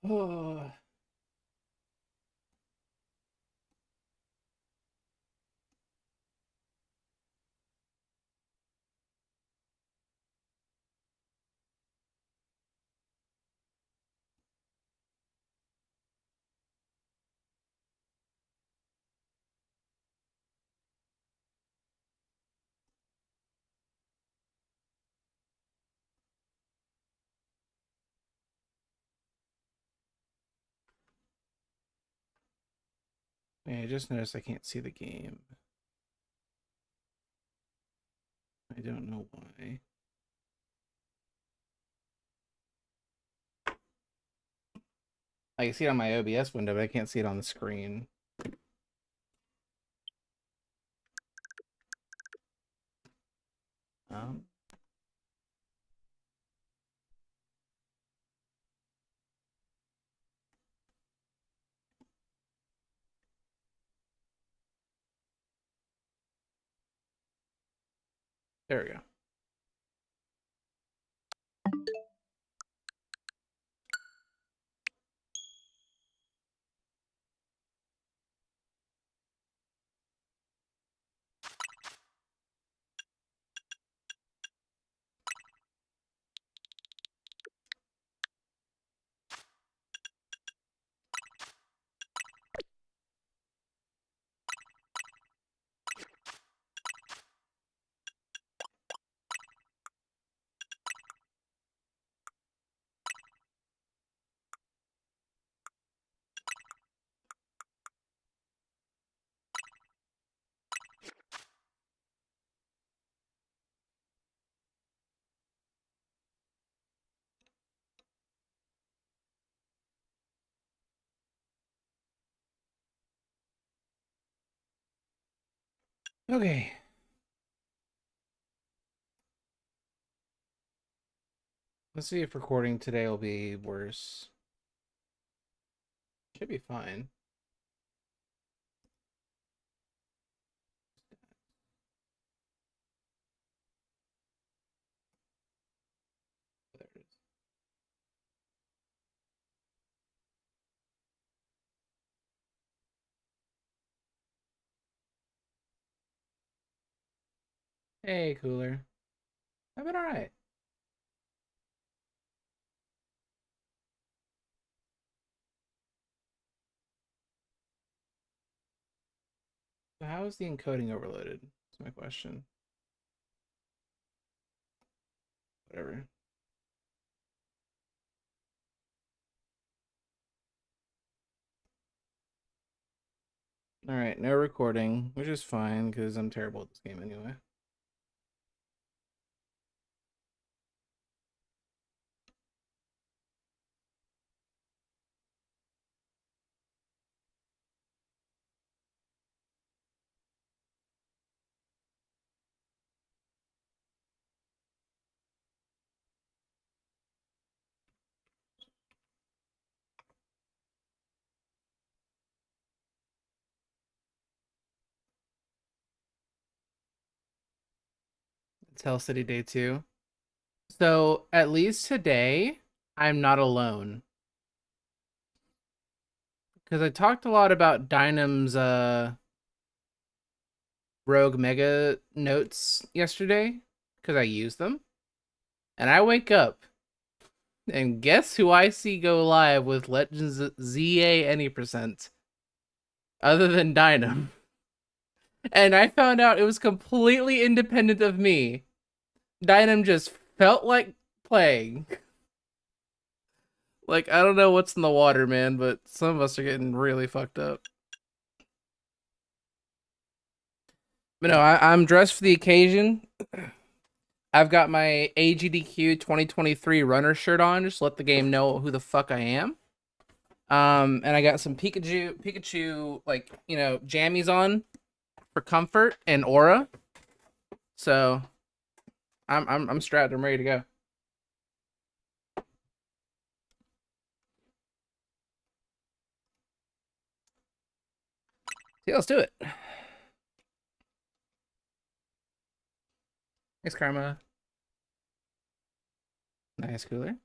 Oh, yeah, I just noticed I can't see the game. I don't know why. I can see it on my OBS window, but I can't see it on the screen. Um, there we go. Okay. Let's see if recording today will be worse. Should be fine. There it is. Hey, cooler. I've been alright. So how is the encoding overloaded? That's my question. Whatever. Alright, no recording, which is fine because I'm terrible at this game anyway. It's Hell City Day 2. So at least today, I'm not alone. Because I talked a lot about Dynam's Rogue Mega notes yesterday. Because I used them. And I wake up. And guess who I see go live with Legends ZA any percent? Other than Dynam. And I found out it was completely independent of me. Dynam just felt like playing. Like, I don't know what's in the water, man, but some of us are getting really fucked up. But no, I'm dressed for the occasion. I've got my AGDQ 2023 runner shirt on, just to let the game know who the fuck I am. And I got some Pikachu, like, you know, jammies on for comfort and aura. So I'm strapped. I'm ready to go. Yeah, let's do it. Thanks, Karma. Nice cooler.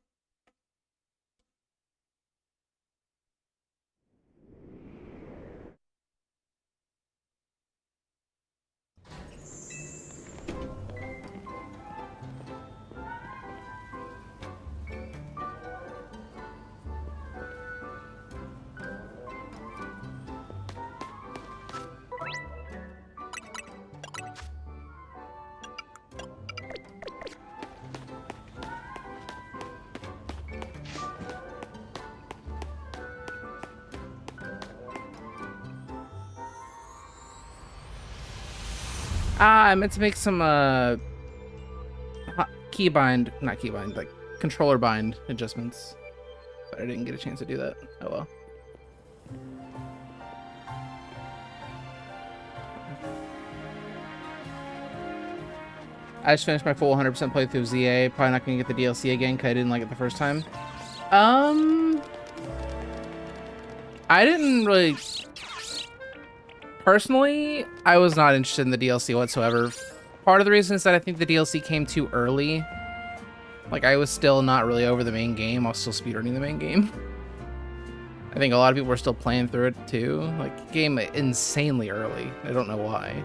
I meant to make some not keybind, like controller bind adjustments, but I didn't get a chance to do that. Oh well. I just finished my full 100% playthrough of ZA. Probably not gonna get the DLC again because I didn't like it the first time. I didn't really... Personally, I was not interested in the DLC whatsoever. Part of the reason is that I think the DLC came too early. Like, I was still not really over the main game. I was still speedrunning the main game. I think a lot of people were still playing through it too. Like, it came insanely early. I don't know why.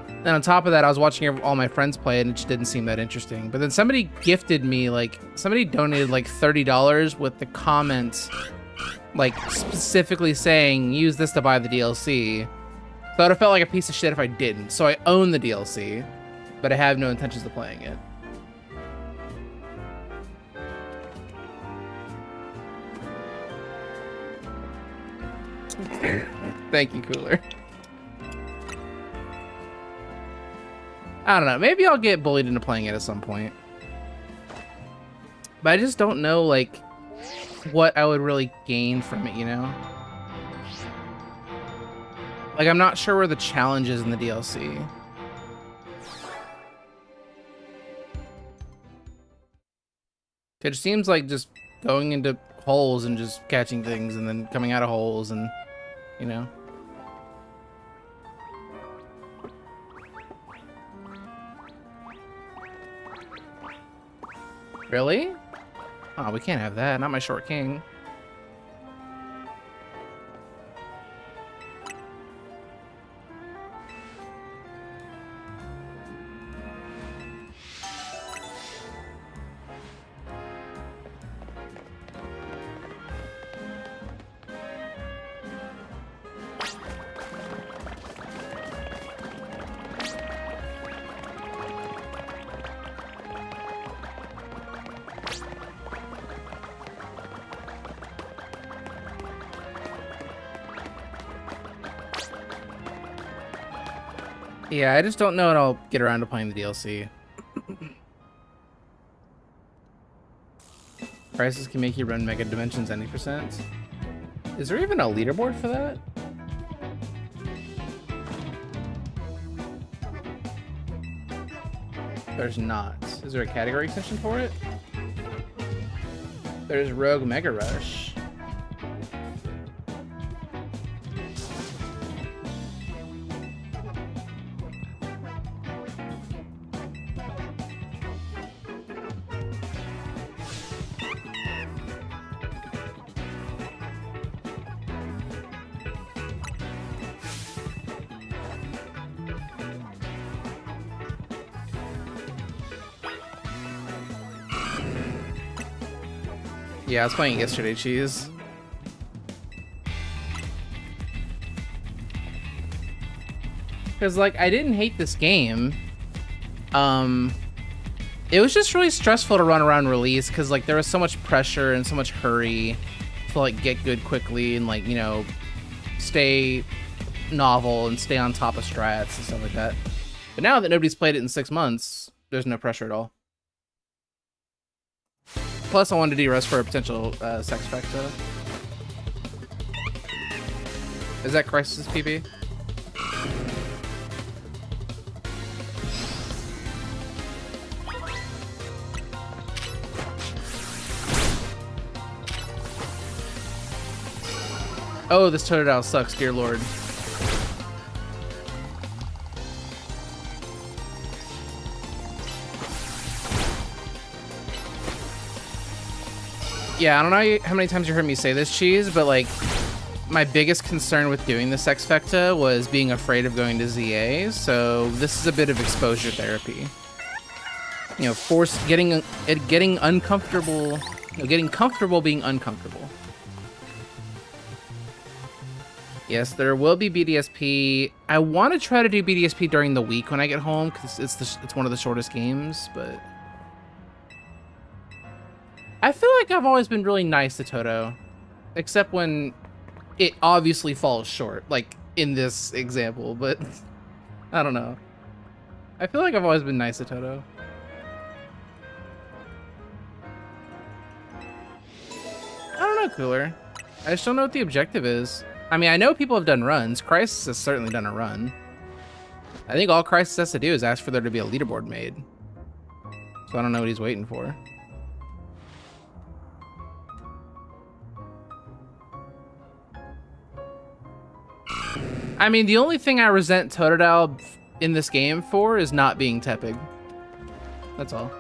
And on top of that, I was watching all my friends play it and it just didn't seem that interesting. But then somebody gifted me, like, somebody donated like $30 with the comments, like, specifically saying, use this to buy the DLC. So it would have felt like a piece of shit if I didn't. So I own the DLC, but I have no intentions of playing it. Thank you, Cooler. I don't know. Maybe I'll get bullied into playing it at some point. But I just don't know, like, what I would really gain from it, you know? Like, I'm not sure where the challenge is in the DLC. It seems like just going into holes and just catching things and then coming out of holes and, you know? Really? Oh, we can't have that. Not my short king. Yeah, I just don't know when I'll get around to playing the DLC. Prices can make you run Mega Dimensions any %. Is there even a leaderboard for that? There's not. Is there a category extension for it? There's Rogue Mega Rush. Yeah, I was playing yesterday, Cheese. Because, like, I didn't hate this game. It was just really stressful to run around release because, like, there was so much pressure and so much hurry to, like, get good quickly and, like, you know, stay novel and stay on top of strats and stuff like that. But now that nobody's played it in 6 months, there's no pressure at all. Plus, I wanted to de-rest for a potential sex factor. Is that Crisis PB? Oh, this Totodile sucks, dear lord. Yeah, I don't know how many times you heard me say this, Cheese, but like, my biggest concern with doing the Sex Fecta was being afraid of going to ZA, so this is a bit of exposure therapy. You know, getting uncomfortable, getting comfortable being uncomfortable. Yes, there will be BDSP. I want to try to do BDSP during the week when I get home, because it's one of the shortest games, but... I feel like I've always been really nice to Toto, except when it obviously falls short, like in this example, but I don't know. I feel like I've always been nice to Toto. I don't know, Cooler. I just don't know what the objective is. I mean, I know people have done runs. Crisis has certainly done a run. I think all Crisis has to do is ask for there to be a leaderboard made. So I don't know what he's waiting for. I mean, the only thing I resent Totodile in this game for is not being Tepig. That's all.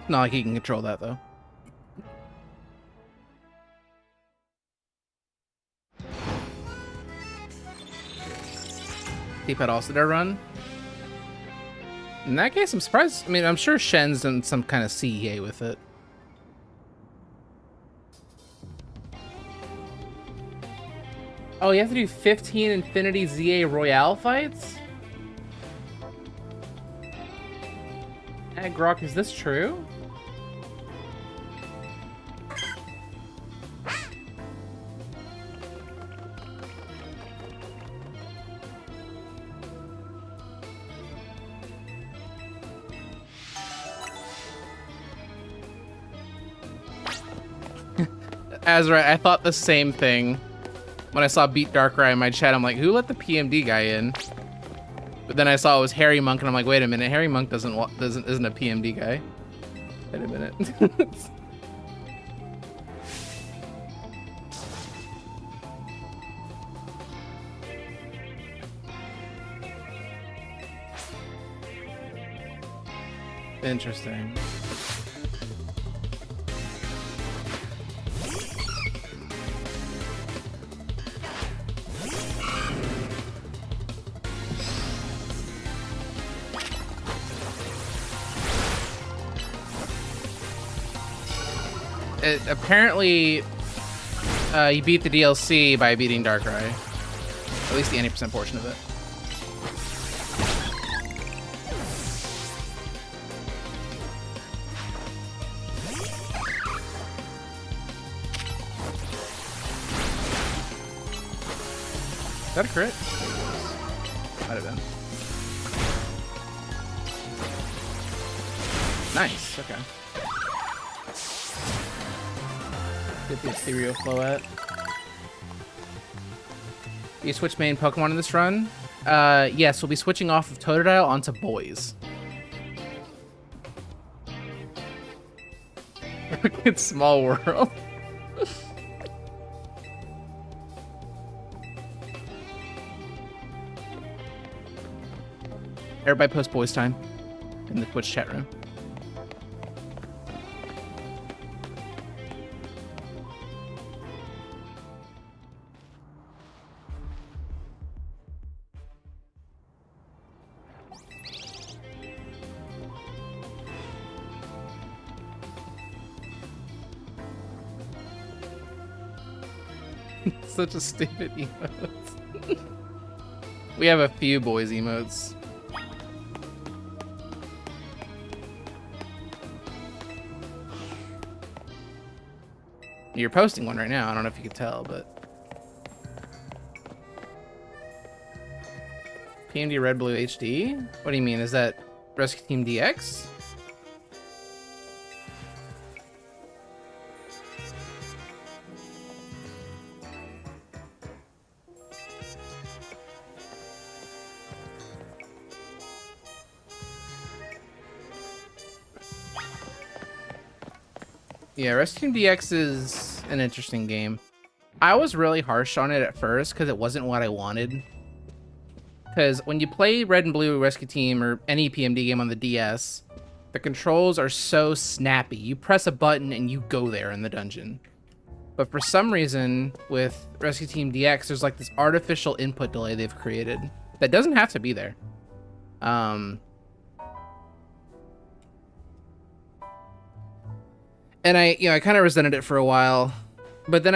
Not like he can control that, though. Keep it also their run. In that case, I'm surprised. I mean, I'm sure Shen's done some kind of CEA with it. Oh, you have to do 15 Infinity ZA Royale fights? Hey, Grok, is this true? Azra, I thought the same thing when I saw Beat Darkrai in my chat. I'm like, who let the PMD guy in? But then I saw it was Harry Monk, and I'm like, wait a minute, Harry Monk isn't a PMD guy. Wait a minute. Interesting. Apparently, you beat the DLC by beating Darkrai. At least the 80% portion of it. Is that a crit? Might have been. Nice, okay. Get the ethereal flow at. Do you switch main Pokemon in this run? Yes, we'll be switching off of Totodile onto Boys. It's Small World. Everybody post Boys time in the Twitch chat room. Such a stupid emote. We have a few Boys emotes. You're posting one right now. I don't know if you can tell, but PMD Red Blue HD? What do you mean? Is that Rescue Team DX? Yeah, Rescue Team DX is an interesting game. I was really harsh on it at first because it wasn't what I wanted. Because when you play Red and Blue Rescue Team or any PMD game on the DS, the controls are so snappy. You press a button and you go there in the dungeon. But for some reason, with Rescue Team DX, there's like this artificial input delay they've created that doesn't have to be there. And I kind of resented it for a while, but then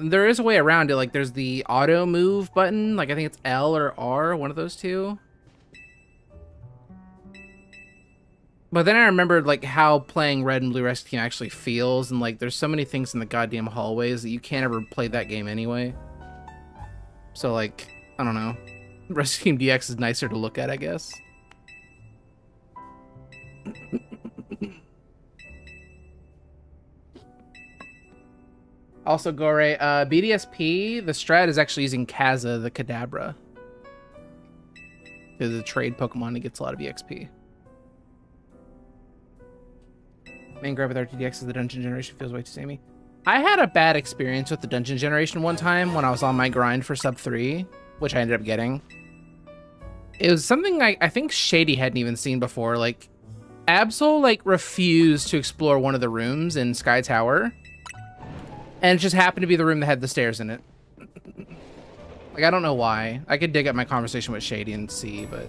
there is a way around it. Like there's the auto move button. Like I think it's L or R, one of those two. But then I remembered like how playing Red and Blue Rescue Team actually feels, and like there's so many things in the goddamn hallways that you can't ever play that game anyway. So like, I don't know. Rescue Team DX is nicer to look at, I guess. Also, Gore, BDSP, the strat is actually using Kaza, the Kadabra. It's a trade Pokemon that gets a lot of EXP. Main gripe with RTDX is the dungeon generation feels way too samey. I had a bad experience with the dungeon generation one time when I was on my grind for sub 3, which I ended up getting. It was something I think Shady hadn't even seen before. Like, Absol like refused to explore one of the rooms in Sky Tower, and it just happened to be the room that had the stairs in it. Like, I don't know why. I could dig up my conversation with Shady and see, but...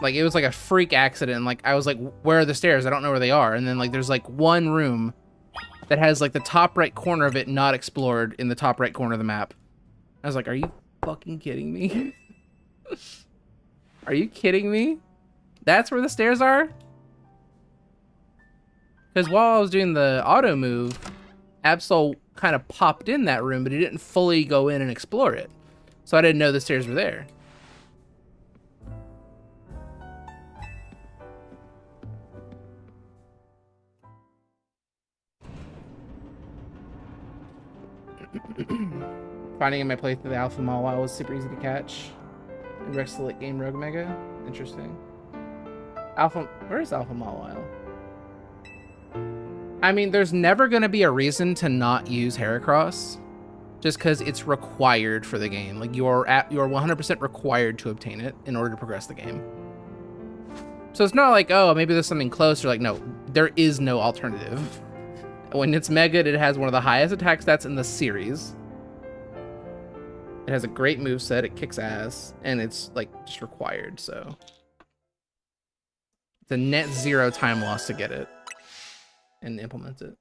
Like, it was like a freak accident. Like, I was like, where are the stairs? I don't know where they are. And then, like, there's like one room that has like the top right corner of it not explored in the top right corner of the map. I was like, are you fucking kidding me? Are you kidding me? That's where the stairs are? Because while I was doing the auto move, Absol kind of popped in that room, but he didn't fully go in and explore it. So I didn't know the stairs were there. Finding in my playthrough the Alpha Mawile was super easy to catch. And Rex the late game Rogue Mega. Interesting. Where's Alpha Mawile? I mean, there's never going to be a reason to not use Heracross, just because it's required for the game. Like, you're 100% required to obtain it in order to progress the game. So it's not like, oh, maybe there's something closer. Like, no, there is no alternative. When it's Mega, it has one of the highest attack stats in the series. It has a great moveset, it kicks ass, and it's like just required, so it's a net 0 time loss to get it and implement it.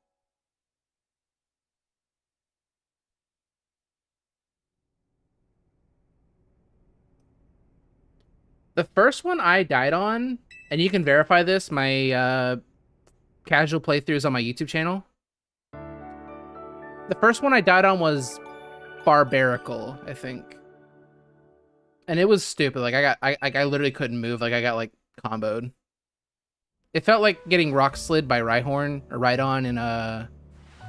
The first one I died on, and you can verify this, my casual playthroughs on my YouTube channel. The first one I died on was Barbarical, I think. And it was stupid. Like, I literally couldn't move. Like, I got, like, comboed. It felt like getting rock slid by Rhyhorn, or Rhydon in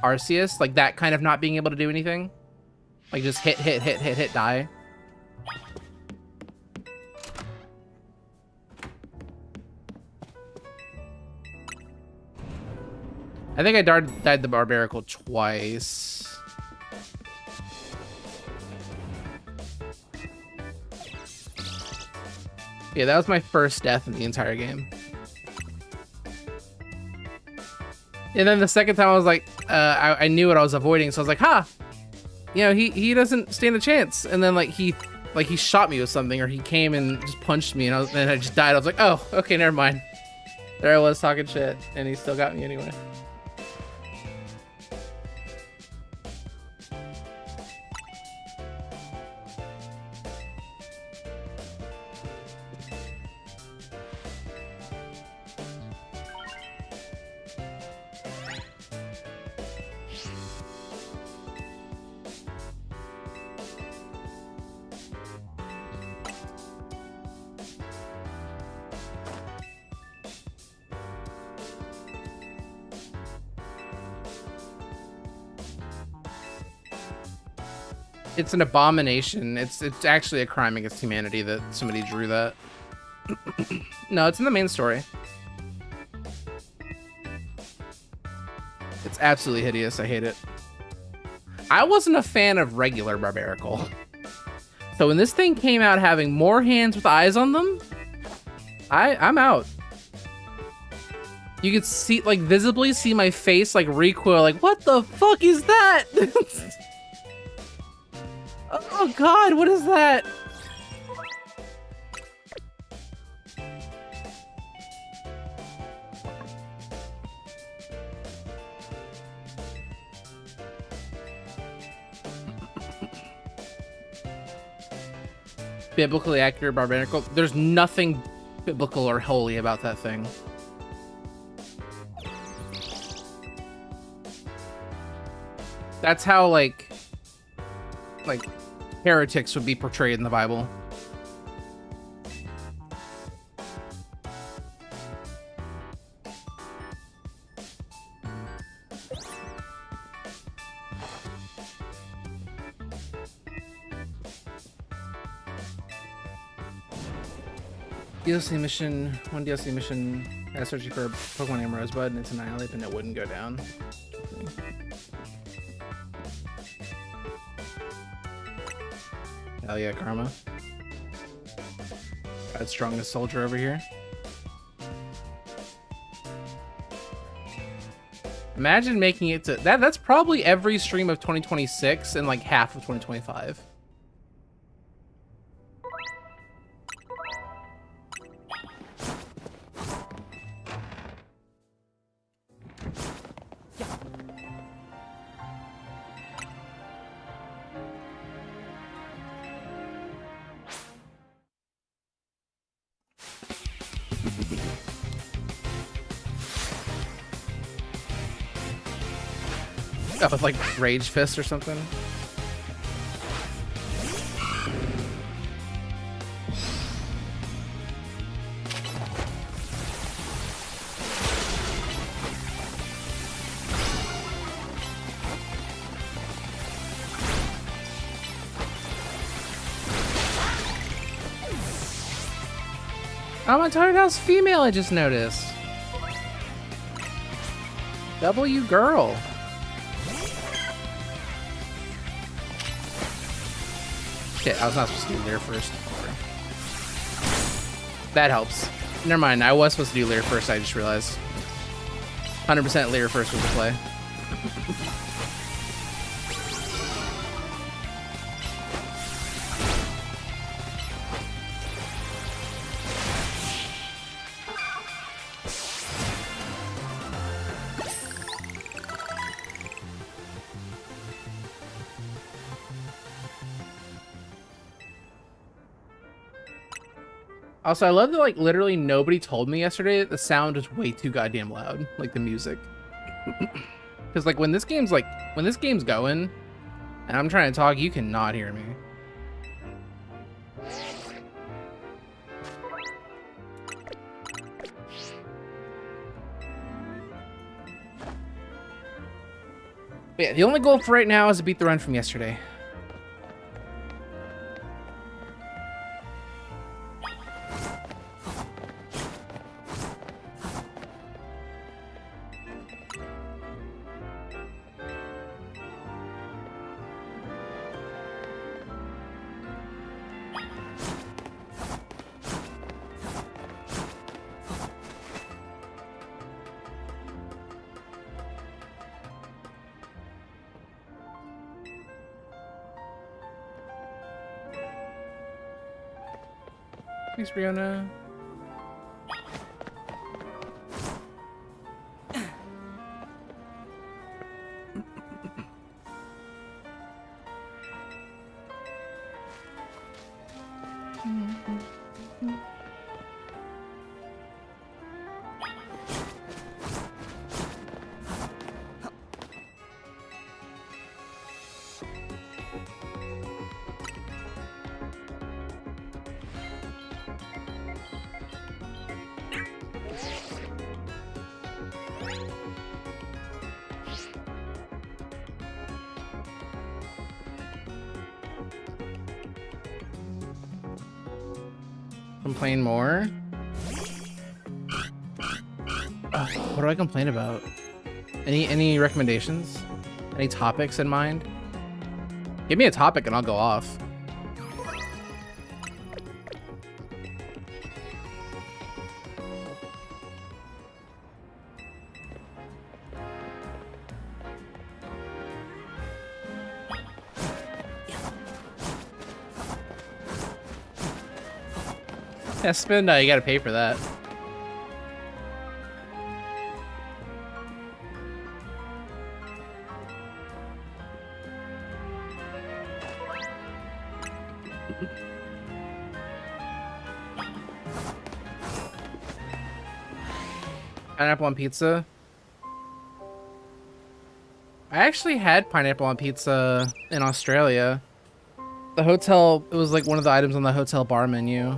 Arceus. Like, that kind of not being able to do anything. Like, just hit, die. I think I died the Barbarical twice. Yeah, that was my first death in the entire game. And then the second time I was like, I knew what I was avoiding, so I was like, ha! You know, he doesn't stand a chance. And then like he shot me with something, or he came and just punched me, and I just died. I was like, oh, okay, never mind. There I was talking shit, and he still got me anyway. It's an abomination. It's actually a crime against humanity that somebody drew that. No, it's in the main story. It's absolutely hideous. I hate it. I wasn't a fan of regular Barbarical. So when this thing came out having more hands with eyes on them, I'm out. You could see, like, visibly see my face, like, recoil, like, what the fuck is that? Oh god, what is that? biblically accurate barbarical. There's nothing biblical or holy about that thing. That's how like heretics would be portrayed in the Bible. DLC mission, one DLC mission, I was searching for a Pokemon named Rosebud and it's Annihilate and it wouldn't go down. Hell yeah, Karma. God's strongest soldier over here. Imagine making it to that's probably every stream of 2026 and like half of 2025. Oh, with like Rage Fist or something. Oh, my Tired House female, I just noticed. W girl. Shit, I was not supposed to do Leer first. That helps. Never mind, I was supposed to do Leer first, I just realized. 100% Leer first was the play. Also, I love that, like, literally nobody told me yesterday that the sound is way too goddamn loud. Like, the music. Because, like, when this game's going, and I'm trying to talk, you cannot hear me. But yeah, the only goal for right now is to beat the run from yesterday. Thanks, Brianna. Complain more? What do I complain about? Any recommendations? Any topics in mind? Give me a topic and I'll go off. Yeah, spin, you gotta pay for that. Pineapple on pizza. I actually had pineapple on pizza in Australia. The hotel, it was like one of the items on the hotel bar menu.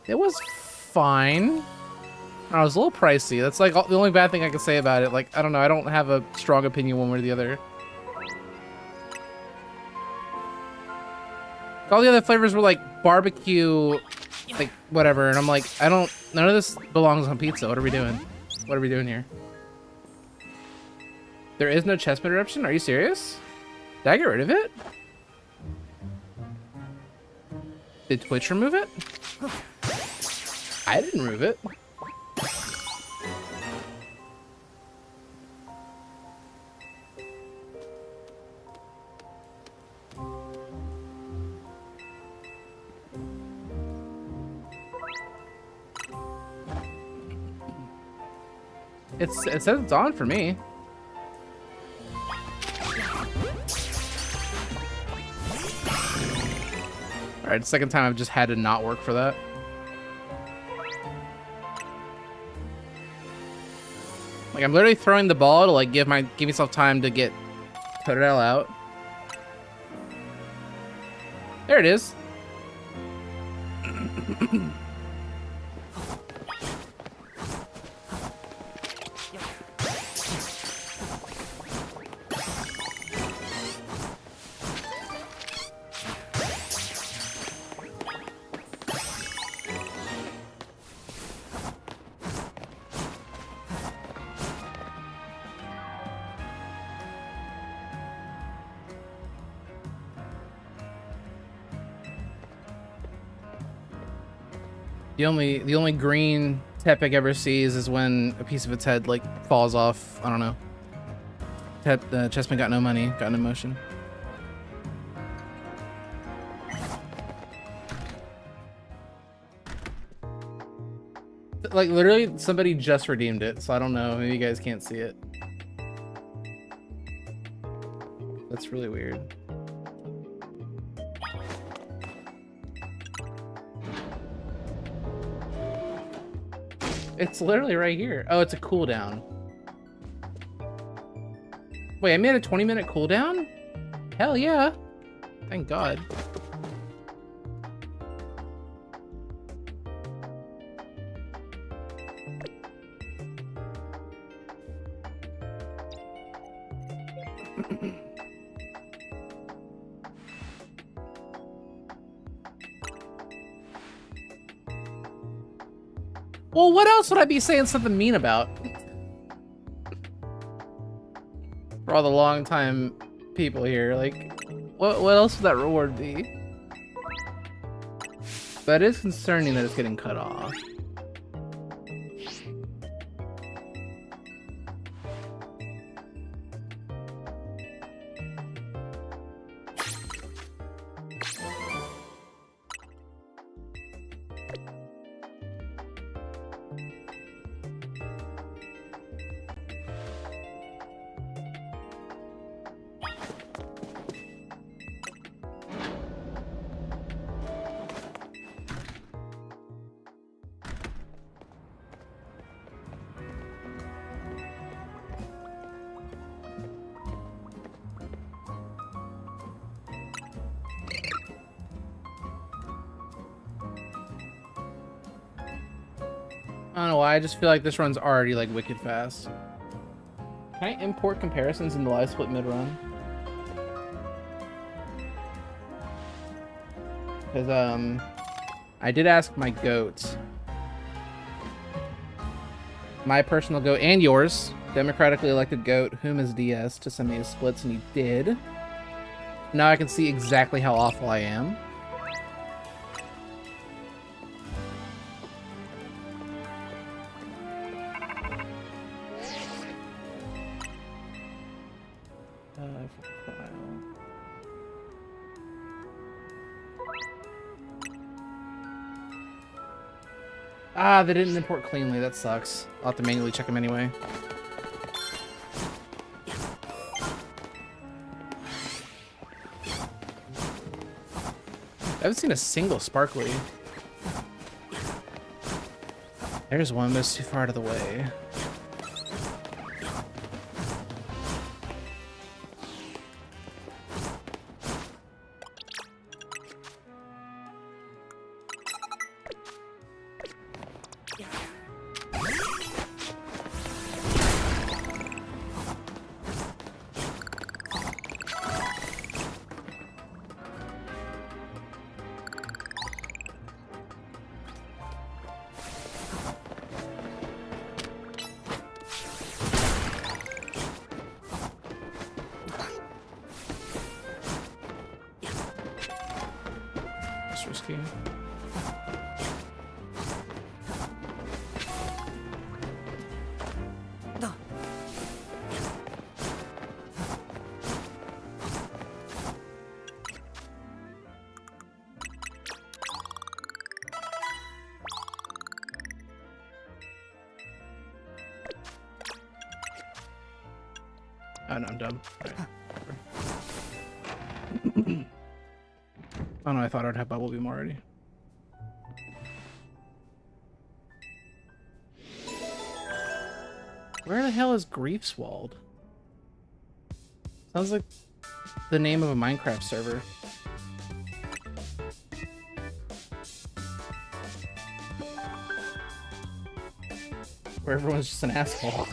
It was fine. I was a little pricey. That's like the only bad thing I can say about it. Like, I don't know. I don't have a strong opinion one way or the other. All the other flavors were like barbecue, like whatever. And I'm like, none of this belongs on pizza. What are we doing? What are we doing here? There is no chest interruption? Are you serious? Did I get rid of it? Did Twitch remove it? I didn't remove it. It says it's on for me. Alright, second time I've just had to not work for that. Like, I'm literally throwing the ball to like give myself time to put it all out. There it is. The only green Tepig ever sees is when a piece of its head like falls off. I don't know. Chessman got no money, got no motion. Like literally somebody just redeemed it, so I don't know. Maybe you guys can't see it. That's really weird. It's literally right here. Oh, it's a cooldown. Wait, I made a 20-minute cooldown? Hell yeah. Thank God. Well, what else would I be saying something mean about? For all the long time people here, like, what else would that reward be? But it is concerning that it's getting cut off. I don't know why, I just feel like this run's already like wicked fast. Can I import comparisons in the live split mid-run? Because I did ask my goat, my personal goat and yours, democratically elected goat, whom is DS, to send me his splits, and he did. Now I can see exactly how awful I am. Ah, they didn't import cleanly. That sucks. I'll have to manually check them anyway. I haven't seen a single sparkly. There's one that's too far out of the way. Risky. Oh no, I'm dumb. Right. Oh no, I thought I'd have Bubble Beam already. Where the hell is Griefswald? Sounds like the name of a Minecraft server. Where everyone's just an asshole.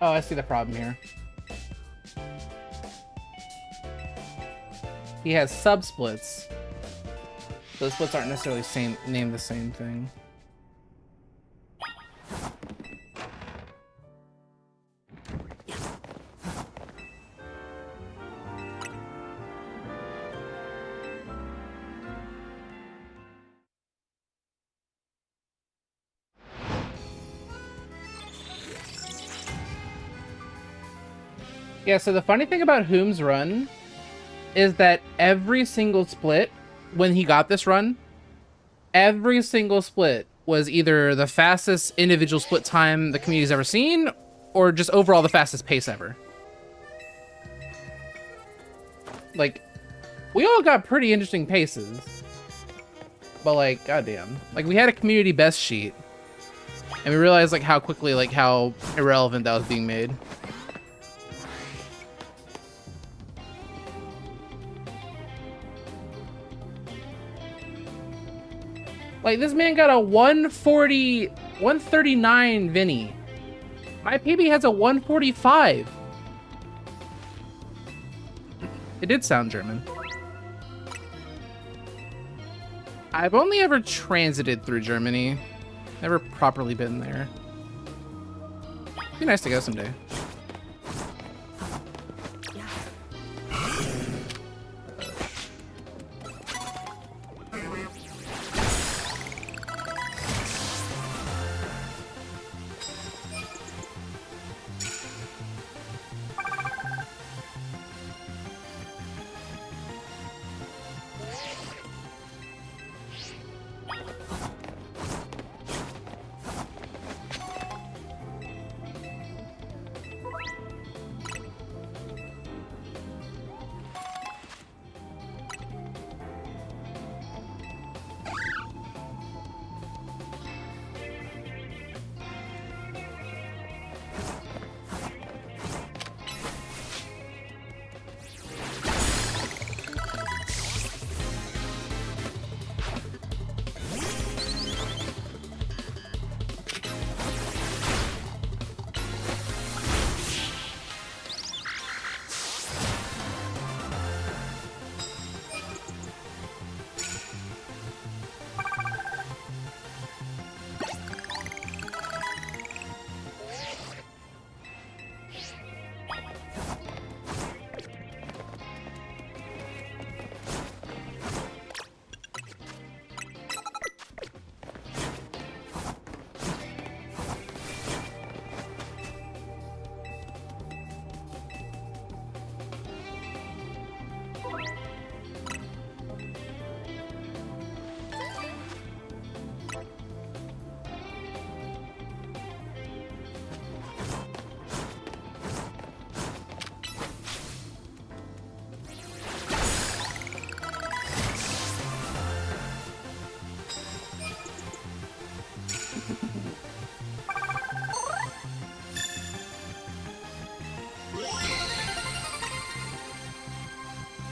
Oh, I see the problem here. He has sub-splits. Those splits aren't necessarily named the same thing. Yeah, so the funny thing about Hume's run is that every single split, when he got this run, every single split was either the fastest individual split time the community's ever seen, or just overall the fastest pace ever. Like, we all got pretty interesting paces. But like, goddamn. Like, we had a community best sheet. And we realized like how quickly, like how irrelevant that was being made. Like, this man got a 139 Vinny. My PB has a 145. It did sound German. I've only ever transited through Germany. Never properly been there. Be nice to go someday.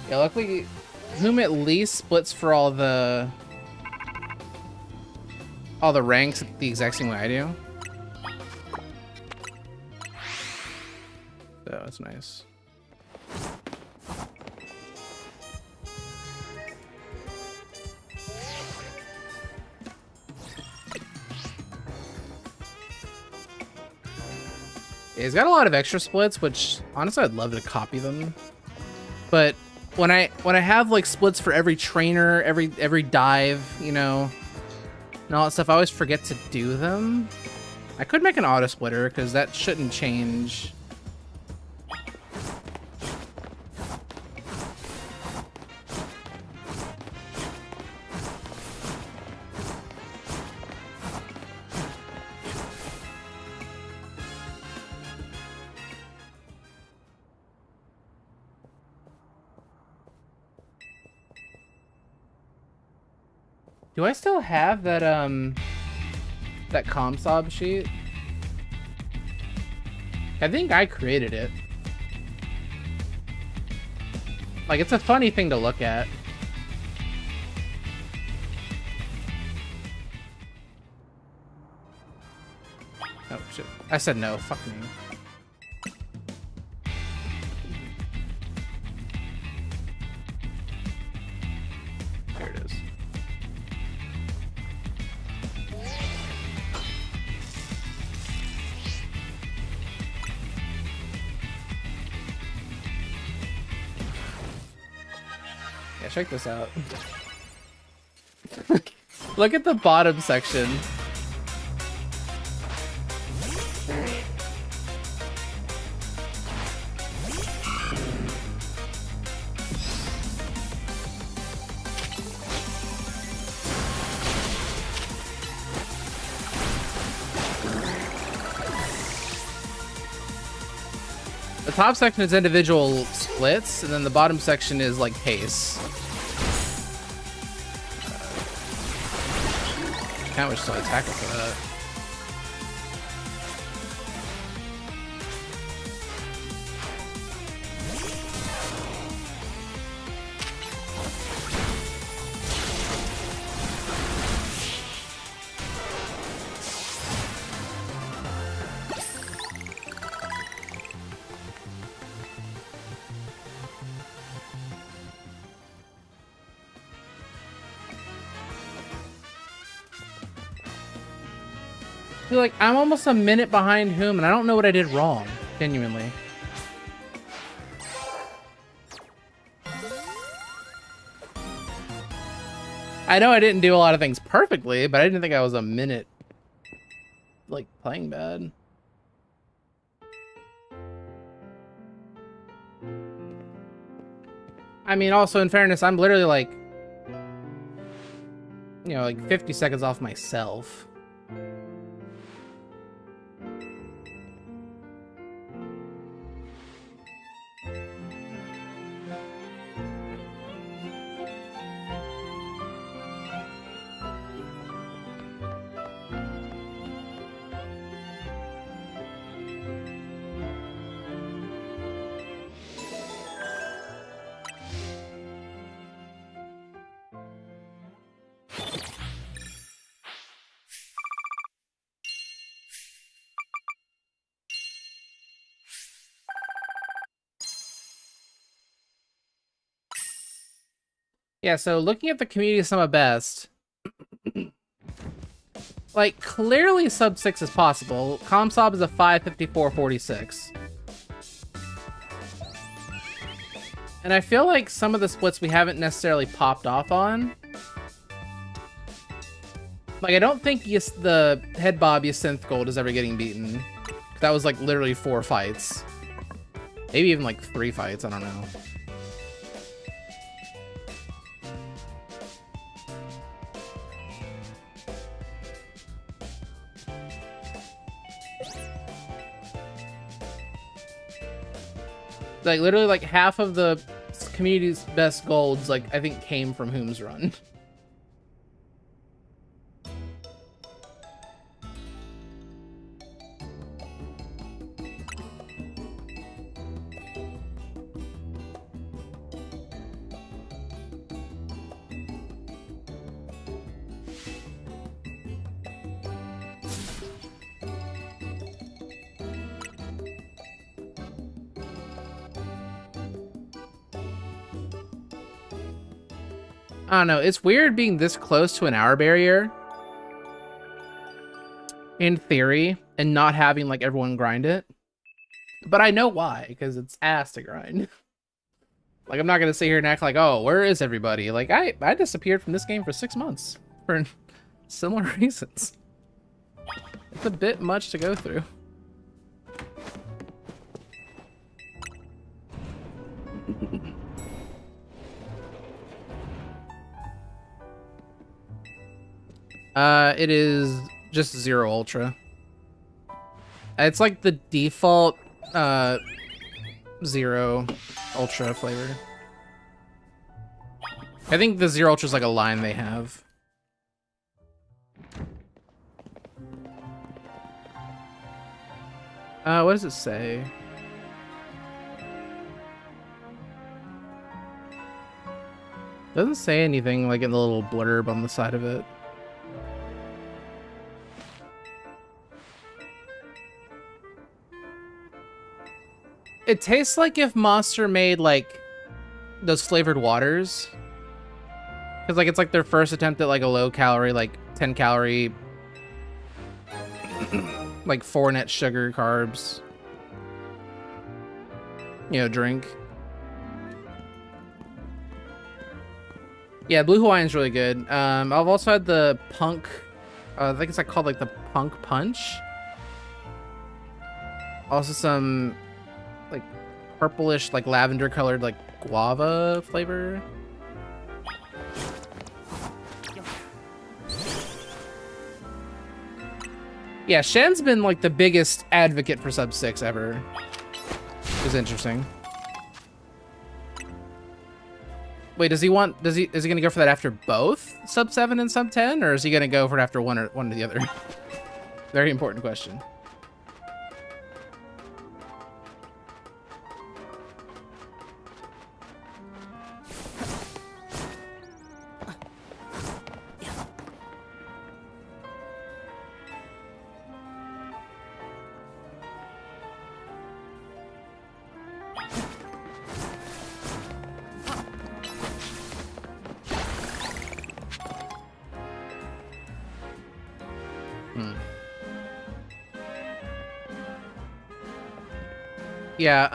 Yeah, luckily, Whom at least splits for all the ranks the exact same way I do. So that's nice. Yeah, he's got a lot of extra splits, which honestly I'd love to copy them. But when I have like splits for every trainer, every dive, you know, and all that stuff, I always forget to do them. I could make an auto splitter because that shouldn't change. Do I still have that that ComSob sheet? I think I created it. Like, it's a funny thing to look at. Oh shit. I said no, fuck me. There it is. Yeah, check this out. Look at the bottom section. The top section is individual splits, and then the bottom section is like pace. Can't wish to attack it for that. I feel like I'm almost a minute behind Whom, and I don't know what I did wrong, genuinely. I know I didn't do a lot of things perfectly, but I didn't think I was a minute, like, playing bad. I mean, also, in fairness, I'm literally, like, you know, like 50 seconds off myself. Yeah, so looking at the community of Summa Best, like, clearly sub 6 is possible. ComSob is a 554.46. And I feel like some of the splits we haven't necessarily popped off on. Like, I don't think the head bob Synth Gold is ever getting beaten. That was, like, literally 4 fights. Maybe even, like, 3 fights, I don't know. Like, literally, like, half of the community's best golds, like, I think came from Whom's run. I don't know. It's weird being this close to an hour barrier, in theory, and not having like everyone grind it. But I know why, because it's ass to grind. Like, I'm not gonna sit here and act like, oh, where is everybody? Like, I disappeared from this game for 6 months for similar reasons. It's a bit much to go through. It is just 0 Ultra. It's like the default 0 Ultra flavor. I think the 0 Ultra is like a line they have. What does it say? Doesn't say anything like in the little blurb on the side of it. It tastes like if Monster made like those flavored waters. Cause like it's like their first attempt at like a low calorie, like 10 calorie, like 4 net sugar carbs, you know, drink. Yeah, Blue Hawaiian's really good. I've also had the Punk, I think it's like called like the Punk Punch. Also some like purplish, like lavender colored, like guava flavor. Yeah, Shen's been like the biggest advocate for sub 6 ever. It's interesting. Wait, is he gonna go for that after both sub 7 and sub 10, or is he gonna go for it after one or the other? Very important question. Yeah,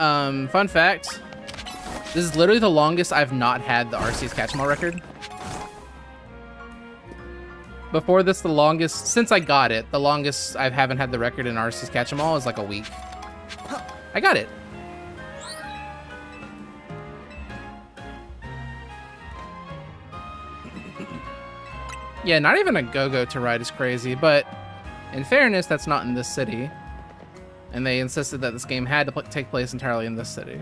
fun fact. This is literally the longest I've not had the RC's Catch 'em All record. Before this, the longest, since I got it, the longest I haven't had the record in RC's Catch 'em All is like a week. I got it. Yeah, not even a go-go to ride is crazy, but in fairness, that's not in this city. And they insisted that this game had to take place entirely in this city.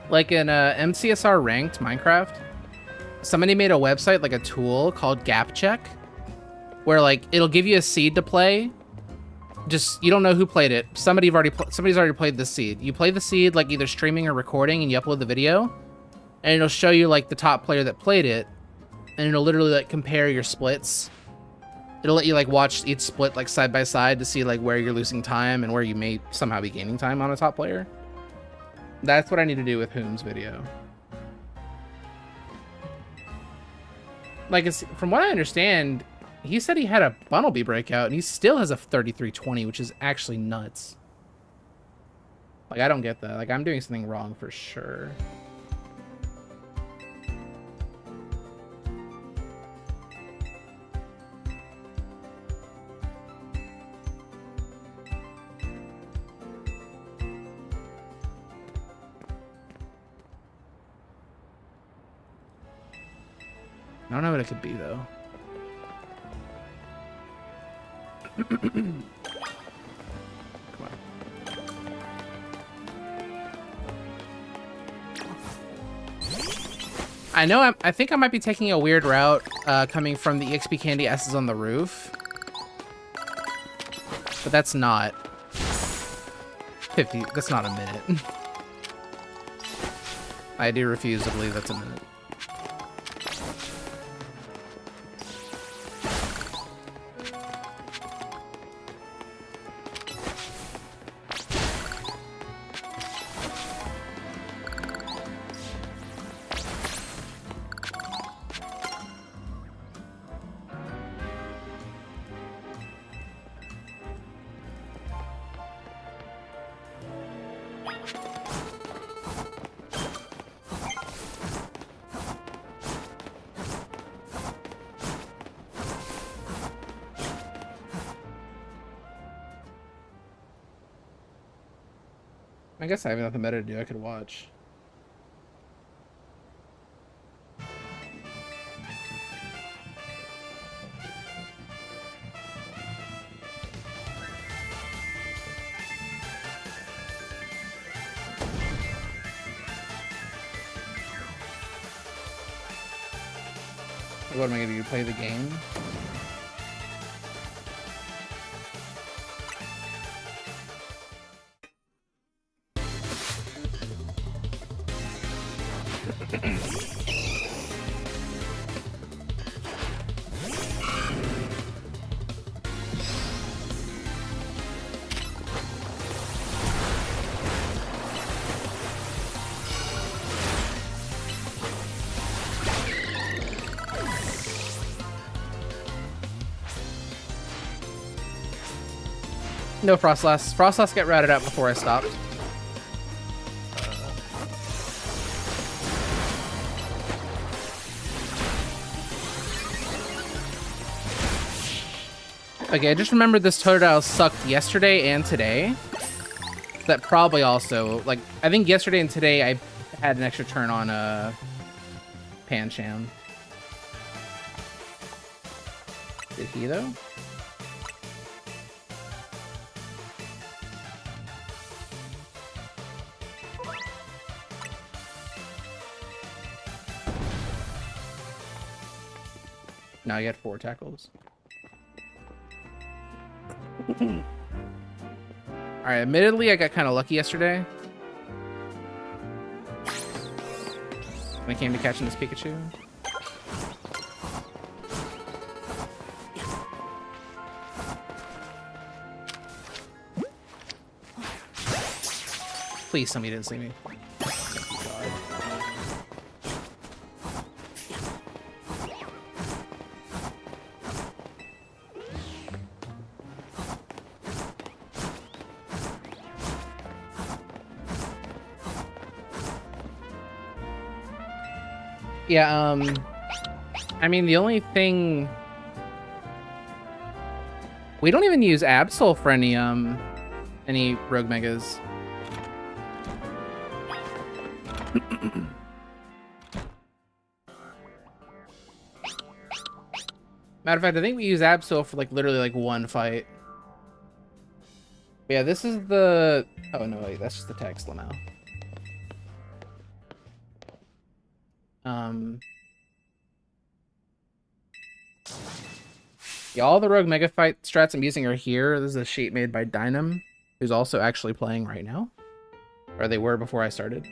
Like in MCSR ranked Minecraft, somebody made a website, like a tool called Gap Check, where like it'll give you a seed to play. Just, you don't know who played it. Somebody's already played this seed. You play the seed like either streaming or recording, and you upload the video, and it'll show you like the top player that played it, and it'll literally like compare your splits. It'll let you like watch each split like side by side to see like where you're losing time and where you may somehow be gaining time on a top player. That's what I need to do with Whom's video. Like, it's, from what I understand, he said he had a Bunnelby breakout, and he still has a 3320, which is actually nuts. Like, I don't get that. Like, I'm doing something wrong for sure. I don't know what it could be, though. Come on. I know I think I might be taking a weird route coming from the EXP Candy S's on the roof. But that's not 50. That's not a minute. I do refuse to believe that's a minute. I guess I have nothing better to do. I could watch. What am I gonna do? Play the game? No Frostlass. Frostlass got routed out before I stopped. Okay, I just remembered this Totodile sucked yesterday and today. That probably also, like, I think yesterday and today I had an extra turn on Pancham. Did he though? No, I got 4 tackles. Alright, admittedly, I got kind of lucky yesterday when it came to catching this Pikachu. Please tell me you didn't see me. Yeah, I mean, the only thing... We don't even use Absol for any Rogue Megas. Matter of fact, I think we use Absol for, like, literally, like, 1 fight. But yeah, this is the... Oh, no, wait, that's just the text now. Yeah, all the Rogue Mega Fight strats I'm using are here. This is a sheet made by Dynam, who's also actually playing right now. Or they were before I started.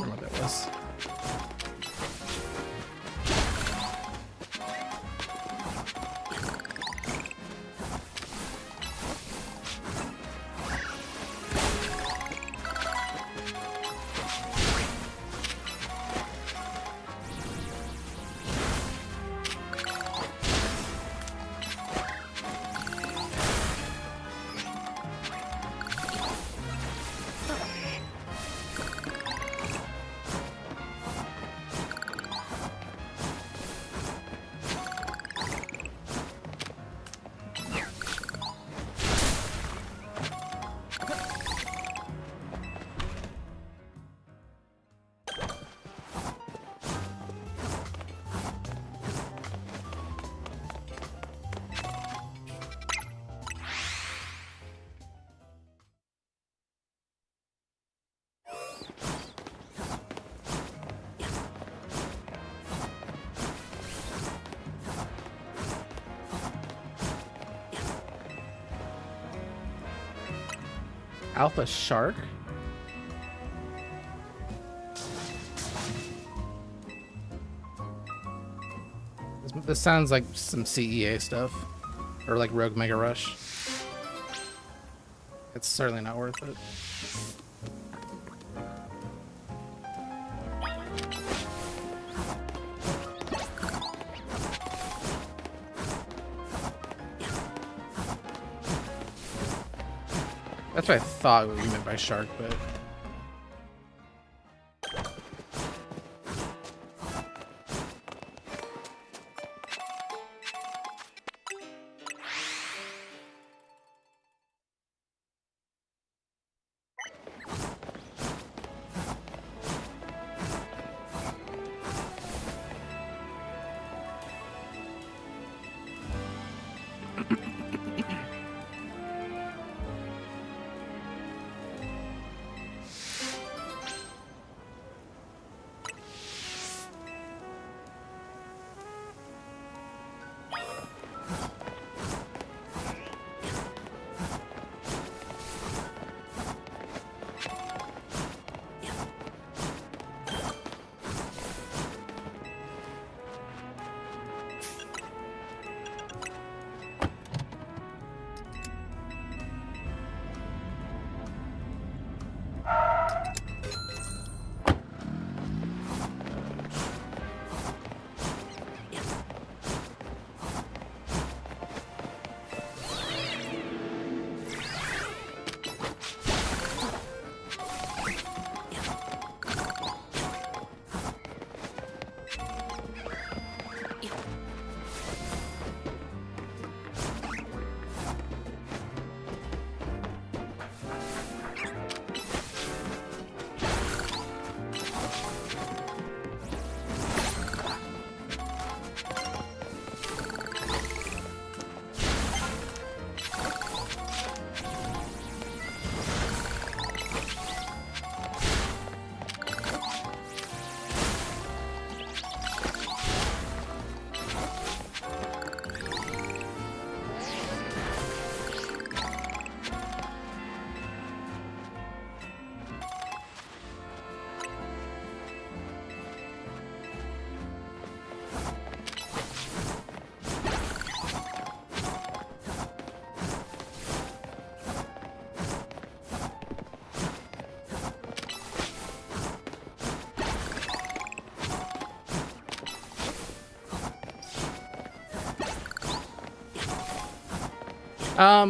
remember what that was. Alpha Shark? This sounds like some CEA stuff. Or like Rogue Mega Rush. It's certainly not worth it. That's what I thought what you meant by shark, but...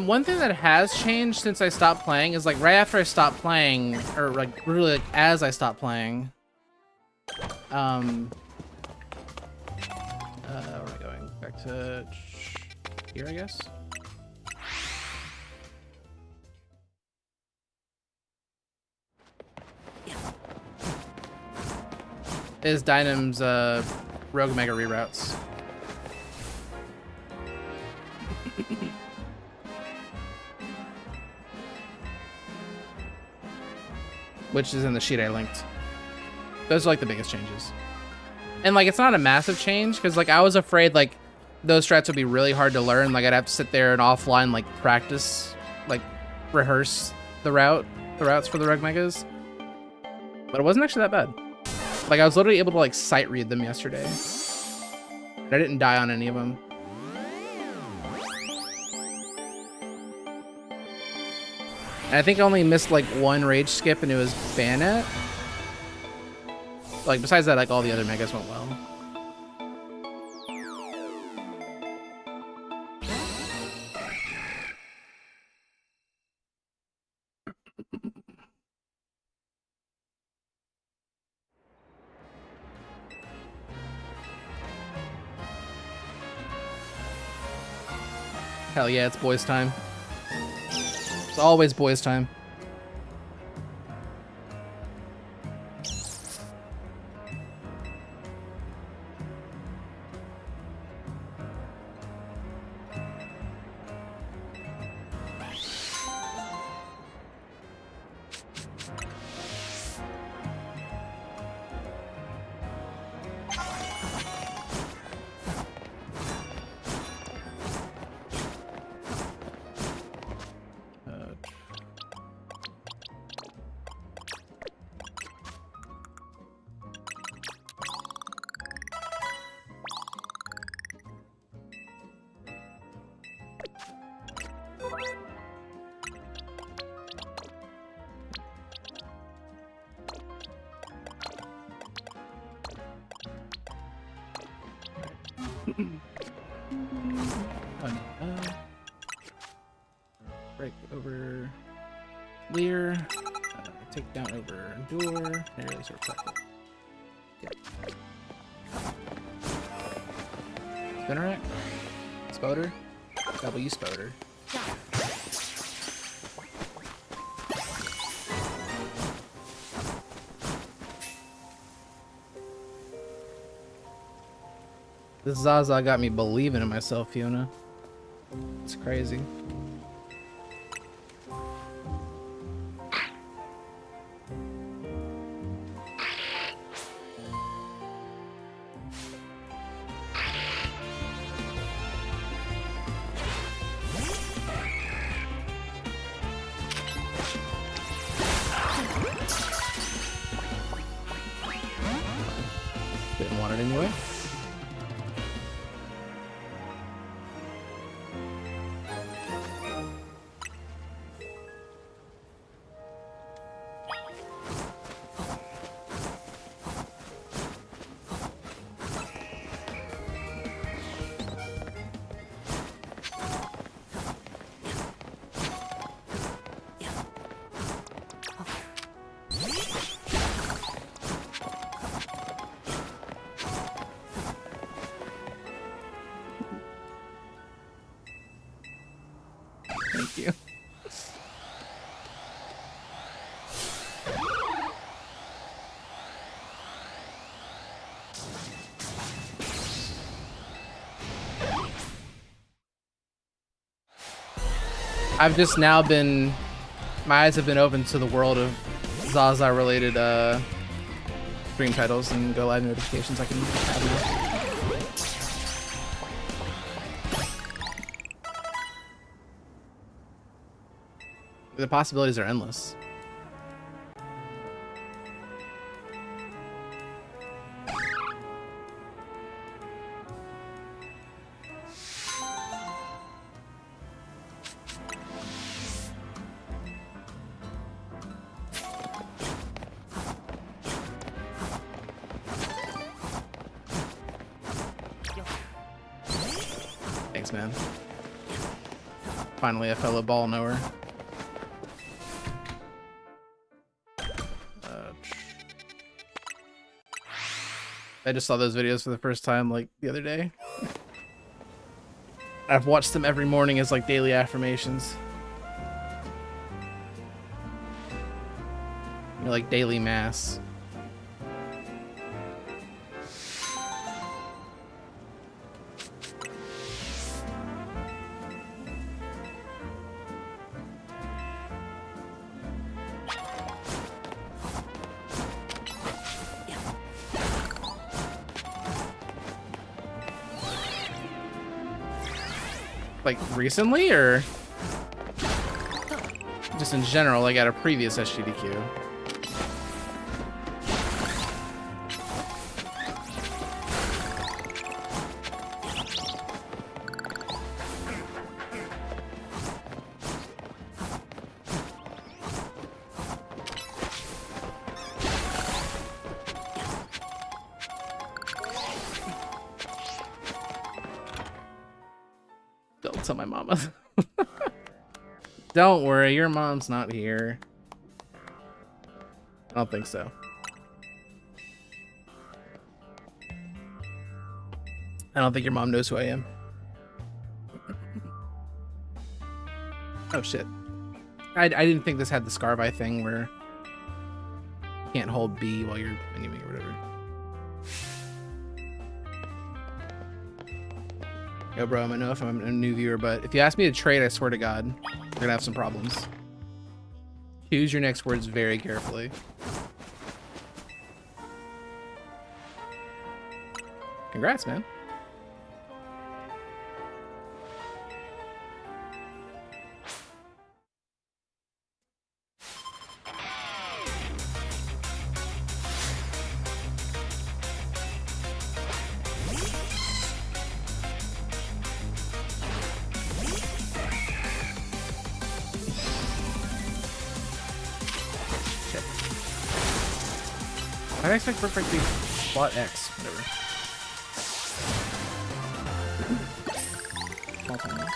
One thing that has changed since I stopped playing is like right after I stopped playing, or like really like as I stopped playing. Where am I going? Back to here, I guess. Is Dynam's Rogue Mega reroutes. Which is in the sheet I linked. Those are like the biggest changes. And like it's not a massive change because like I was afraid like those strats would be really hard to learn. Like I'd have to sit there and offline like practice, like rehearse the routes for the Rogue Megas. But it wasn't actually that bad. Like, I was literally able to, like, sight read them yesterday. And I didn't die on any of them. And I think I only missed, like, one rage skip, and it was Bayonet. Like, besides that, like, all the other megas went well. Hell yeah, it's boys' time. It's always boys' time. Break over Lear. Take down over Endure. There's our practice. Yep. Spinnerack. Spoder. W Spoder. This Zaza got me believing in myself, Fiona. It's crazy. Didn't want it anyway. Thank you. I've just now been, my eyes have been open to the world of Zaza related stream titles and Go Live notifications I can have now. The possibilities are endless. Thanks, man. Finally, a fellow ball knower. I just saw those videos for the first time like the other day. I've watched them every morning as like daily affirmations. You know, like daily mass. Like recently, or just in general, like at a previous SGDQ? I'll tell my mama. Don't worry, your mom's not here. I don't think so. I don't think your mom knows who I am. Oh shit. I didn't think this had the Scarvi thing where you can't hold B while you're menuing or whatever. Yo, bro, I know if I'm a new viewer, but if you ask me to trade, I swear to God, we're gonna have some problems. Choose your next words very carefully. Congrats, man. I expect perfect to be plot X, whatever. Small times.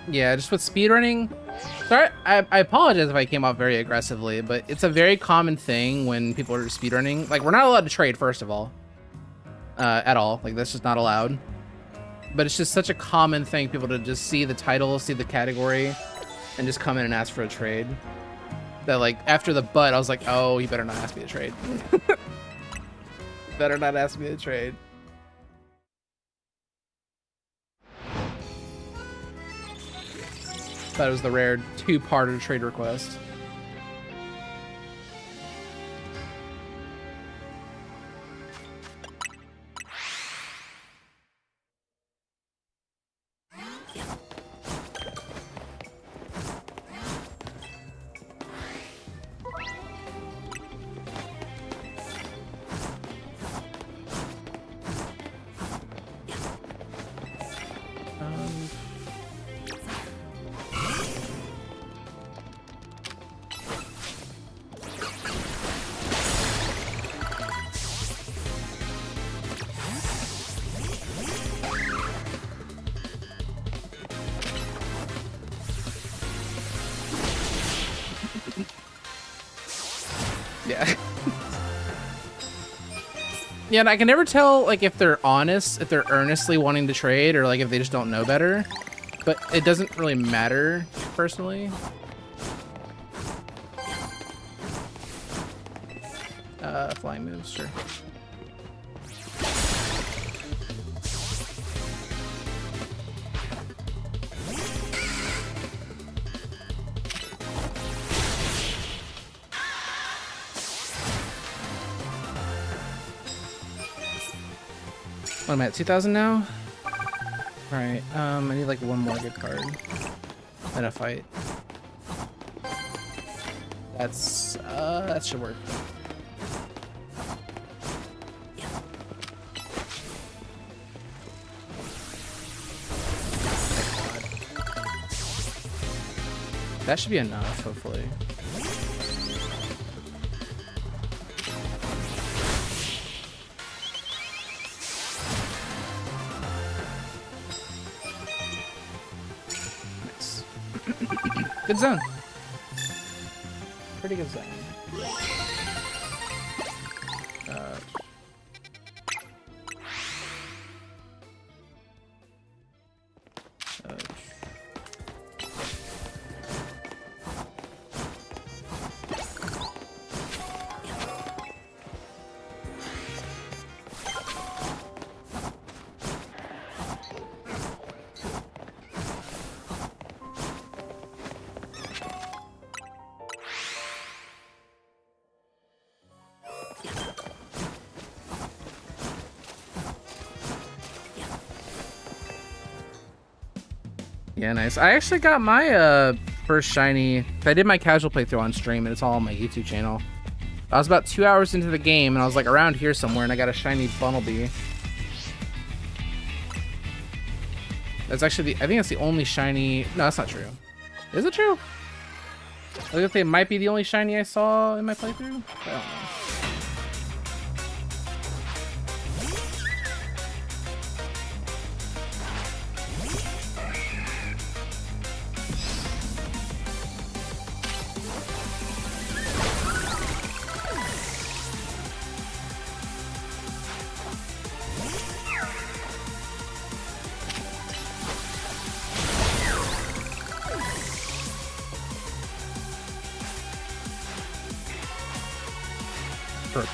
Yeah, just with speedrunning. Sorry, I apologize if I came off very aggressively, but it's a very common thing when people are speedrunning. Like, we're not allowed to trade, first of all. At all. Like, that's just not allowed. But it's just such a common thing, people to just see the title, see the category, and just come in and ask for a trade. That, like, after the butt, I was like, oh, you better not ask me to trade. Better not ask me to trade. That was the rare two-parter trade request. Yeah. Yeah, and I can never tell, like, if they're honest, if they're earnestly wanting to trade, or, like, if they just don't know better. But it doesn't really matter, personally. Flying moves, sure. What am I at, 2,000 now? Alright, I need like one more good card. And a fight. That's, that should work. That should be enough, hopefully. Nice. Good zone. Pretty good zone. Yeah, nice. I actually got my first shiny. I did my casual playthrough on stream, and it's all on my YouTube channel. I was about 2 hours into the game, and I was like around here somewhere, and I got a shiny Bunnelby. That's actually I think that's the only shiny. No, that's not true. Is it true? I was gonna say it might be the only shiny I saw in my playthrough. I don't know.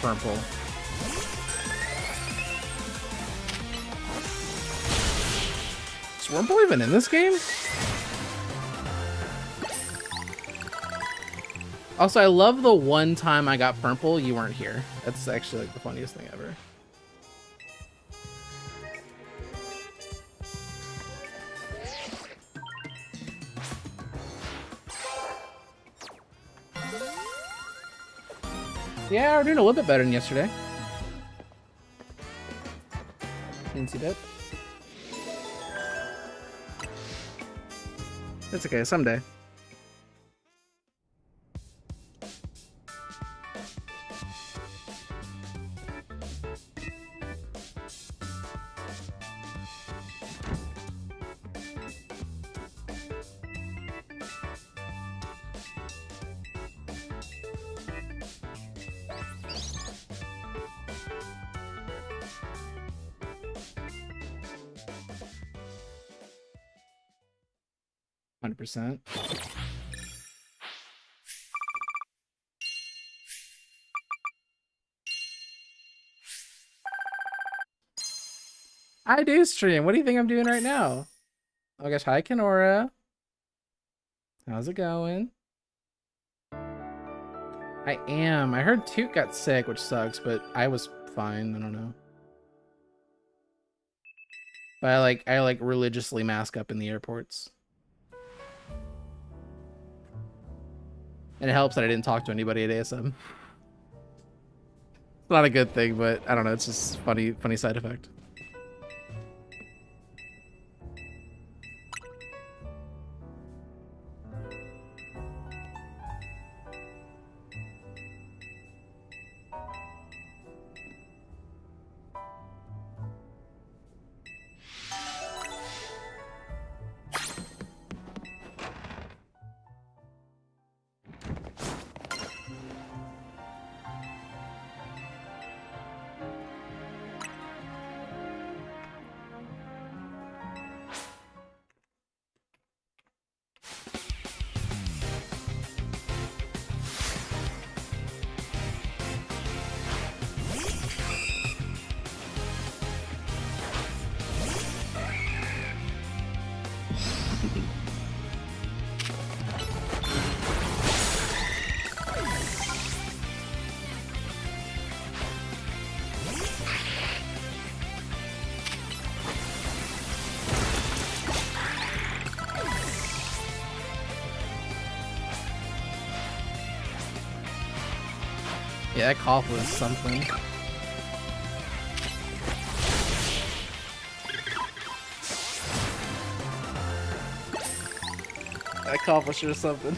Purple. Is Wurmple even in this game? Also, I love the one time I got purple, you weren't here. That's actually like the funniest thing ever. Yeah, we're doing a little bit better than yesterday. Didn't see that. It's okay, someday. %. I do stream. What do you think I'm doing right now? Oh gosh, hi Kenora. How's it going? I am. I heard Toot got sick, which sucks, but I was fine. I don't know. But I like religiously mask up in the airports. And it helps that I didn't talk to anybody at ASM. It's not a good thing, but I don't know. It's just funny side effect. Yeah, that cough was something. That cough was sure something.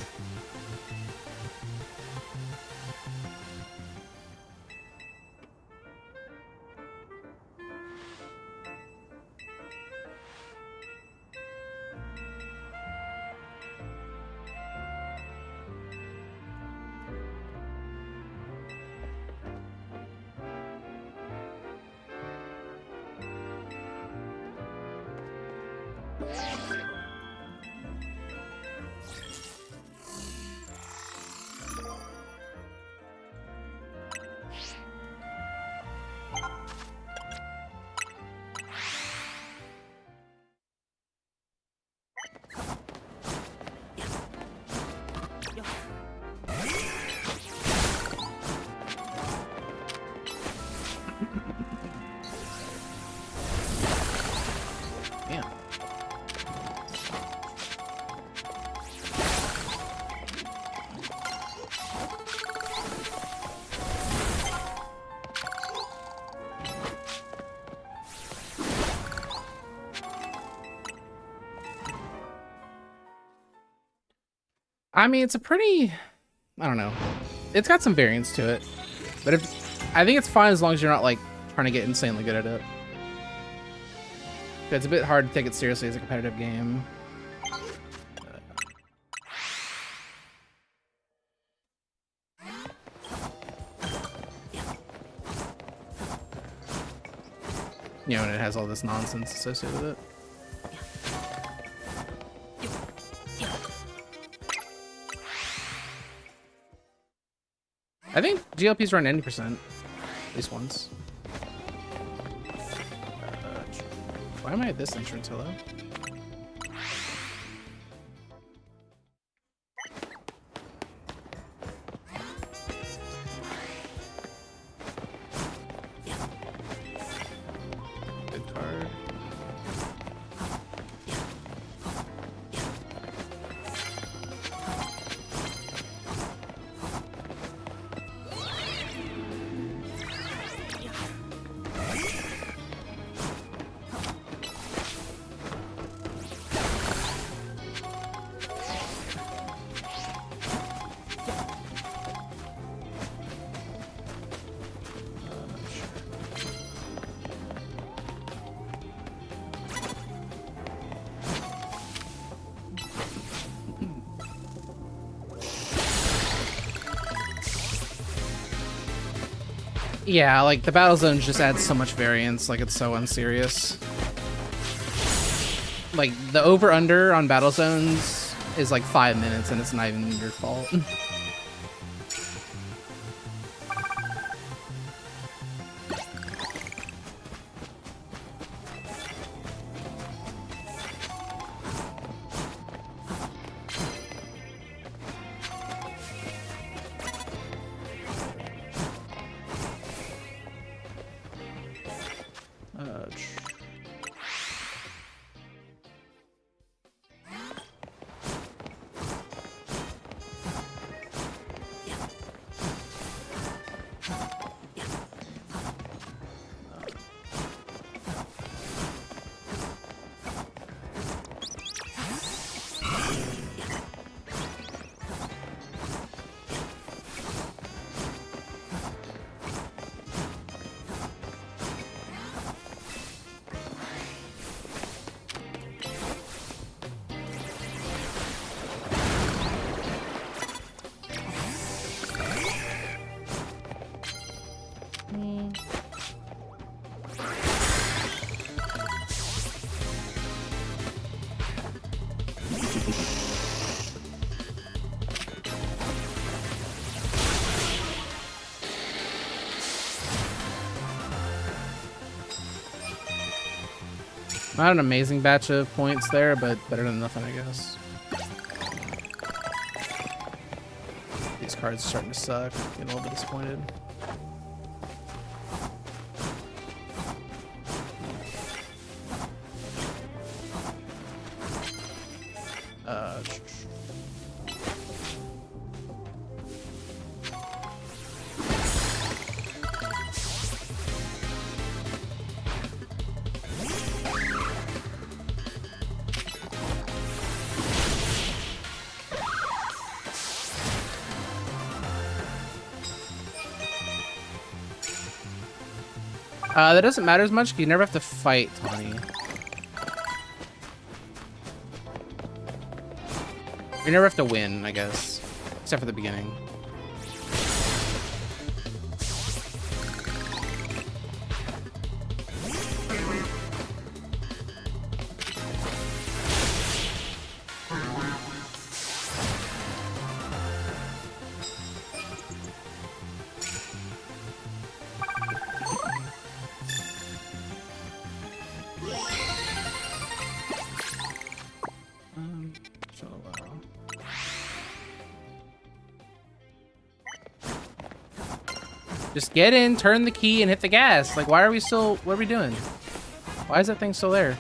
I mean, it's a pretty, I don't know. It's got some variance to it, but I think it's fine as long as you're not like trying to get insanely good at it. It's a bit hard to take it seriously as a competitive game. You know, and it has all this nonsense associated with it. I think GLPs run 90%, at least once. Why am I at this entrance? Hello? Good card. Yeah, like the battle zones just add so much variance, like it's so unserious. Like the over-under on battle zones is like 5 minutes and it's not even your fault. Not an amazing batch of points there, but better than nothing, I guess. These cards are starting to suck. Getting a little bit disappointed. That doesn't matter as much because you never have to fight Tawny. You never have to win, I guess. Except for the beginning. Just get in, turn the key, and hit the gas. Like, why are we still... What are we doing? Why is that thing still there?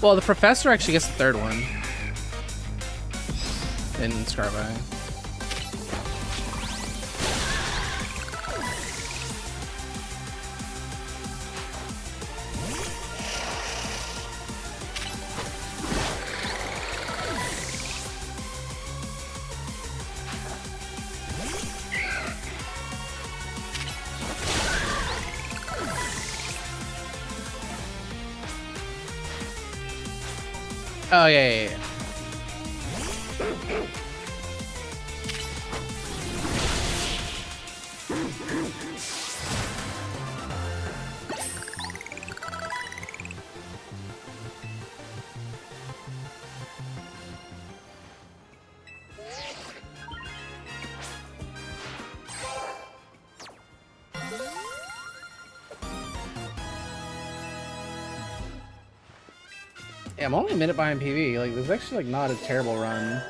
Well, the professor actually gets the third one in Scarby. Oh, yeah. Yeah, I'm only a minute behind PV. Like, this is actually like not a terrible run.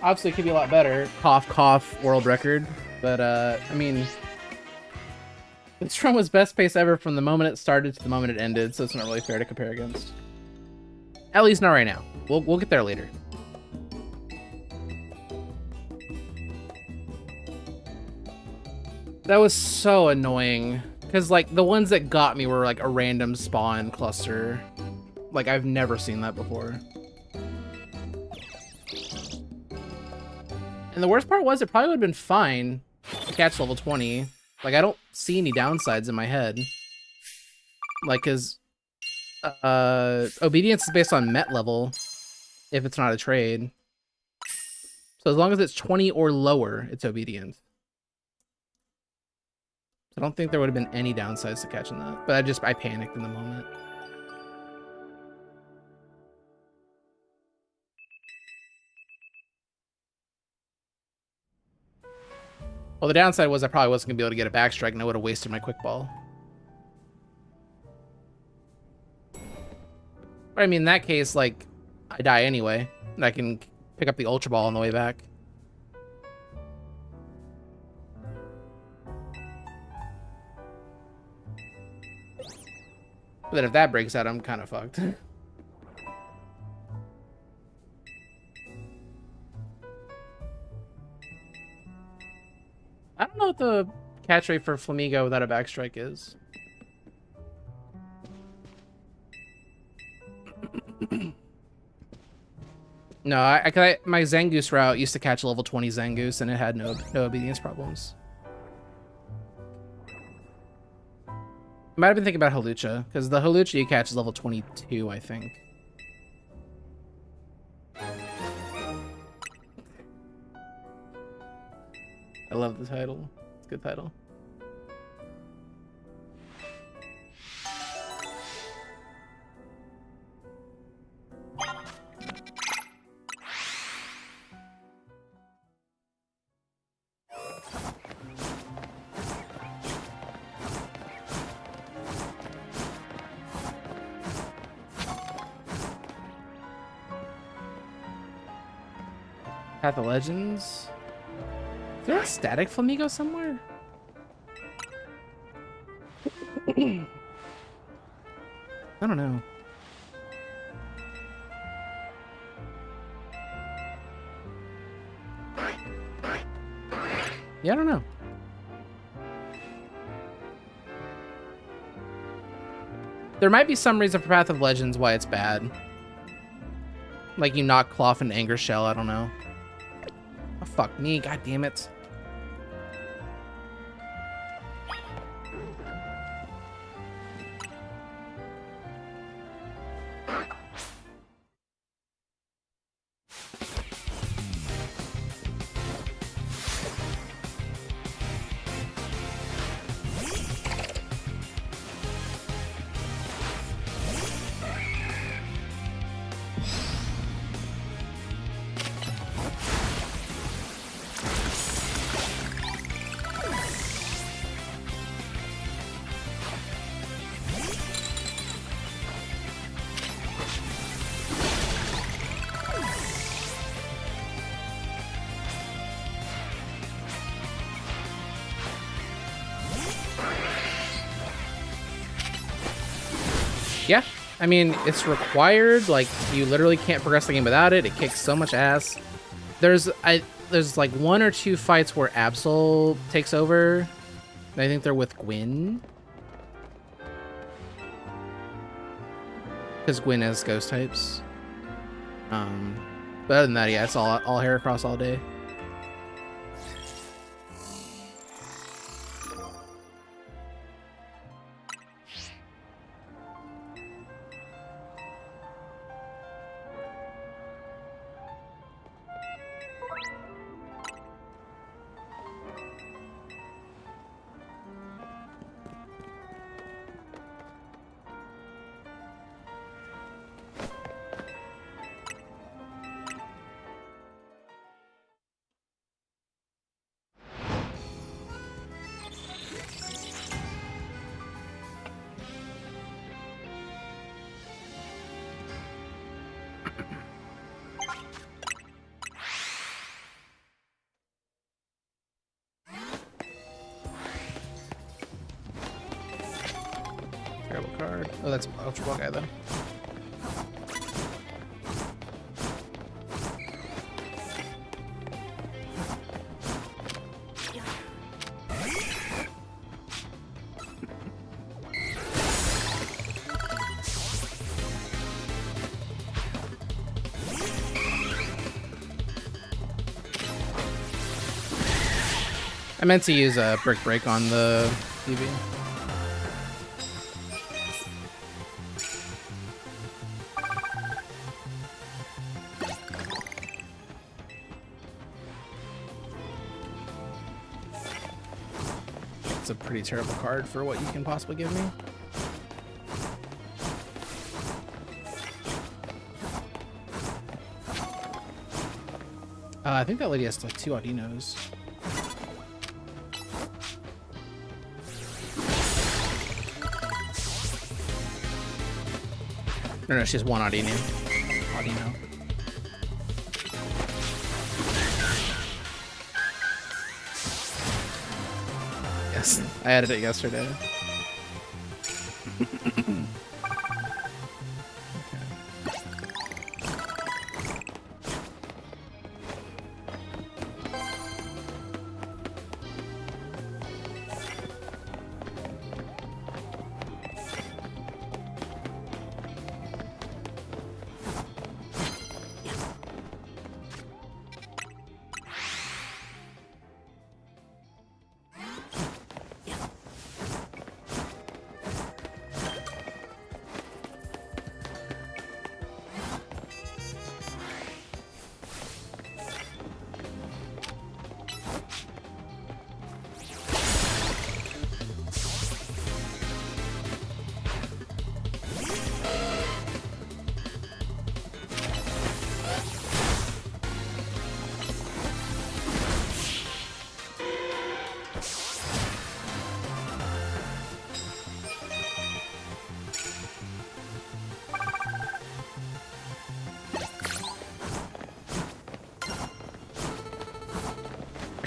Obviously, it could be a lot better. Cough, cough, world record. But, I mean, this run was best pace ever from the moment it started to the moment it ended, so it's not really fair to compare against. At least not right now. We'll get there later. That was so annoying. Because, like, the ones that got me were, like, a random spawn cluster. Like, I've never seen that before. And the worst part was it probably would have been fine to catch level 20. Like, I don't see any downsides in my head. Like, because obedience is based on met level if it's not a trade. So as long as it's 20 or lower, it's obedience. I don't think there would have been any downsides to catching that. But I panicked in the moment. Well, the downside was I probably wasn't going to be able to get a backstrike and I would have wasted my quick ball. But I mean, in that case, like, I die anyway. And I can pick up the Ultra Ball on the way back. But then if that breaks out, I'm kind of fucked. I don't know what the catch rate for Flamigo without a backstrike is. No, my Zangoose route used to catch a level 20 Zangoose and it had no obedience problems. Might have been thinking about Halucha, because the Halucha you catch is level 22, I think. I love the title. It's a good title. Path of Legends. Is there a static Flamigo somewhere? I don't know. Yeah, I don't know. There might be some reason for Path of Legends why it's bad. Like you knock Cloth and Anger Shell, I don't know. Oh, fuck me, god damn it. Yeah, I mean, it's required. Like, you literally can't progress the game without it. It kicks so much ass. There's like 1 or 2 fights where Absol takes over. I think they're with Gwyn. Because Gwyn has ghost types. But other than that, yeah, it's all Heracross all day. Terrible card. Oh, that's Ultra Ball guy, though. I meant to use a Brick Break on the TV. It's a pretty terrible card for what you can possibly give me. I think that lady has like 2 Audinos. No, she has 1 Audino. Yes, I added it yesterday.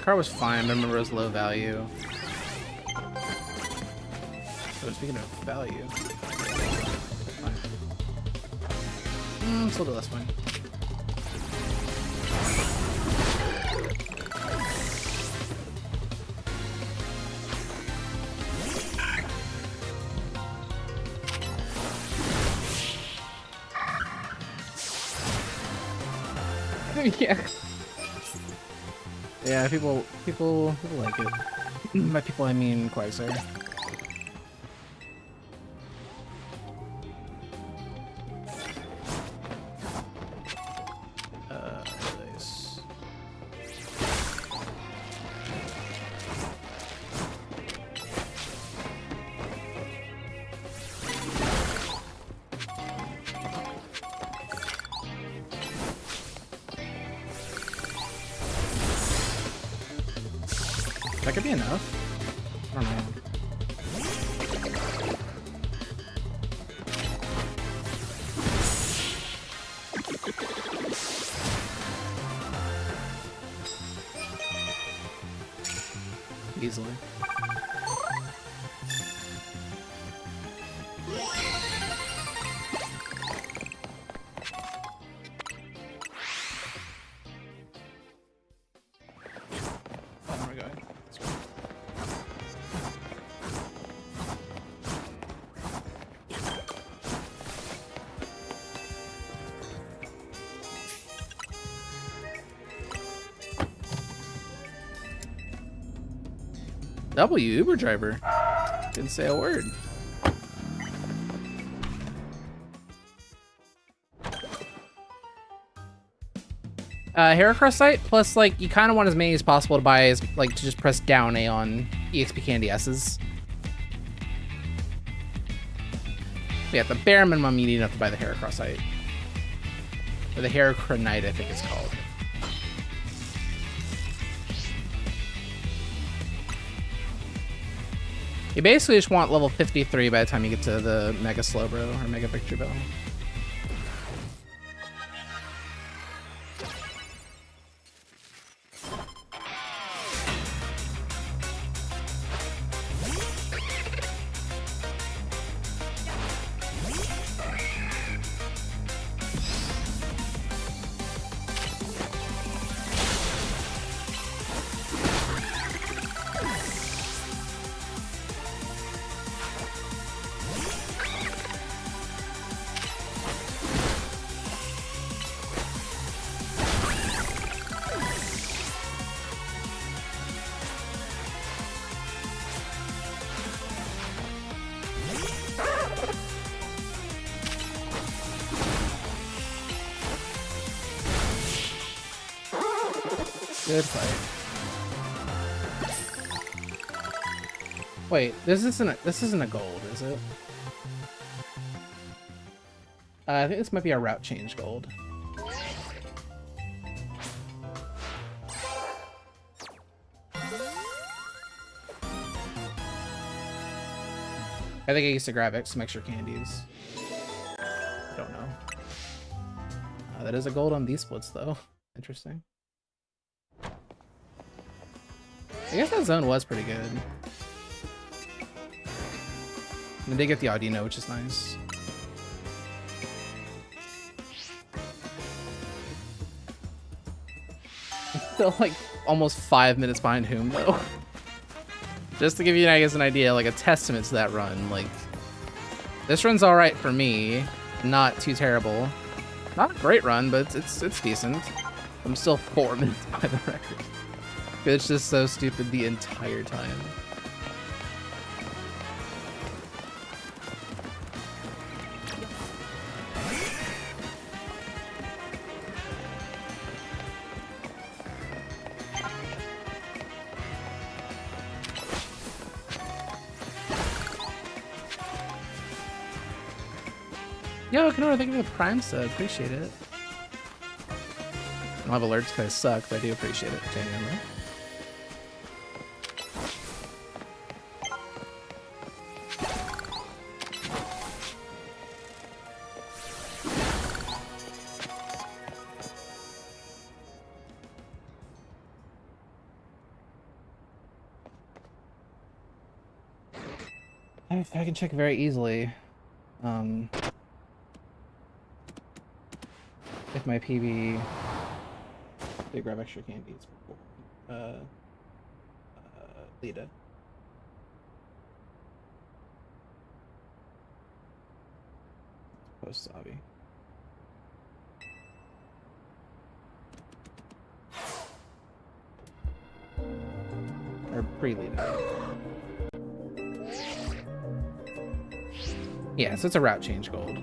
Car was fine, but I remember it was low value. So speaking of value, fine. It's a little less fine. Yeah. Yeah, people like it. By people, I mean Quasar. Nice. That could be enough. I don't know. Easily. W, Uber driver. Didn't say a word. Heracross site, plus like you kind of want as many as possible to buy, as like to just press down A on EXP Candy S's. Yeah, at the bare minimum, you need enough to buy the Heracross site. Or the Heracronite, I think it's called. You basically just want level 53 by the time you get to the Mega Slowbro or Mega Victory Bell. Good fight. Wait, this isn't a gold, is it? I think this might be our route change gold. I think I used to grab some extra candies. I don't know. That is a gold on these splits though. Interesting. I guess that zone was pretty good. And they get the Audino, which is nice. I'm still like almost 5 minutes behind whom though. Just to give you guys an idea, like a testament to that run. Like this run's all right for me, not too terrible. Not a great run, but it's decent. I'm still 4 minutes behind the record. It's just so stupid the entire time. Yo, Kenora, thank you for the Prime sub. Appreciate it. I don't have alerts because I suck, but I do appreciate it, genuinely. I can check very easily. If my PB they grab extra candies before Lita. Post Sabi. Or pre-Lita. Yeah, so it's a route change gold.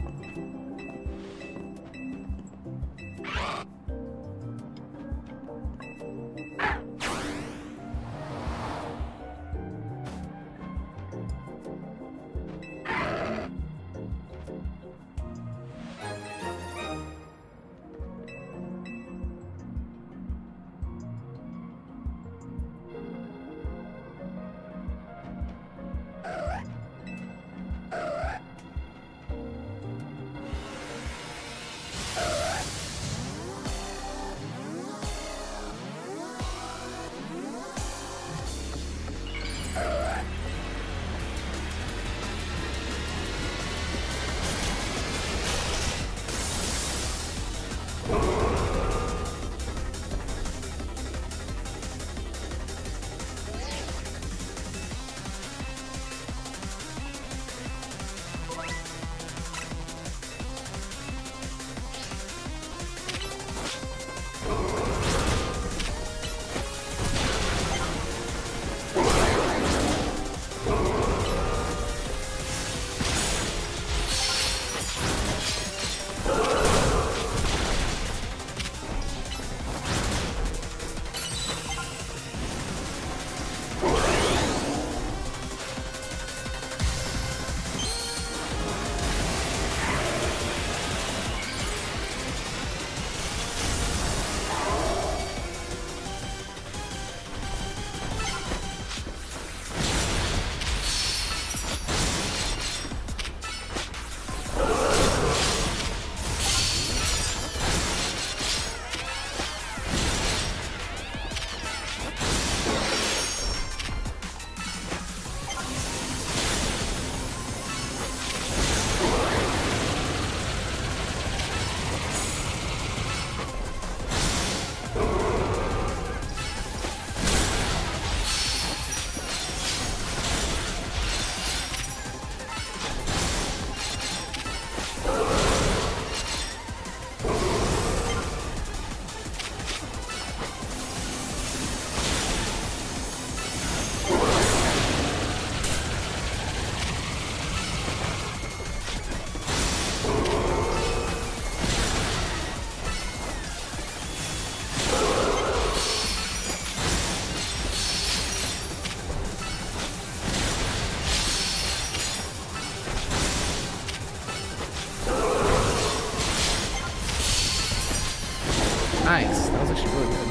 Nice. That was actually really good.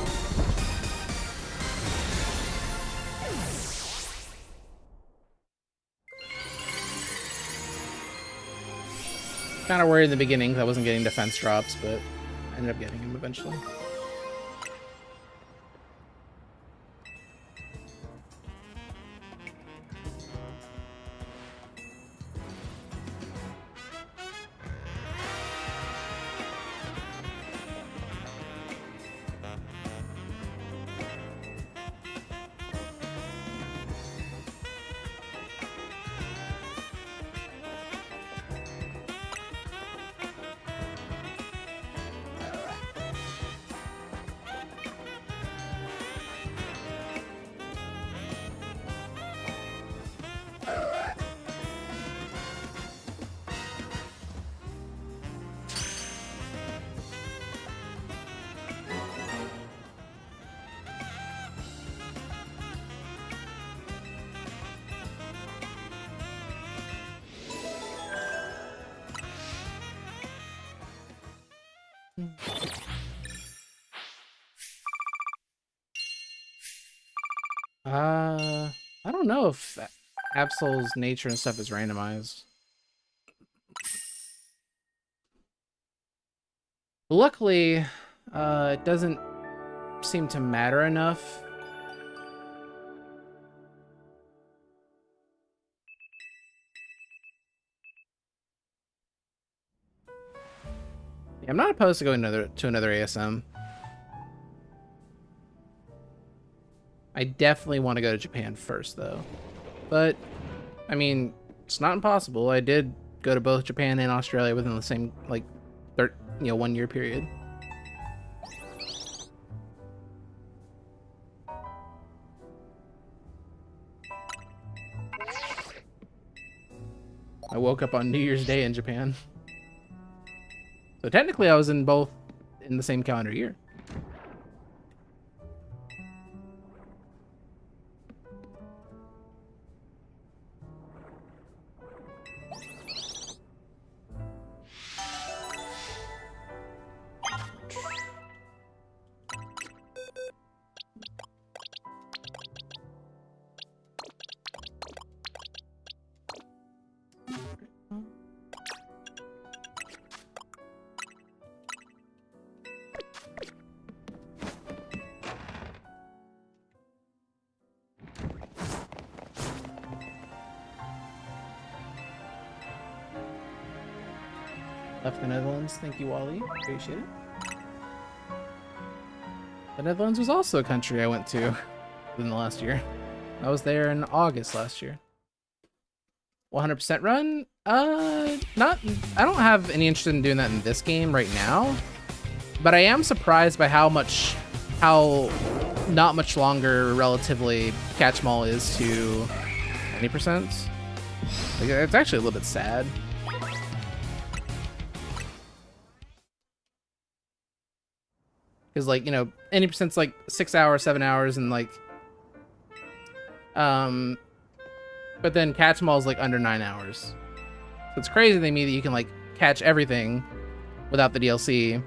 Kind of worried in the beginning because I wasn't getting defense drops, but I ended up getting him eventually. I don't know if Absol's nature and stuff is randomized. Luckily, it doesn't seem to matter enough. Yeah, I'm not opposed to going to another ASM. I definitely want to go to Japan first, though. But, I mean, it's not impossible. I did go to both Japan and Australia within the same, like, 1 year period. I woke up on New Year's Day in Japan. So technically I was in both in the same calendar year. Left the Netherlands. Thank you, Wally. Appreciate it. The Netherlands was also a country I went to within the last year. I was there in August last year. 100% run? Not. I don't have any interest in doing that in this game right now. But I am surprised by how not much longer relatively catch them all is to 20%. Like, it's actually a little bit sad. Because, like, you know, any percent's like 6 hours, 7 hours, and like, but then catch them all is like under 9 hours. So it's crazy to me that you can like catch everything without the DLC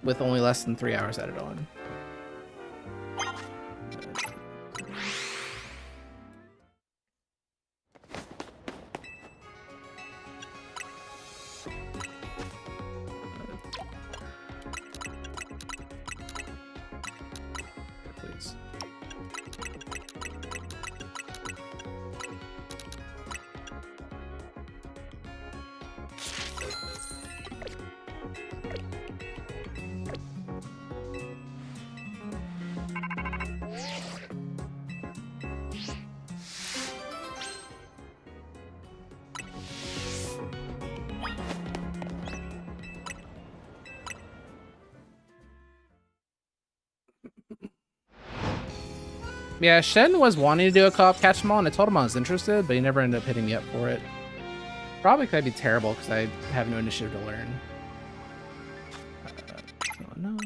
with only less than 3 hours added on. Yeah, Shen was wanting to do a co-op catch 'em all, and I told him I was interested, but he never ended up hitting me up for it. Probably because I'd be terrible because I have no initiative to learn. Oh no.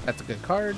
That's a good card.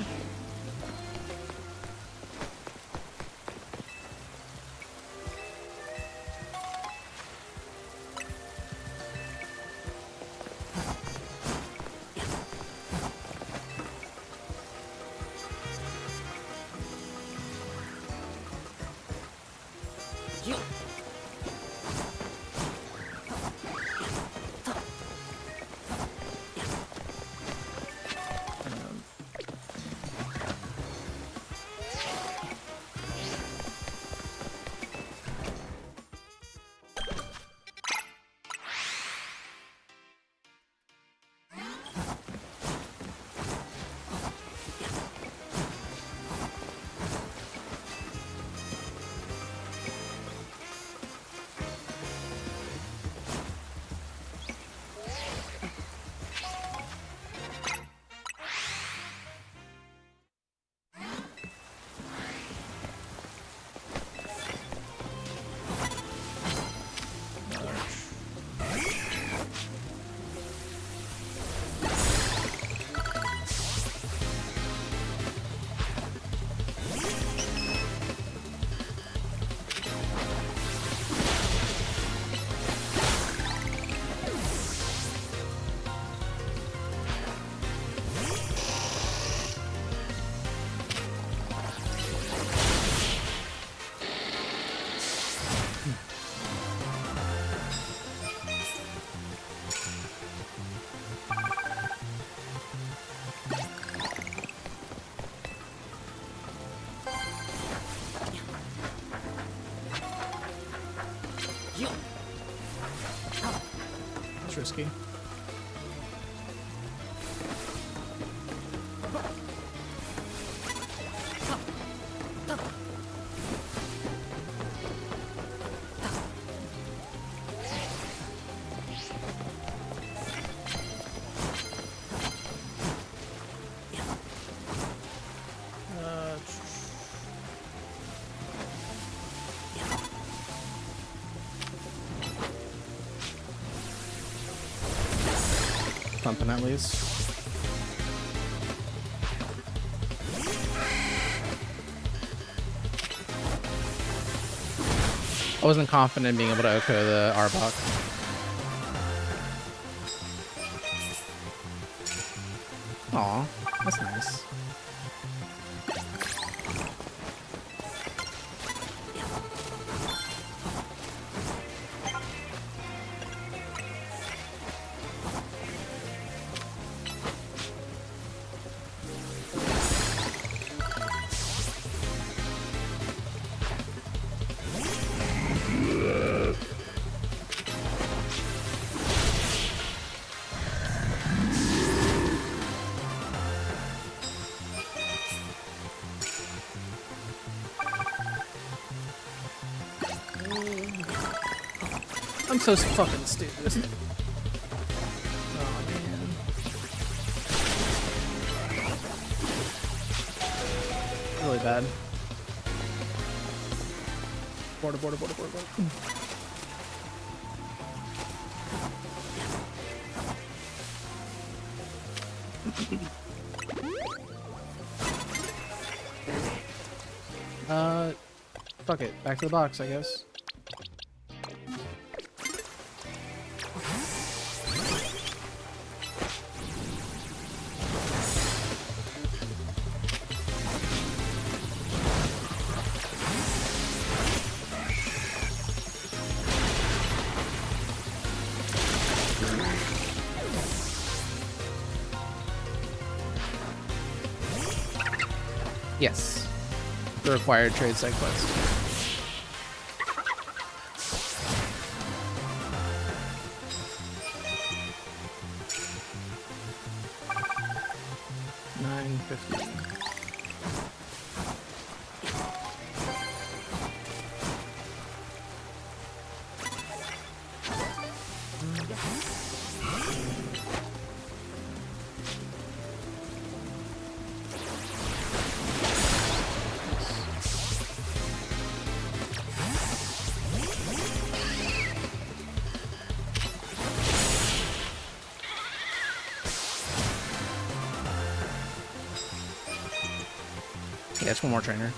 It's risky. Something at least. I wasn't confident in being able to echo the Arbok. Aw, that's nice. I'm so fucking stupid. Oh man. Really bad. Border. Fuck it. Back to the box, I guess. Yes. The required trade side quest. $9.50. Yeah, just one more trainer.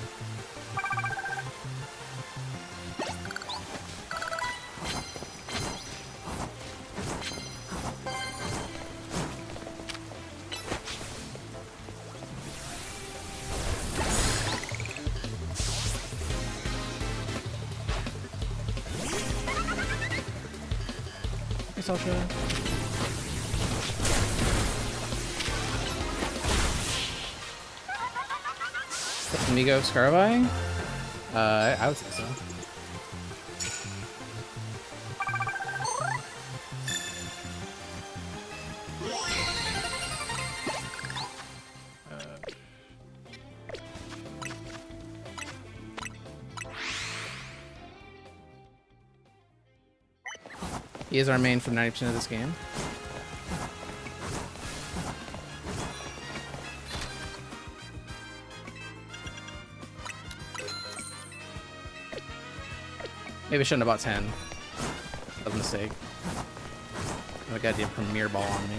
Hey, Sasha. Amigo Scarvi? I would say so. He is our main for 90% of this game. Maybe I shouldn't have bought 10. That was a mistake. I got the Premier Ball on me.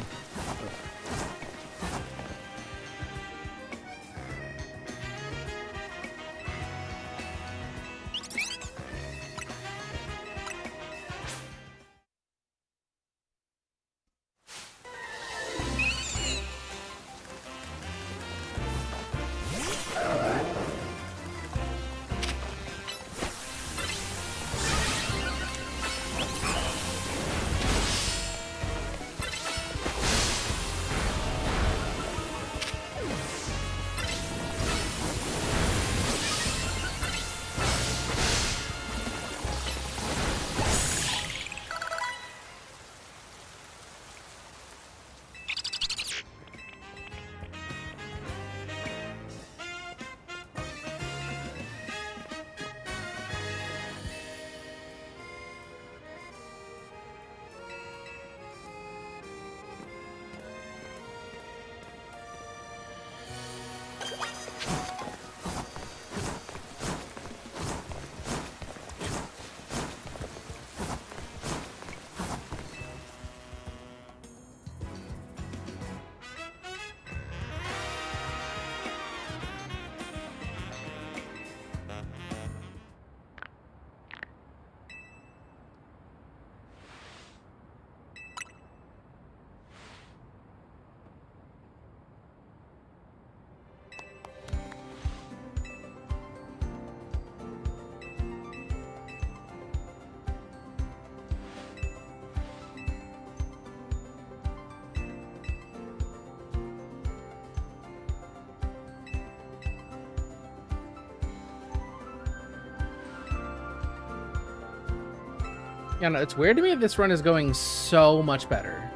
Yeah, no, it's weird to me that this run is going so much better.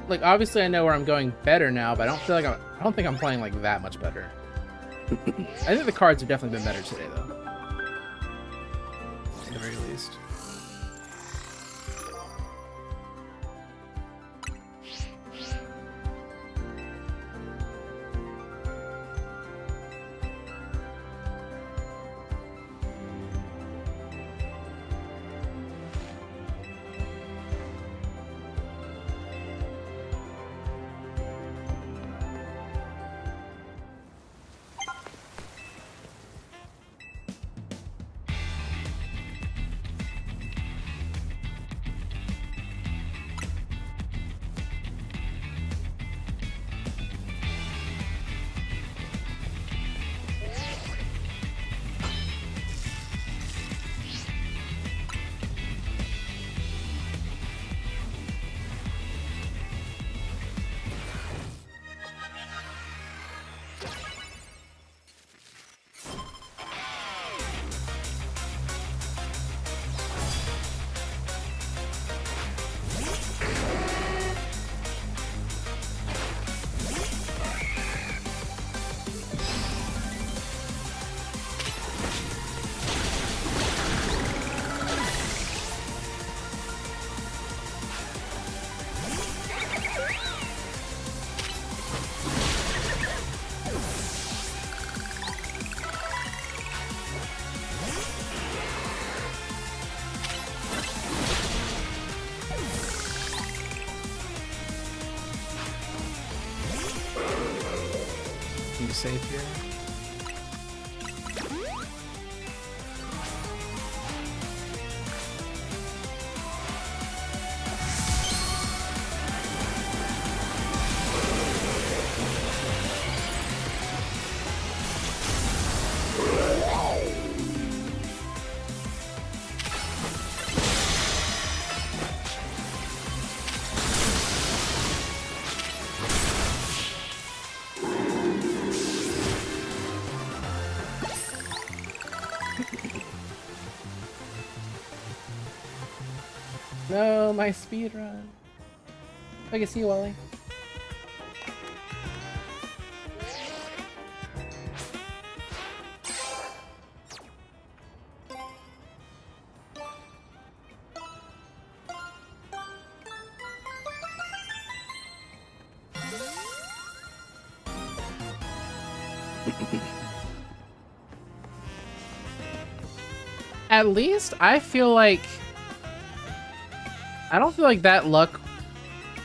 Like, obviously I know where I'm going better now, but I don't think I'm playing like that much better. I think the cards have definitely been better today, though. At the very least. save here. No, my speed run. I can see you, Wally. At least I feel like I don't feel like that luck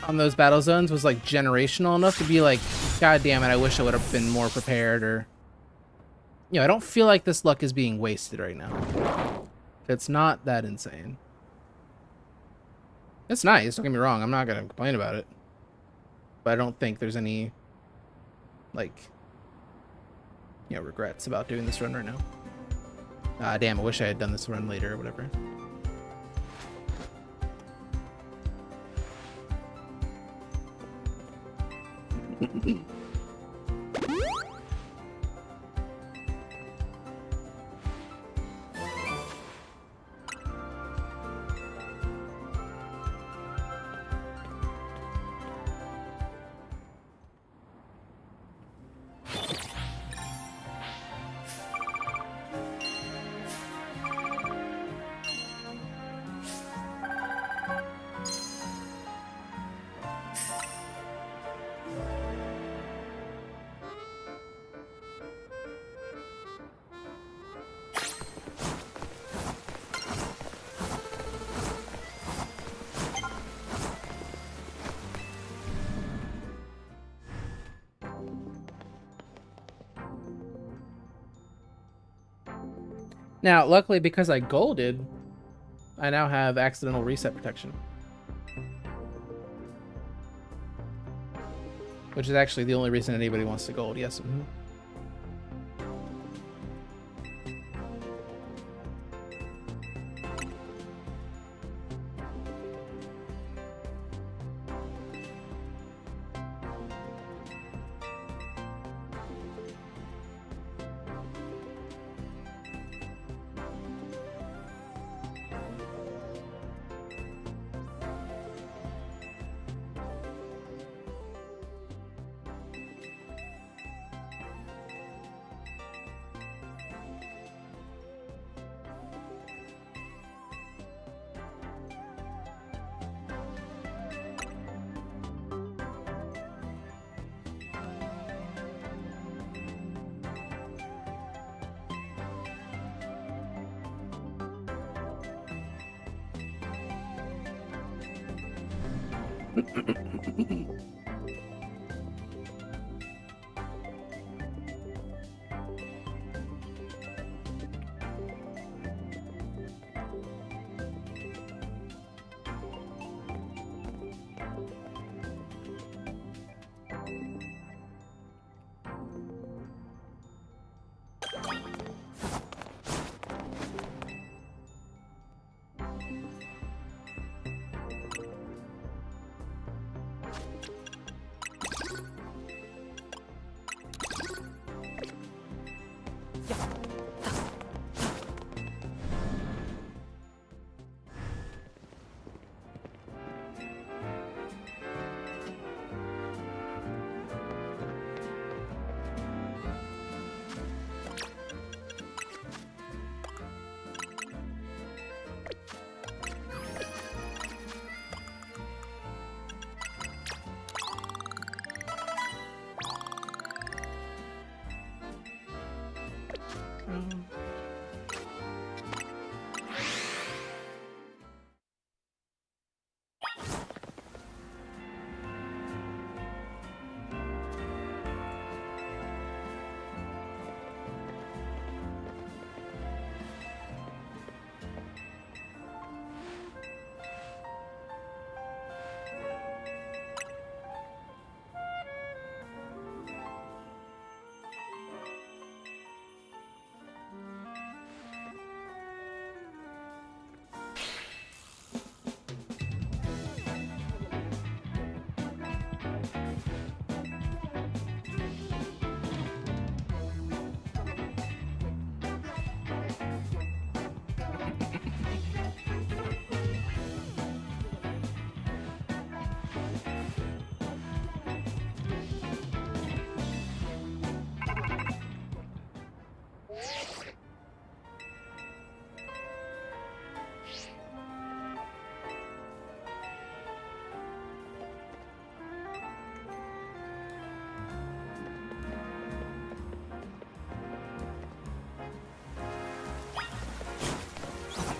on those battle zones was like generational enough to be like, God damn it, I wish I would have been more prepared, or you know, I don't feel like this luck is being wasted right now. It's not that insane. It's nice, don't get me wrong, I'm not gonna complain about it. But I don't think there's any like, you know, regrets about doing this run right now. Damn, I wish I had done this run later or whatever. Now, luckily, because I golded, I now have accidental reset protection. Which is actually the only reason anybody wants to gold, yes. Mm-hmm.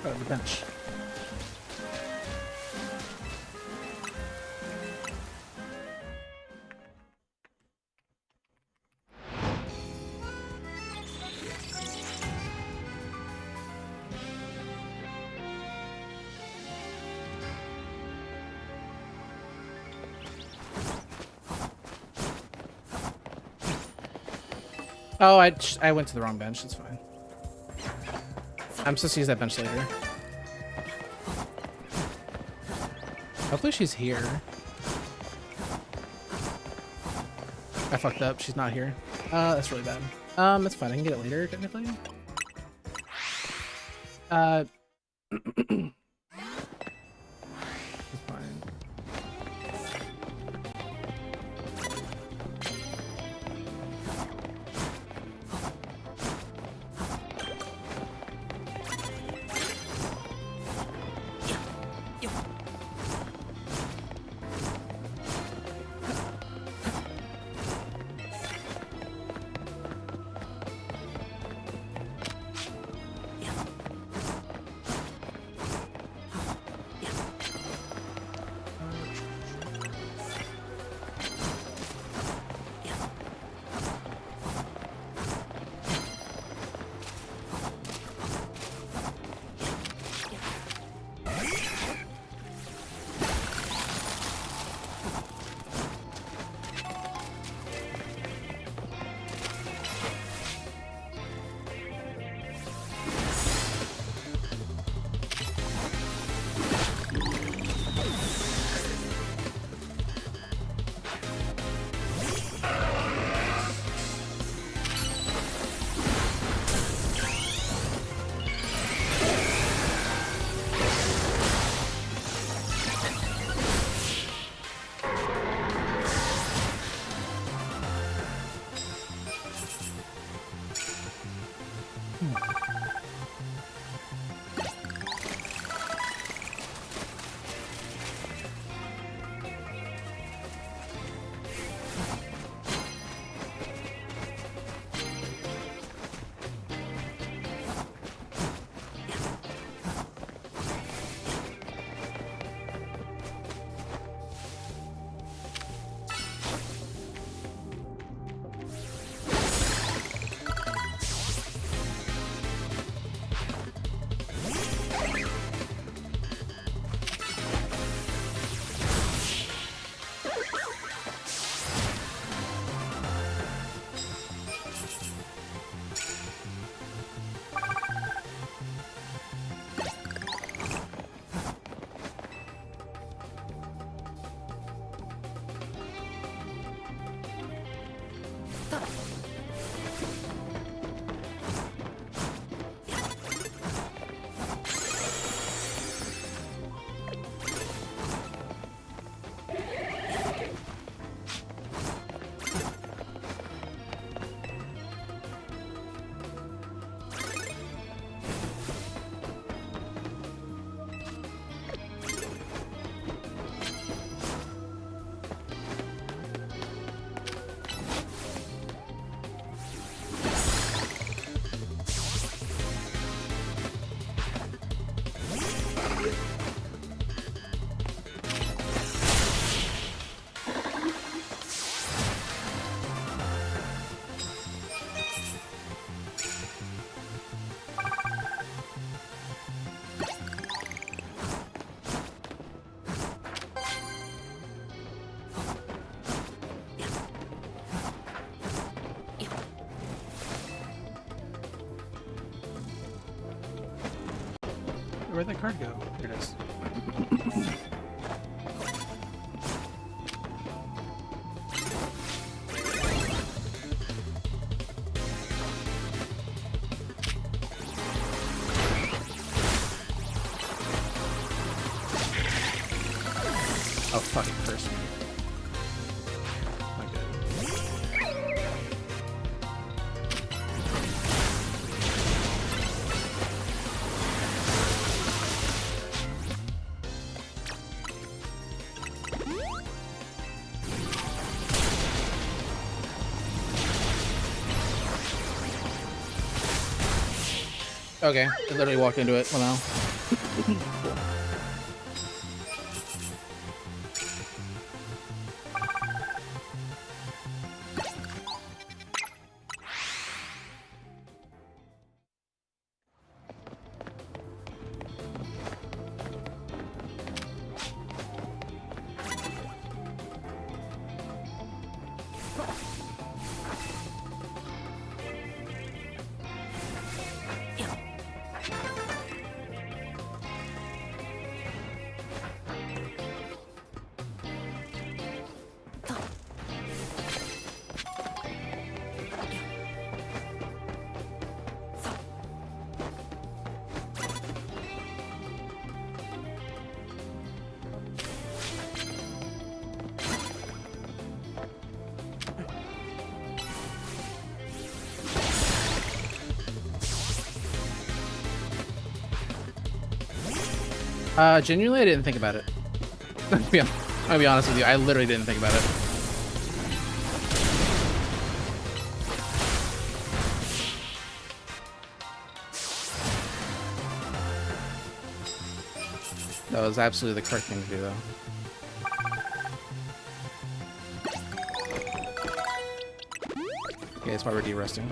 Oh, the bench. Oh, I went to the wrong bench. It's fine. I'm supposed to use that bench later. Hopefully she's here. I fucked up. She's not here. That's really bad. It's fine. I can get it later, technically. It's fine. Where'd that card go? Here it is. Oh, fucking curse me. Not good. Okay, I literally walked into it. Well, now. Genuinely, I didn't think about it. Yeah, I'll be honest with you. I literally didn't think about it. That was absolutely the correct thing to do, though. Okay, that's why we're de-resting.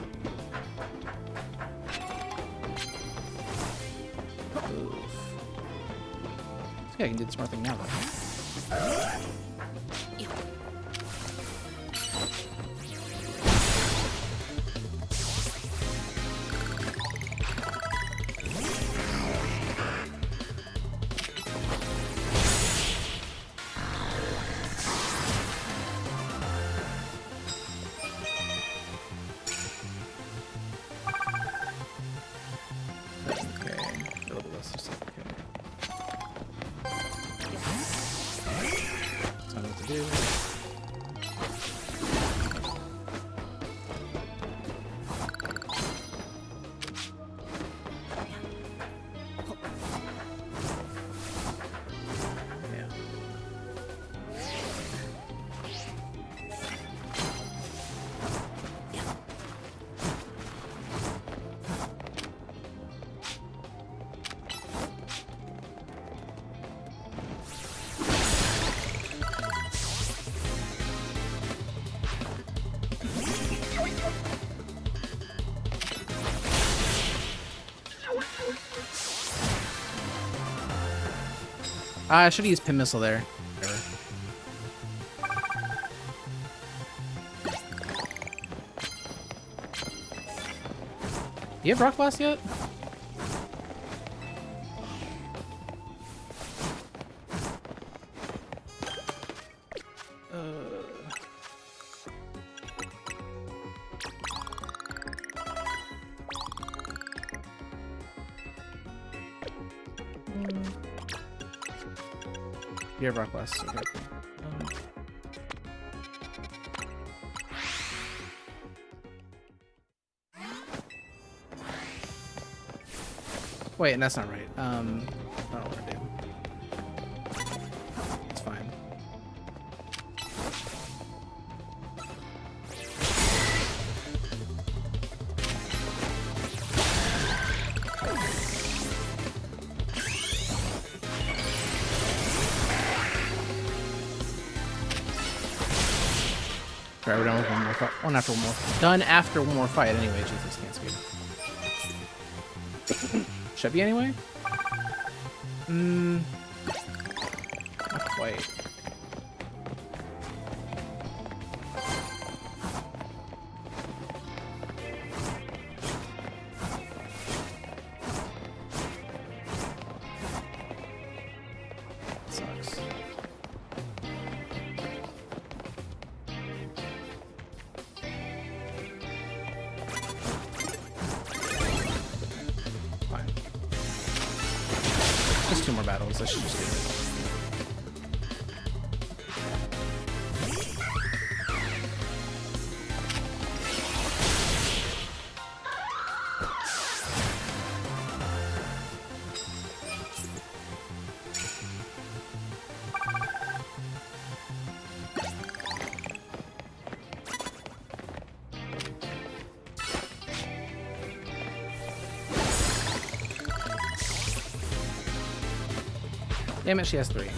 I think I can do the smart thing now, though. I should have used pin missile there. Whatever. You have rock blast yet? You have rock blast. Okay. Wait, that's not right. I don't know what to do. It's fine. Alright, we're done with one more fight. One after one more. Done after one more fight anyway. Jesus, can't speed. Should be anyway? Not quite. Sucks. Fine. Just 2 more battles. I should just do it. Damn it, she has 3.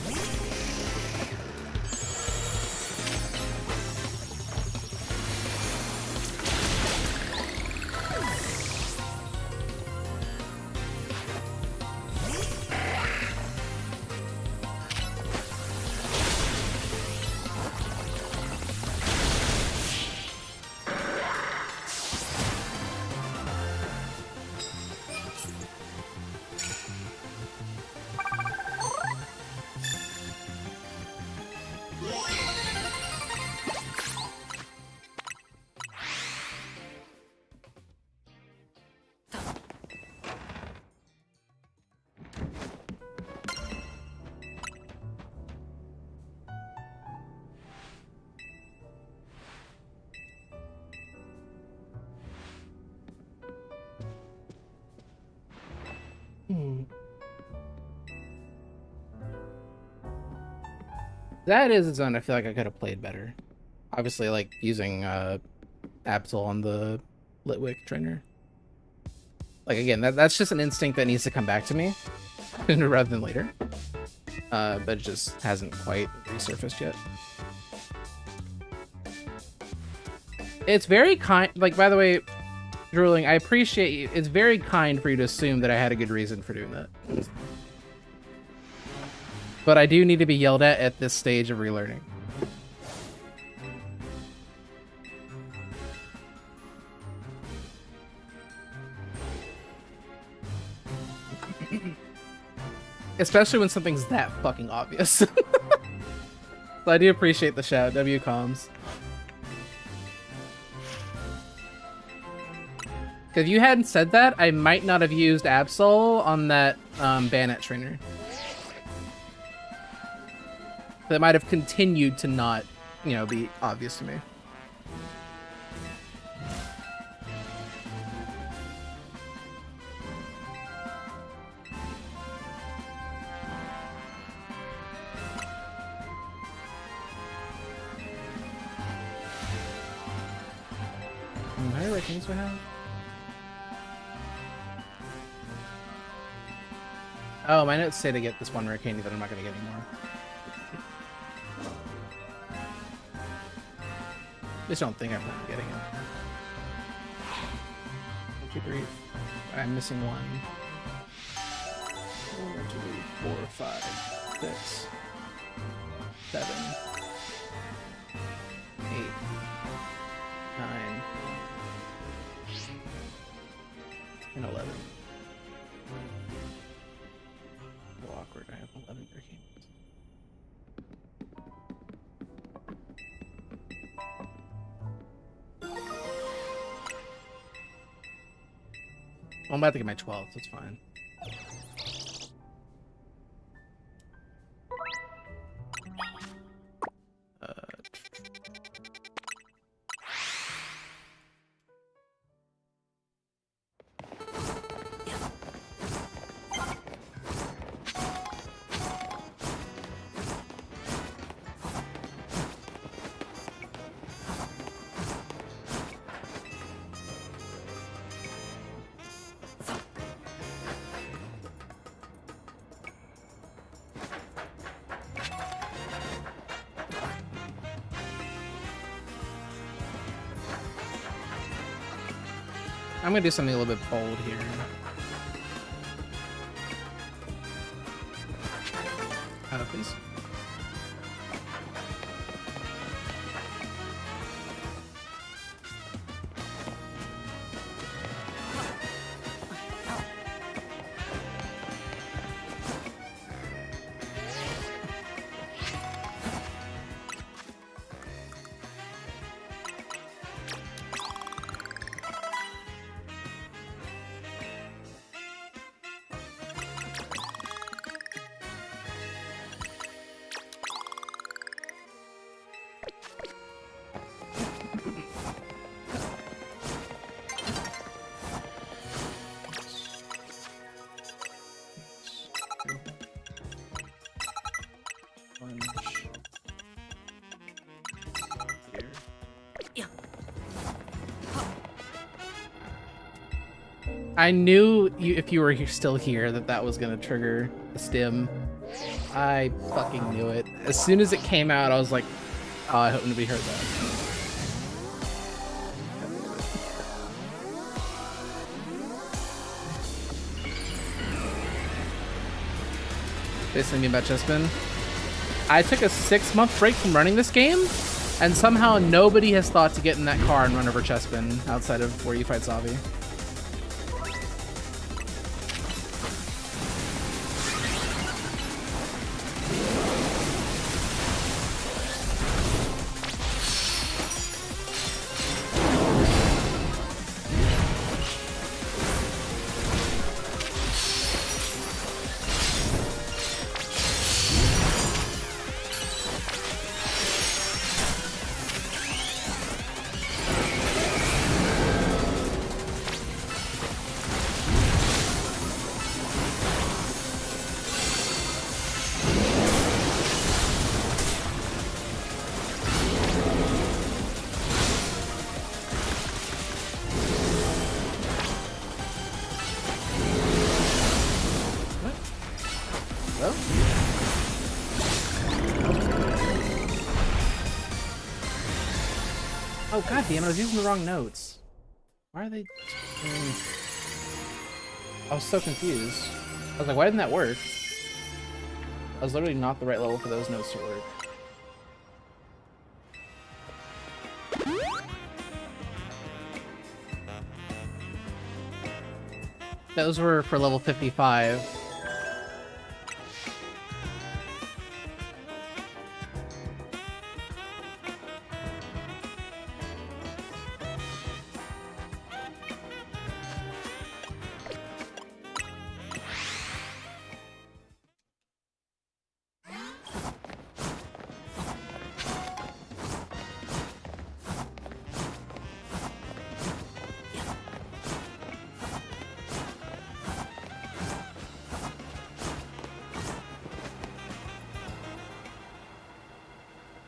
That is a zone I feel like I could have played better. Obviously, like, using Absol on the Litwick trainer. Like, again, that's just an instinct that needs to come back to me rather than later. But it just hasn't quite resurfaced yet. It's very kind, like, by the way, Drooling, I appreciate you. It's very kind for you to assume that I had a good reason for doing that. But I do need to be yelled at this stage of relearning. Especially when something's that fucking obvious. So I do appreciate the shout. W comms. If you hadn't said that, I might not have used Absol on that Bayonet trainer. That might have continued to not, you know, be obvious to me. How many rankings do we have? Oh, my notes say to get this one Hurricane that I'm not going to get anymore. Just don't think I'm not getting it. Keep brief. I'm missing one. 1, 2, 4, 5, 6, 7, 8, 9, and 11. So awkward. I have 11 hurricanes. I'm about to get my 12th, so it's fine. I'm gonna do something a little bit bold here. Please. I knew if you were still here that was gonna trigger the stim. I fucking knew it. As soon as it came out, I was like, oh, I hope nobody heard that. Basically me about Chespin. I took a 6-month break from running this game, and somehow nobody has thought to get in that car and run over Chespin outside of where you fight Savi. Oh, god damn it, I was using the wrong notes. Why are they... I was so confused. I was like, why didn't that work? I was literally not the right level for those notes to work. Those were for level 55.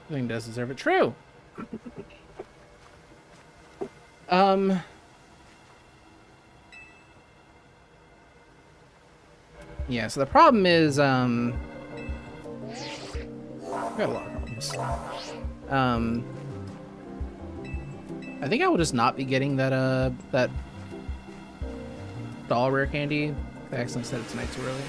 I think does deserve it. True. Yeah, so the problem is, we got a lot of problems. I think I will just not be getting that, that doll rare candy. I accidentally said it tonight too early.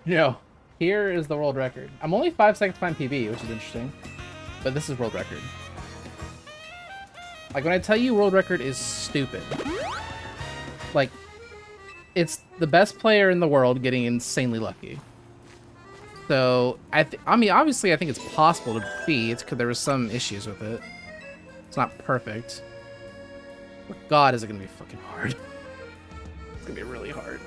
No, here is the world record. I'm only 5 seconds behind PB, which is interesting. But this is world record. Like, when I tell you world record is stupid, like, it's the best player in the world getting insanely lucky. So, I mean, obviously, I think it's possible to beat, because there was some issues with it. It's not perfect. But God, is it going to be fucking hard. It's going to be really hard.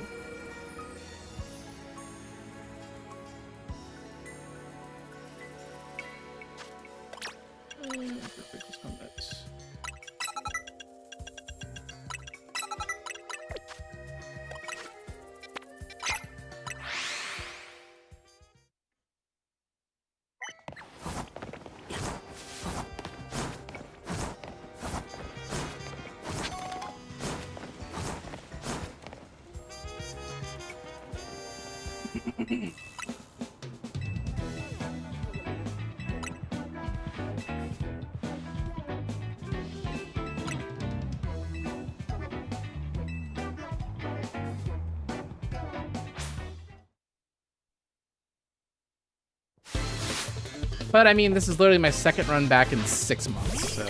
But I mean, this is literally my second run back in 6 months, so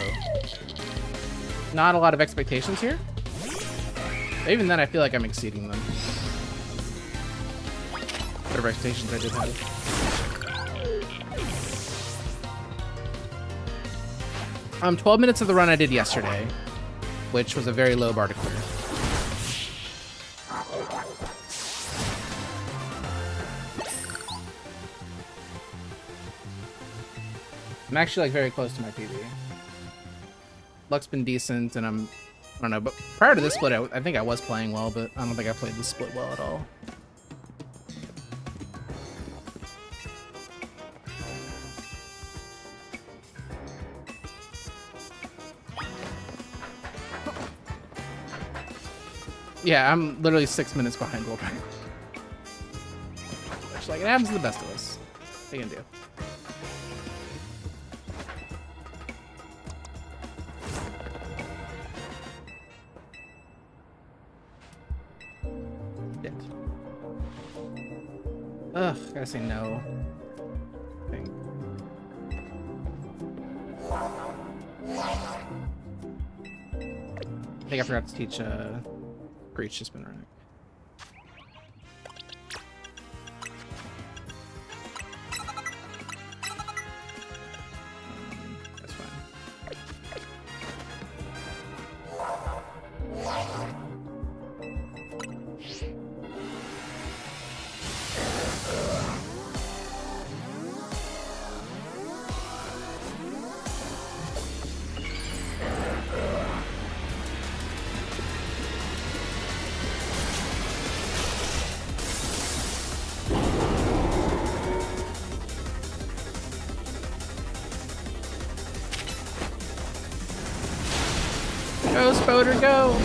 not a lot of expectations here. Even then, I feel like I'm exceeding them. Whatever expectations I did have. 12 minutes of the run I did yesterday, which was a very low bar to clear. I'm actually like very close to my PB. Luck's been decent, and I don't know, but prior to this split, I think I was playing well, but I don't think I played the split well at all. Yeah, I'm literally 6 minutes behind world record. Which, like, it happens to the best of us. What are you gonna do? Ugh, gotta say no. I think I forgot to teach Breach to spin running. That's fine. Go, Spoder, go!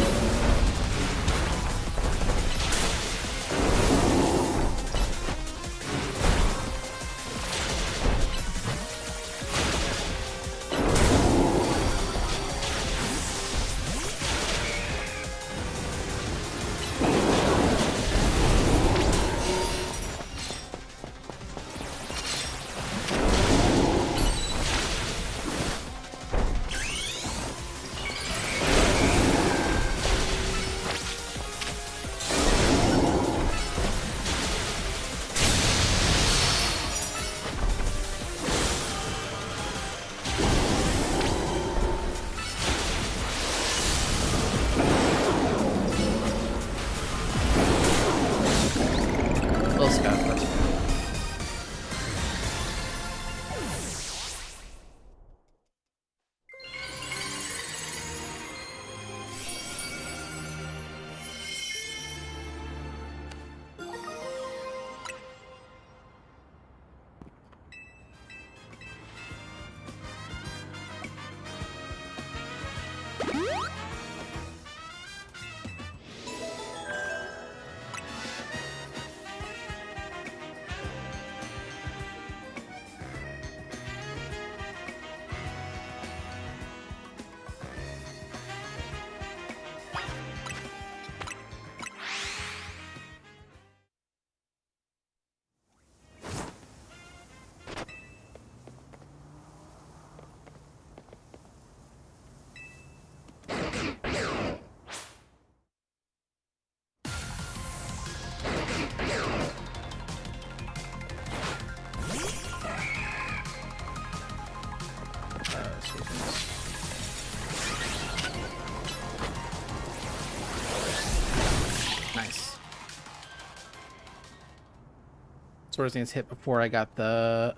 Swords needs hit before I got the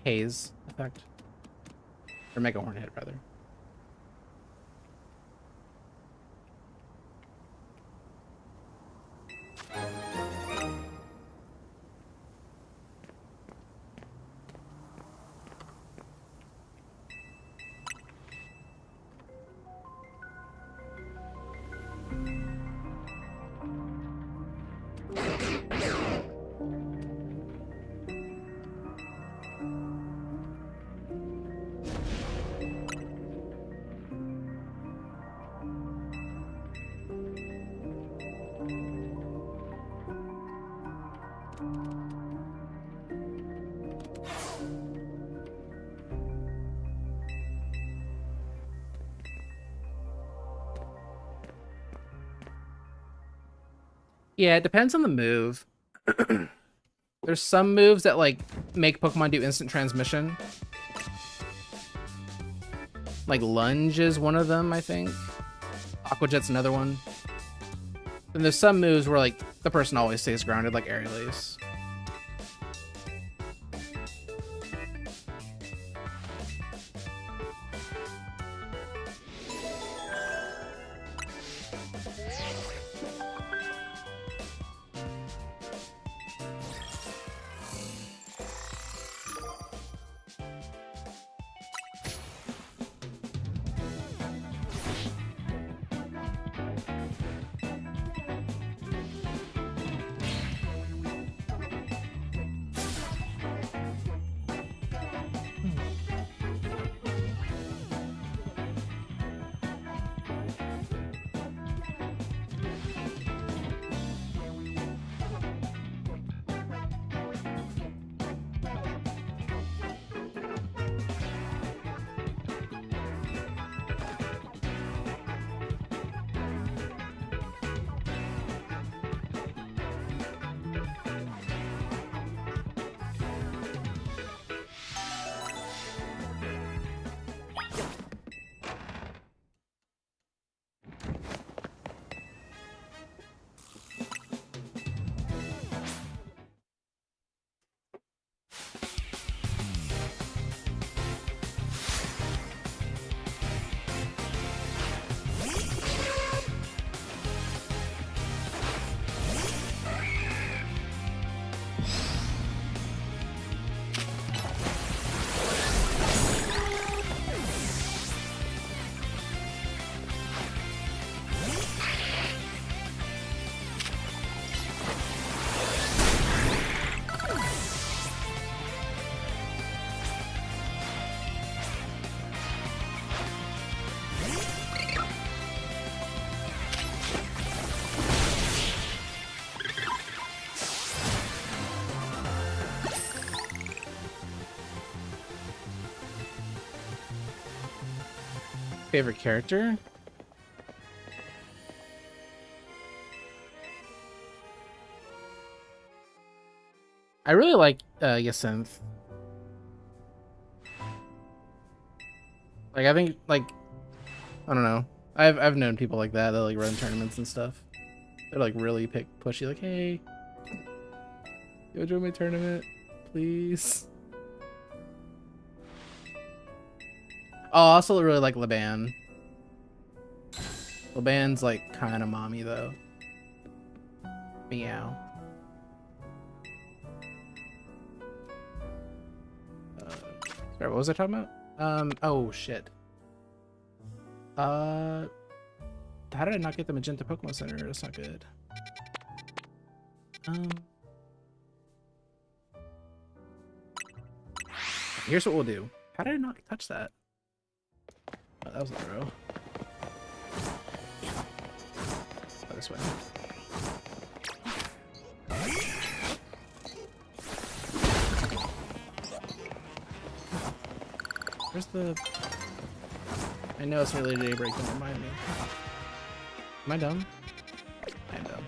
haze effect. Or Mega Horn hit, rather. Yeah, it depends on the move. There's some moves that like make Pokemon do instant transmission. Like Lunge is one of them, I think. Aqua Jet's another one. And there's some moves where like the person always stays grounded, like Aerial Ace. Favorite character? I really like Yacinth. Like I think like I don't know. I've known people like that like run tournaments and stuff. They're like really pushy, like, hey, go join my tournament, please. Oh, I also really like Laban. Laban's like kind of mommy though. Meow. Sorry, what was I talking about? Oh shit. How did I not get the Magenta Pokemon Center? That's not good. Here's what we'll do. How did I not touch that? Oh, that was a throw. Oh, this way. Where's the... I know it's related to Daybreak, don't remind me. Am I dumb? I am dumb.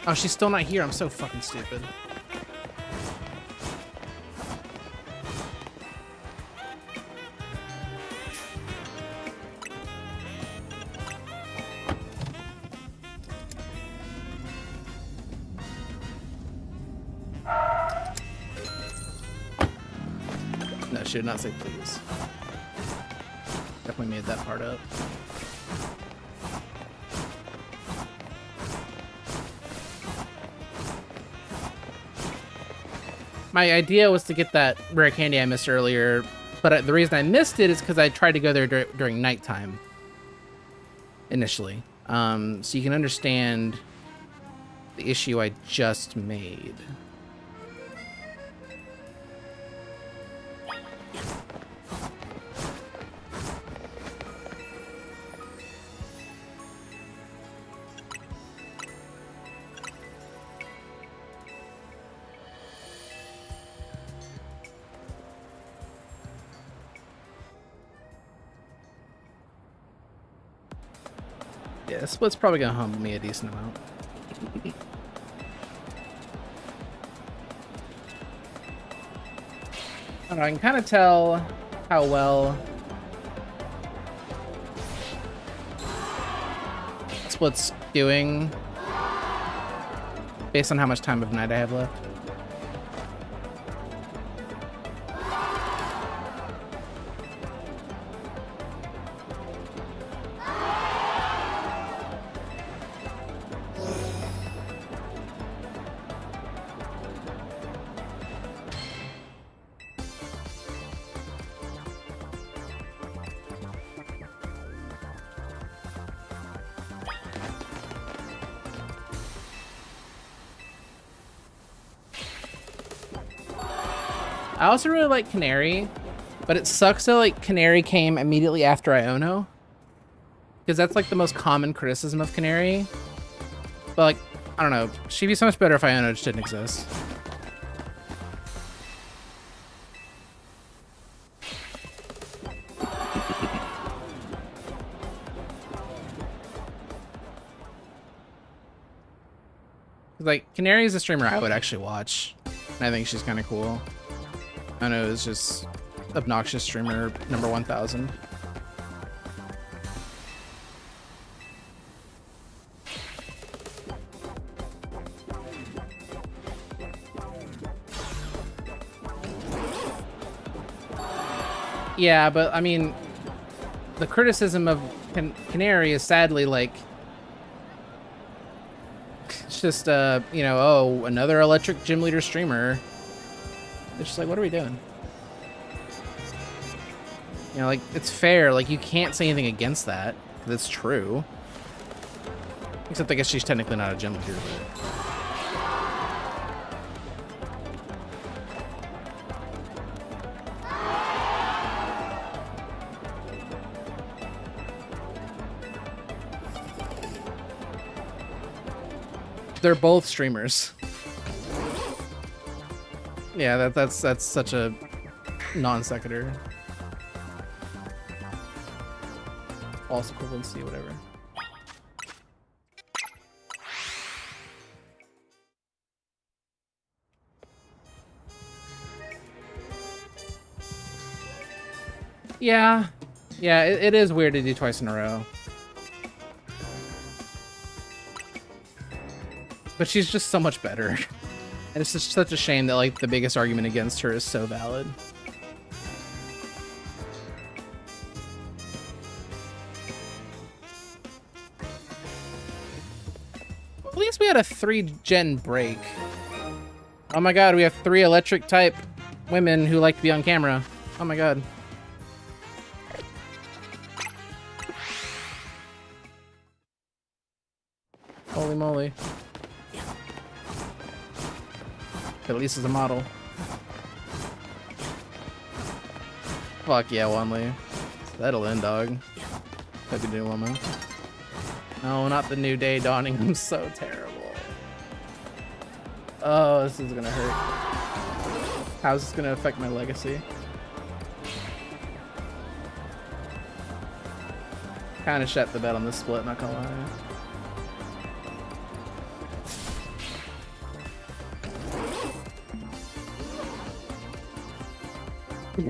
Oh, she's still not here. I'm so fucking stupid. No, she did not say please. Definitely made that part up. My idea was to get that rare candy I missed earlier, but the reason I missed it is because I tried to go there during nighttime initially. So you can understand the issue I just made. Yeah, split's probably gonna humble me a decent amount. I don't know, I can kind of tell how well Split's doing based on how much time of night I have left. I also really like Canary, but it sucks that like Canary came immediately after Iono, because that's like the most common criticism of Canary. But like, I don't know, she'd be so much better if Iono just didn't exist. Like, Canary is a streamer I would actually watch, and I think she's kind of cool. I know it's just obnoxious streamer number 1000. Yeah, but I mean, the criticism of Canary is sadly like, it's just you know, oh, another electric gym leader streamer. It's just like, what are we doing? You know, like, it's fair. Like, you can't say anything against that. That's true. Except I guess she's technically not a gym leader, but... They're both streamers. Yeah, that's such a non sequitur. False equivalency, whatever. Yeah, it is weird to do twice in a row. But she's just so much better. And it's just such a shame that, like, the biggest argument against her is so valid. At least we had a 3-gen break. Oh my god, we have 3 electric type women who like to be on camera. Oh my god. Holy moly. At least as a model. Fuck yeah, Wanley. Settle in, dog. Hope you do, woman. No, not the new day dawning. I'm so terrible. Oh, this is gonna hurt. How's this gonna affect my legacy? Kinda shat the bed on this split, not gonna lie.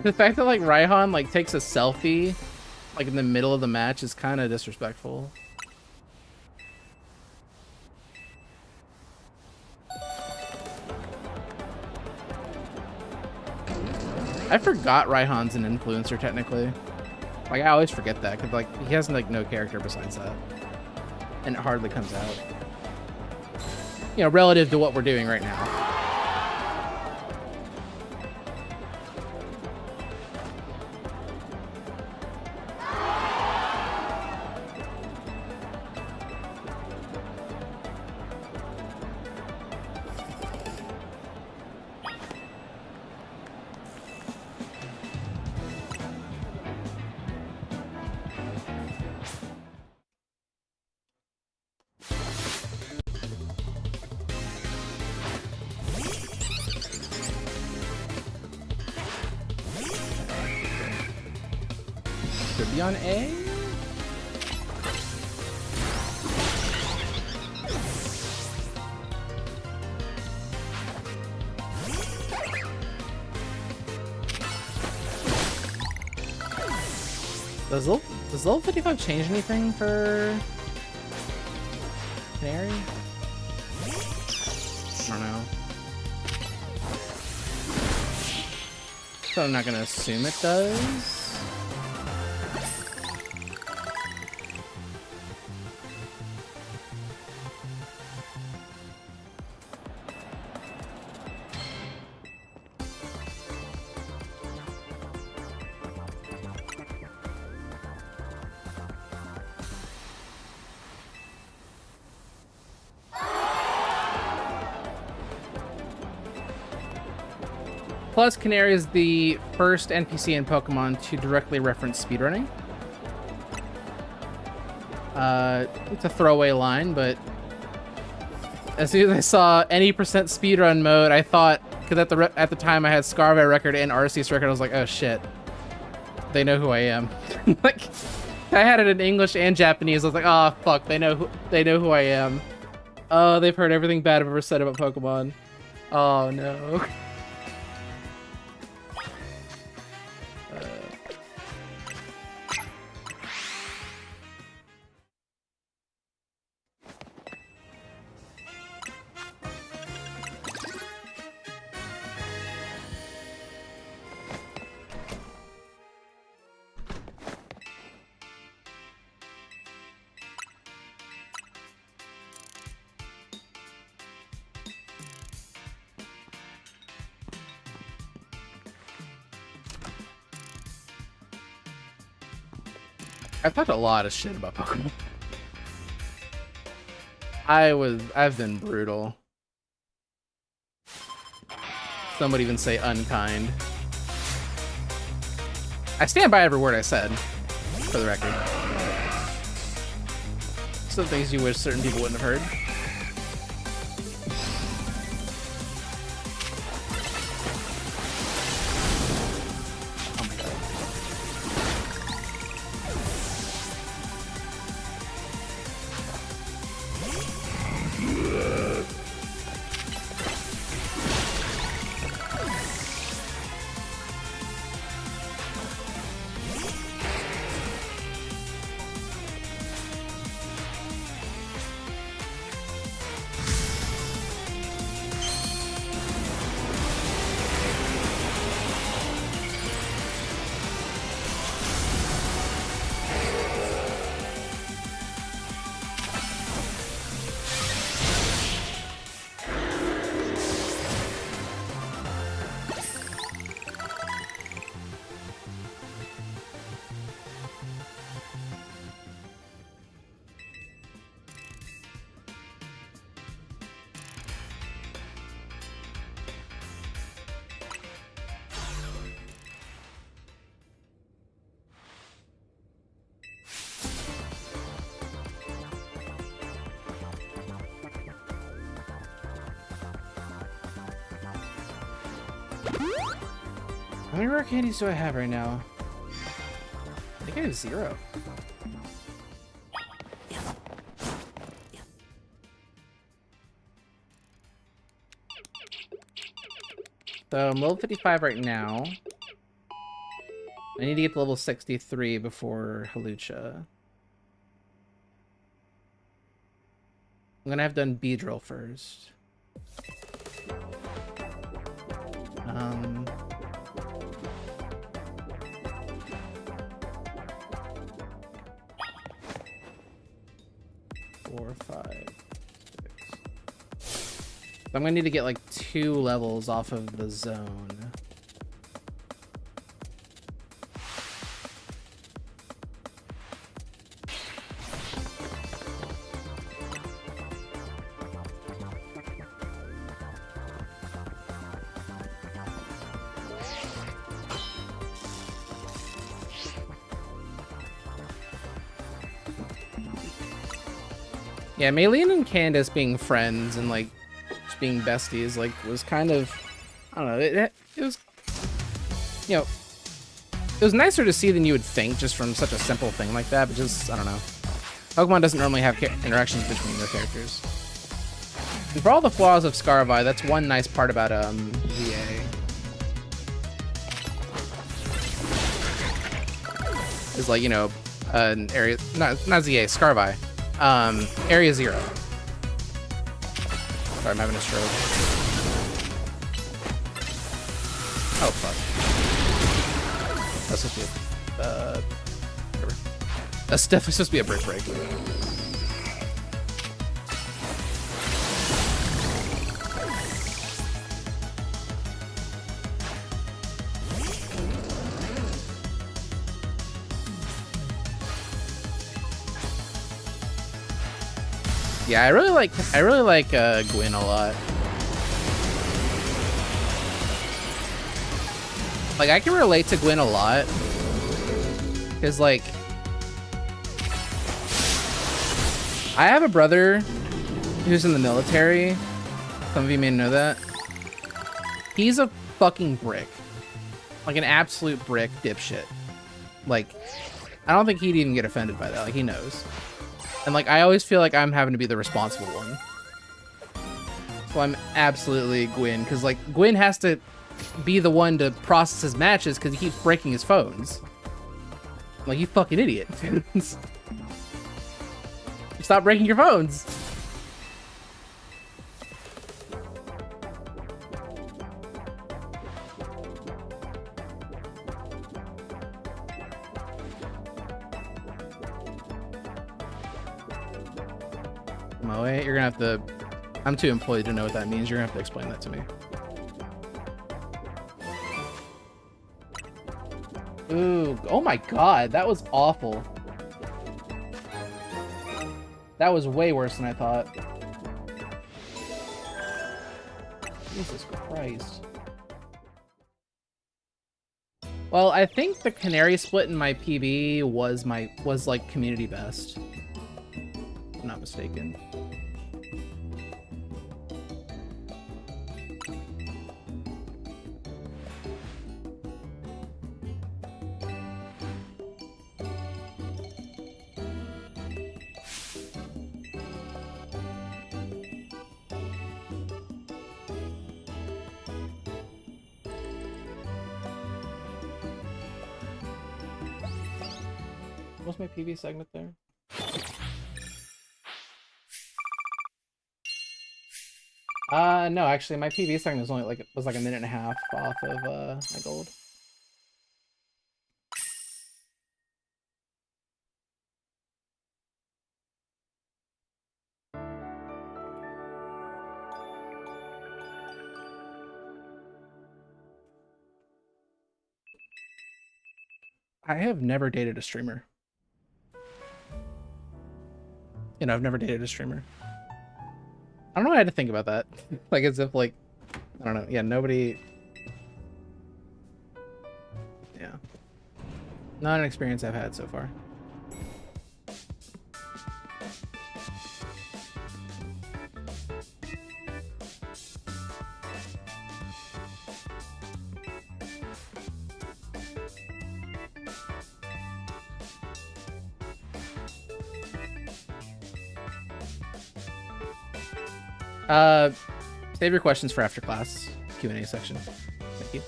The fact that like Raihan like takes a selfie like in the middle of the match is kind of disrespectful. I forgot Raihan's an influencer technically. Like I always forget that because like he has like no character besides that, and it hardly comes out. You know, relative to what we're doing right now. Could be on A. Does level 55 change anything for Canary? I don't know. So I'm not gonna assume it does. Plus, Canary is the first NPC in Pokemon to directly reference speedrunning. It's a throwaway line, but as soon as I saw any percent speedrun mode, I thought, because at the time I had Scarvet record and Arceus record, I was like, oh shit, they know who I am. Like, I had it in English and Japanese. I was like, oh fuck, they know who I am. Oh, they've heard everything bad I've ever said about Pokemon. Oh no. I've talked a lot of shit about Pokemon. I've been brutal. Some would even say unkind. I stand by every word I said, for the record. Some things you wish certain people wouldn't have heard. How many rare candies do I have right now? I think I have 0. So I'm level 55 right now. I need to get to level 63 before Halucha. I'm gonna have done Beedrill first. 4, 5, 6. I'm gonna need to get like 2 levels off of the zone. Yeah, Maylene and Candace being friends and like just being besties like was kind of, I don't know, it was, you know, it was nicer to see than you would think just from such a simple thing like that, but just, I don't know. Pokemon doesn't normally have interactions between their characters. And for all the flaws of Scarvi, that's one nice part about VA. is like, you know, an area, not ZA, Scarvi. Area 0. Sorry, I'm having a stroke. Oh, fuck. That's supposed to be whatever. That's definitely supposed to be a brick break. Yeah, I really like Gwyn a lot. Like, I can relate to Gwyn a lot. Cause like I have a brother who's in the military. Some of you may know that. He's a fucking brick. Like an absolute brick dipshit. Like, I don't think he'd even get offended by that. Like, he knows. And like, I always feel like I'm having to be the responsible one. So I'm absolutely Gwyn, because like Gwyn has to be the one to process his matches because he keeps breaking his phones. Like, you fucking idiot. Stop breaking your phones. Moe, you're gonna have to... I'm too employed to know what that means. You're gonna have to explain that to me. Ooh, oh my god, that was awful. That was way worse than I thought. Jesus Christ. Well, I think the canary split in my PB was like community best. If I'm not mistaken. What's my PB segment there? No, actually, my PB segment was only like a minute and a half off of my gold. I have never dated a streamer. You know, I've never dated a streamer. I don't know why I had to think about that. Like, as if, like, I don't know. Yeah, nobody... Yeah. Not an experience I've had so far. Save your questions for after class Q&A section. Thank you.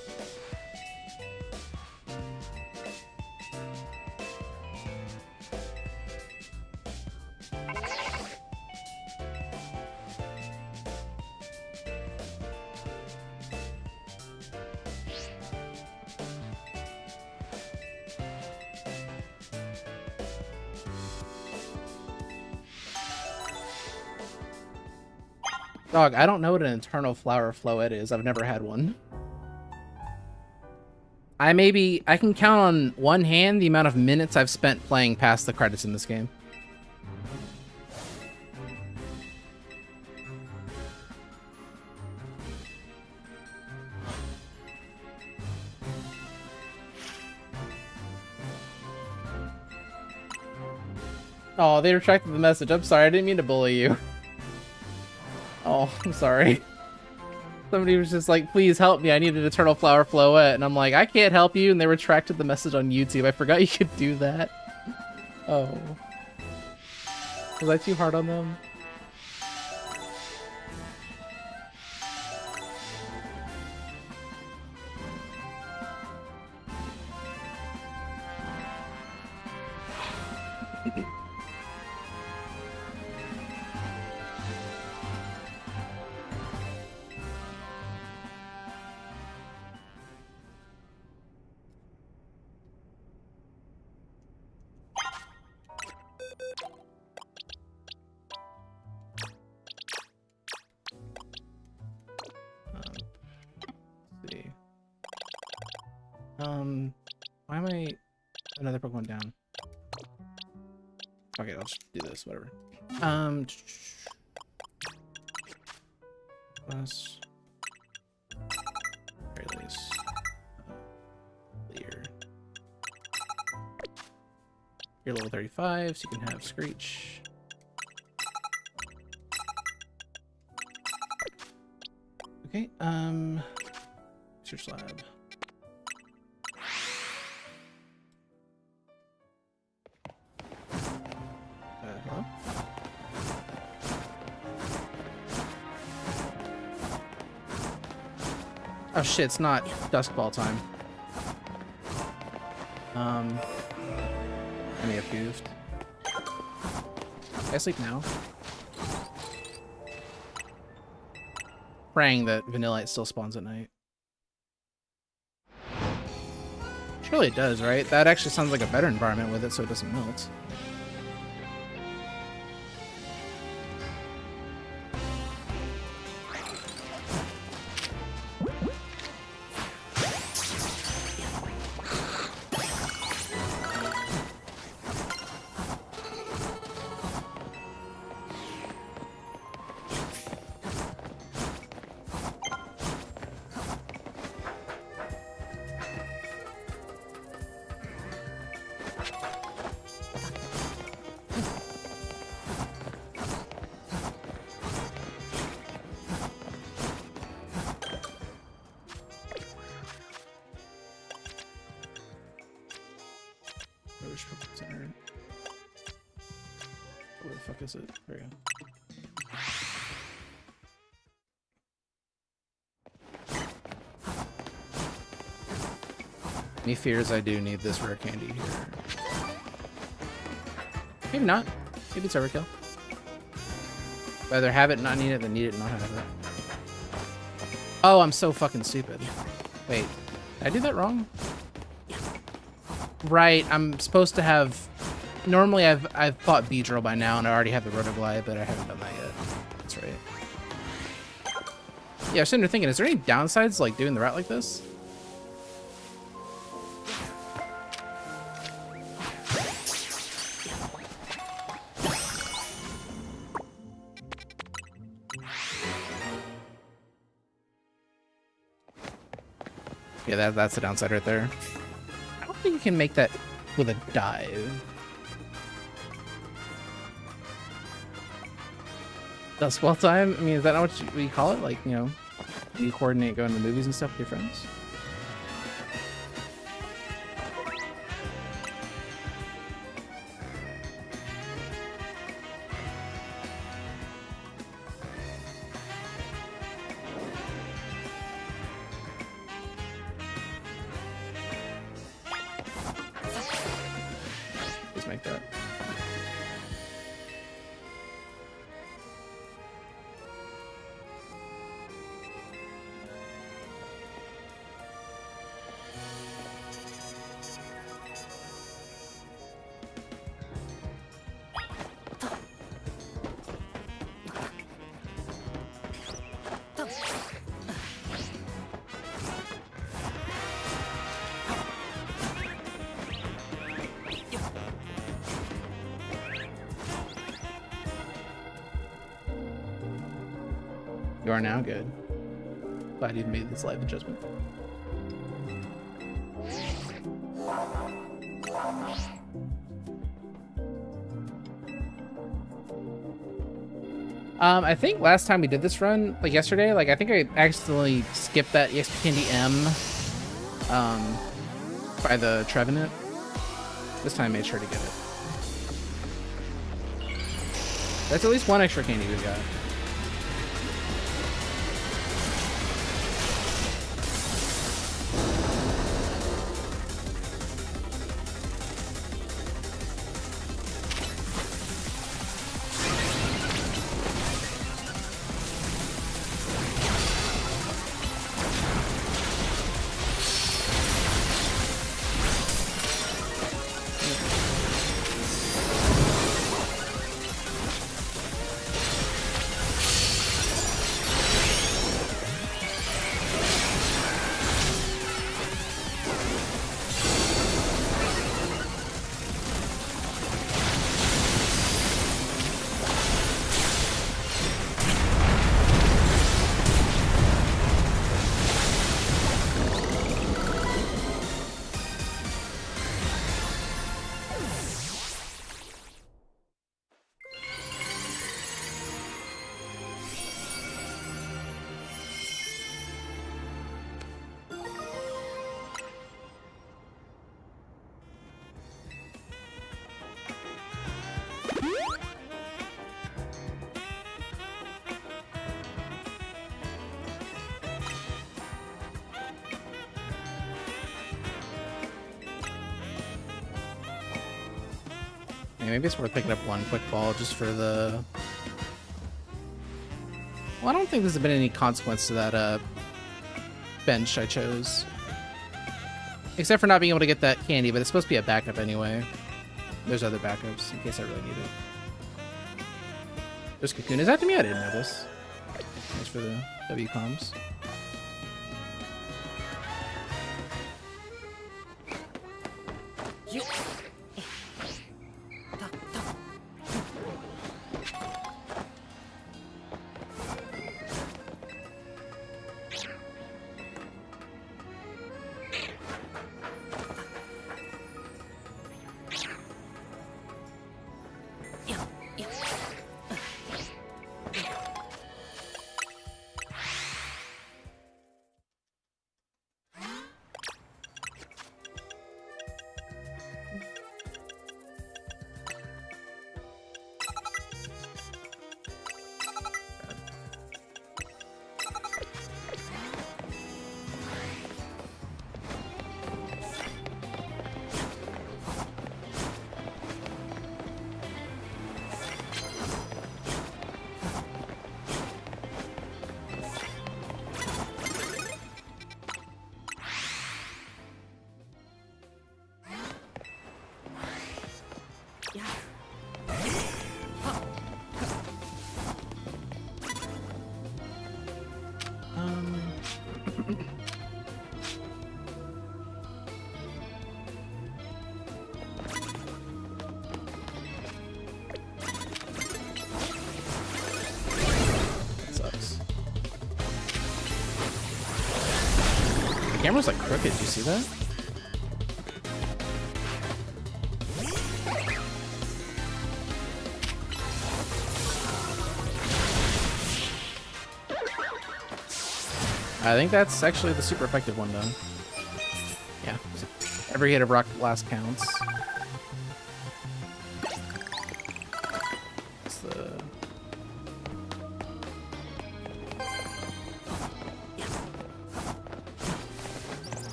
Dog, I don't know what an internal flower floet is. I've never had one. I can count on one hand the amount of minutes I've spent playing past the credits in this game. Oh, they retracted the message. I'm sorry, I didn't mean to bully you. Oh, I'm sorry. Somebody was just like, please help me, I need an eternal flower floet. And I'm like, I can't help you. And they retracted the message on YouTube. I forgot you could do that. Oh. Was I too hard on them? See. Why am I another Pokemon down? Okay, I'll just do this, whatever. Plus release clear. You're level 35, so you can have Screech. Okay, research lab. Hello? Oh shit, it's not dusk ball time. I may have goofed. Can I sleep now? Praying that Vanillite still spawns at night. Surely it does, right? That actually sounds like a better environment with it so it doesn't melt. Where the fuck is it? There we go. Me fears I do need this rare candy here. Maybe not. Maybe it's overkill. Rather have it, not need it, than need it, not have it. Oh, I'm so fucking stupid. Wait, did I do that wrong? Right, I'm supposed to have... Normally I've fought Beedrill by now, and I already have the Rotoglide, but I haven't done that yet. That's right. Yeah, I was sitting there thinking, is there any downsides like doing the route like this? Yeah, that's the downside right there. I don't think you can make that with a dive. Dusk Ball time? I mean, is that not what you call it? Like, you know, you coordinate going to movies and stuff with your friends? Let's make that. You are now good. Glad you've made this life adjustment. I think last time we did this run, like yesterday, like I think I accidentally skipped that EXP Candy M by the Trevenant. This time I made sure to get it. That's at least one extra candy we got. Yeah, maybe it's worth picking up one quick ball just for the... Well, I don't think there's been any consequence to that bench I chose. Except for not being able to get that candy, but it's supposed to be a backup anyway. There's other backups in case I really need it. There's Cocoon. Is that to me? I didn't know this. Thanks for the W-comms. The camera's like crooked, did you see that? I think that's actually the super effective one though. Yeah. Every hit of Rock Blast counts. It's the...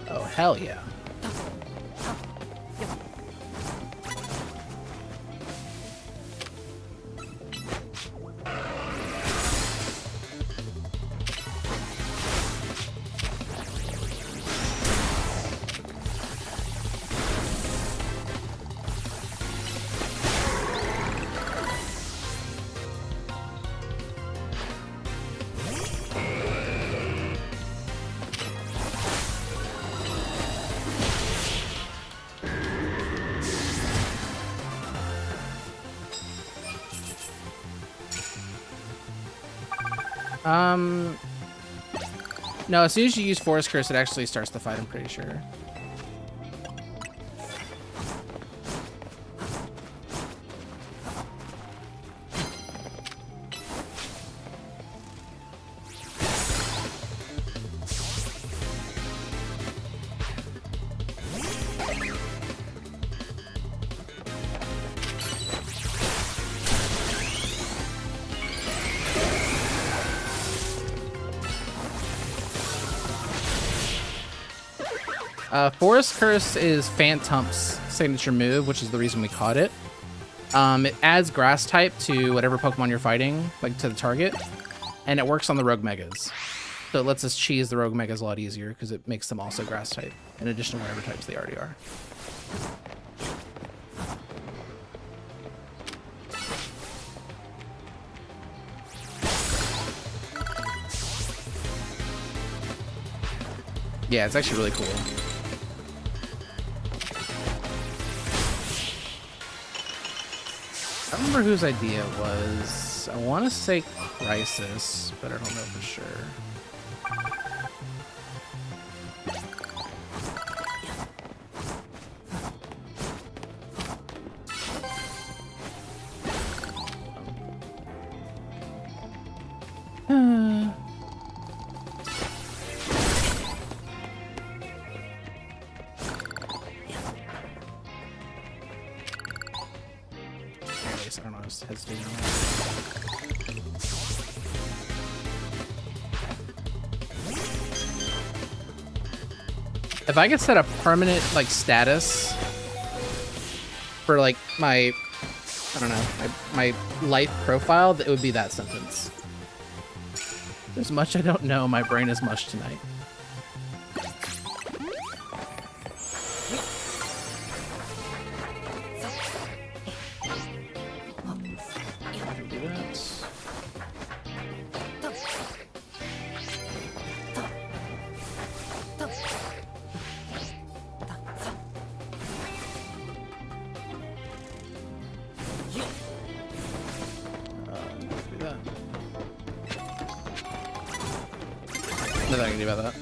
Oh, hell yeah. No, as soon as you use Forest Curse, it actually starts the fight, I'm pretty sure. Forest Curse is Phantump's signature move, which is the reason we caught it. It adds Grass type to whatever Pokemon you're fighting, like to the target, and it works on the Rogue Megas. So it lets us cheese the Rogue Megas a lot easier because it makes them also Grass type, in addition to whatever types they already are. Yeah, it's actually really cool. I don't remember whose idea it was. I want to say Crisis, but I don't know for sure. I don't know, I was hesitating on that. If I could set a permanent, like, status for, like, my I don't know, my life profile, it would be that sentence. There's much I don't know. My brain is mush tonight. Nothing I can do about that.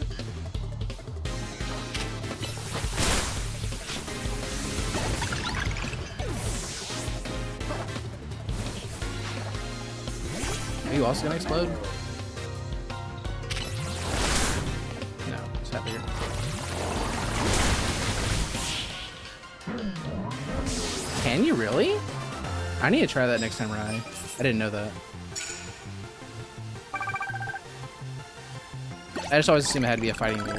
Are you also gonna explode? No, just happier. Can you really? I need to try that next time, Rye. I didn't know that. I just always assumed it had to be a fighting move.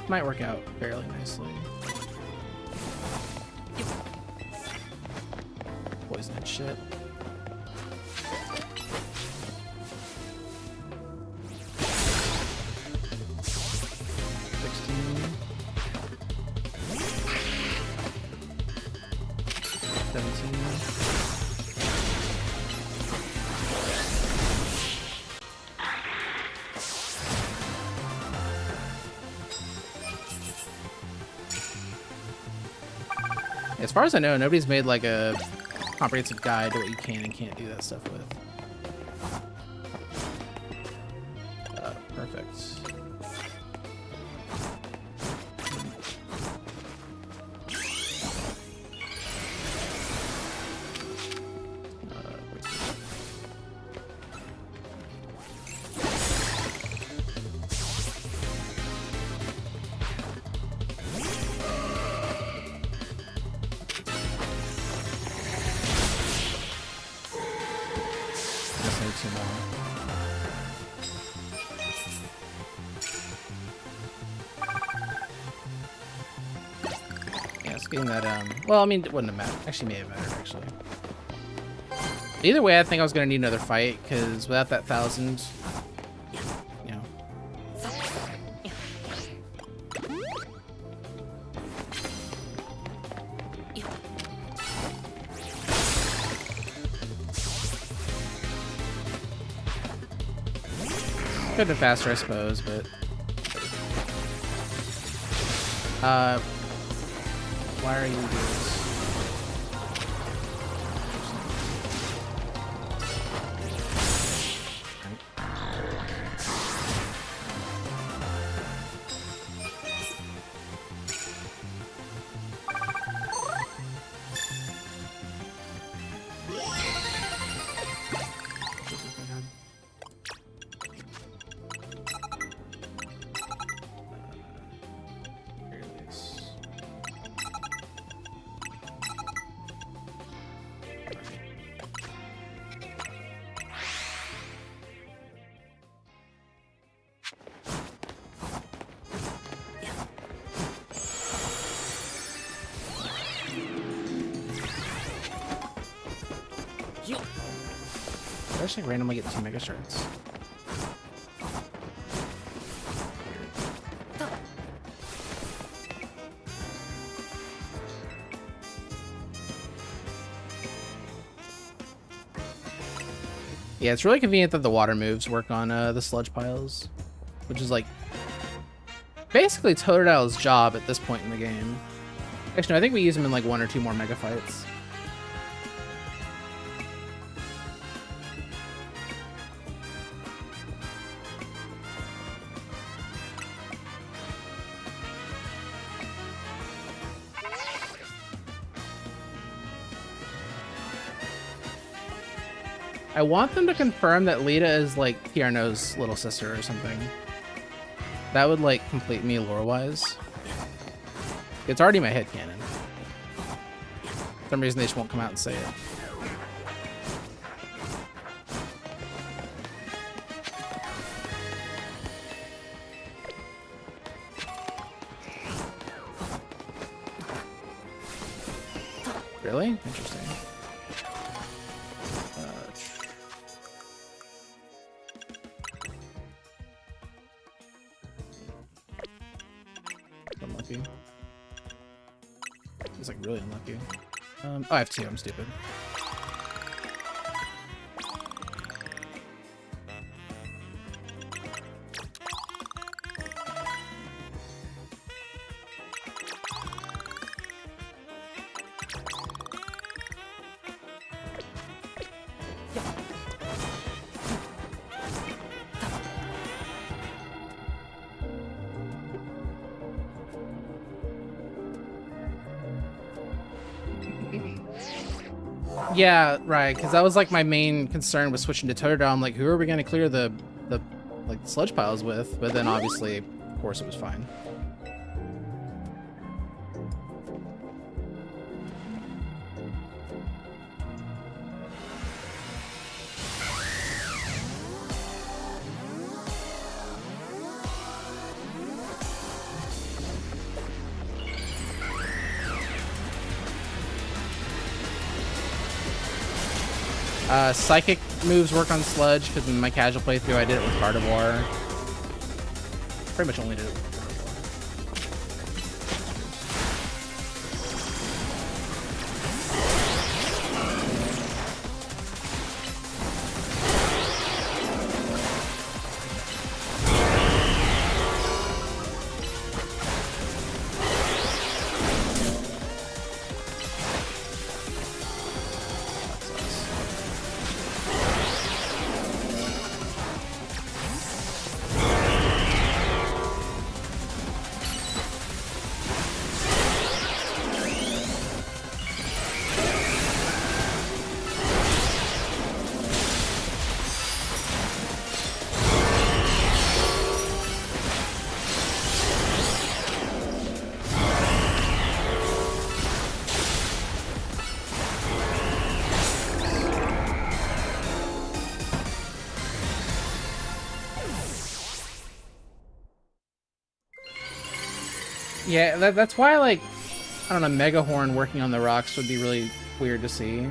Might work out fairly nicely. Poison and shit. As far as I know, nobody's made like a comprehensive guide to what you can and can't do that stuff with. Perfect. Getting that, well, I mean, it wouldn't have mattered. Actually, may have mattered, actually. Either way, I think I was going to need another fight, because without that 1,000, you know. Could have been faster, I suppose, but... why are you doing this? I just like randomly get 2 mega shards. Yeah, it's really convenient that the water moves work on the sludge piles, which is like basically Totodile's job at this point in the game. Actually, no, I think we use them in like 1 or 2 more mega fights. I want them to confirm that Lita is like Tierno's little sister or something. That would like complete me lore-wise. It's already my headcanon. For some reason they just won't come out and say it. Really? Interesting. Unlucky. It's like really unlucky. Oh, I have 2. I'm stupid. Yeah, right, because that was like my main concern with switching to Totodile. I'm like, who are we going to clear the like sludge piles with? But then obviously, of course, it was fine. Psychic moves work on Sludge, because in my casual playthrough I did it with Gardevoir. Pretty much only did it with Yeah, that's why, like, I don't know, Megahorn working on the rocks would be really weird to see.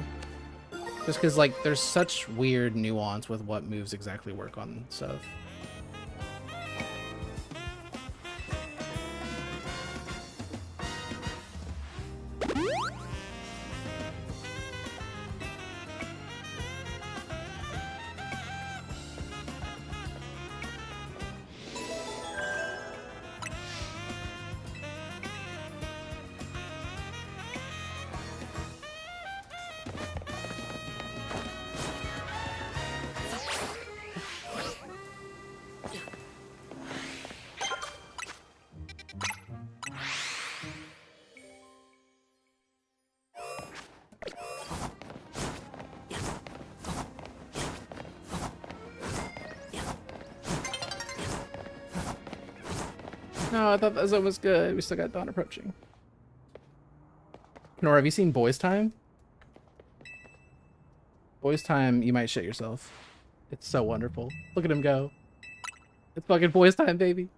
Just because, like, there's such weird nuance with what moves exactly work on stuff. No, I thought that zone was good. We still got dawn approaching. Nora, have you seen Boys Time? Boys Time, you might shit yourself. It's so wonderful. Look at him go. It's fucking Boys Time, baby.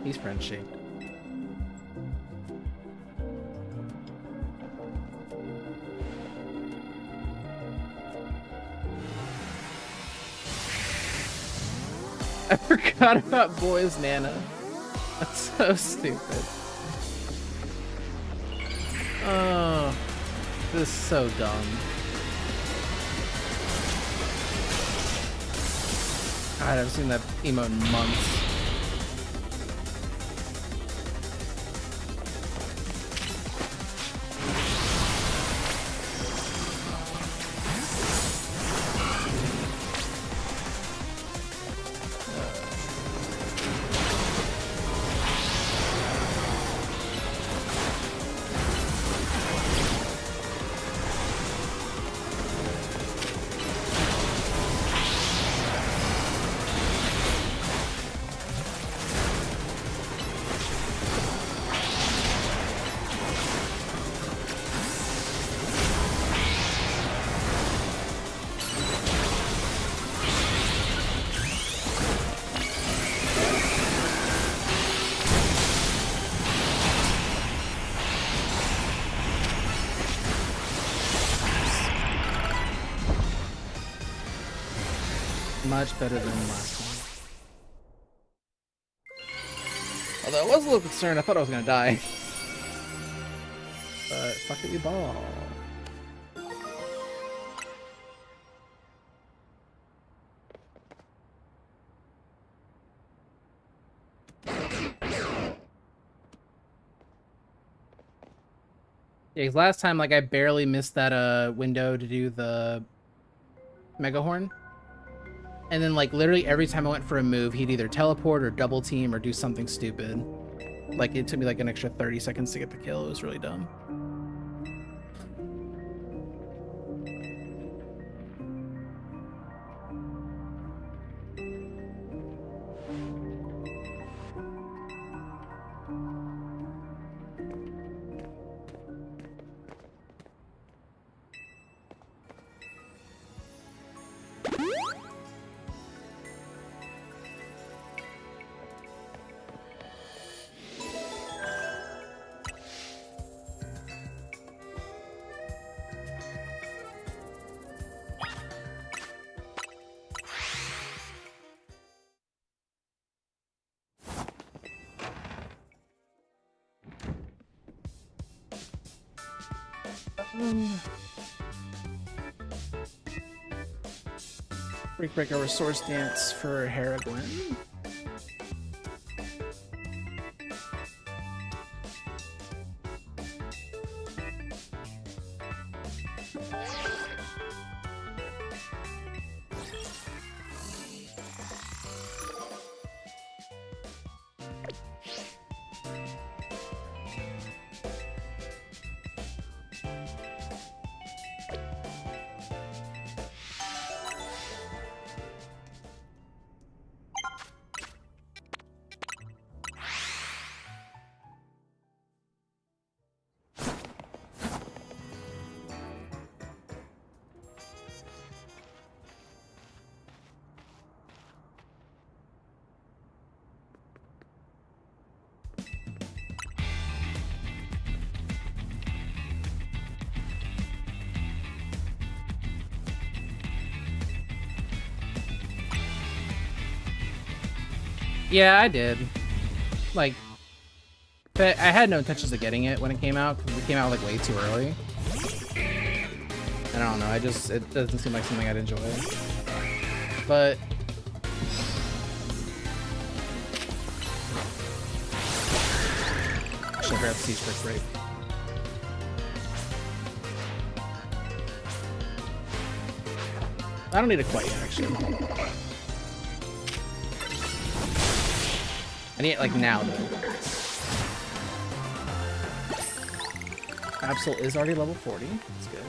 He's friend-shaped. I forgot about Boy's Nana. That's so stupid. Oh, this is so dumb. God, I haven't seen that emote in months. much better than last time. Although I was a little concerned, I thought I was gonna die. But fuck it, we ball. Yeah, 'cause last time, like, I barely missed that window to do the Mega Horn. And then, like, literally every time I went for a move, he'd either teleport or double team or do something stupid. Like, it took me, like, an extra 30 seconds to get the kill. It was really dumb. Break Resource Dance for Haragwen. Yeah, I did. Like, but I had no intentions of getting it when it came out, because it came out, like, way too early. And I don't know, it doesn't seem like something I'd enjoy. But... should grab Siege Quick Break. I don't need it quite yet, actually. I need it, like, now, though. Absol is already level 40. That's good.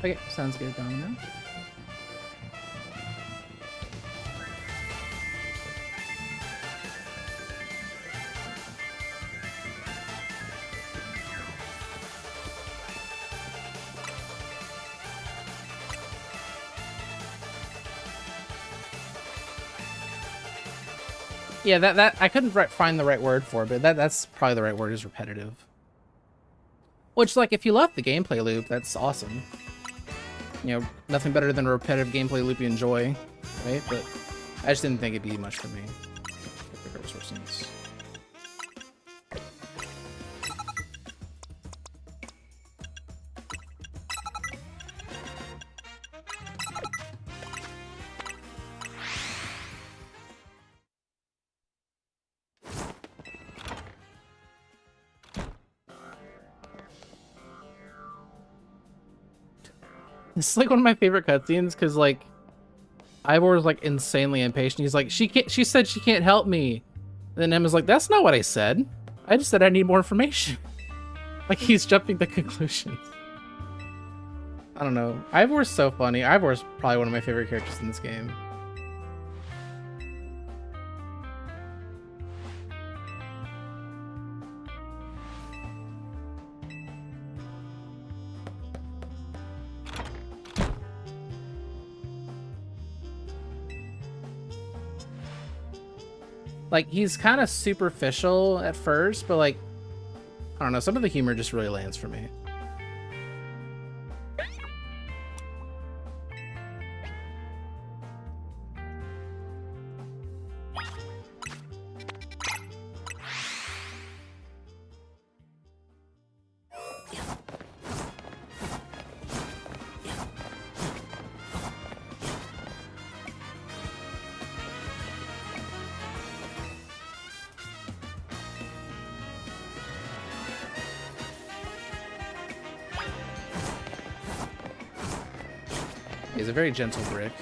Okay, sounds good, Domino. Yeah, that I couldn't find the right word for it, but that's probably the right word, is repetitive. Which, like, if you love the gameplay loop, that's awesome. You know, nothing better than a repetitive gameplay loop you enjoy, right? But I just didn't think it'd be much for me. It's like one of my favorite cutscenes because, like, Ivor's like insanely impatient. He's like, she said she can't help me. And then Emma's like, that's not what I said. I just said I need more information. Like, he's jumping to conclusions. I don't know. Ivor's so funny. Ivor's probably one of my favorite characters in this game. Like, he's kind of superficial at first, but like, I don't know, some of the humor just really lands for me. He's a very gentle brick.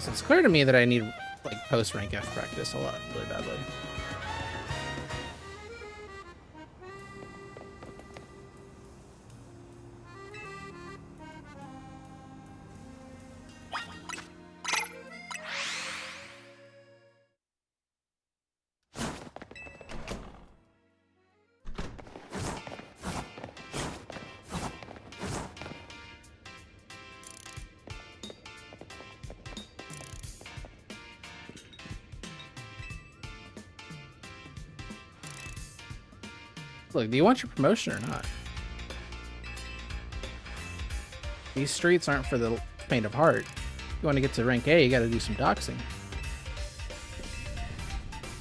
So it's clear to me that I need like post rank F practice a lot, really badly. Look, do you want your promotion or not? These streets aren't for the faint of heart. You want to get to rank A, you gotta do some doxing.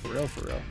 For real, for real.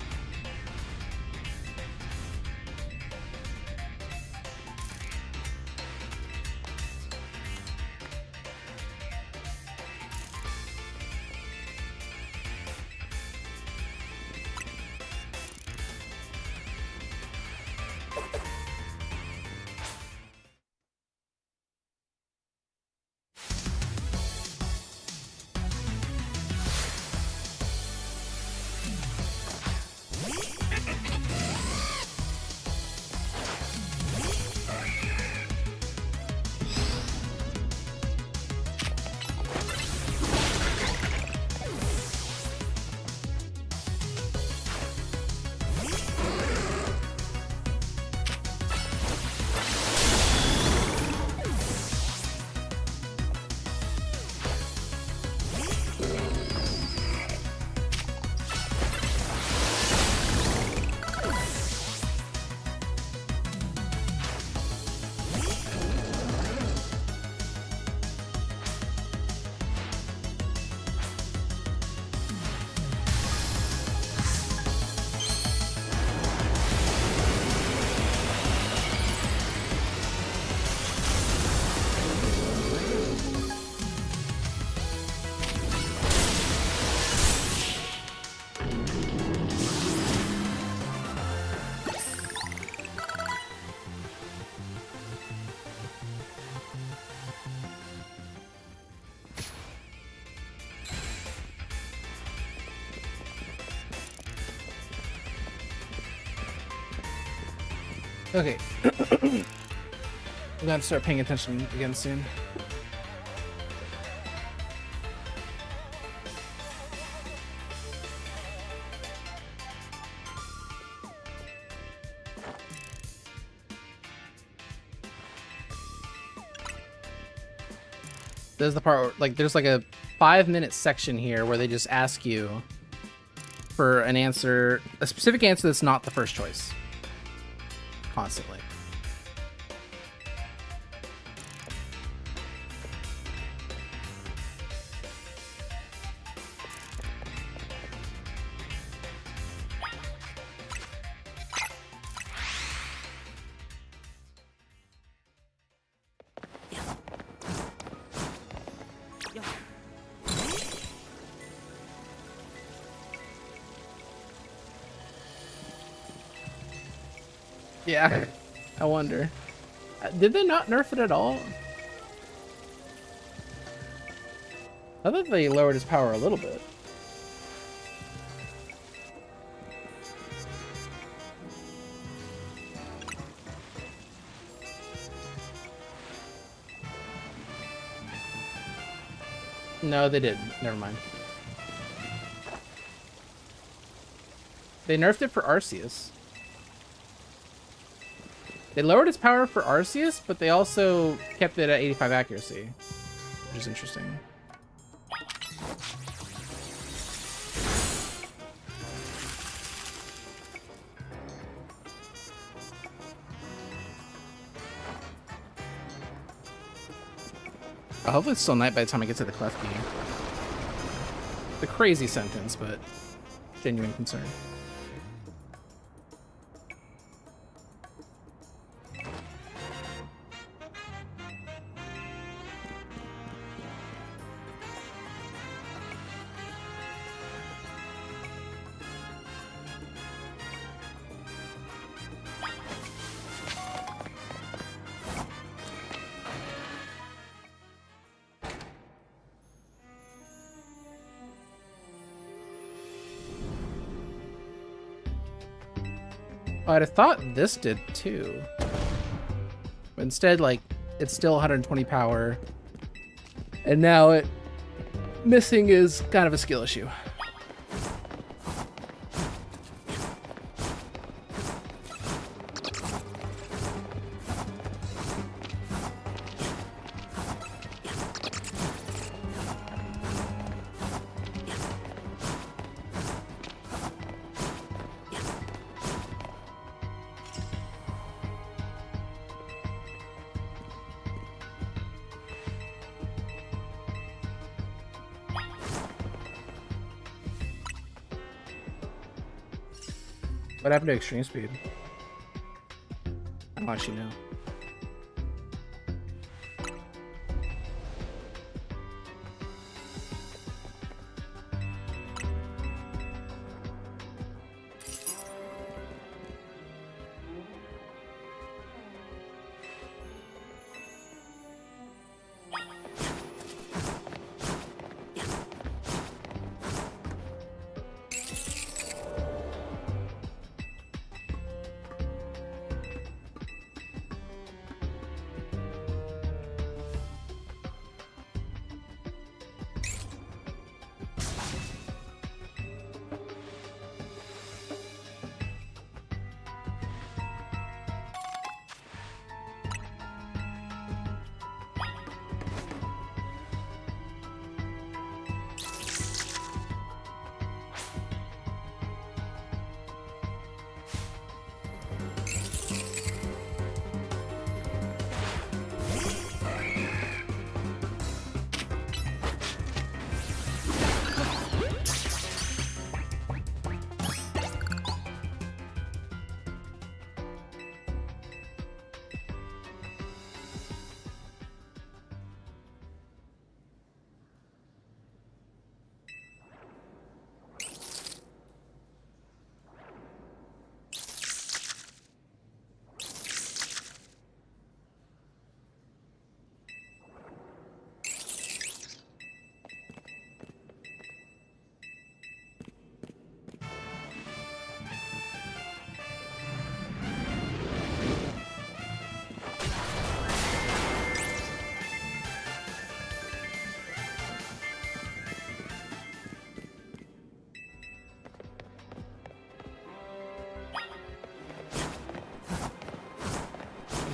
Okay. I'm gonna start paying attention again soon. This is the part where, like, there's like a 5-minute section here where they just ask you for an answer, a specific answer that's not the first choice. Constantly. Yeah, I wonder. Did they not nerf it at all? I thought they lowered his power a little bit. No, they didn't. Never mind. They nerfed it for Arceus. They lowered his power for Arceus, but they also kept it at 85 accuracy, which is interesting. Hopefully it's still night by the time I get to the Klefki. The crazy sentence, but genuine concern. I'd have thought this did too. But instead, like, it's still 120 power. And now it missing is kind of a skill issue. What happened to extreme speed? I don't actually know.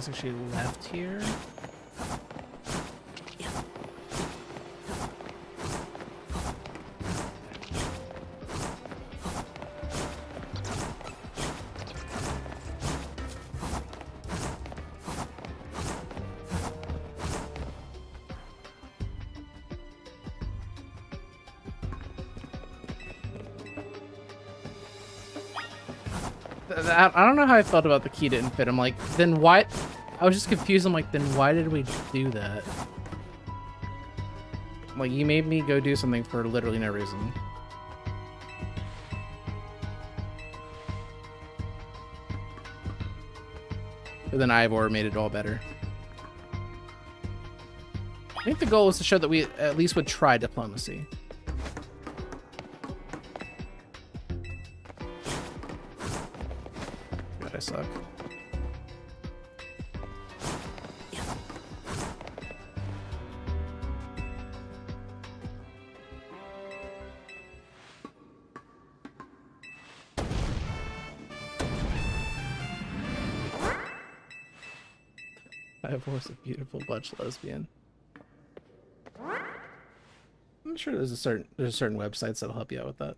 Actually left here. I don't know how I felt about the key didn't fit. I'm like, then why? I was just confused. I'm like, then why did we do that? Like, you made me go do something for literally no reason. But then Ivor made it all better. I think the goal was to show that we at least would try diplomacy. God, I suck. Ivor's a beautiful butch lesbian. I'm sure there's certain websites that'll help you out with that.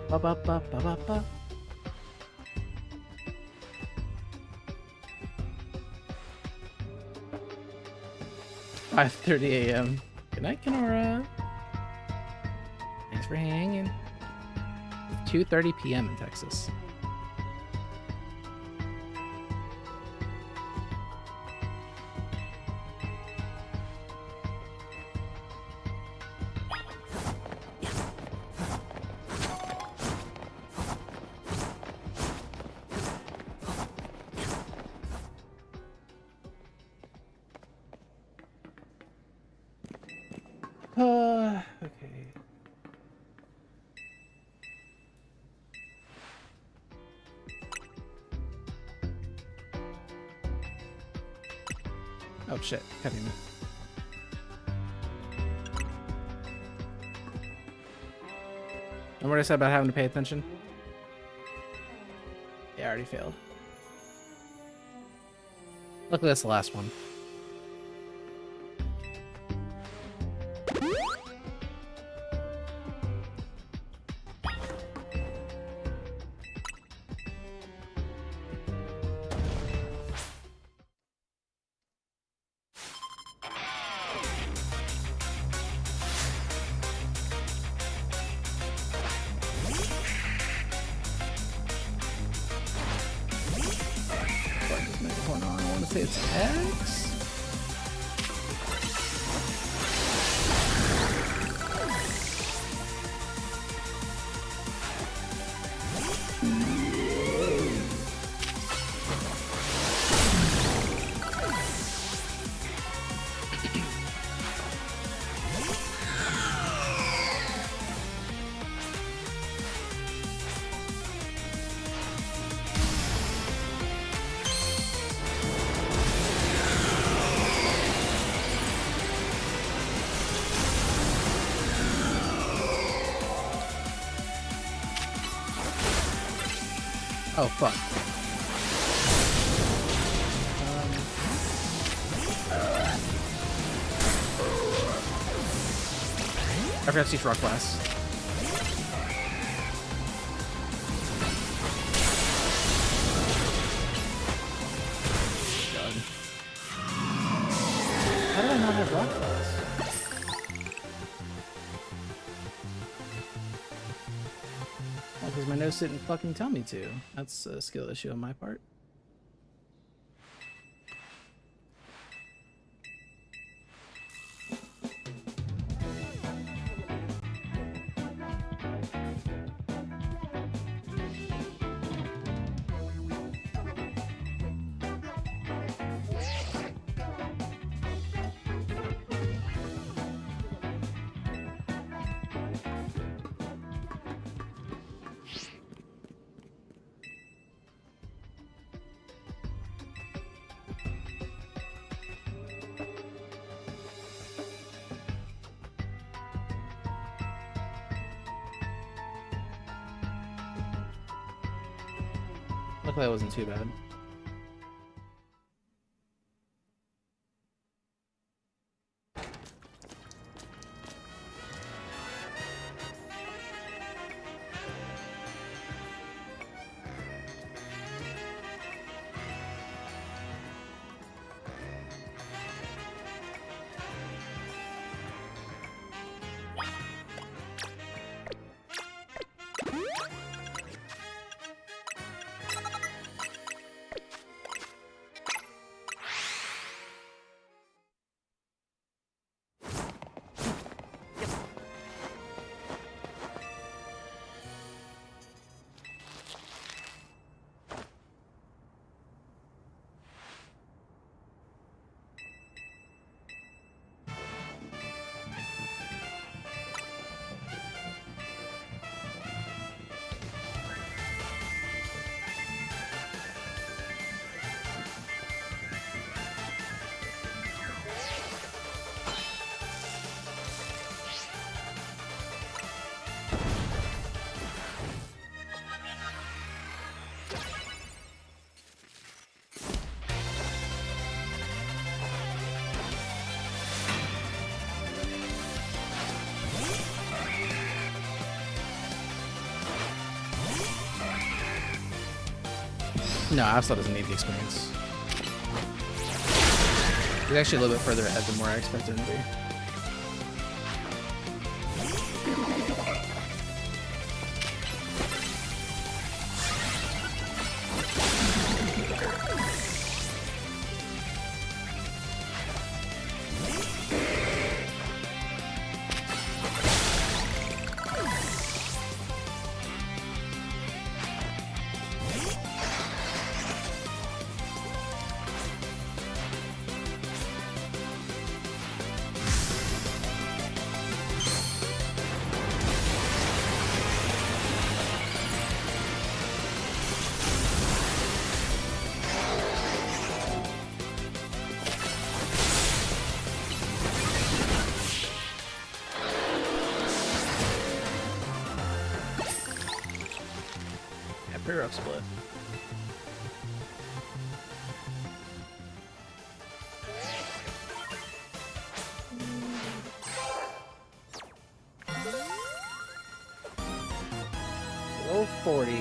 Ba ba ba ba ba ba. 5:30 a.m. Good night, Kenora. Thanks for hanging. 2:30 p.m. in Texas. Okay. Oh shit, cutting it. And what I said about having to pay attention? Yeah, I already failed. Luckily that's the last one. Hold on, I want to say it's X. Oh, fuck. I forgot to use rock blast. God. How did I not have rock blast? Because my nose didn't fucking tell me to. That's a skill issue on my part. Luckily that wasn't too bad. No, Absol doesn't need the experience. He's actually a little bit further ahead than where I expected him to be. Pretty rough split. Low 40.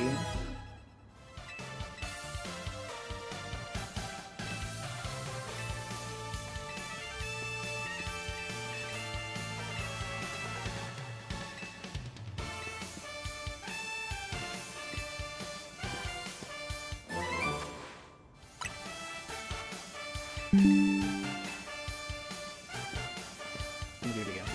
Let me do it again.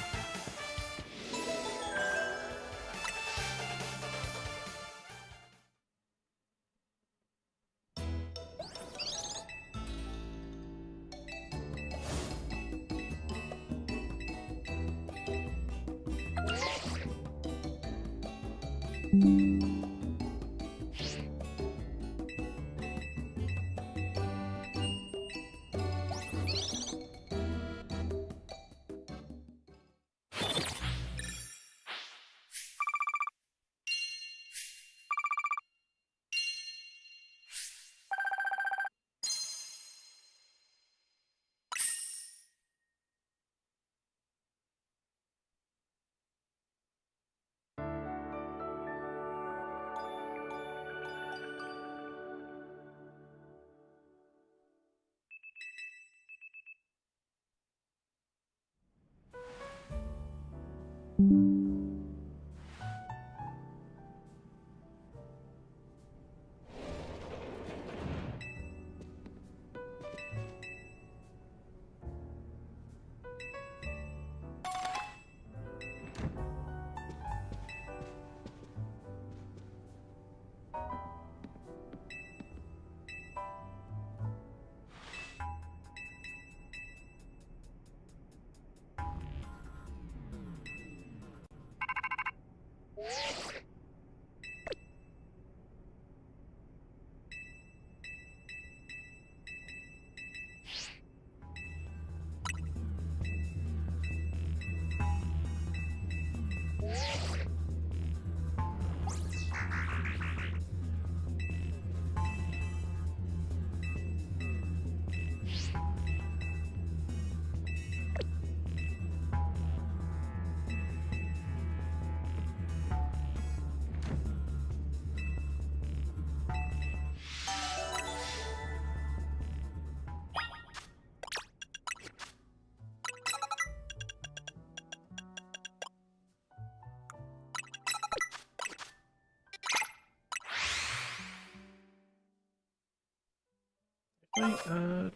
Wait, okay.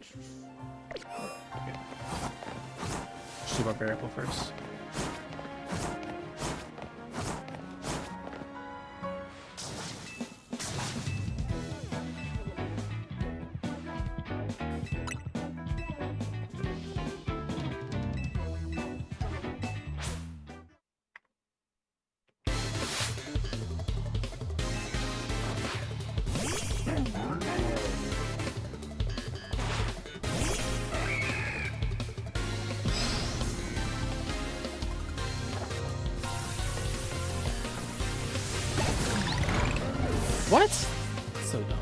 Just do Barbarical first. What? So dumb.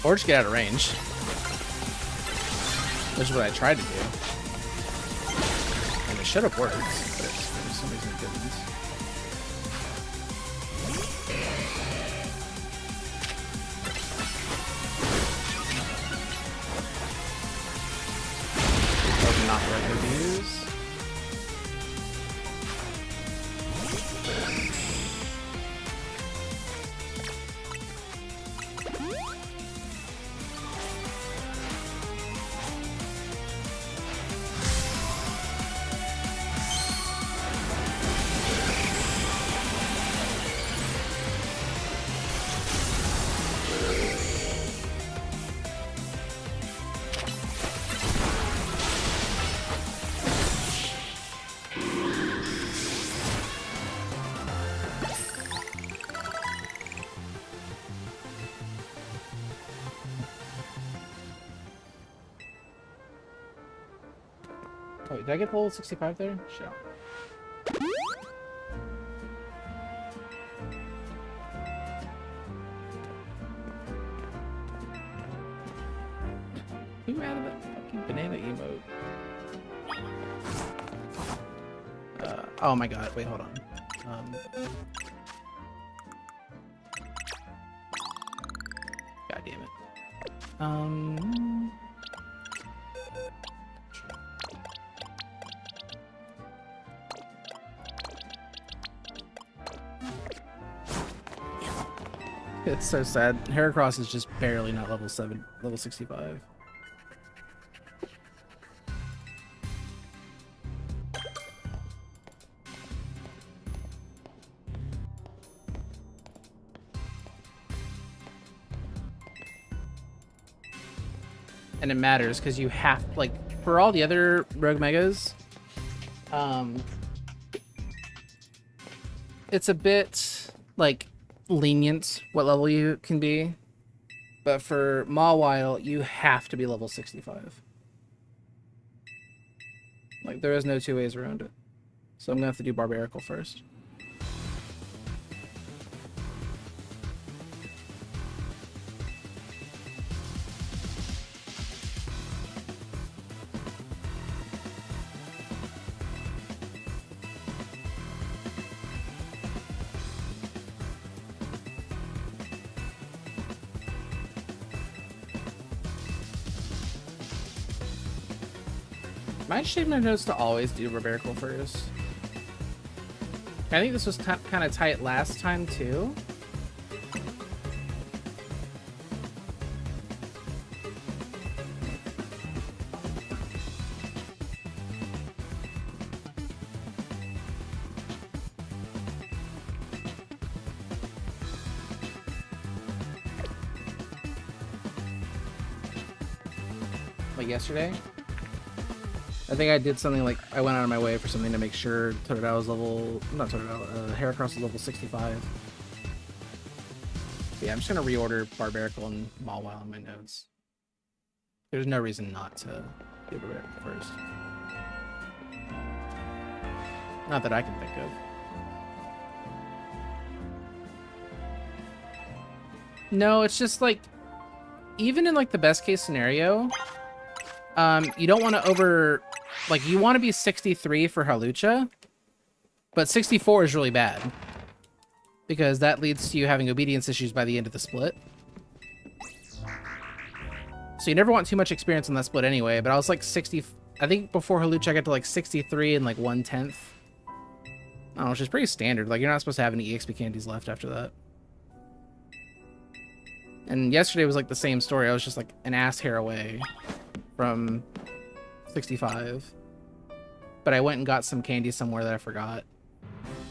Or just get out of range. Which is what I tried to do. And it should have worked, but for some reason it didn't. That was not the right move to use. Oh, wait, did I get the level 65 there? Shit. Who added that fucking banana emote? Oh my god, wait, hold on. God damn it. It's so sad. Heracross is just barely not level 65. And it matters because you have, like, for all the other Rogue Megas, it's a bit, like, lenient what level you can be. But for Mawile, you have to be level 65. Like, there is no two ways around it. So I'm gonna have to do Barbarical first. Might shape my notes to always do Barbarical first. I think this was kind of tight last time too. Like yesterday. I think I did something like, I went out of my way for something to make sure Totodile was level, not Totodile, Heracross was level 65. But yeah, I'm just gonna reorder Barbarical and Mawile in my notes. There's no reason not to do Barbarical first. Not that I can think of. No, it's just like, even in like the best case scenario, you don't want to like, you want to be 63 for Halucha, but 64 is really bad. Because that leads to you having obedience issues by the end of the split. So you never want too much experience on that split anyway, but I was like 60, I think before Halucha I got to like 63 and like 1/10. I don't know, which is pretty standard. Like, you're not supposed to have any EXP candies left after that. And yesterday was like the same story. I was just like an ass hair away from 65, but I went and got some candy somewhere that I forgot.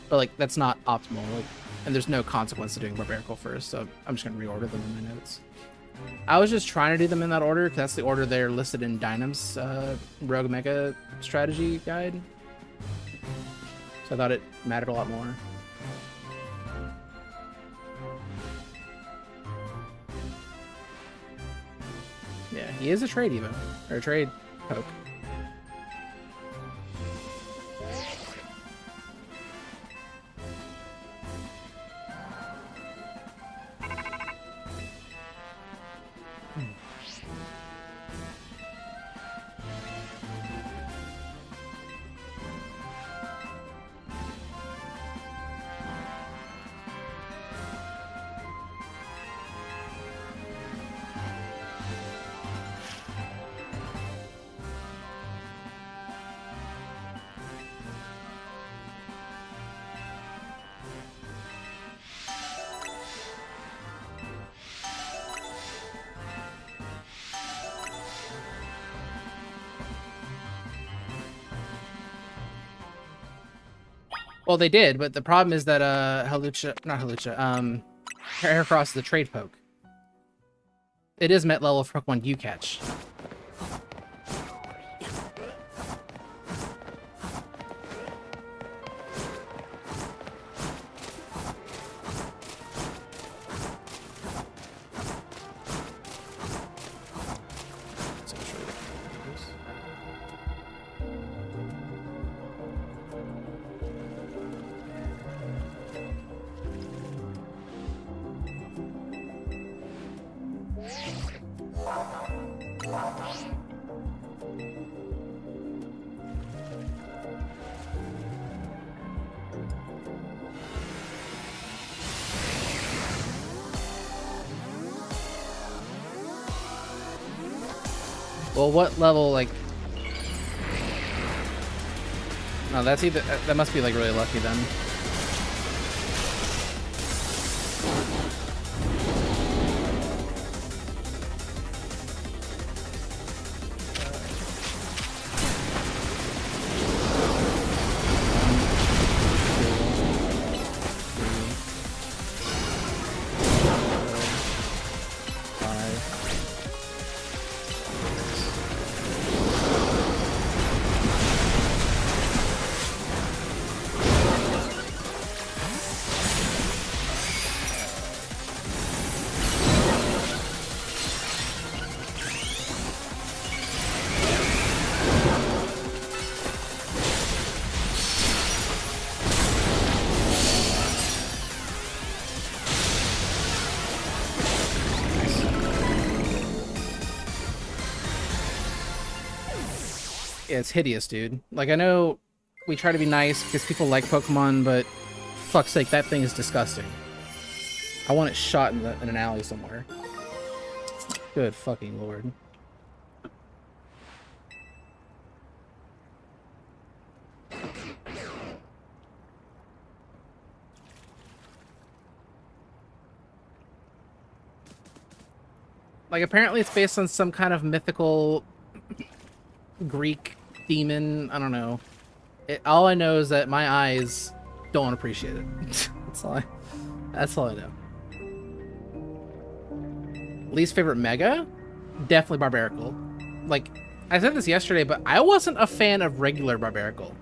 But like, that's not optimal. Like, and there's no consequence to doing Barbarical first, so I'm just gonna reorder them in my notes. I was just trying to do them in that order because that's the order they're listed in Dynam's Rogue Mega strategy guide. So I thought it mattered a lot more. Yeah, he is a trade Evo, or a trade poke. Well, they did, but the problem is that Heracross is a trade poke. It is met level for Pokemon you catch. Well, what level, like... No, that's either... That must be, like, really lucky, then. Yeah, it's hideous, dude. Like, I know we try to be nice because people like Pokemon, but fuck's sake, that thing is disgusting. I want it shot in an alley somewhere. Good fucking lord. Like, apparently it's based on some kind of mythical Greek demon. I don't know. All I know is that my eyes don't appreciate it. That's all I know. Least favorite Mega? Definitely Barbaracle. Like, I said this yesterday, but I wasn't a fan of regular Barbaracle.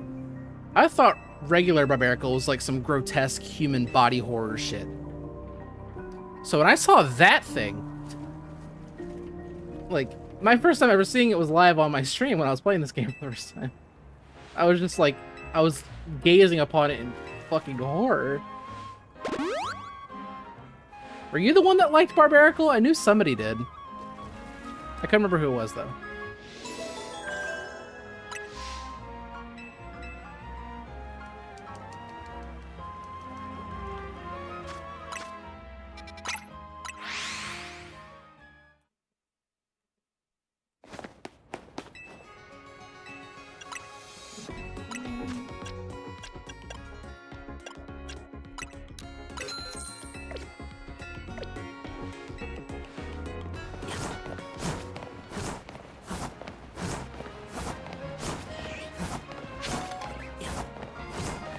I thought regular Barbaracle was like some grotesque human body horror shit. So when I saw that thing, like, my first time ever seeing it was live on my stream when I was playing this game for the first time. I was just like, I was gazing upon it in fucking horror. Were you the one that liked Barbaracle? I knew somebody did. I can't remember who it was, though.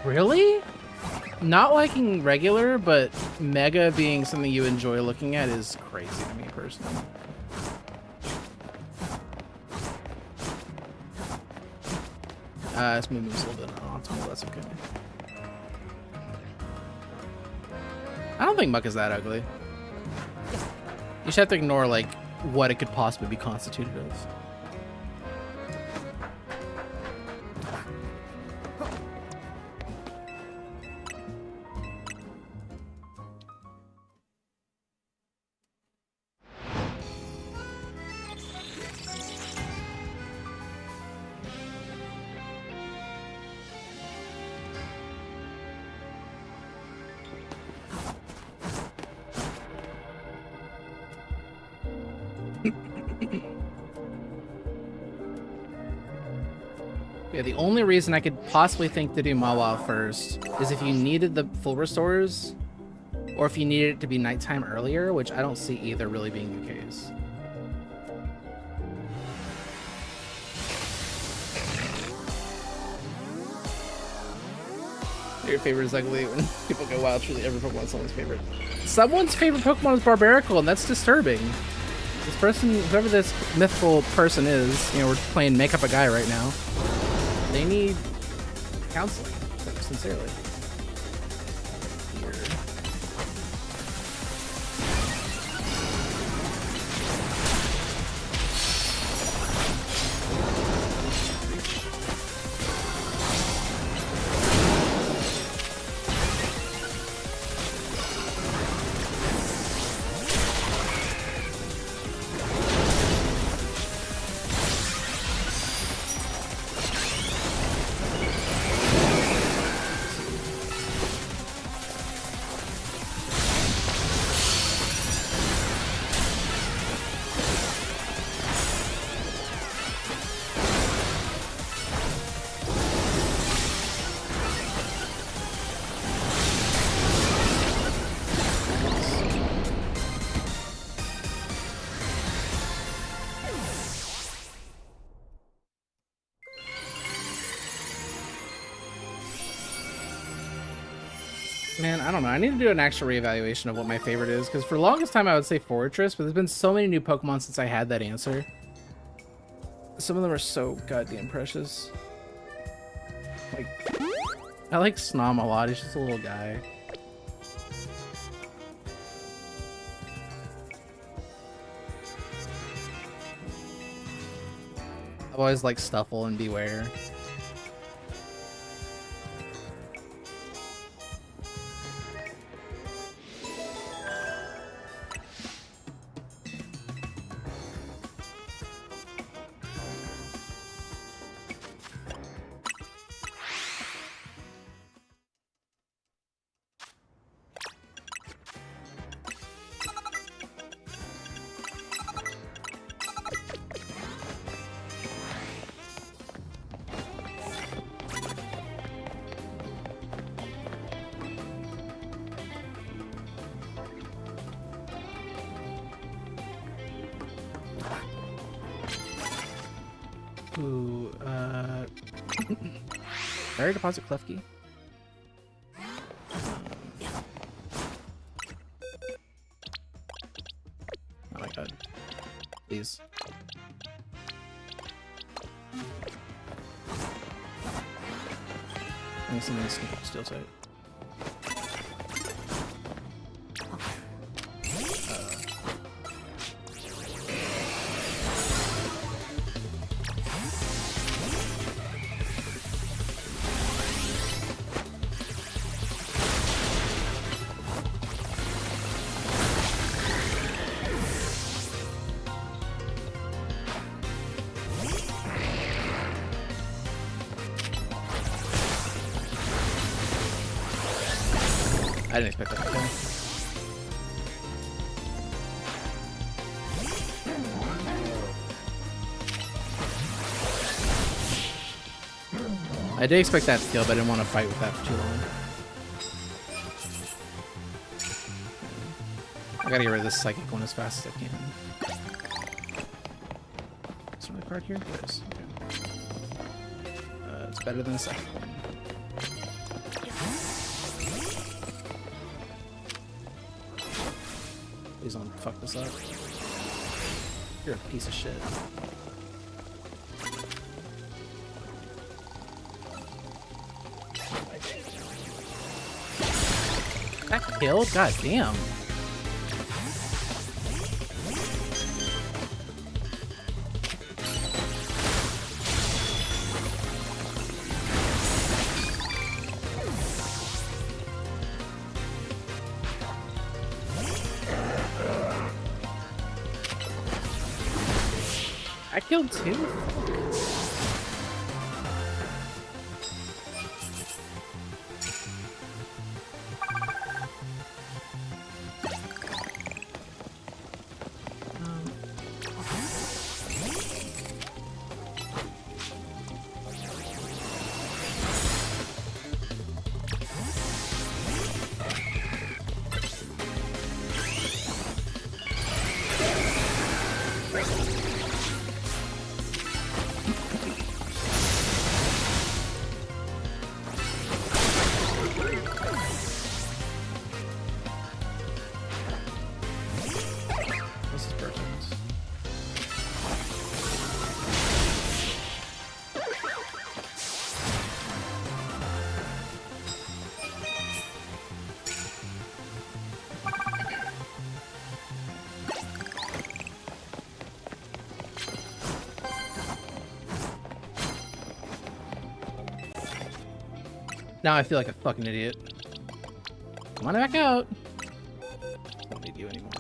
Really? Not liking regular, but Mega being something you enjoy looking at is crazy to me, personally. This movie was a little bit unoptimal, that's okay. I don't think Muck is that ugly. You just have to ignore, like, what it could possibly be constituted of. Yeah, the only reason I could possibly think to do Mawile first is if you needed the full restores, or if you needed it to be nighttime earlier, which I don't see either really being the case. Your favorite is ugly when people go wild. Truly, every Pokemon is someone's favorite. Someone's favorite Pokemon is Barbaracle, and that's disturbing. This person, whoever this mythical person is, you know, we're playing Make Up a Guy right now. They need counseling, sincerely. Here. Man, I don't know. I need to do an actual reevaluation of what my favorite is, because for the longest time I would say Fortress, but there's been so many new Pokemon since I had that answer. Some of them are so goddamn precious. Like, I like Snom a lot. He's just a little guy. I've always liked Stuffle and Beware. Ooh, Fairy Deposit Klefki? Oh my god. Please. I need something to sneak up Steel Sight. I didn't expect that to happen. I did expect that to kill, but I didn't want to fight with that for too long. I gotta get rid of this psychic one as fast as I can. Is there another card here? There is. Okay. It's better than the psychic one. Please don't fuck this up. You're a piece of shit. That killed? God damn. I killed two? Now I feel like a fucking idiot. Come on back out. Don't need you anymore.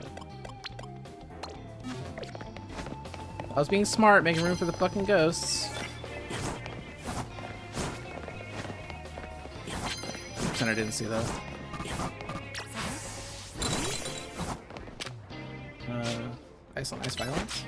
I was being smart, making room for the fucking ghosts. I didn't see that. Ice on ice violence.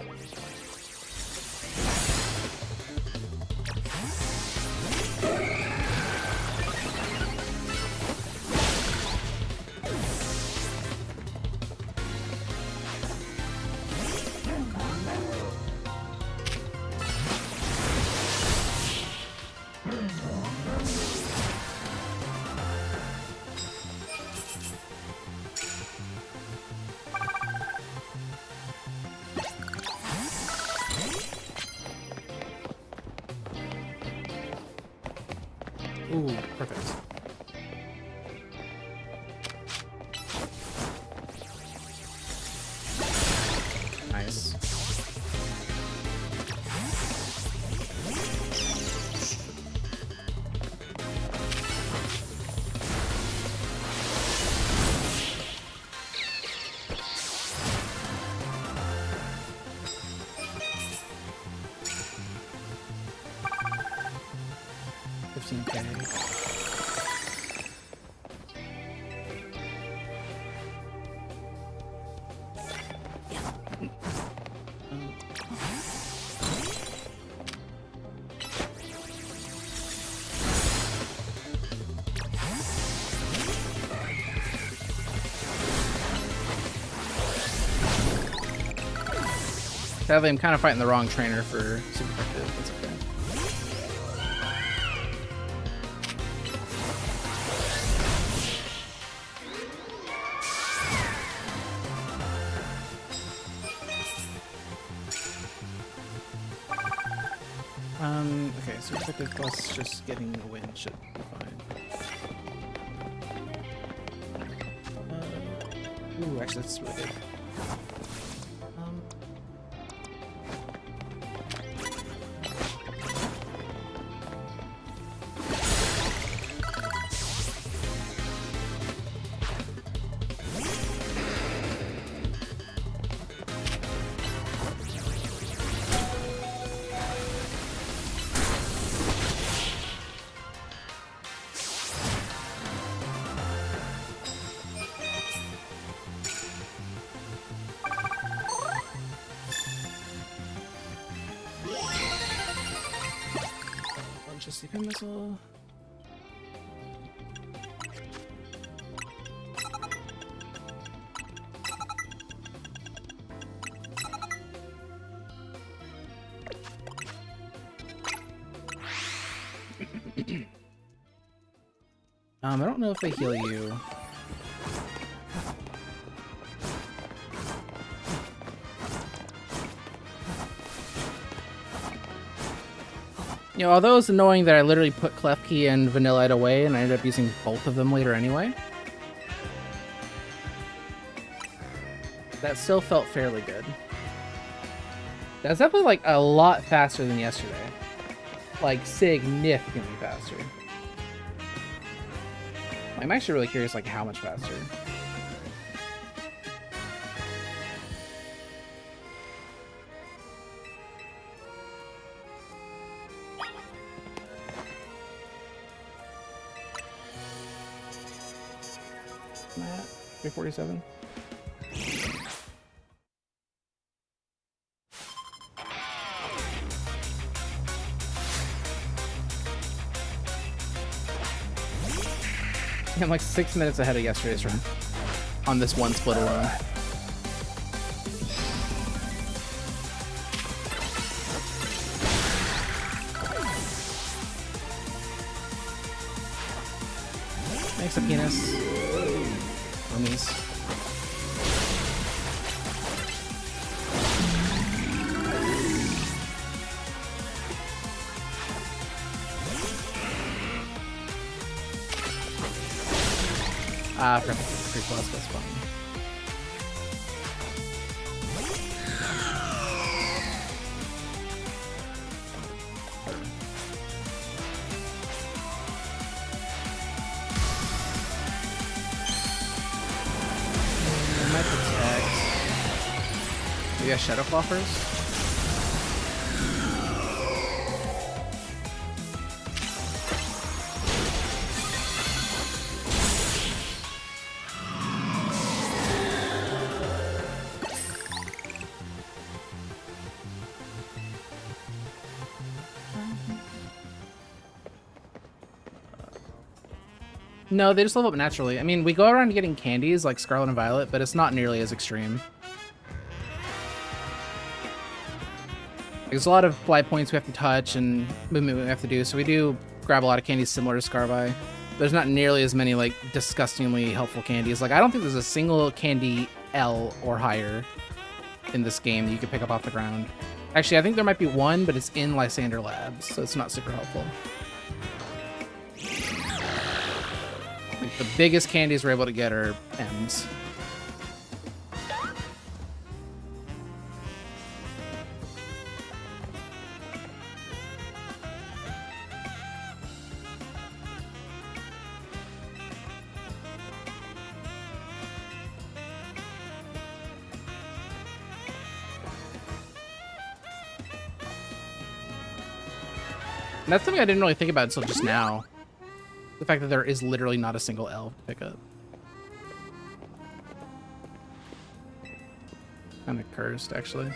Ooh, perfect. Nice. Sadly, I'm kind of fighting the wrong trainer for super effective. That's okay. Okay, so effective plus just getting a win should be fine. Ooh, actually that's really good. Sleeping missile. I don't know if they heal you. You know, although it's annoying that I literally put Klefki and Vanillite away and I ended up using both of them later anyway, that still felt fairly good. That's definitely like a lot faster than yesterday. Like significantly faster. I'm actually really curious like how much faster. Matt, 347. I'm like 6 minutes ahead of yesterday's run on this one split alone. Thanks, a penis. Homies. Perfect. 3+, that's fine. Maybe I Shadow Claw first? No, they just level up naturally. I mean, we go around getting candies like Scarlet and Violet, but it's not nearly as extreme. There's a lot of fly points we have to touch and movement we have to do, so we do grab a lot of candies similar to Scarvi. There's not nearly as many like disgustingly helpful candies. Like I don't think there's a single candy L or higher in this game that you could pick up off the ground. Actually, I think there might be one, but it's in Lysander Labs, so it's not super helpful. Like the biggest candies we're able to get are M's. And that's something I didn't really think about until just now. The fact that there is literally not a single L to pick up. Kind of cursed, actually.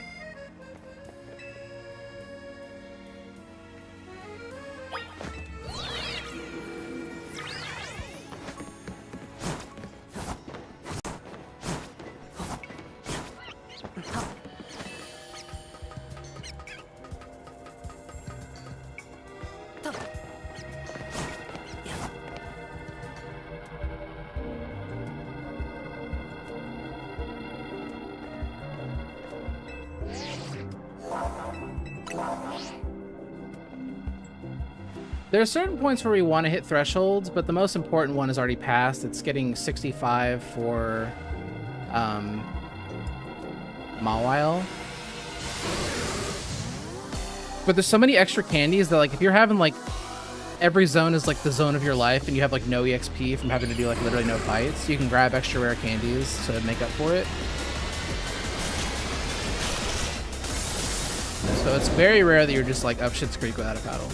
There are certain points where we want to hit thresholds, but the most important one is already passed. It's getting 65 for Mawile. But there's so many extra candies that, like, if you're having, like, every zone is, like, the zone of your life, and you have, like, no EXP from having to do, like, literally no fights, you can grab extra rare candies to make up for it. So it's very rare that you're just, like, up Shit's Creek without a paddle.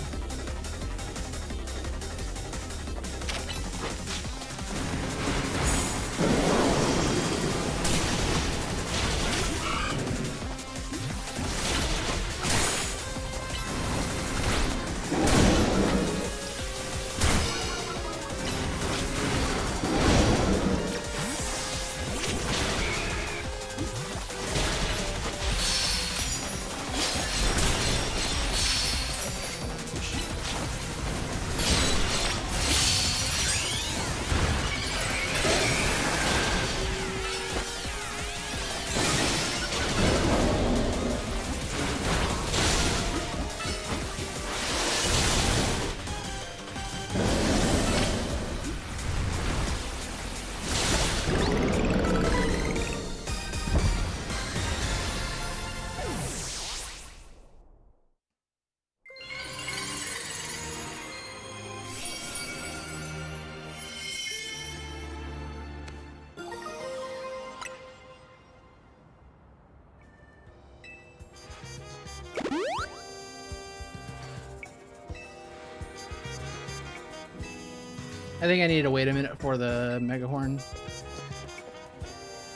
I think I need to wait a minute for the Mega Horn.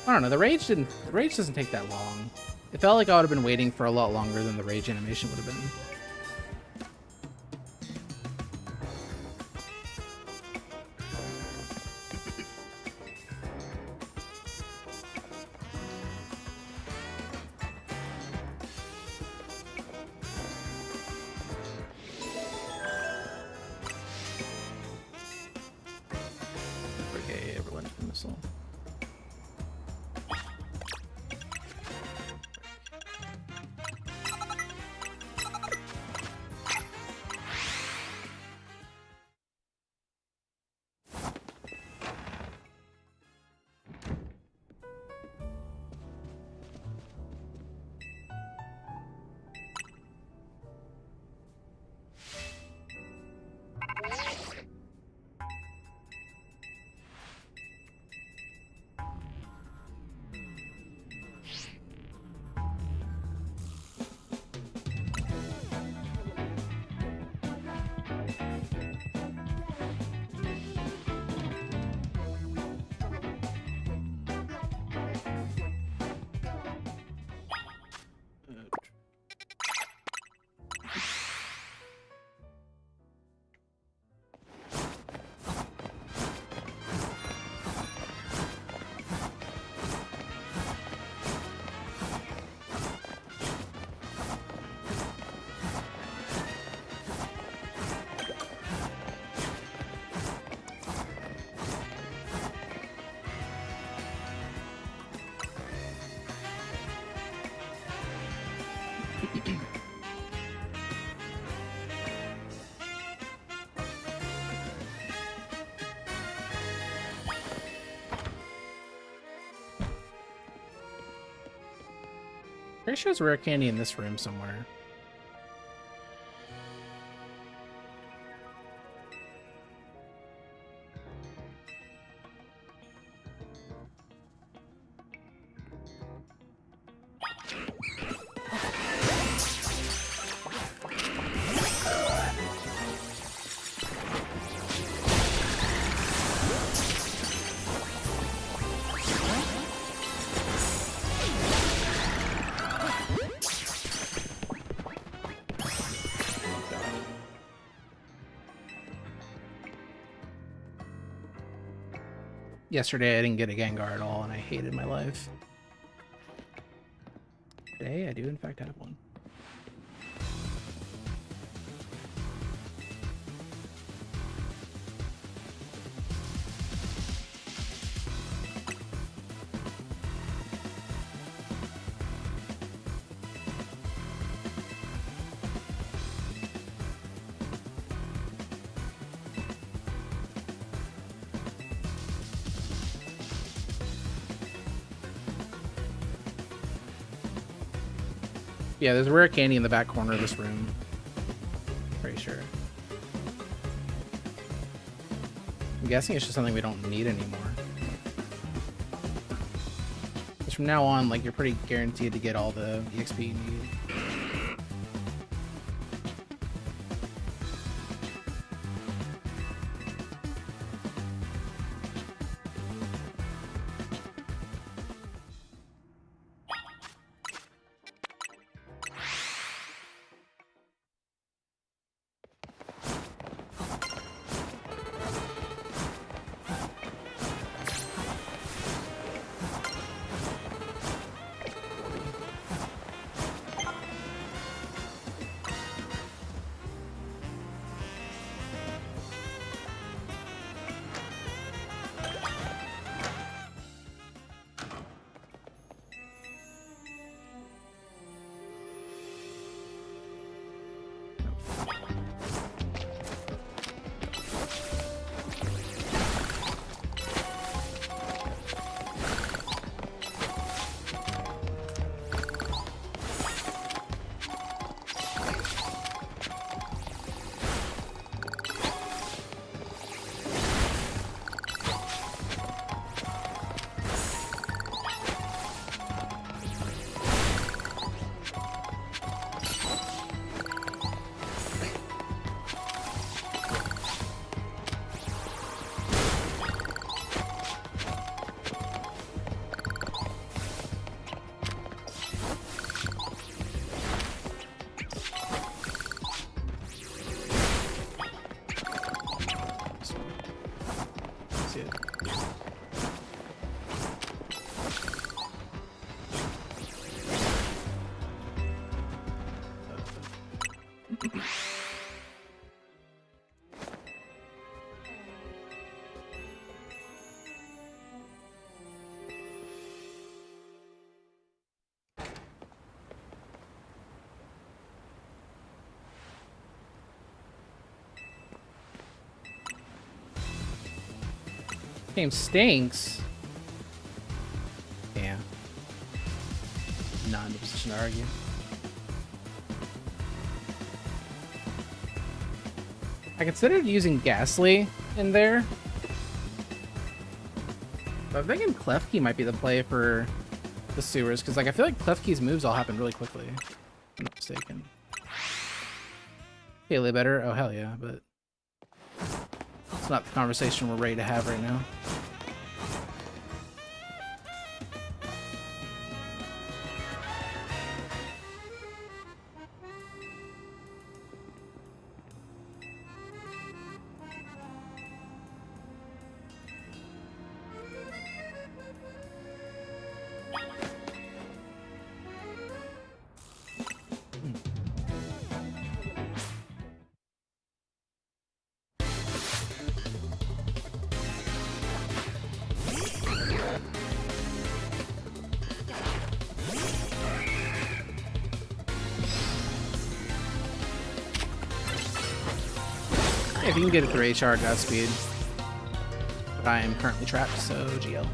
I don't know, the rage doesn't take that long. It felt like I would have been waiting for a lot longer than the rage animation would have been. Pretty sure there's rare candy in this room somewhere. Yesterday I didn't get a Gengar at all, and I hated my life. Today I do in fact have one. Yeah, there's rare candy in the back corner of this room. Pretty sure. I'm guessing it's just something we don't need anymore. Because from now on, like, you're pretty guaranteed to get all the EXP you need. Game stinks. Yeah. Not in a position to argue. I considered using Ghastly in there. But I'm thinking Klefki might be the play for the sewers, because like I feel like Klefki's moves all happen really quickly. If I'm not mistaken. Haley better? Oh hell yeah, but it's not the conversation we're ready to have right now. If you can get it through HR, Godspeed. But I am currently trapped, so GL.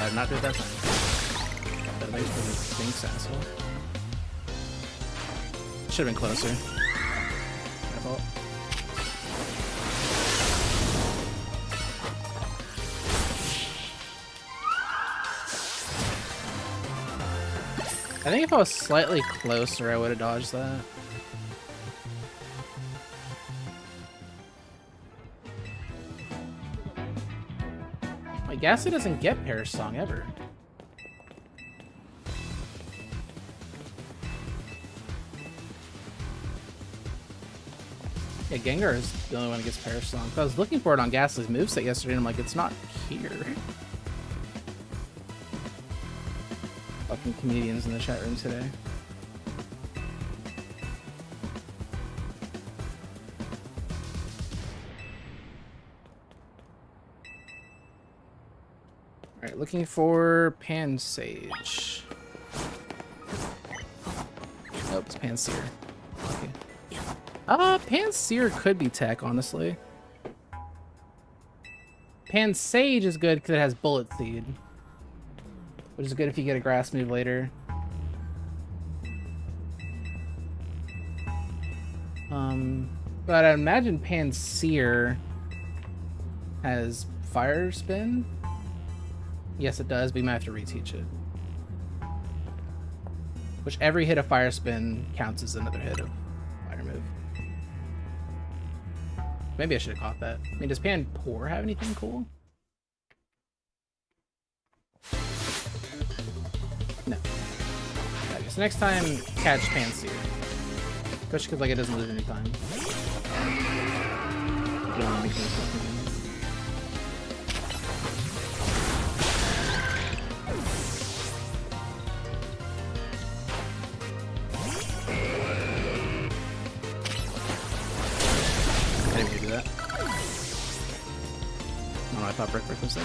did not do it that time. But thanks for being sassful. Should have been closer. My fault. I think if I was slightly closer, I would have dodged that. My Ghastly doesn't get Perish Song ever. Yeah, Gengar is the only one that gets Perish Song. I was looking for it on Ghastly's moveset yesterday, and I'm like, it's not here. Fucking comedians in the chat room today. Alright, looking for Pansage. Nope, it's Panseer. Okay. Panseer could be tech, honestly. Pansage is good because it has Bullet Seed, which is good if you get a grass move later. But I imagine Panseer has Fire Spin. Yes, it does, but you might have to reteach it. Which every hit of Fire Spin counts as another hit of Fire Move. Maybe I should have caught that. I mean, does Panpour have anything cool? No. Okay, so next time, catch Panseer. Especially because like, it doesn't lose any time. You don't want to be careful. I didn't mean to do that. Oh, I thought Brick was there.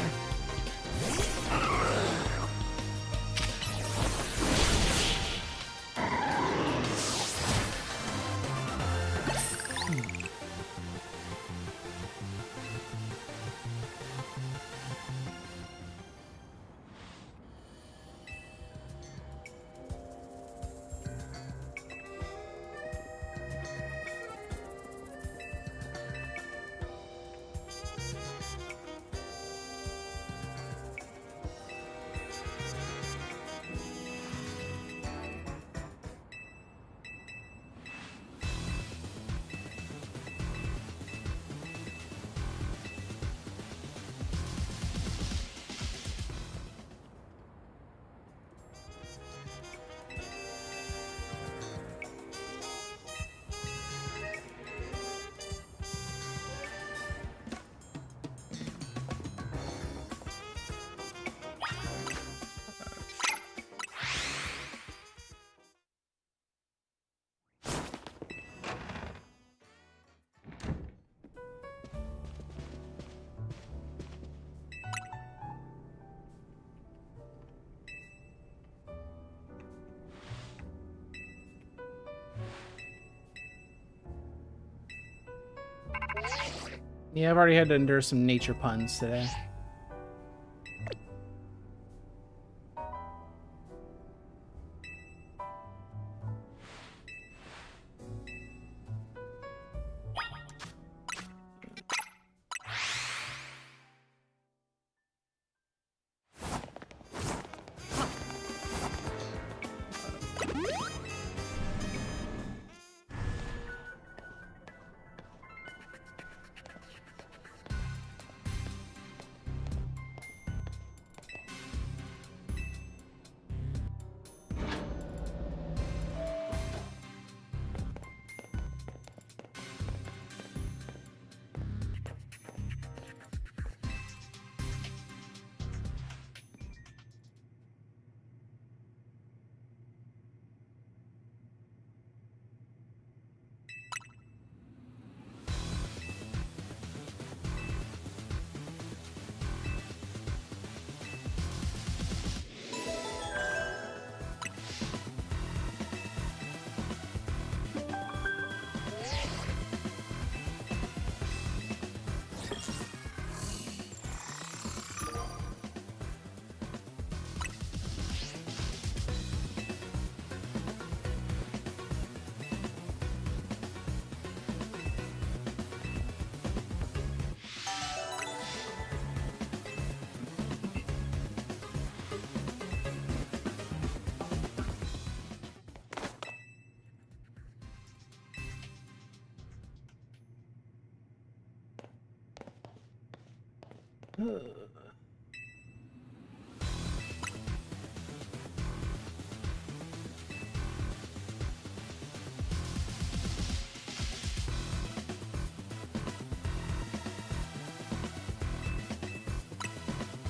Yeah, I've already had to endure some nature puns today. I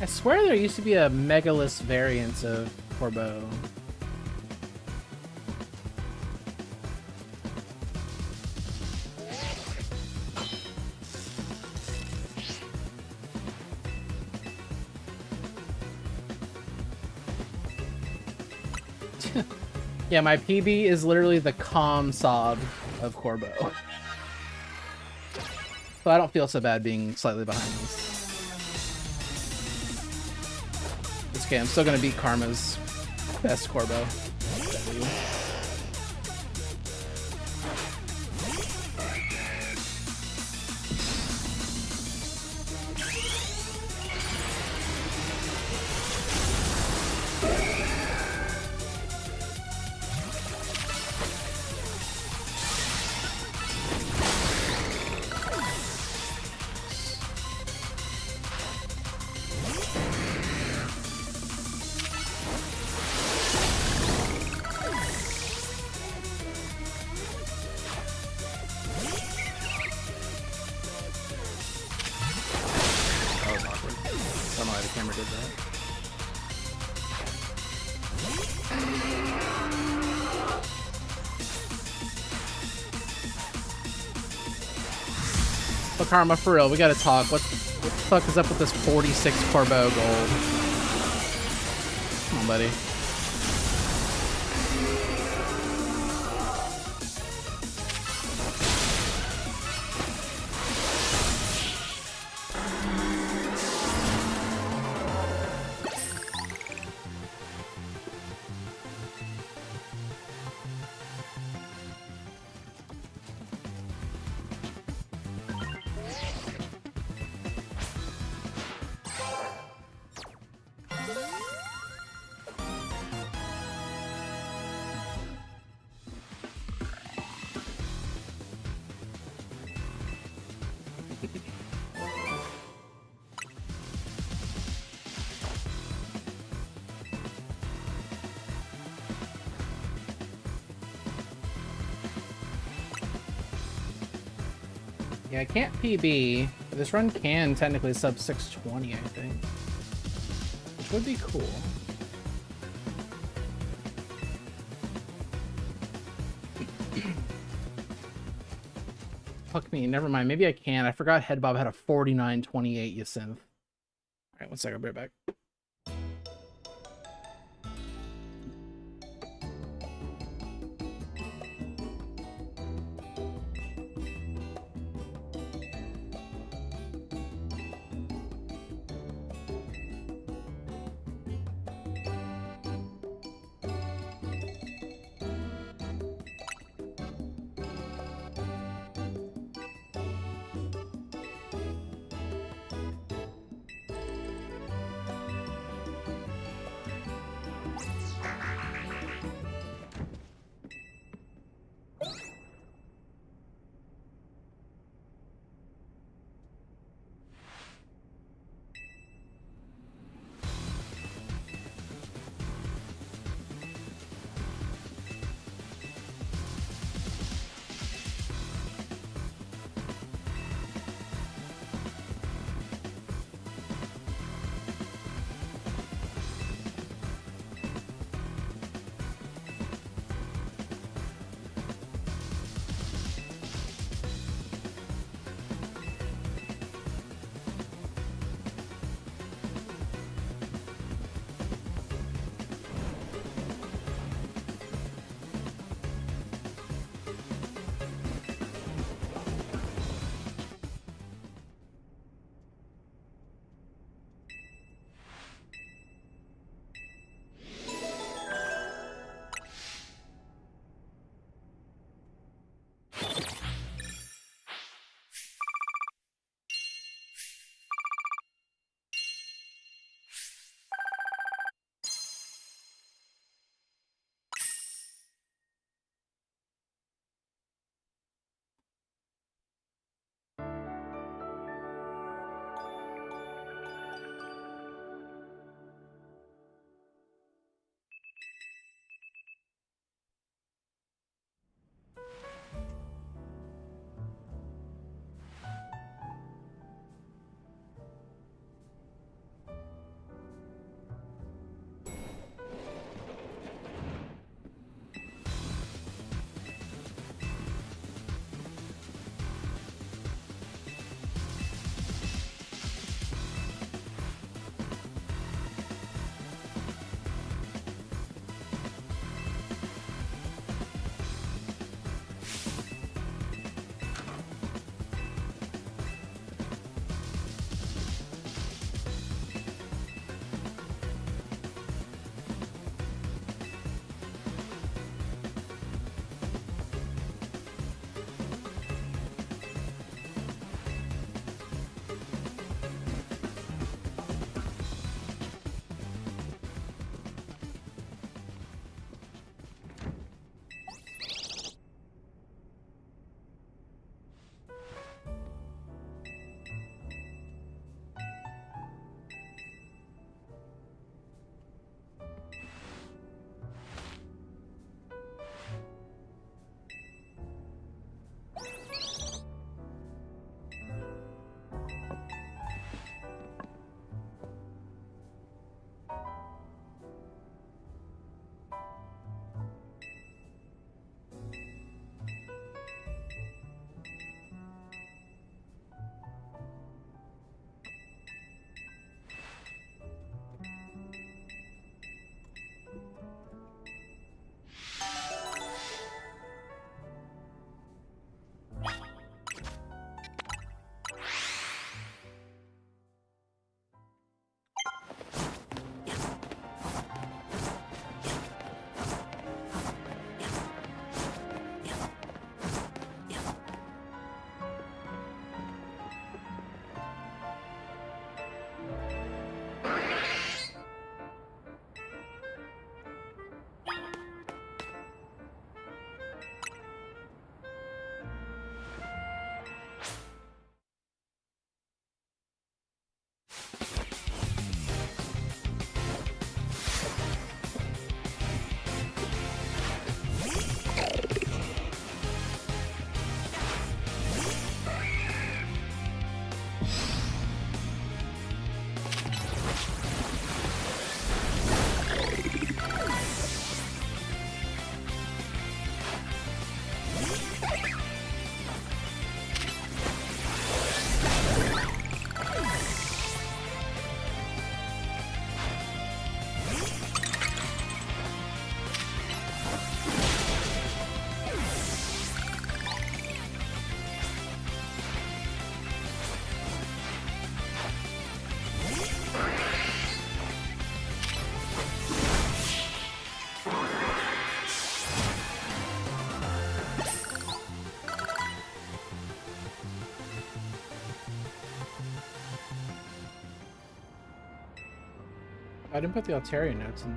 swear there used to be a Megalith variant of Corbeau. Yeah, my PB is literally the calm sob of Corbeau. So I don't feel so bad being slightly behind this. It's okay, I'm still gonna beat Karma's best Corbeau. Karma, for real, we gotta talk. What the fuck is up with this 46 Corbeau gold? Come on, buddy. Yeah, I can't PB, but this run can technically sub 620, I think. Which would be cool. Fuck me, never mind. Maybe I can. I forgot Headbob had a 4928 Yacinth. Alright, 1 second, I'll be right back. I didn't put the halqery notes in.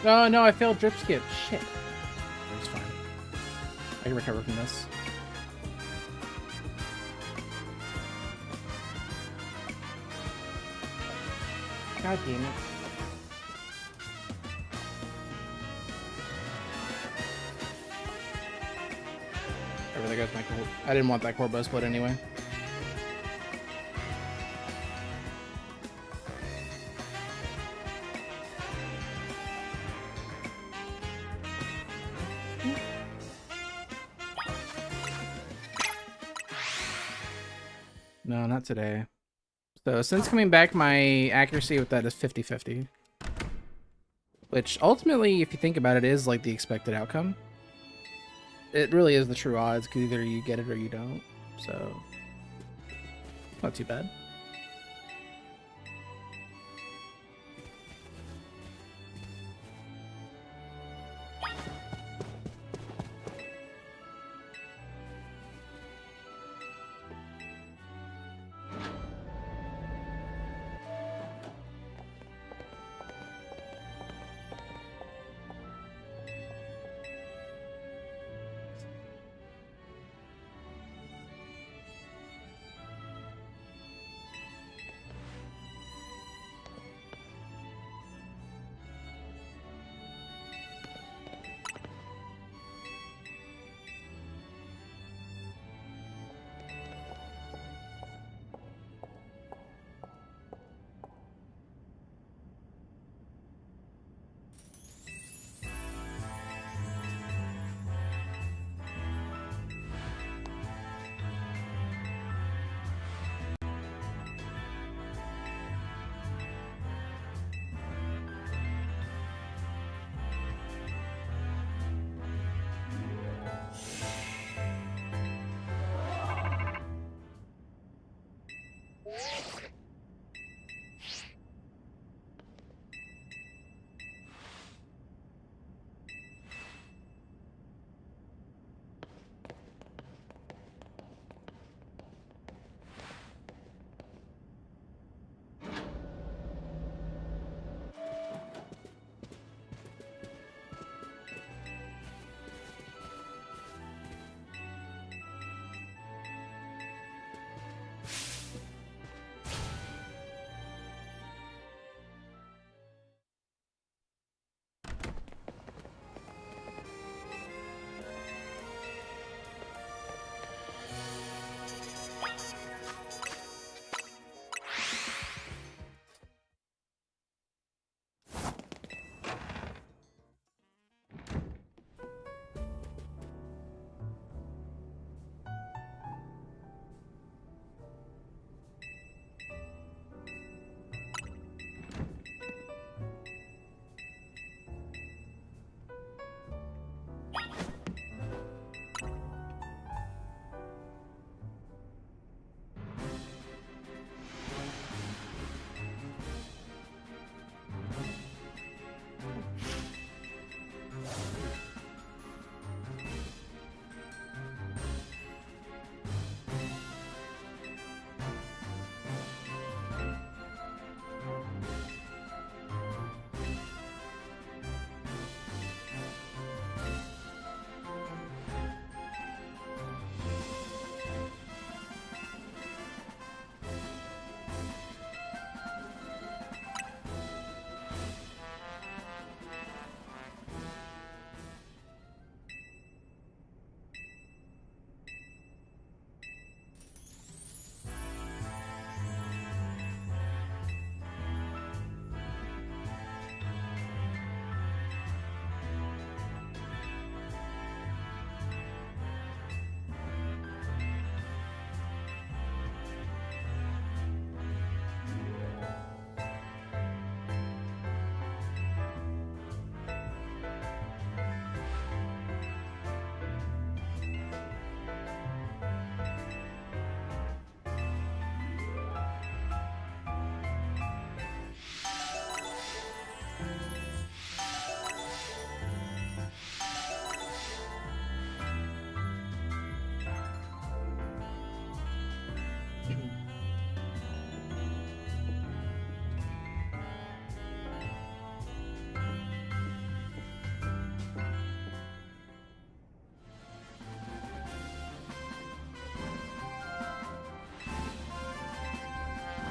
Oh no, I failed drip skip. Shit. It's fine. I can recover from this. God damn it. There goes my core. I didn't want that Corbo split anyway. No, not today. So since coming back, my accuracy with that is 50-50. Which ultimately, if you think about it, is like the expected outcome. It really is the true odds, because either you get it or you don't. So, not too bad.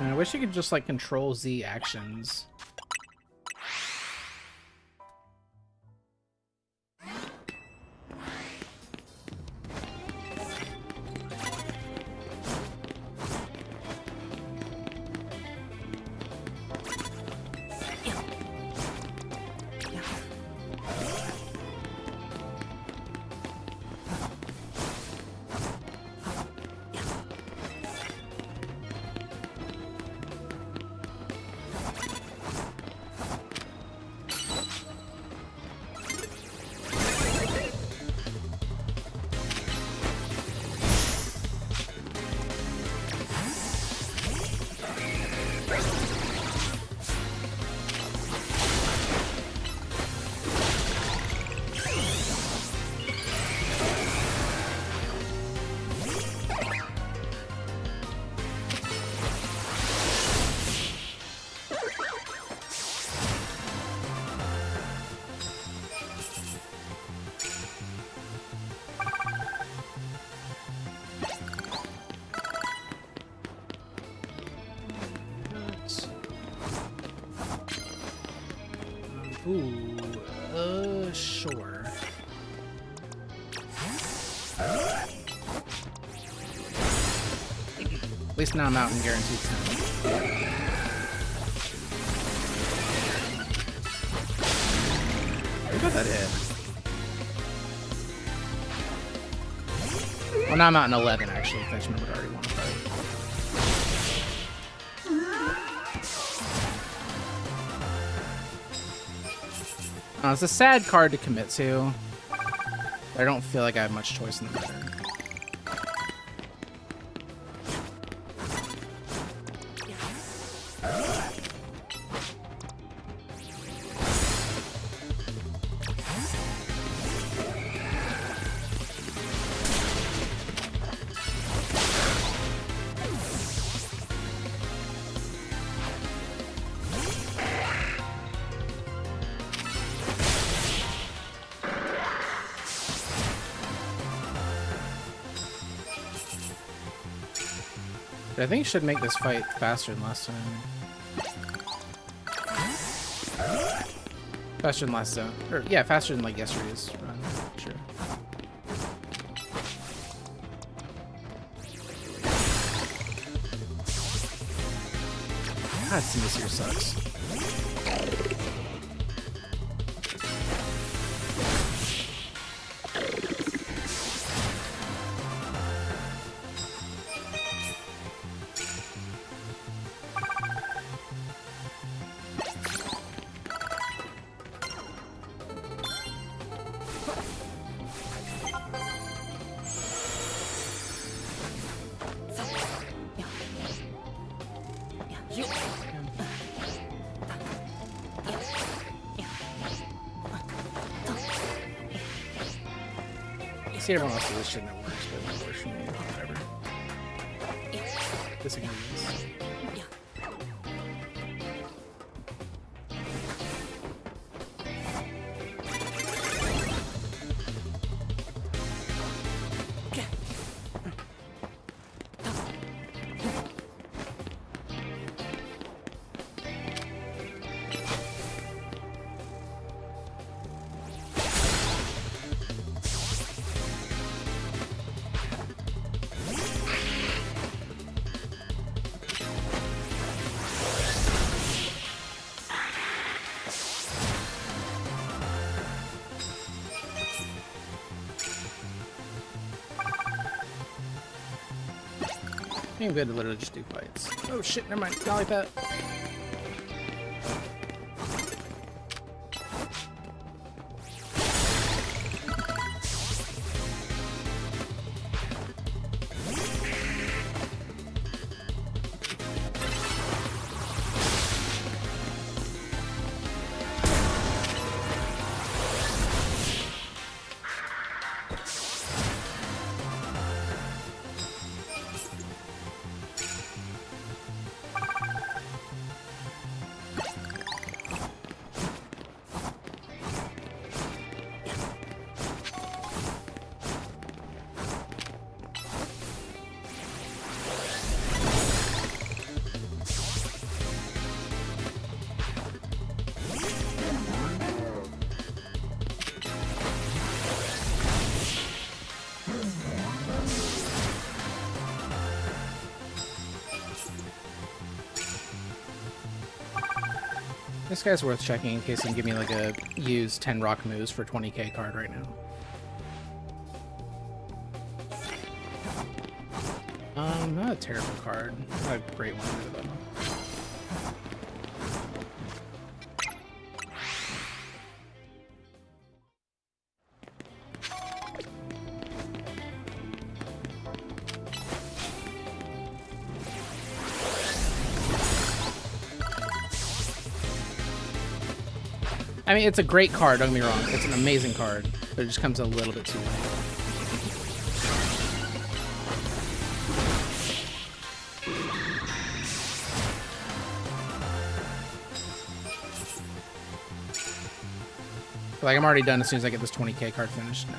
I wish you could just like control Z actions. Ooh, sure. At least now I'm out and guaranteed 10. I bet that hit. Well, now I'm out in 11, actually. Fetch would already want to fight. It's a sad card to commit to. I don't feel like I have much choice in the matter. I think it should make this fight faster than last time. Faster than last time. Or, yeah, faster than like yesterday's run. Sure. God, this here sucks. See, everyone else does this shit and it works, but it won't work for me. Whatever. Disagrees. I think I'm good to literally just do fights. Oh shit, never mind. Golly pet. This guy's worth checking in case he can give me like a used 10 rock moves for 20k card right now. Not a terrible card. Not a great one either, though. I mean, it's a great card, don't get me wrong. It's an amazing card, but it just comes a little bit too late. Like, I'm already done as soon as I get this 20k card finished now.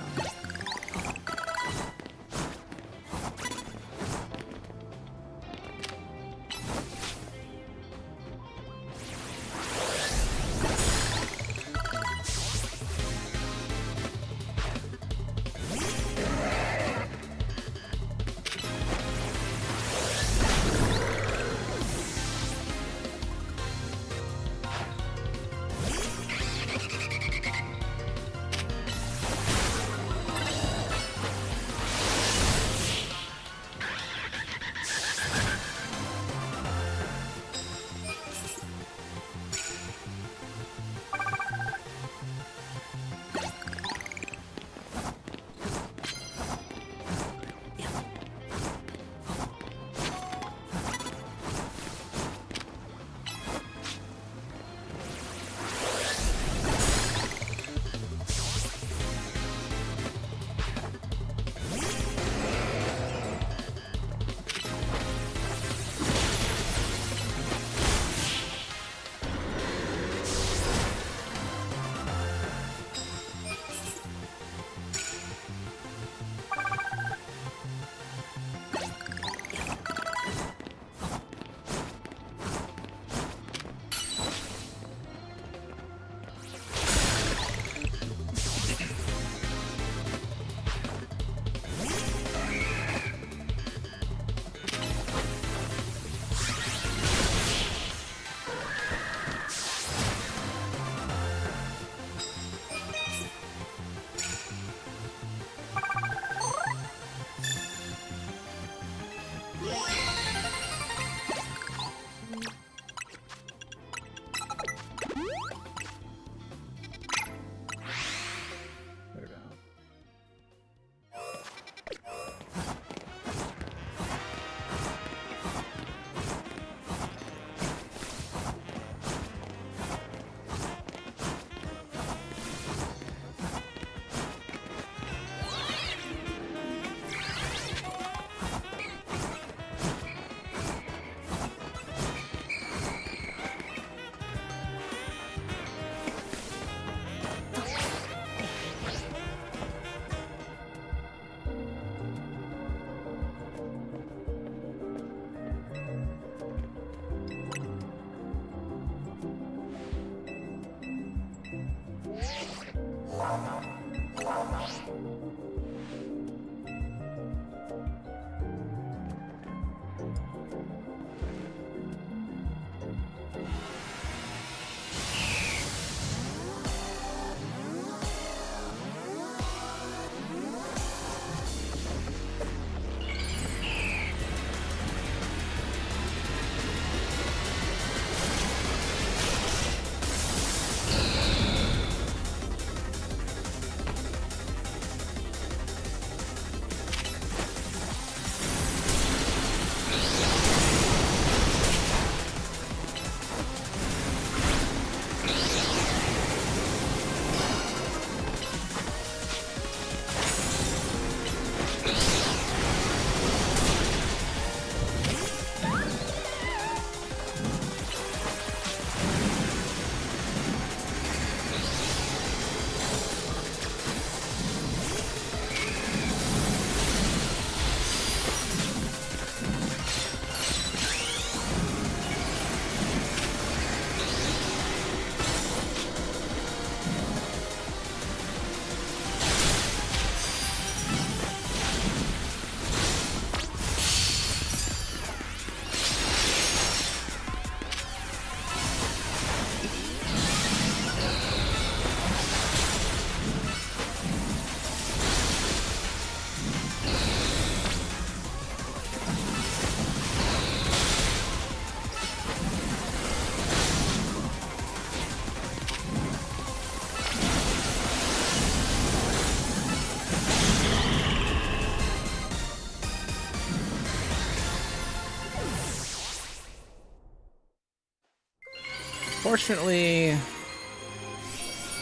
Unfortunately,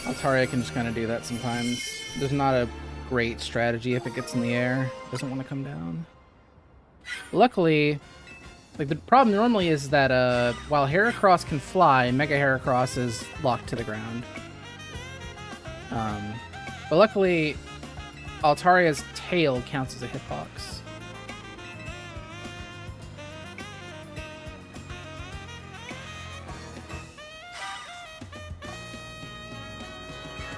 Altaria can just kind of do that sometimes. There's not a great strategy if it gets in the air. It doesn't want to come down. Luckily, like the problem normally is that while Heracross can fly, Mega Heracross is locked to the ground. But luckily, Altaria's tail counts as a hitbox.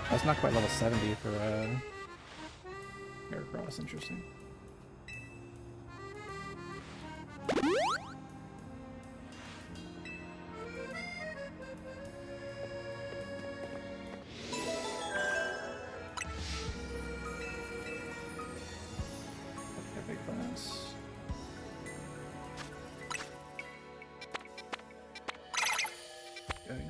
That's not quite level 70 for Heracross. Interesting. Epic bonus. Okay.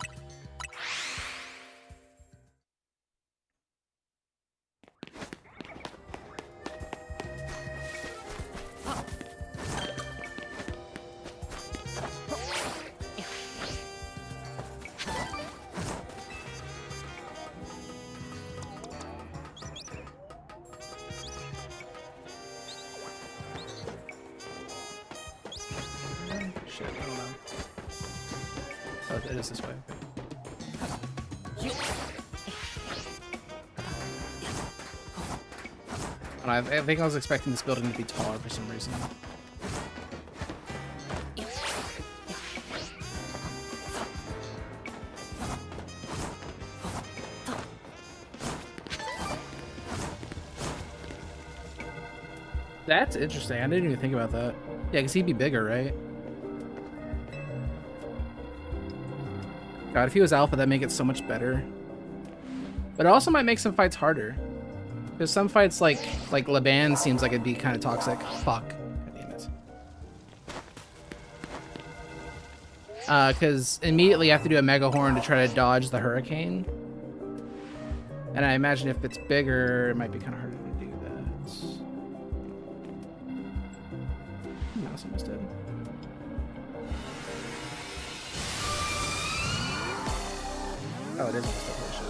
Shit, I don't know. Oh, it is this way. Okay. I think I was expecting this building to be taller for some reason. That's interesting. I didn't even think about that. Yeah, because he'd be bigger, right? God, if he was alpha, that'd make it so much better. But it also might make some fights harder. Because some fights, like Laban, seems like it'd be kind of toxic. Fuck. God damn it. Because immediately you have to do a Mega Horn to try to dodge the Hurricane. And I imagine if it's bigger, it might be kind of harder to do that. No, someone's dead. Oh, it is almost dead. Holy shit.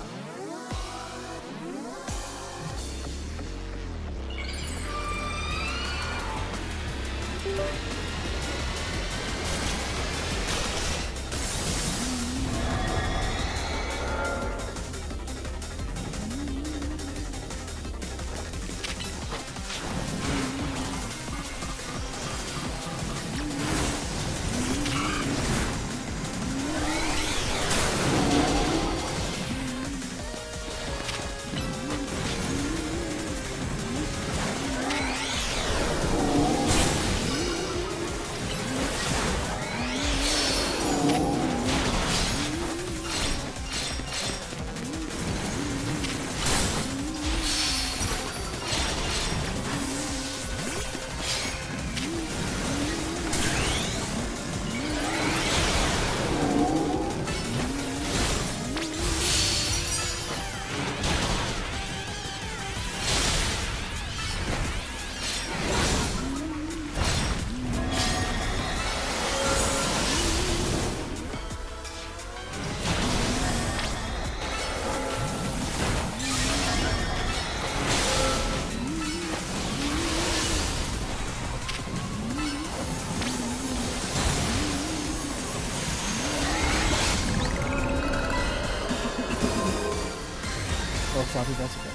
Floppy, that's okay.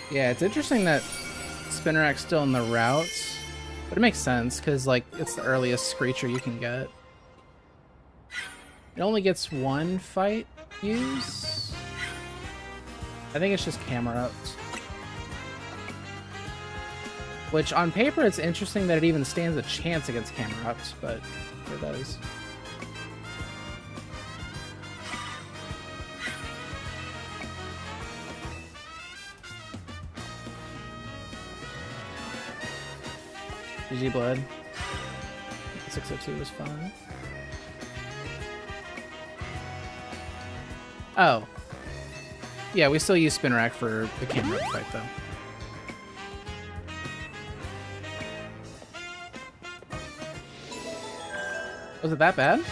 Yeah, it's interesting that Spinnerak's still in the route, but it makes sense because like it's the earliest creature you can get. It only gets one fight use. I think it's just camera ups. Which on paper it's interesting that it even stands a chance against camera ups, but it does. GG Blood. 602 was fun. Oh. Yeah, we still use Spinnerak for the camera fight, though. Was it that bad?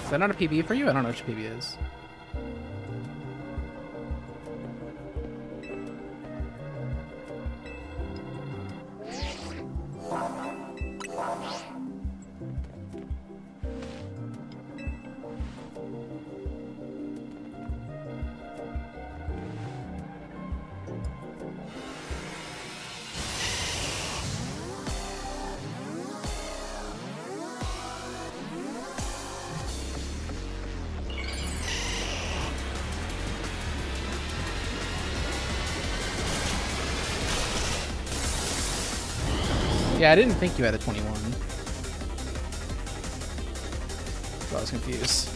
Is that not a PB for you? I don't know what your PB is. Yeah, I didn't think you had a 21. So I was confused.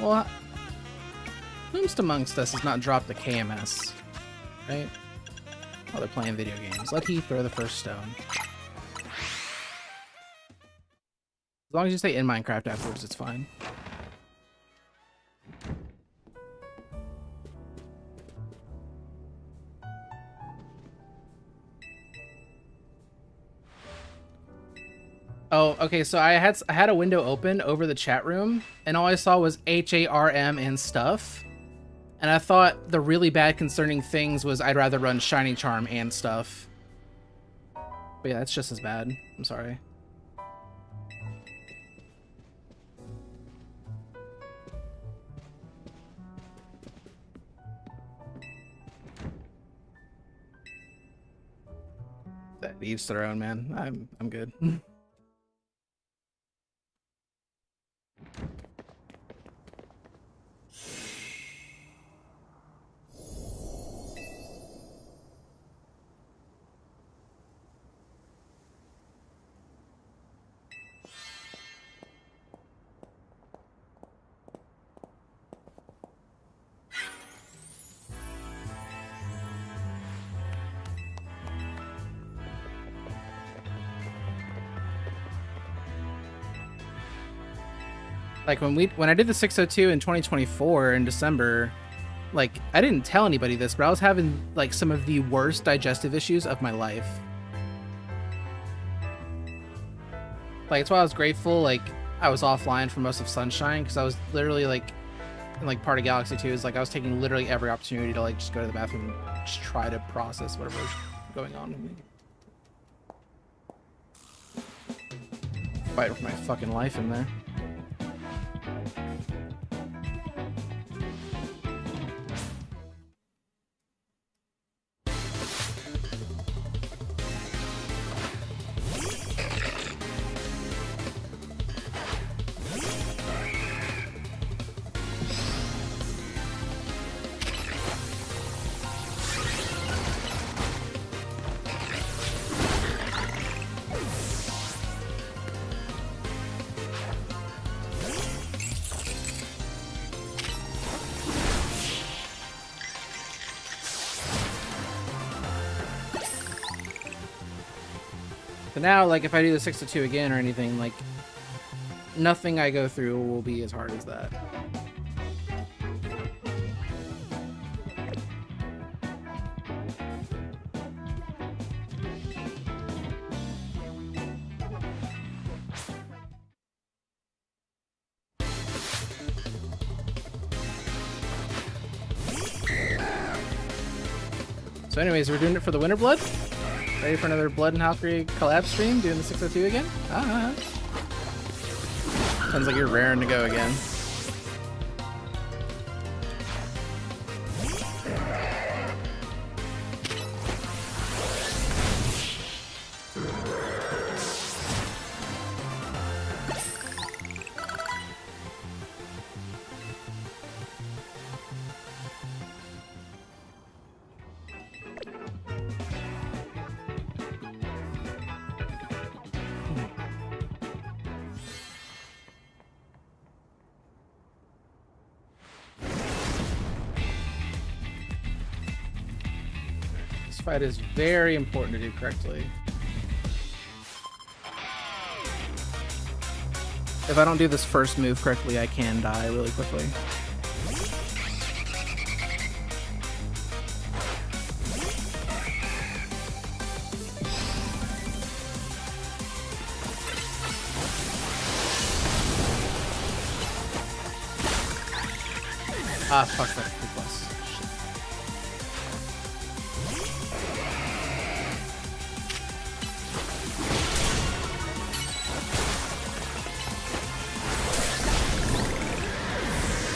Well, whomst amongst us has not dropped the KMS, right? While they're playing video games. Let he throw the first stone. As long as you stay in Minecraft afterwards, it's fine. Oh, okay, so I had a window open over the chat room, and all I saw was HARM and stuff. And I thought the really bad concerning things was I'd rather run Shiny Charm and stuff. But yeah, that's just as bad. I'm sorry. That each their own, man. I'm good. Like when I did the 602 in 2024 in December, like I didn't tell anybody this, but I was having like some of the worst digestive issues of my life. Like it's why I was grateful like I was offline for most of Sunshine, because I was literally like in like part of Galaxy 2 is like I was taking literally every opportunity to like just go to the bathroom and just try to process whatever was going on with me. Fighting for my fucking life in there. So now, like, if I do the 6 to 2 again or anything, like, nothing I go through will be as hard as that. So anyways, we're doing it for the Winter Blood. Ready for another Blood and halqery collab stream, doing the 602 again? Sounds like you're raring to go again. This fight is very important to do correctly. If I don't do this first move correctly, I can die really quickly. Ah, fuck, that's 2+. Shit.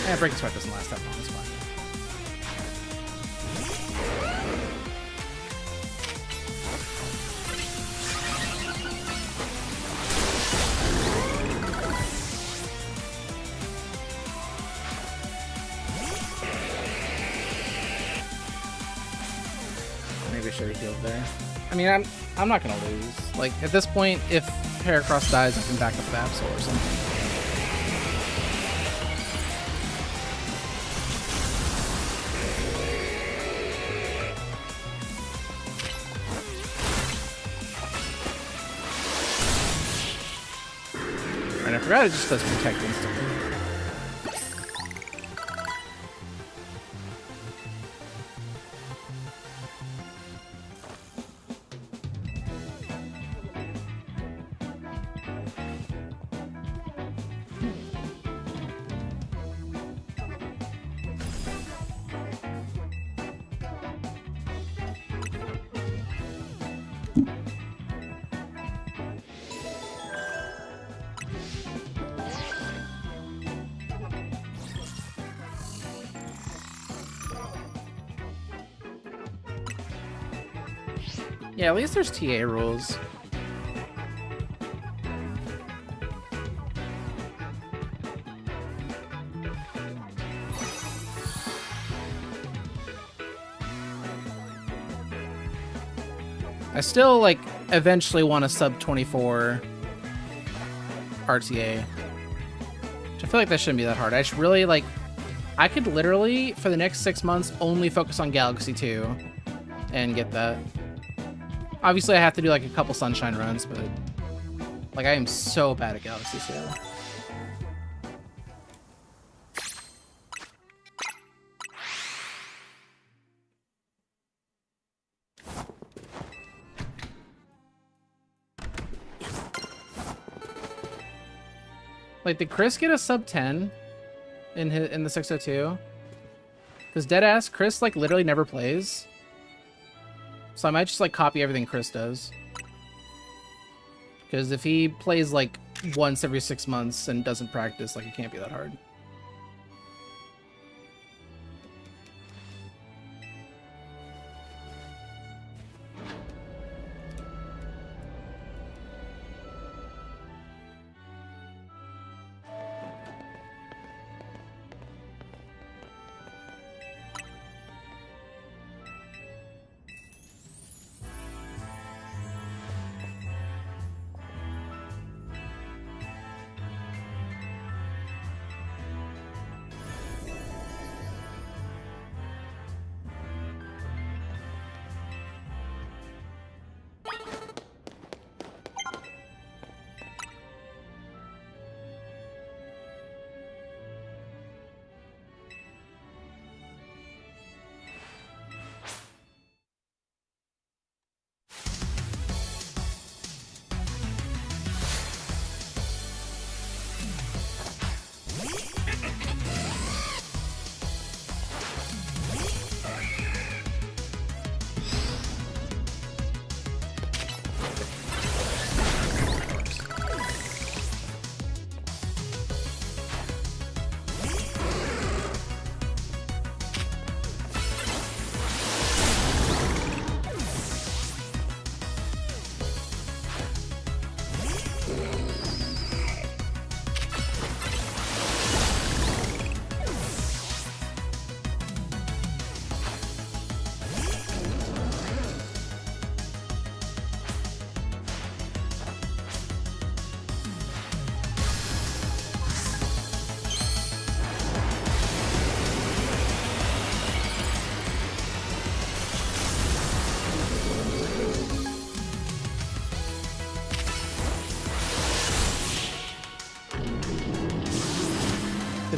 Yeah, Breaking Sweat doesn't last that long, it's fine. Maybe I should have healed there. I mean, I'm not gonna lose. Like, at this point, if Heracross dies, I can back up with Absol or something. And I forgot it just does protect instantly. Yeah, at least there's TA rules. I still, like, eventually want a sub 24 RTA. Which I feel like that shouldn't be that hard. I just really, like, I could literally, for the next 6 months, only focus on Galaxy 2 and get that. Obviously, I have to do, like, a couple Sunshine runs, but, like, I am so bad at Galaxy 2. Like, did Chris get a sub 10 in the 602? Because deadass, Chris, like, literally never plays. So I might just, like, copy everything Chris does. Because if he plays, like, once every 6 months and doesn't practice, like, it can't be that hard.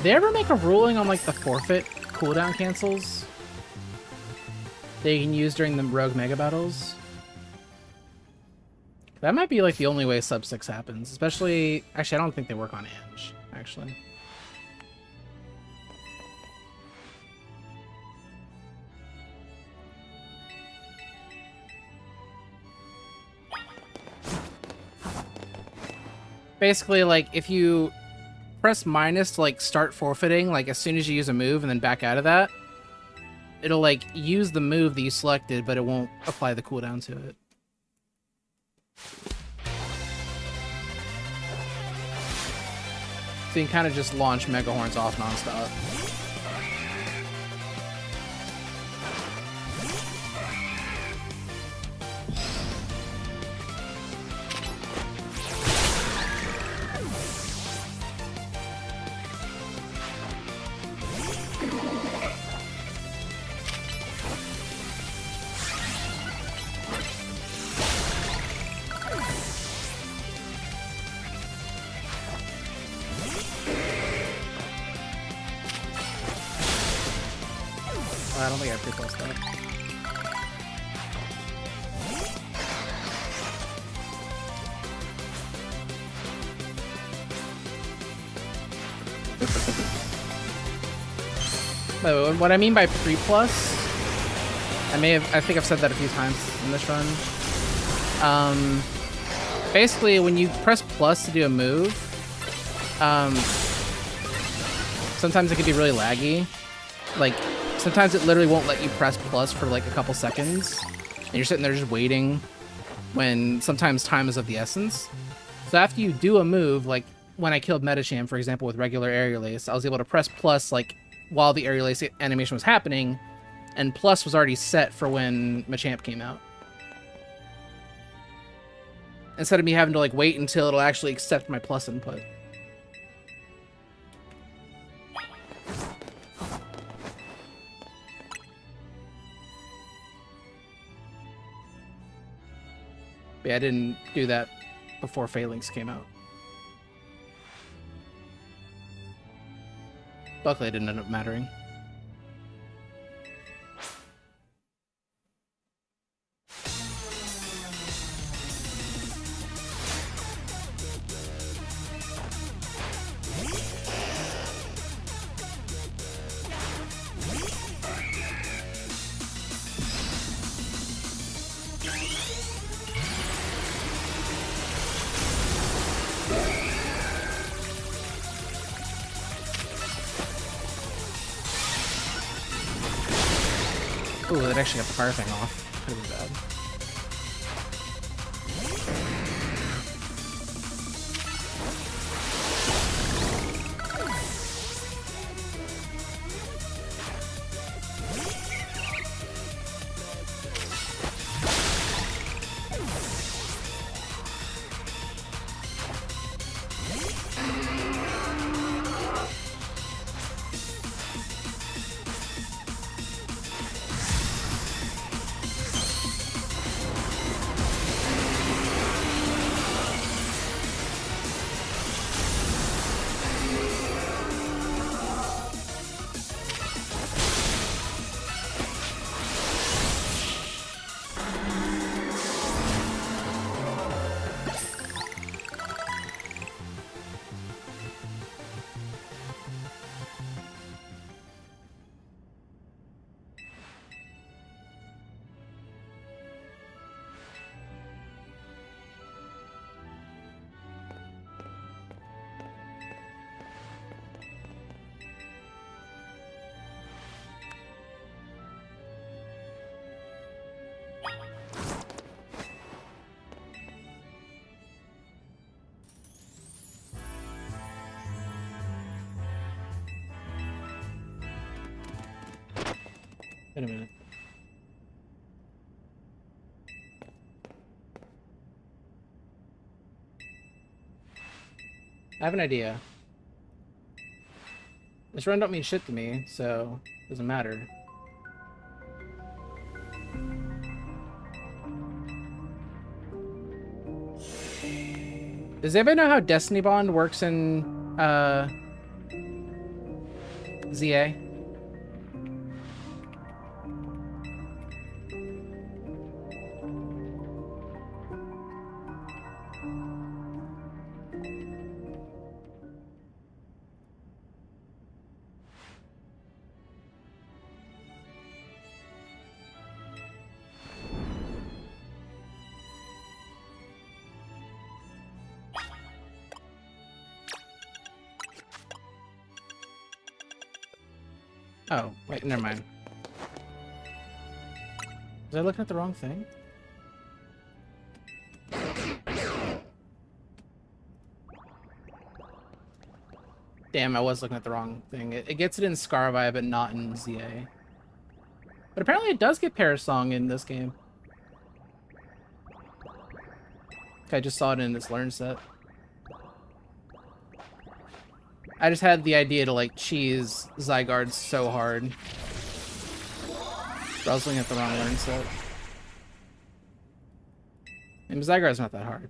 Did they ever make a ruling on like the forfeit cooldown cancels that you can use during the rogue mega battles? That might be like the only way sub 6 happens, especially... Actually, I don't think they work on Ange, actually. Basically, like, if you press minus to, like, start forfeiting, like, as soon as you use a move and then back out of that, it'll, like, use the move that you selected, but it won't apply the cooldown to it. So you can kind of just launch Mega Horns off nonstop. I don't think I have to plus that. But what I mean by pre-plus, I think I've said that a few times in this run. Basically, when you press plus to do a move, sometimes it can be really laggy. Like, sometimes it literally won't let you press plus for like a couple seconds, and you're sitting there just waiting when sometimes time is of the essence. So after you do a move, like when I killed Metasham, for example, with regular aerial ace, I was able to press plus like while the aerial ace animation was happening, and plus was already set for when Machamp came out. Instead of me having to like wait until it'll actually accept my plus input. But yeah, I didn't do that before Phalanx came out. Luckily, it didn't end up mattering. Ooh, that actually got the fire thing off. Could have been bad. Wait a minute. I have an idea. This run don't mean shit to me, so it doesn't matter. Does anybody know how Destiny Bond works in ZA. Oh, wait, never mind. Was I looking at the wrong thing? Damn, I was looking at the wrong thing. It gets it in Scarvi, but not in ZA. But apparently it does get Parasong in this game. I just saw it in this learn set. I just had the idea to, like, cheese Zygarde so hard. But I was looking at the wrong learn set. I mean, Zygarde's not that hard.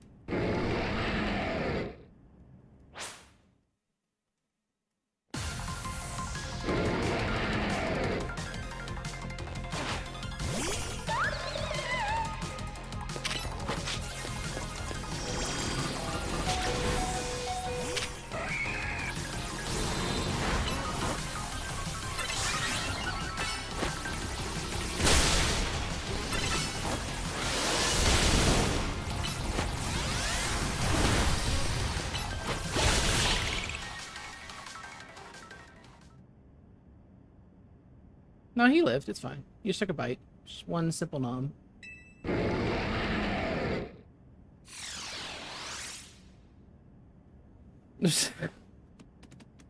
No, he lived. It's fine. You just took a bite. Just one simple nom.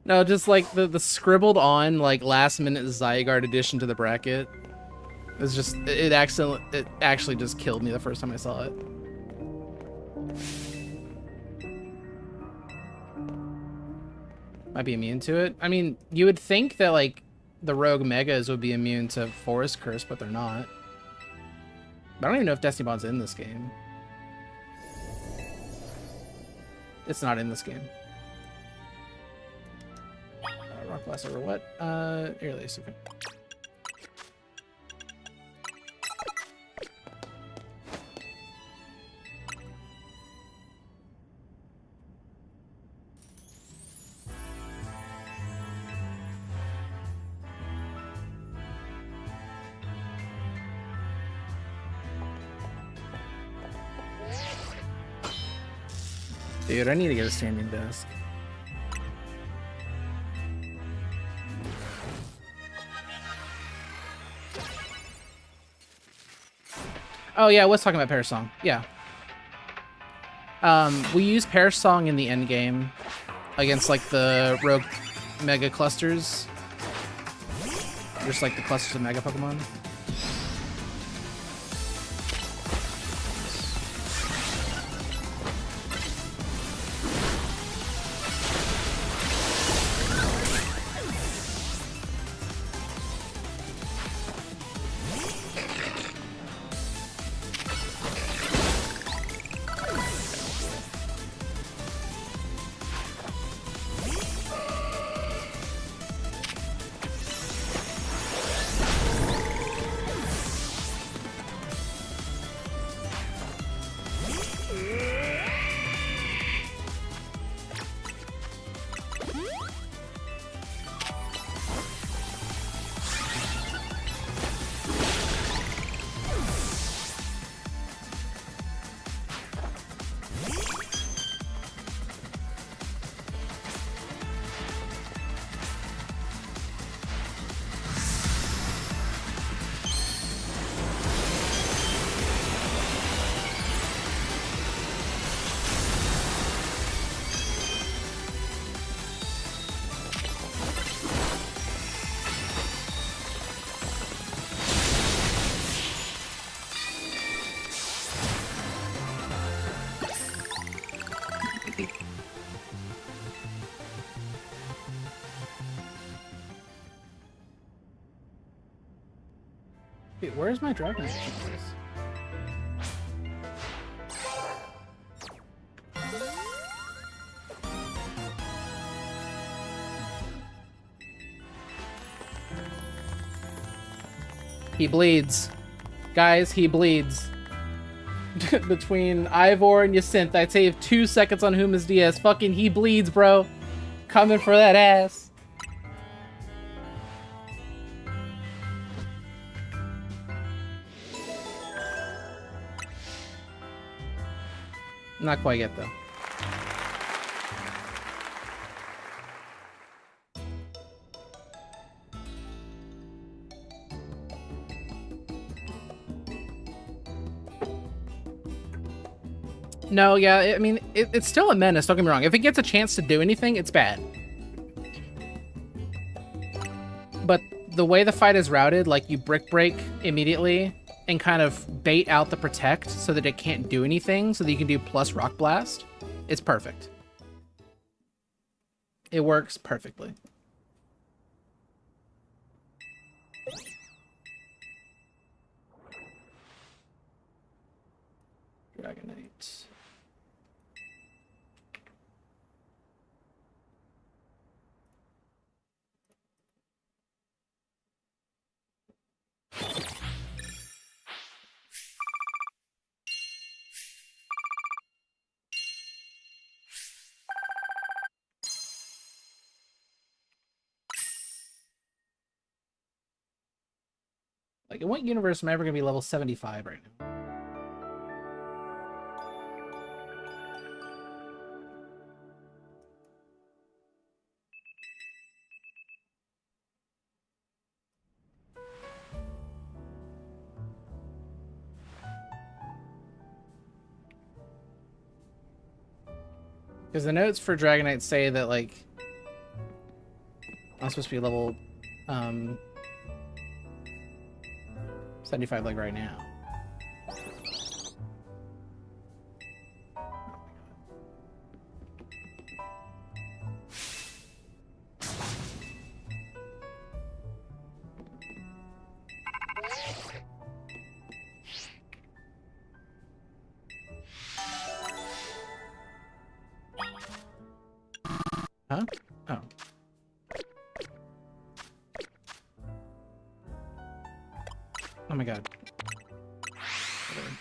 No, just like the scribbled on like last minute Zygarde addition to the bracket. It's just it actually just killed me the first time I saw it. Might be immune to it. I mean, you would think that like the rogue megas would be immune to Forest Curse, but they're not. But I don't even know if Destiny Bond's in this game. It's not in this game. Rock Blast over what? Air Lace, okay. Dude, I need to get a standing desk. Oh yeah, I was talking about Parasong. Yeah. We use Parasong in the end game against like the rogue mega clusters. Just like the clusters of mega Pokemon. Wait, where's my Dragon Ball? He bleeds. Guys, he bleeds. Between Ivor and Yacinth, I'd save 2 seconds on Huma's DS. Fucking he bleeds, bro. Coming for that ass. Not quite yet, though. No, yeah, I mean, it's still a menace, don't get me wrong. If it gets a chance to do anything, it's bad. But the way the fight is routed, like, you brick break immediately and kind of bait out the protect so that it can't do anything, so that you can do plus rock blast, it's perfect. It works perfectly. Dragonite. Like, in what universe am I ever going to be level 75 right now? Because the notes for Dragonite say that, like, I'm supposed to be level 75, like, right now. Huh? Oh. Oh my god. Whatever.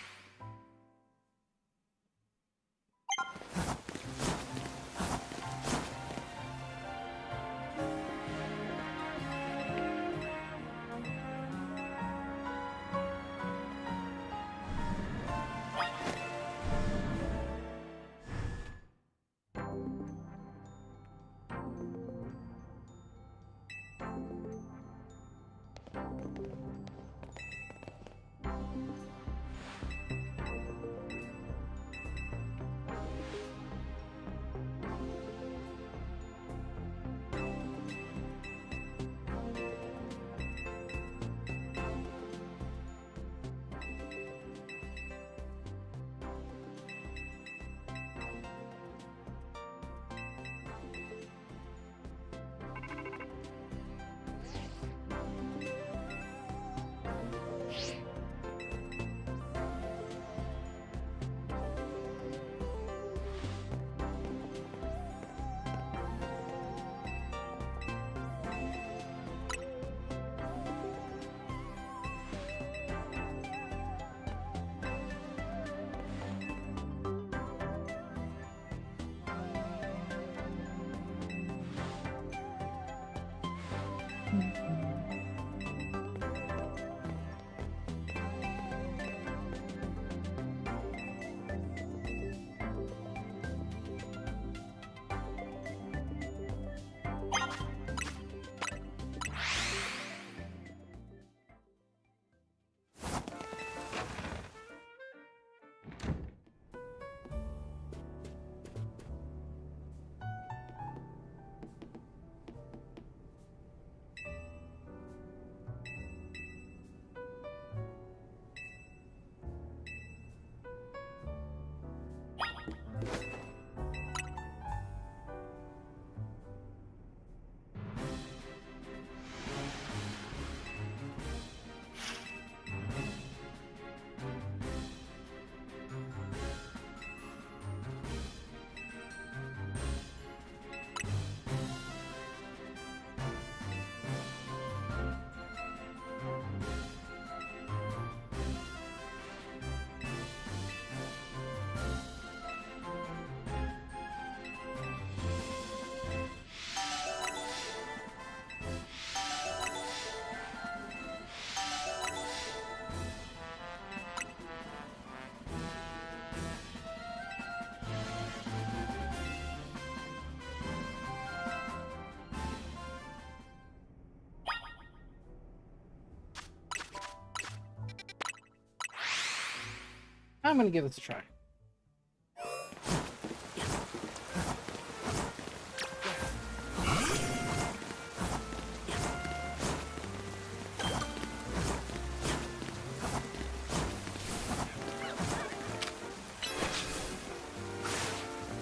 I'm gonna give this a try.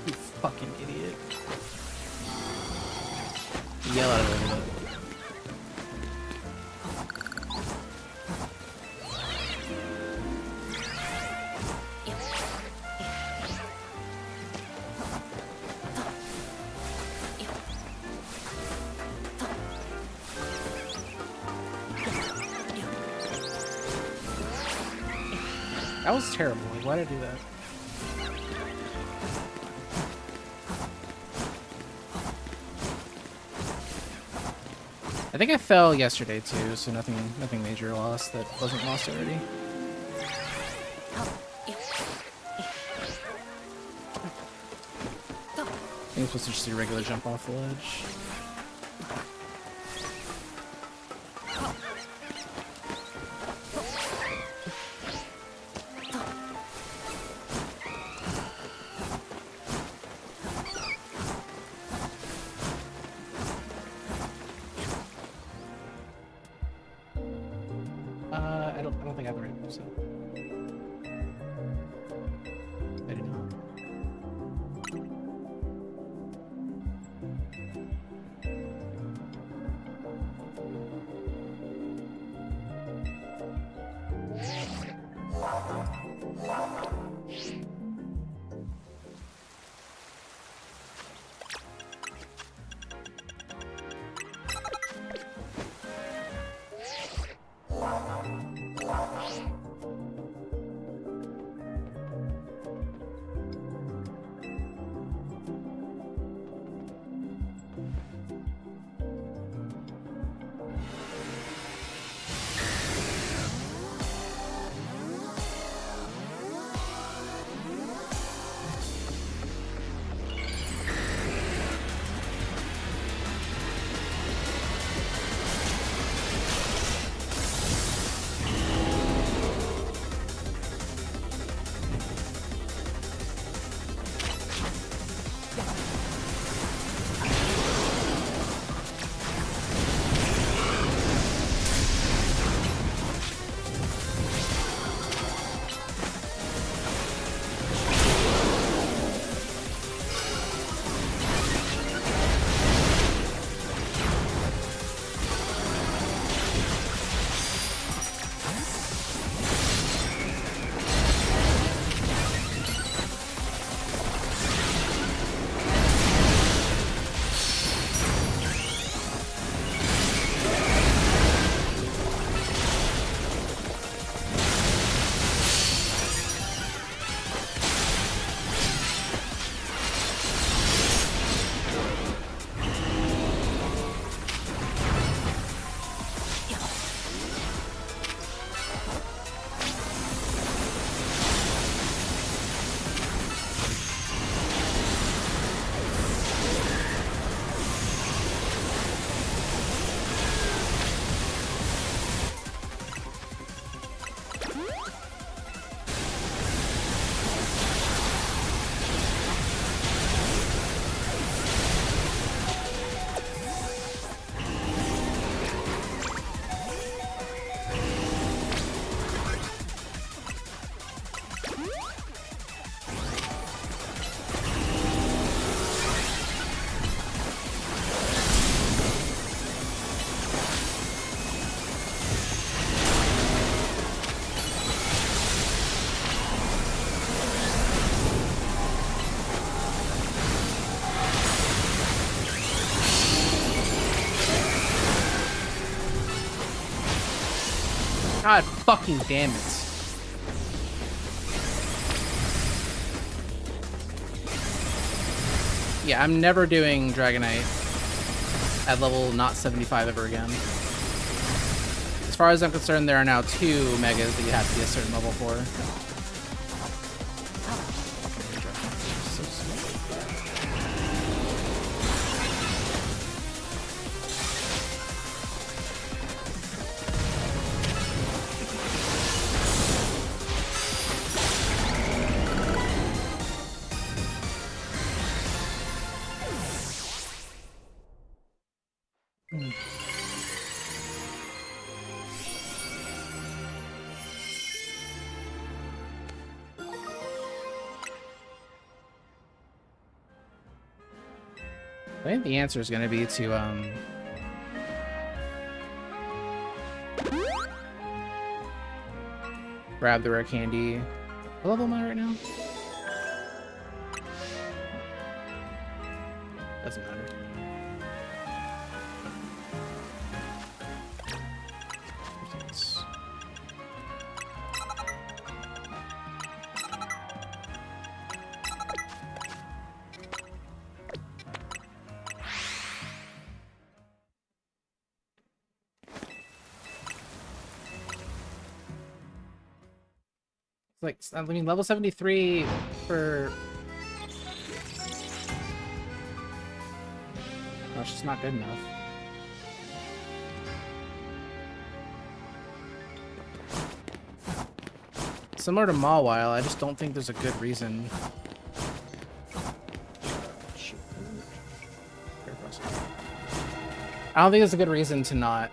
You fucking idiot. Yell at it a little bit. That was terrible. Like, why did I do that? I think I fell yesterday too, so nothing major lost that wasn't lost already. I think I'm supposed to just do a regular jump off the ledge. I don't think I have the right move, so I do not. God fucking damn it. Yeah, I'm never doing Dragonite at level not 75 ever again. As far as I'm concerned, there are now 2 megas that you have to be a certain level for. So I think the answer is going to be to grab the rare candy. What level am I right now? Doesn't matter. Like, I mean, level 73 for... Oh, it's just not good enough. Similar to Mawile, I just don't think there's a good reason. I don't think there's a good reason to not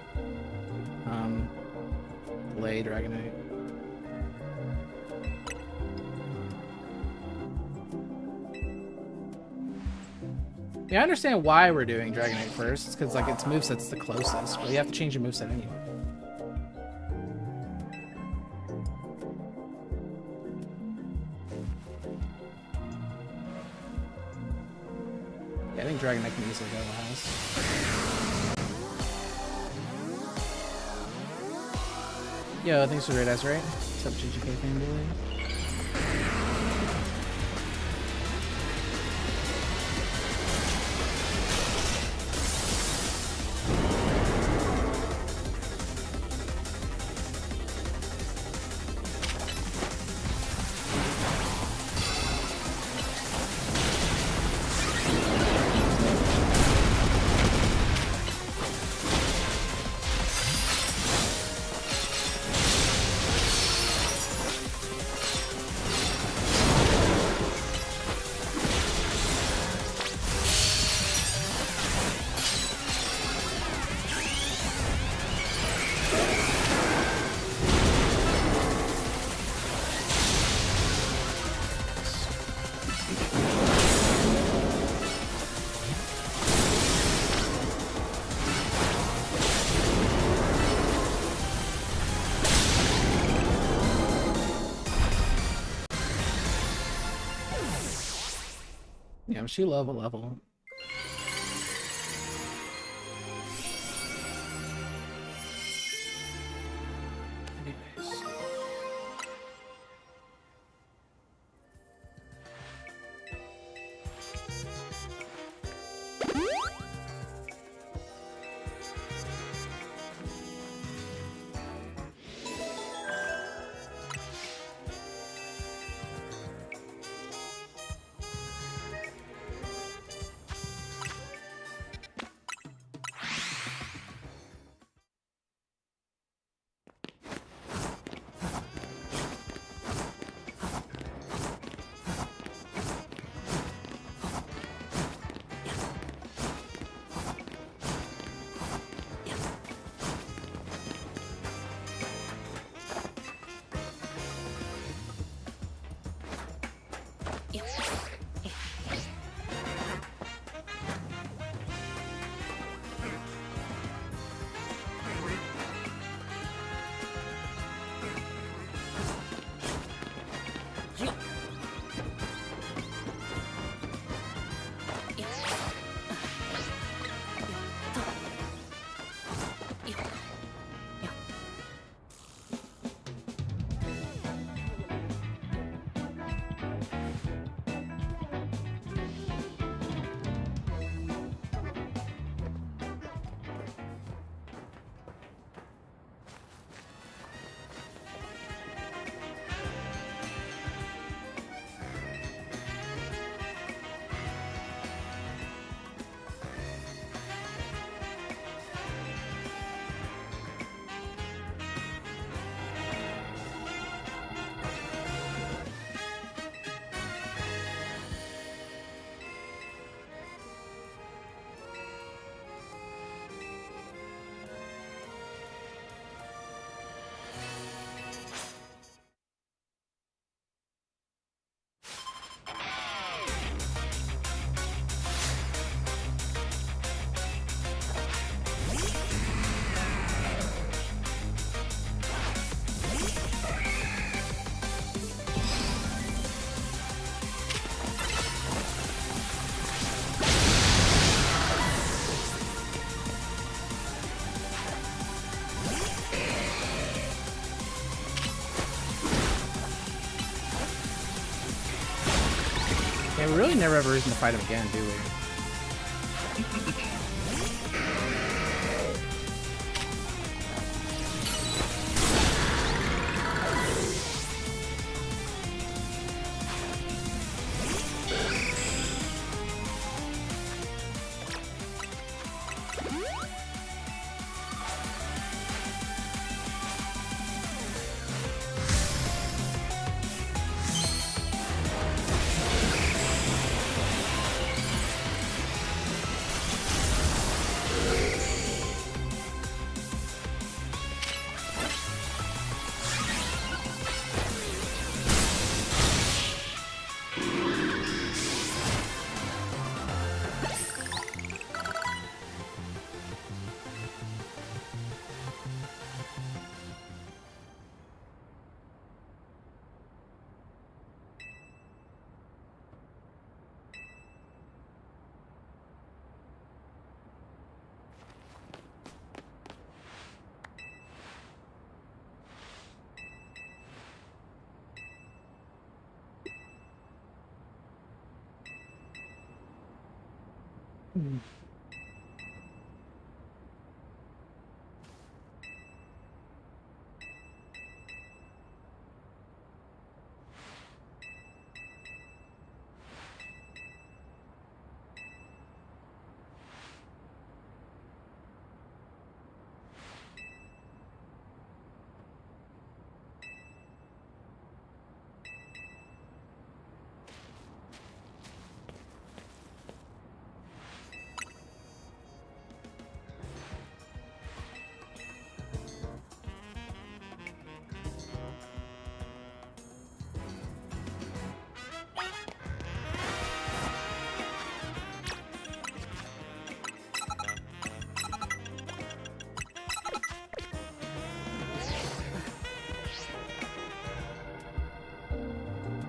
delay Dragonite. Yeah, I understand why we're doing Dragonite first. It's because like its moveset's the closest, but you have to change your moveset anyway. Yeah, I think Dragonite can easily go last. Yo, thanks for the raid, right? What's up, GGK family? Yeah, she love a level. Anyways. Yeah, we really never have a reason to fight him again, do we?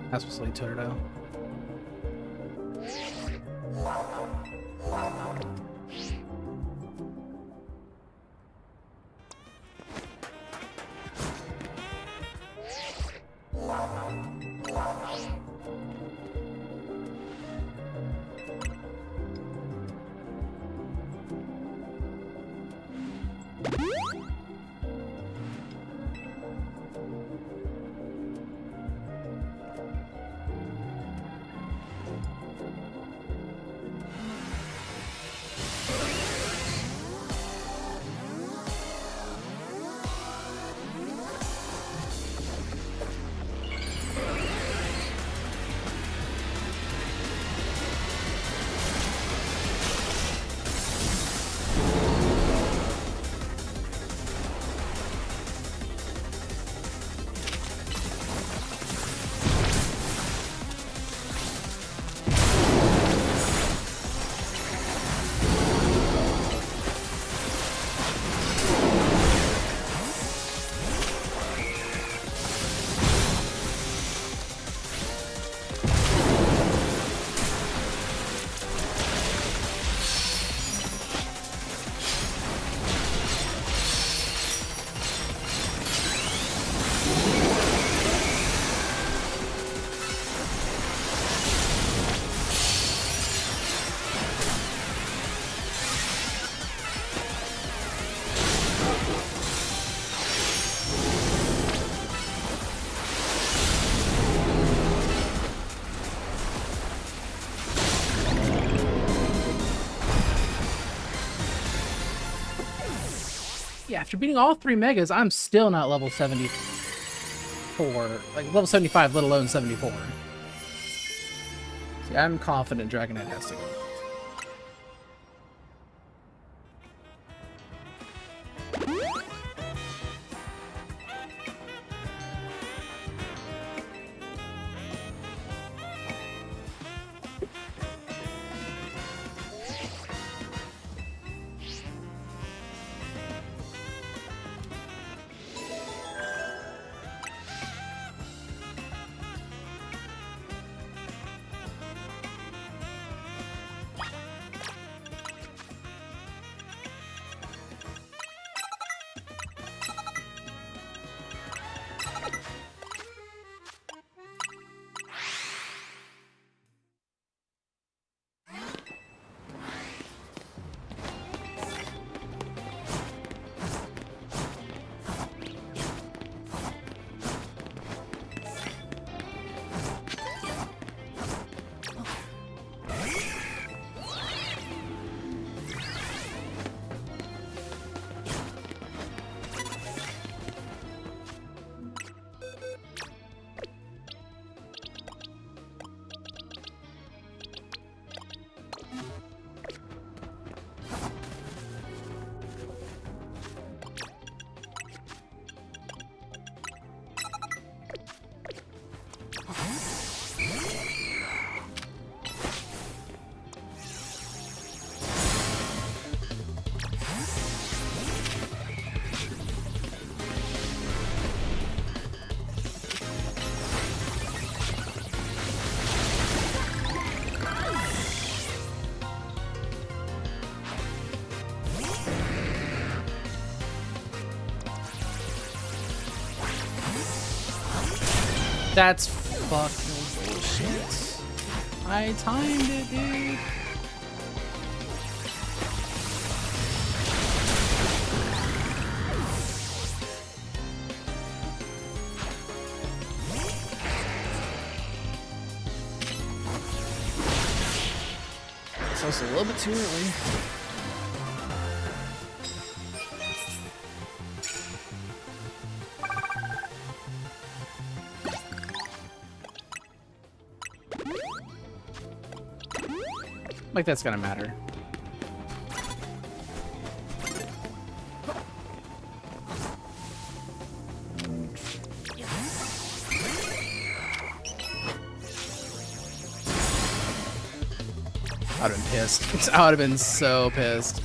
That's what's like Totoro. Yeah, after beating all 3 megas, I'm still not level 74. Like, level 75, let alone 74. See, I'm confident Dragonhead has to go. That's fucking bullshit. I timed it, dude. So it's a little bit too early. Like that's gonna matter. I would have been pissed. I would have been so pissed.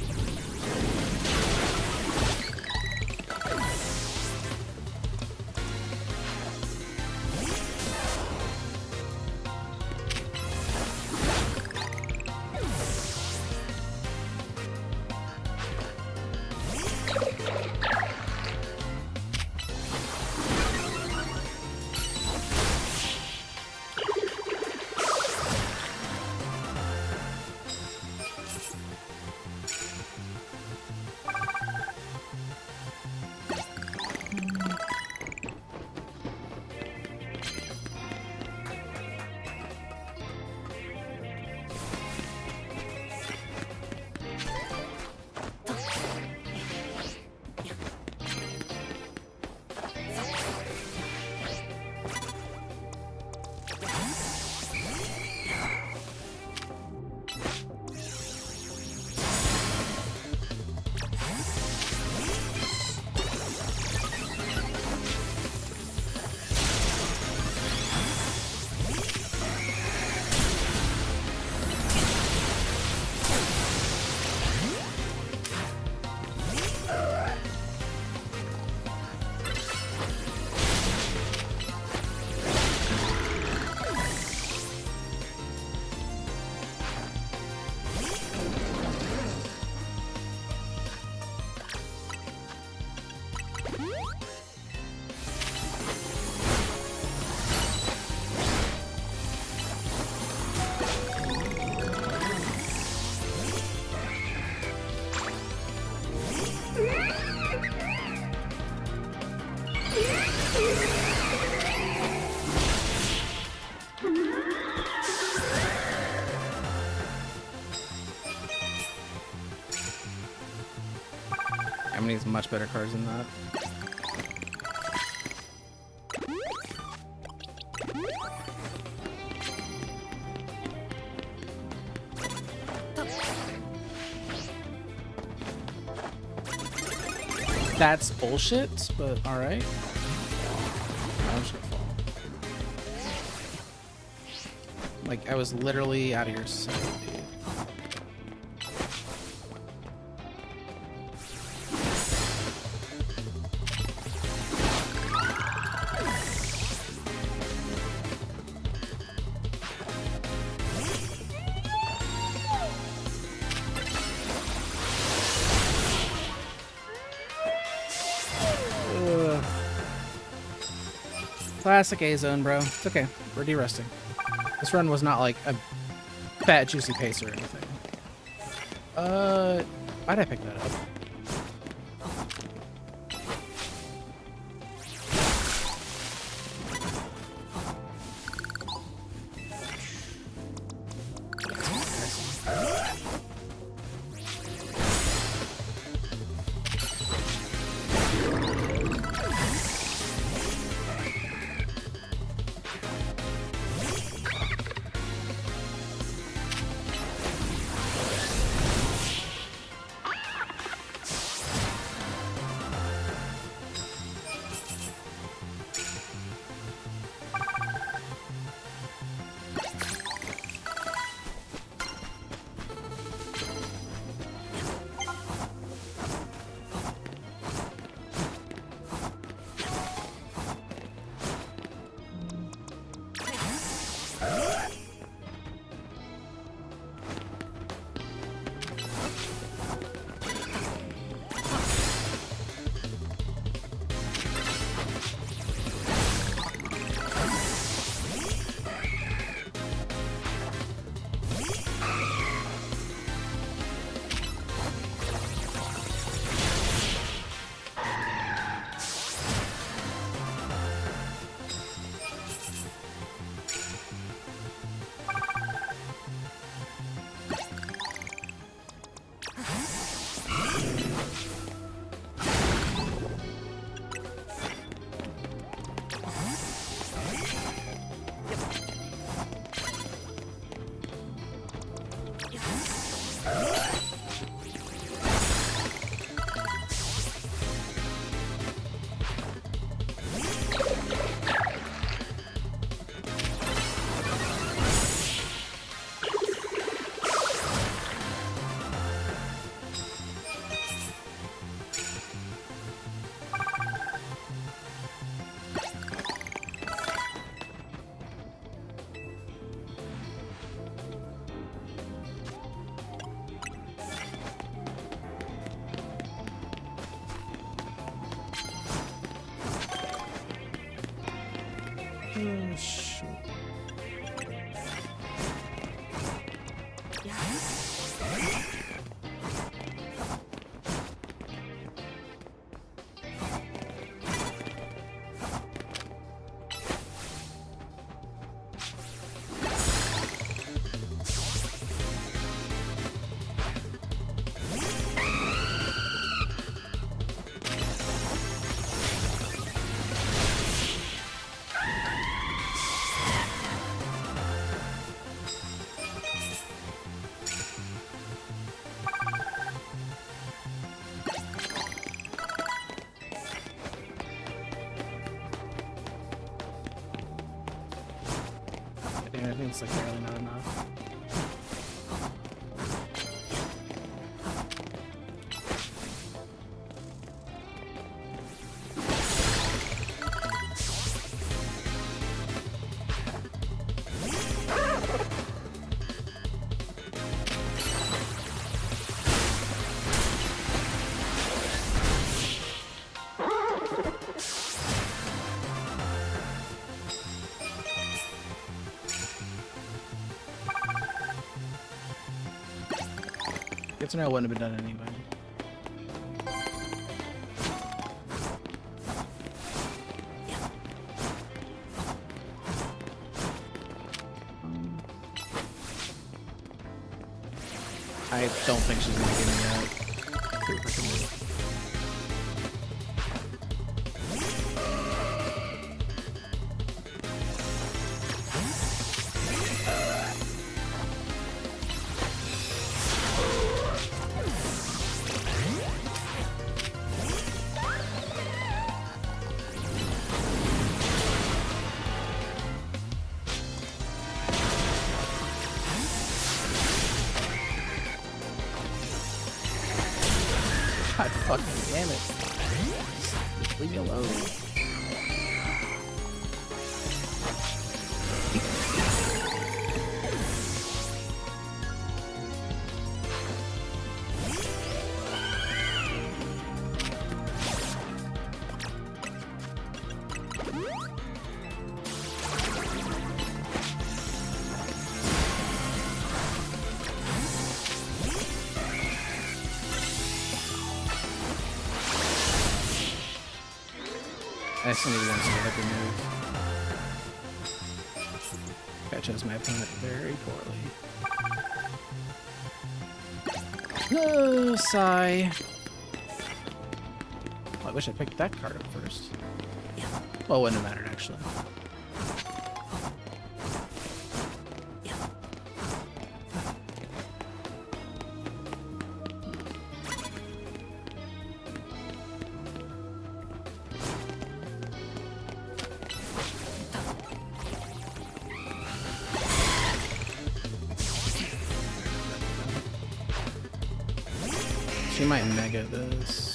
I'm gonna use much better cards than that. That's bullshit, but alright. I'm just gonna fall. Like, I was literally out of your sight, dude. Classic A-zone, bro. It's okay. We're de-resting. This run was not like a fat, juicy pace or anything. Why'd I pick that up? Oh, shoot. Damn, I think it's like barely not enough. Good to know it wouldn't have been done anyway. I don't think she's gonna give me that. Pretty freaking weird. God fucking damn it. Just leave me alone. I still need one so I can move. I chose my opponent very poorly. No, sigh. Well, I wish I picked that card up first. Well, it wouldn't have mattered, actually. She might mega this.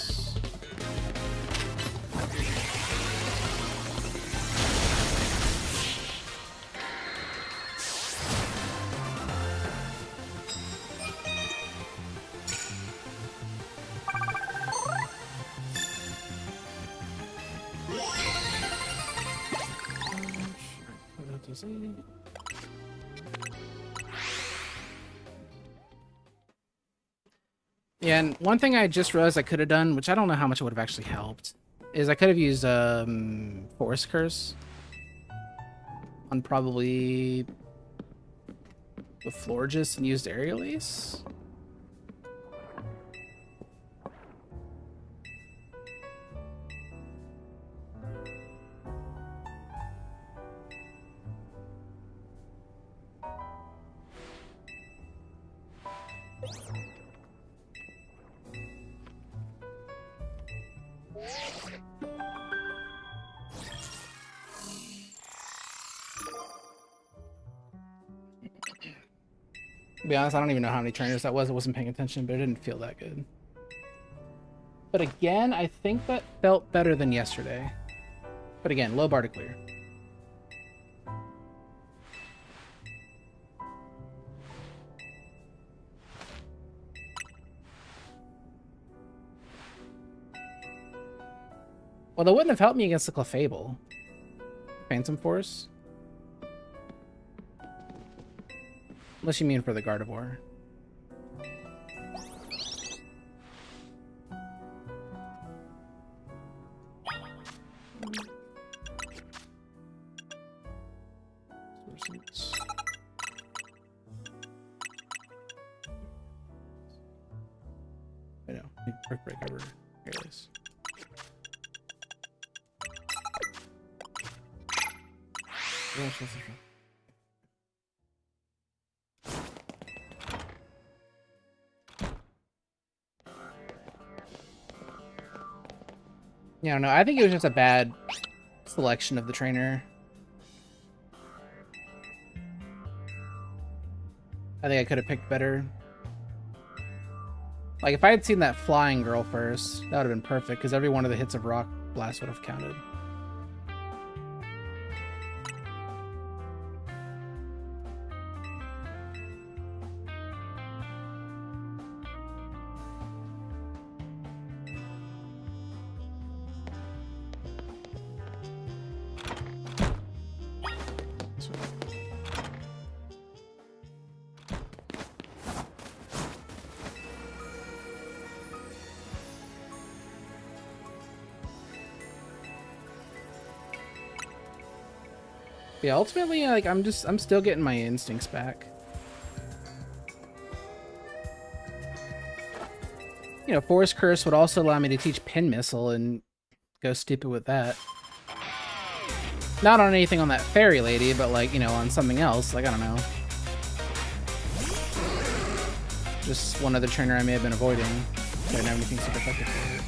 Yeah, and one thing I just realized I could have done, which I don't know how much it would have actually helped, is I could have used Forest Curse on probably the Florges and used Aerial Ace. To be honest, I don't even know how many trainers that was. I wasn't paying attention, but it didn't feel that good. But again, I think that felt better than yesterday. But again, low bar to clear. Well, that wouldn't have helped me against the Clefable. Phantom Force. Unless you mean for the Gardevoir. I know. Quick break over Careless. Yeah, no, I think it was just a bad selection of the trainer. I think I could have picked better. Like, if I had seen that flying girl first, that would have been perfect, because every one of the hits of Rock Blast would have counted. Yeah, ultimately, like, I'm still getting my instincts back. You know, Forest Curse would also allow me to teach Pin Missile and go stupid with that. Not on anything on that fairy lady, but, like, you know, on something else. Like, I don't know. Just one other trainer I may have been avoiding. I didn't have anything super effective for it.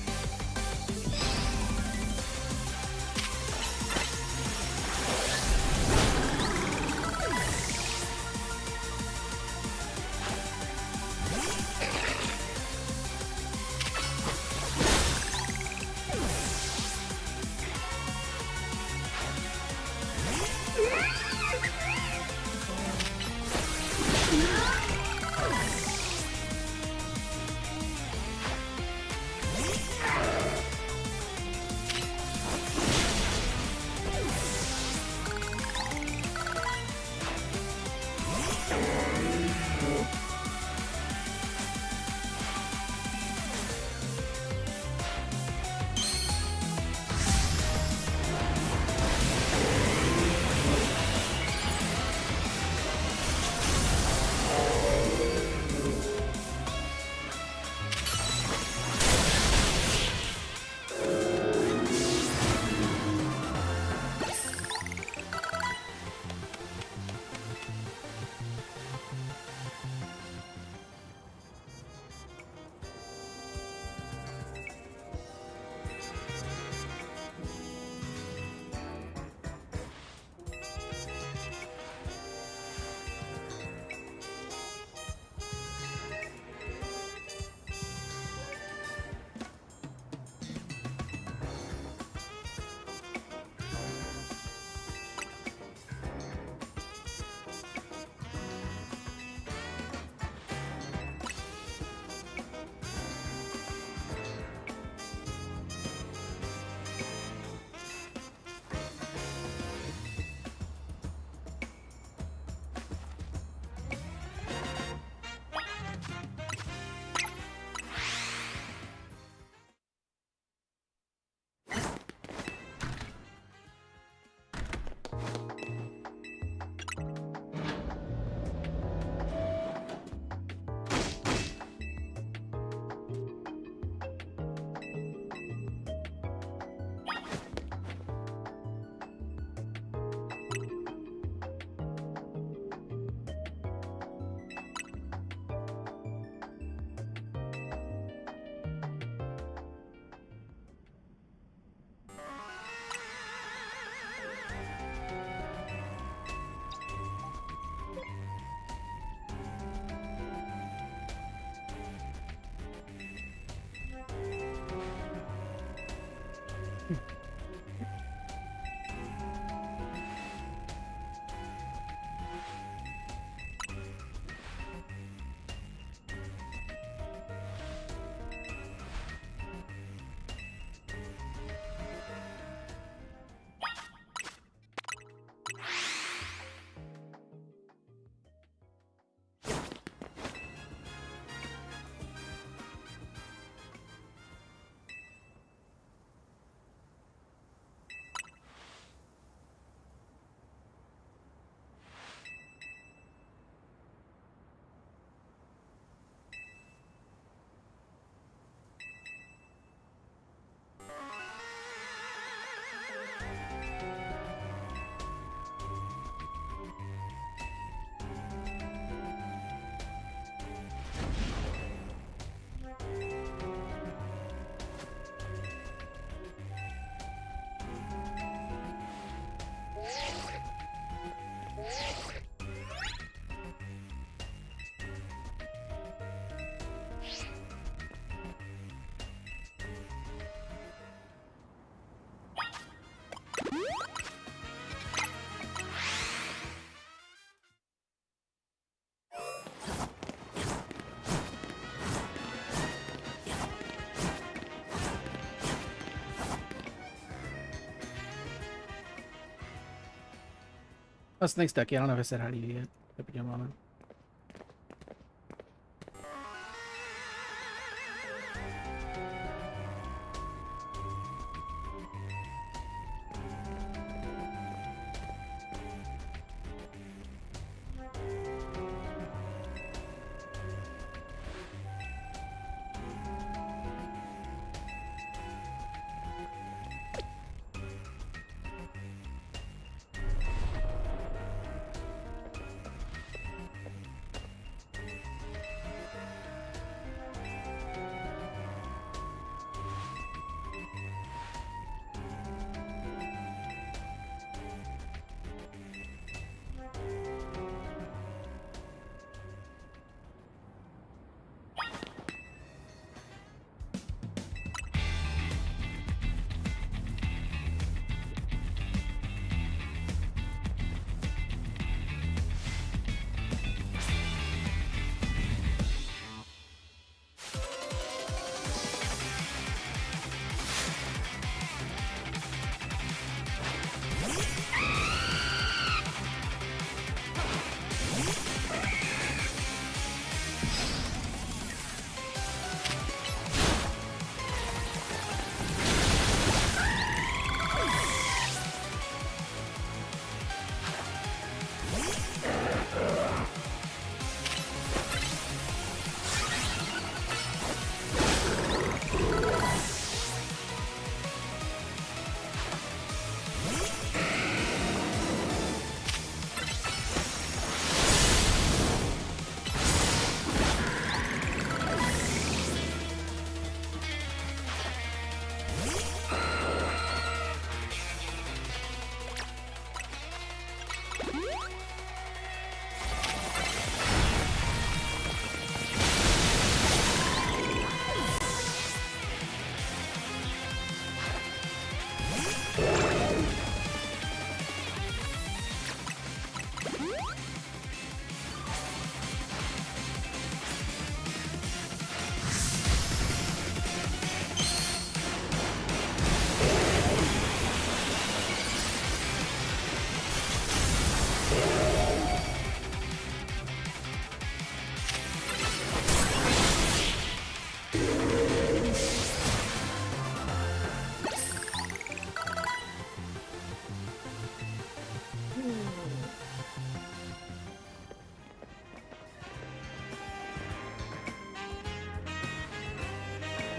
Oh, thanks, Ducky. I don't know if I said hi to you yet. Hope you're doing well, man.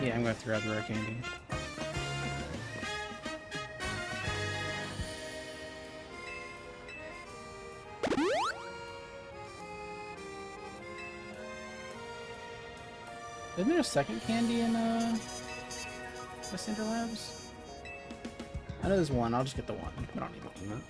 Yeah, I'm gonna throw out the rare candy. Isn't there a second candy in the Cinder Labs? I know there's one. I'll just get the one. I don't need more than that.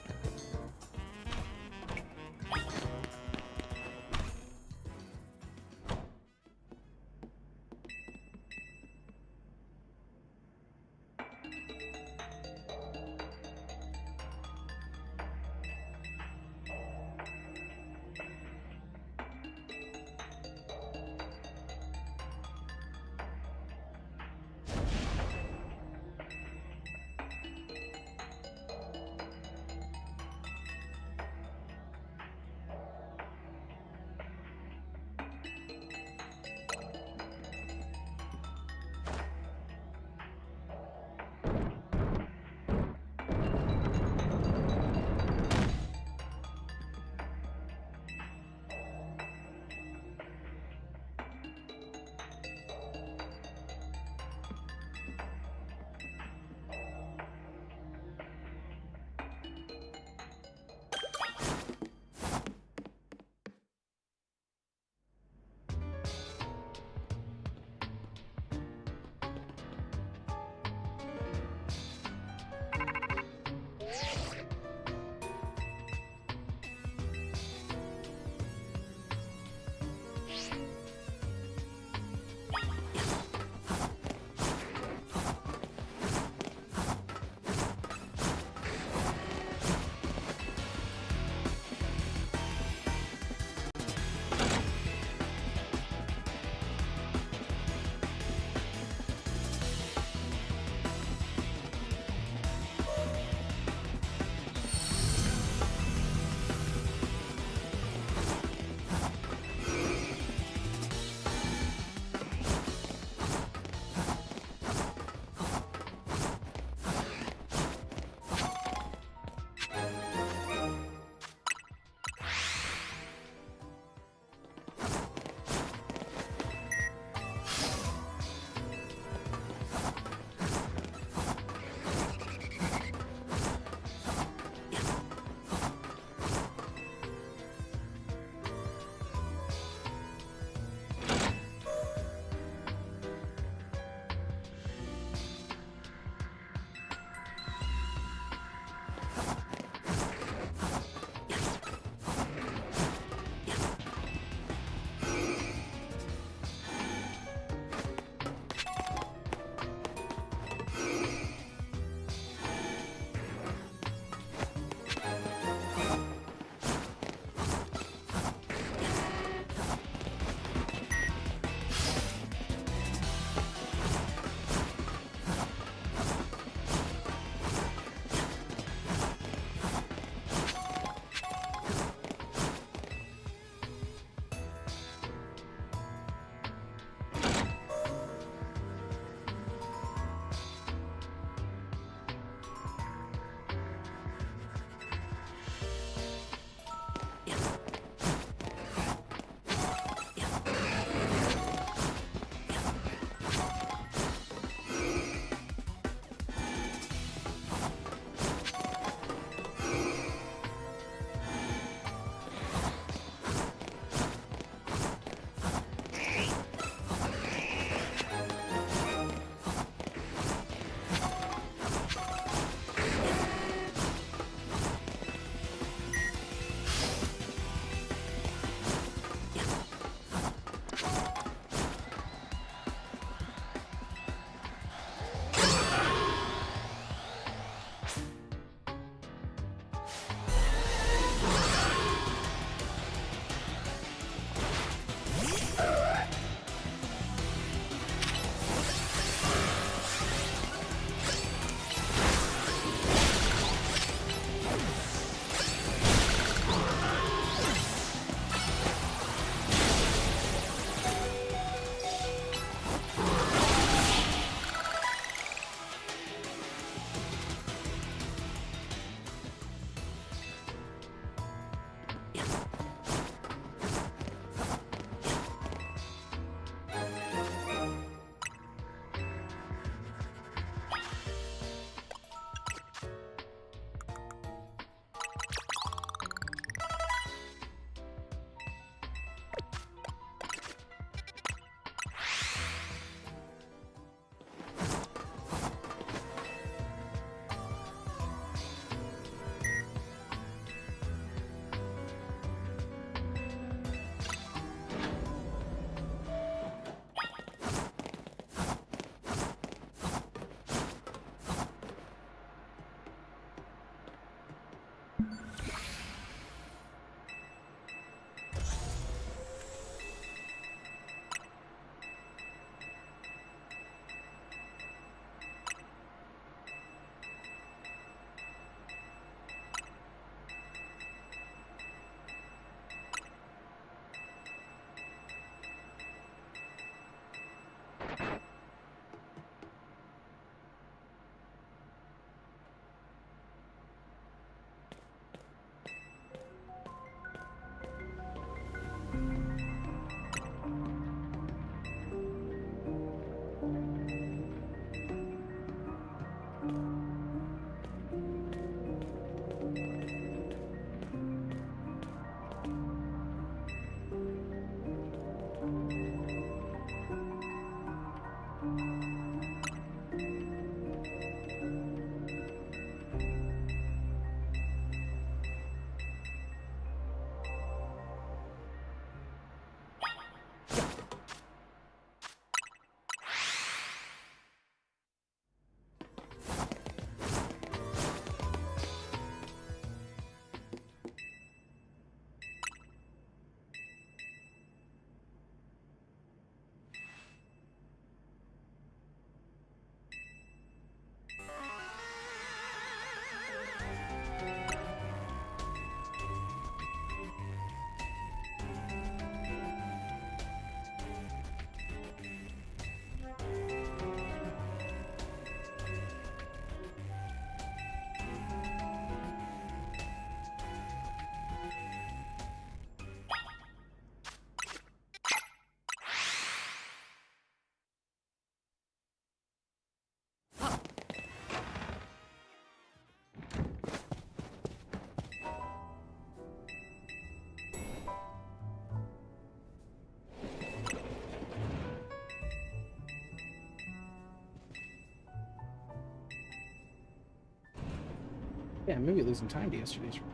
Yeah, maybe losing time to yesterday's report.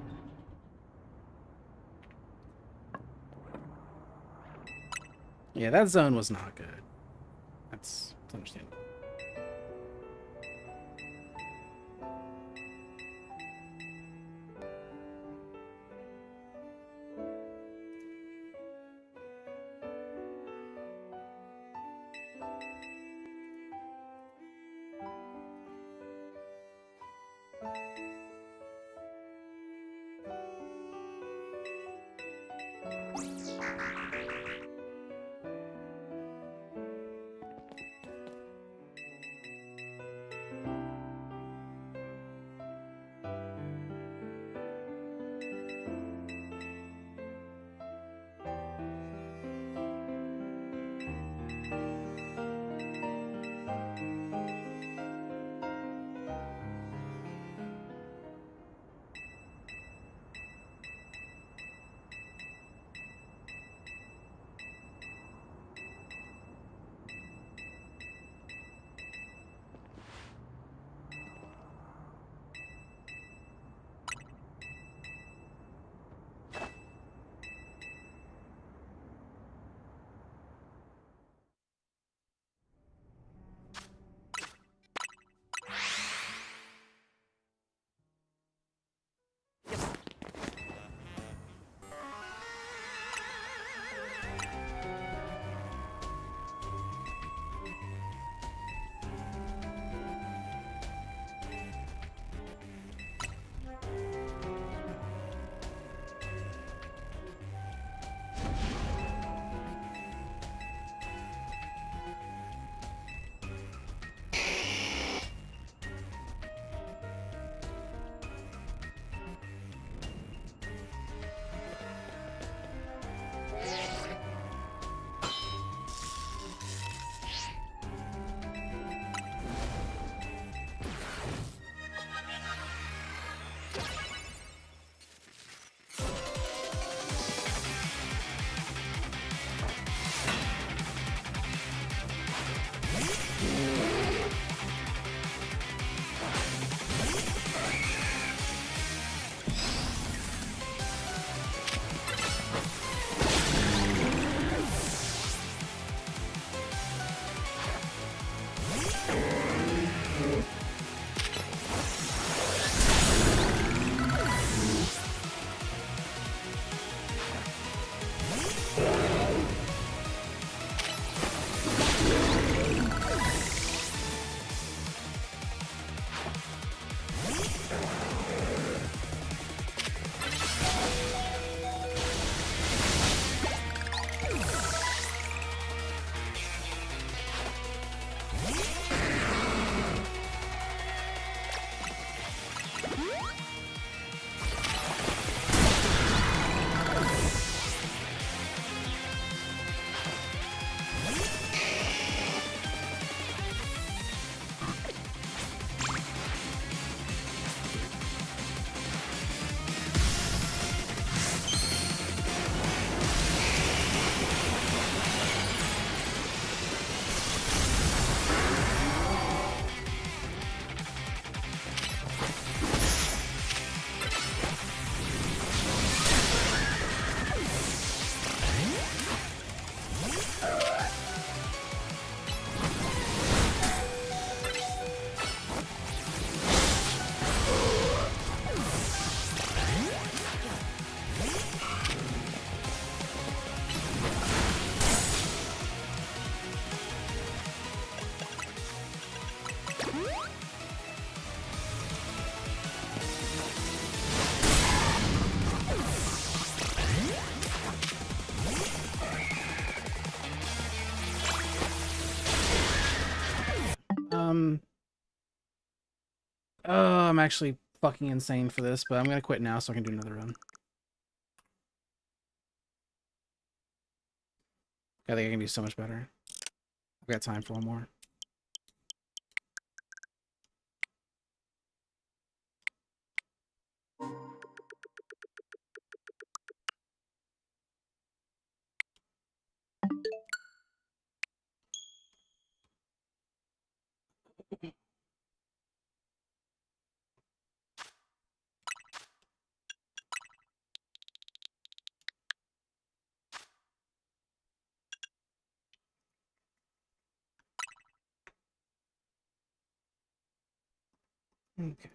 Yeah, that zone was not good. That's understandable. Oh, I'm actually fucking insane for this, but I'm gonna quit now so I can do another run. I think I can do so much better. I've got time for one more. Okay.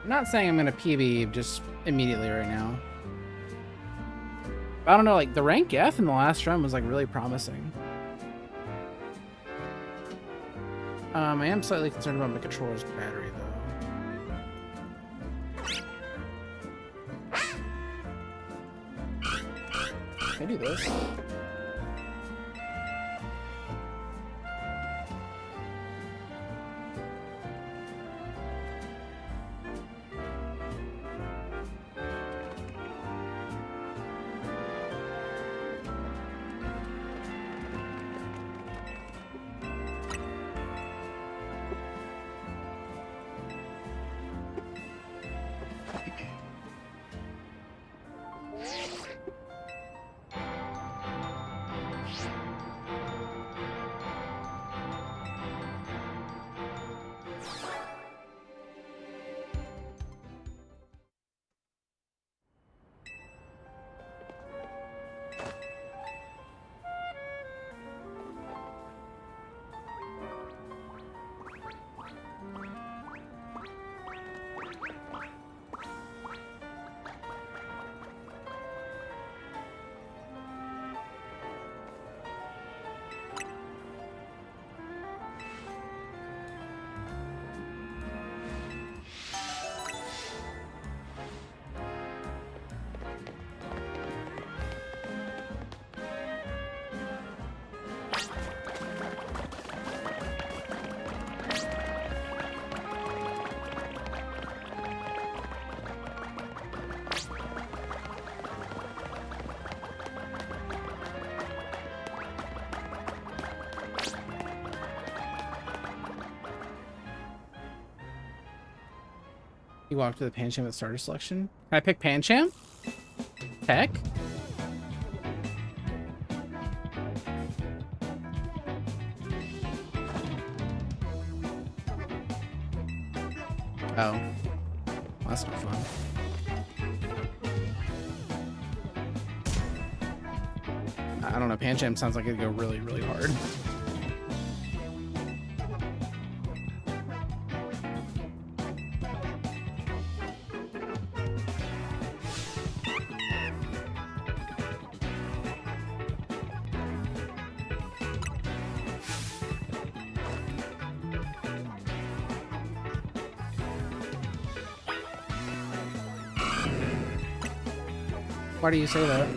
I'm not saying I'm gonna PB just immediately right now. I don't know, like the rank F in the last run was like really promising. I am slightly concerned about my controller's battery though. Can I do this? You walk to the Pancham with starter selection. Can I pick Pancham? Tech? Oh. Well, that's not fun. I don't know, Pancham sounds like it'd go really, really hard. Why do you say that?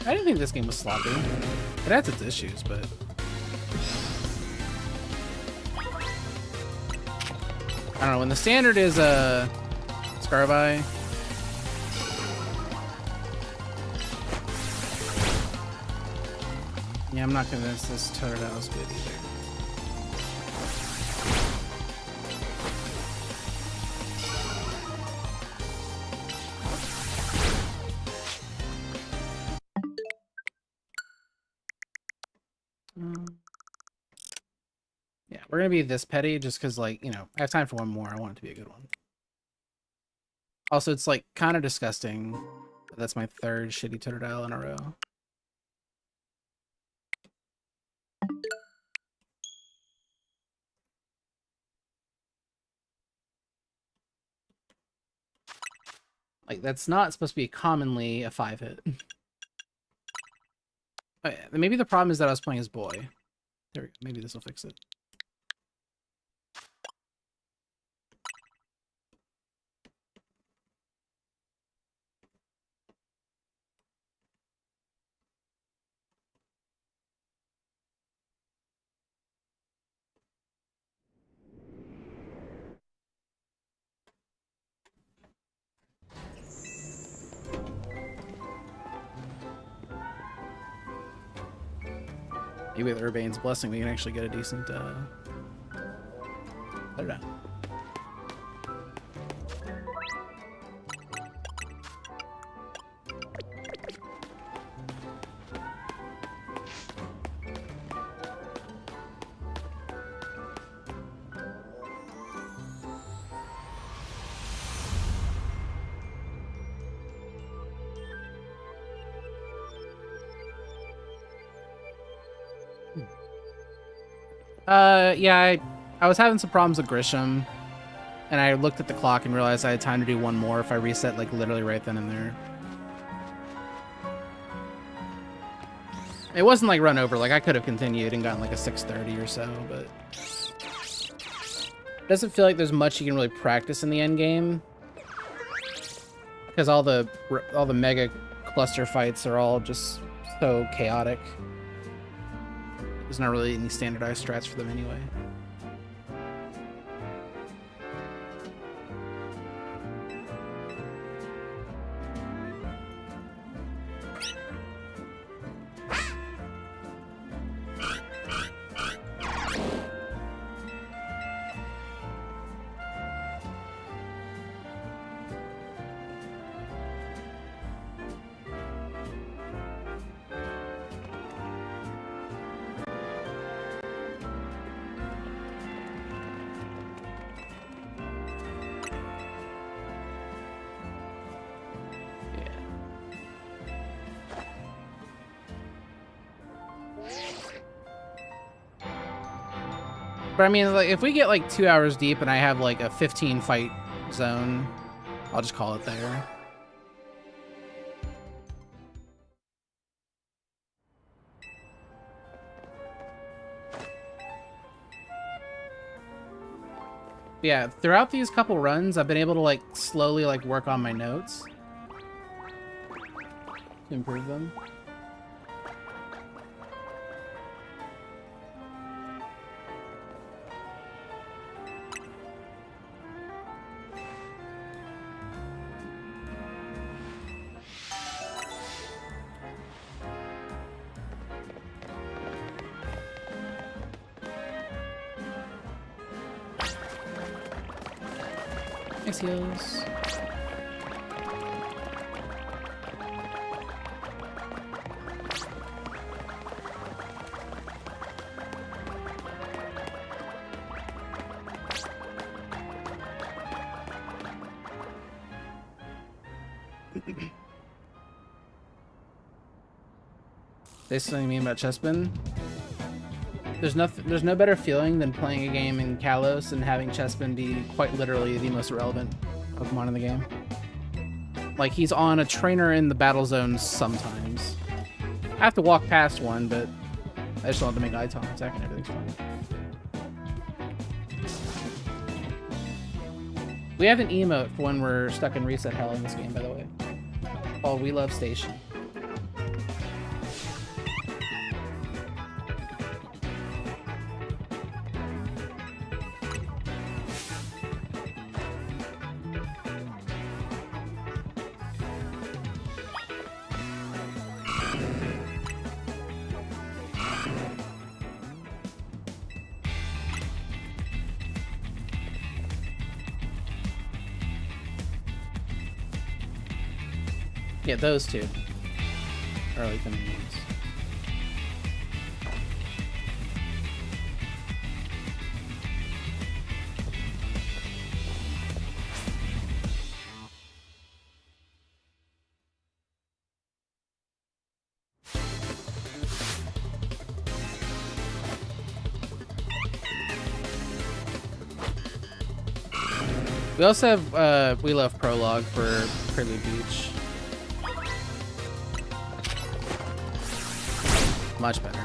I didn't think this game was sloppy. It has its issues, but... I don't know, when the standard is, Scarby... Yeah, I'm not convinced this turret is good either. We're gonna be this petty just because, like, you know, I have time for one more. I want it to be a good one. Also, it's like kind of disgusting. That's my third shitty Totodile in a row. Like, that's not supposed to be commonly a 5-hit. Okay, maybe the problem is that I was playing as boy. There we go. Maybe this will fix it. Maybe with Urbane's blessing, we can actually get a decent, I don't know. Yeah, I was having some problems with Grisham, and I looked at the clock and realized I had time to do one more if I reset, like, literally right then and there. It wasn't, like, run over. Like, I could have continued and gotten, like, a 630 or so, but... It doesn't feel like there's much you can really practice in the end game. Because all the mega cluster fights are all just so chaotic. There's not really any standardized strats for them anyway. But I mean, like, if we get like 2 hours deep and I have like a 15 fight zone, I'll just call it there. Yeah, throughout these couple runs, I've been able to like slowly like work on my notes to improve them. Thanks, heals. Say something to me about Chespin. There's no better feeling than playing a game in Kalos and having Chespin be quite literally the most relevant Pokemon in the game. Like, he's on a trainer in the battle zone sometimes. I have to walk past one, but I just don't have to make eye contact and everything's fine. We have an emote for when we're stuck in reset hell in this game, by the way. Called We Love Station. Yeah, those two are like the main ones. We also have We Love Prologue for Prelude Beach. Much better.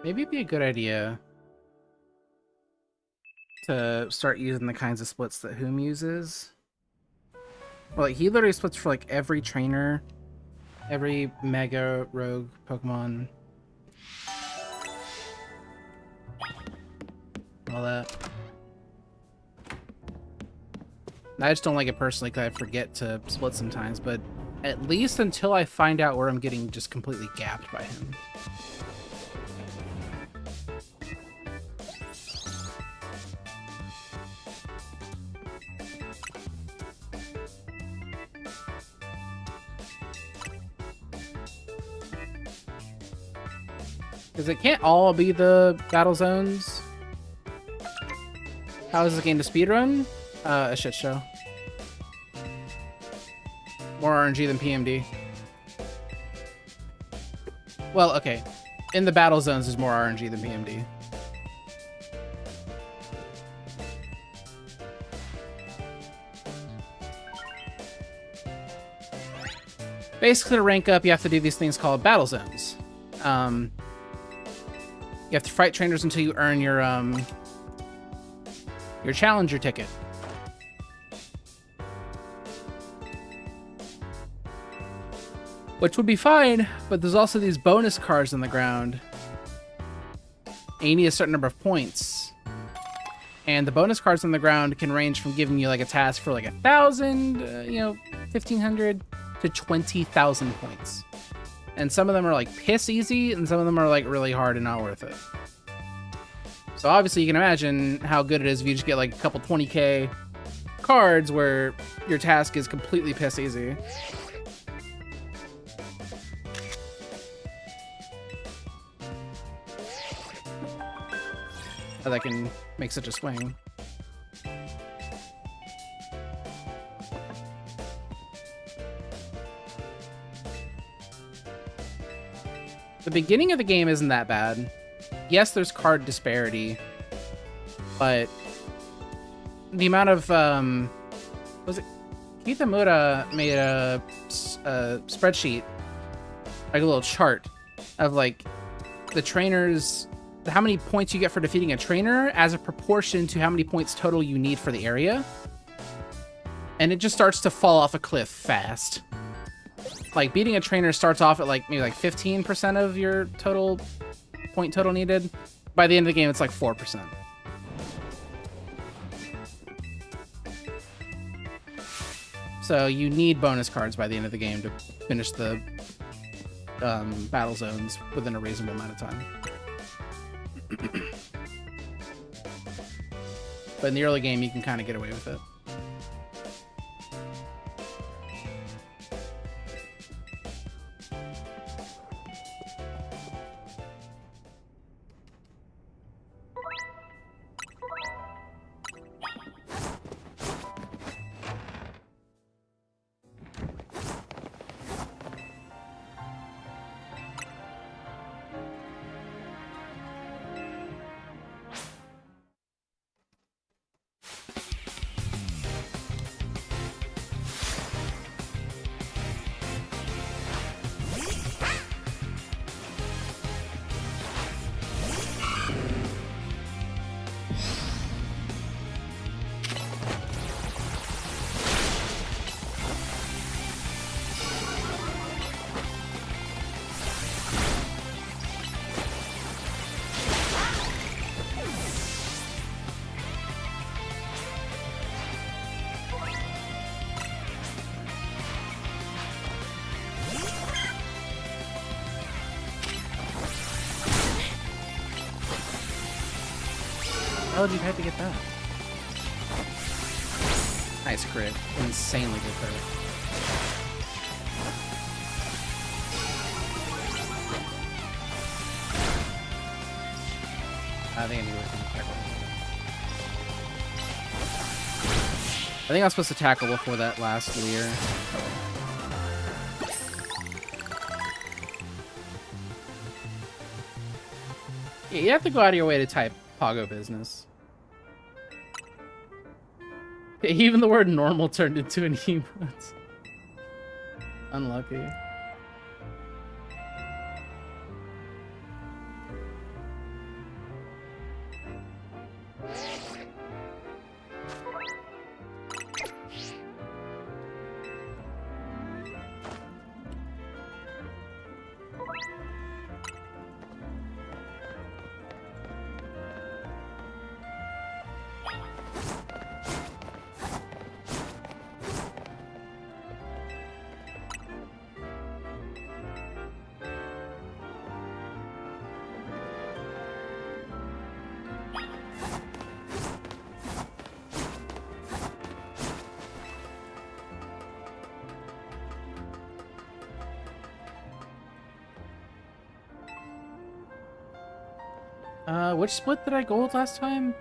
Maybe it'd be a good idea to start using the kinds of splits that Whom uses. Well, like, he literally splits for like every trainer, every mega rogue Pokemon. All that. I just don't like it personally because I forget to split sometimes, but at least until I find out where I'm getting just completely gapped by him. Because it can't all be the battle zones. How is this game to speedrun? A shit show. More RNG than PMD. Well, okay. In the battle zones, there's more RNG than PMD. Basically, to rank up, you have to do these things called battle zones. You have to fight trainers until you earn your challenger ticket. Which would be fine, but there's also these bonus cards on the ground. And you need a certain number of points. And the bonus cards on the ground can range from giving you like a task for like 1,000, 1,500 to 20,000 points. And some of them are like piss easy, and some of them are like really hard and not worth it. So obviously you can imagine how good it is if you just get like a couple 20k cards where your task is completely piss easy. How that can make such a swing. The beginning of the game isn't that bad. Yes, there's card disparity, but the amount of was it Kitamura made a spreadsheet, like a little chart of like the trainers, how many points you get for defeating a trainer as a proportion to how many points total you need for the area, and it just starts to fall off a cliff fast. Like, beating a trainer starts off at, like, maybe, like, 15% of your total point total needed. By the end of the game, it's, like, 4%. So you need bonus cards by the end of the game to finish the battle zones within a reasonable amount of time. But in the early game, you can kind of get away with it. hell did you type to get that? Nice crit. Insanely good crit. I think I need to work on the tackle. I think I was supposed to tackle before that last Leer. Yeah, you have to go out of your way to type Pogo business. Even the word normal turned into an emote. Unlucky. Which split did I gold last time?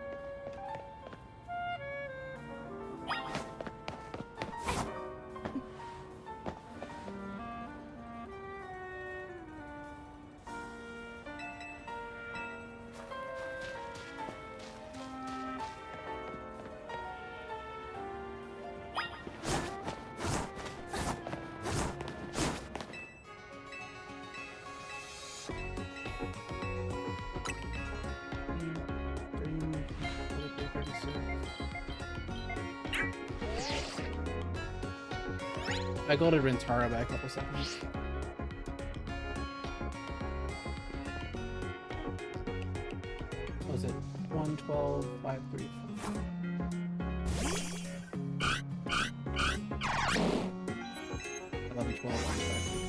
I golded Rintaro by a couple seconds. What was it? 112, 534. 1112.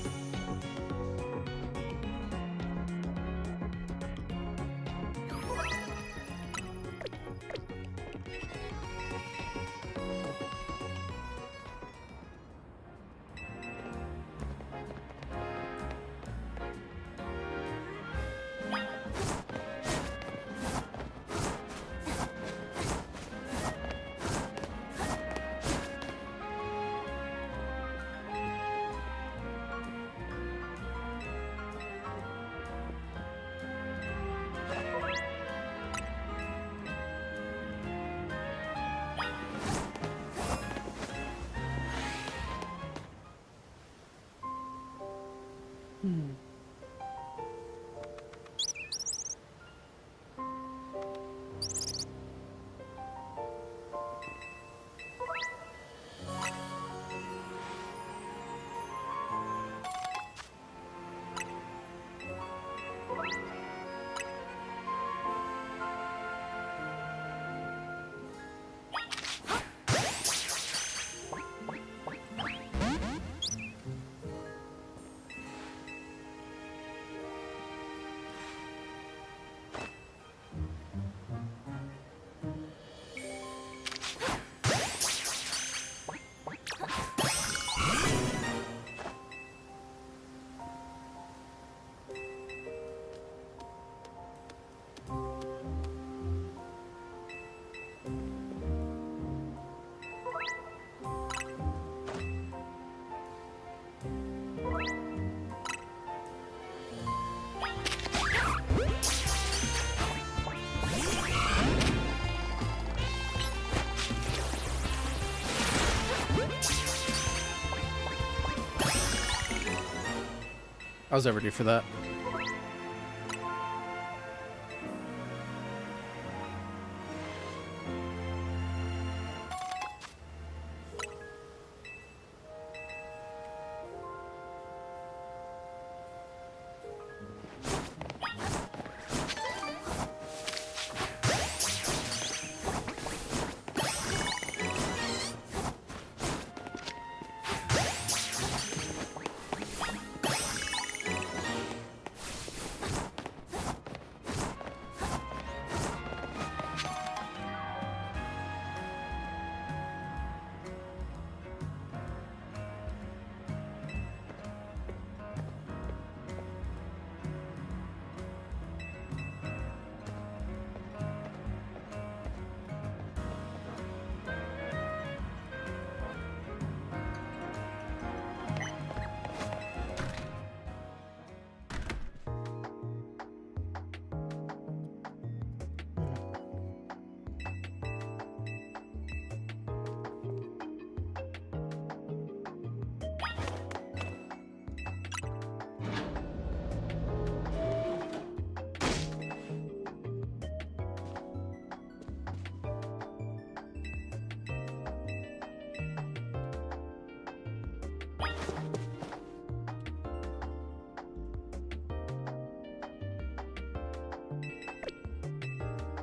I was overdue for that.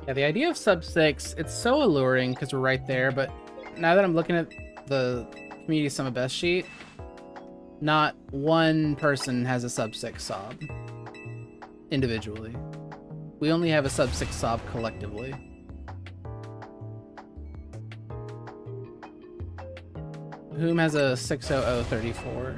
Yeah, the idea of sub 6, it's so alluring because we're right there, but now that I'm looking at the community sum of best sheet, not one person has a sub 6 sob individually. We only have a sub 6 sob collectively. Whom has a 60034?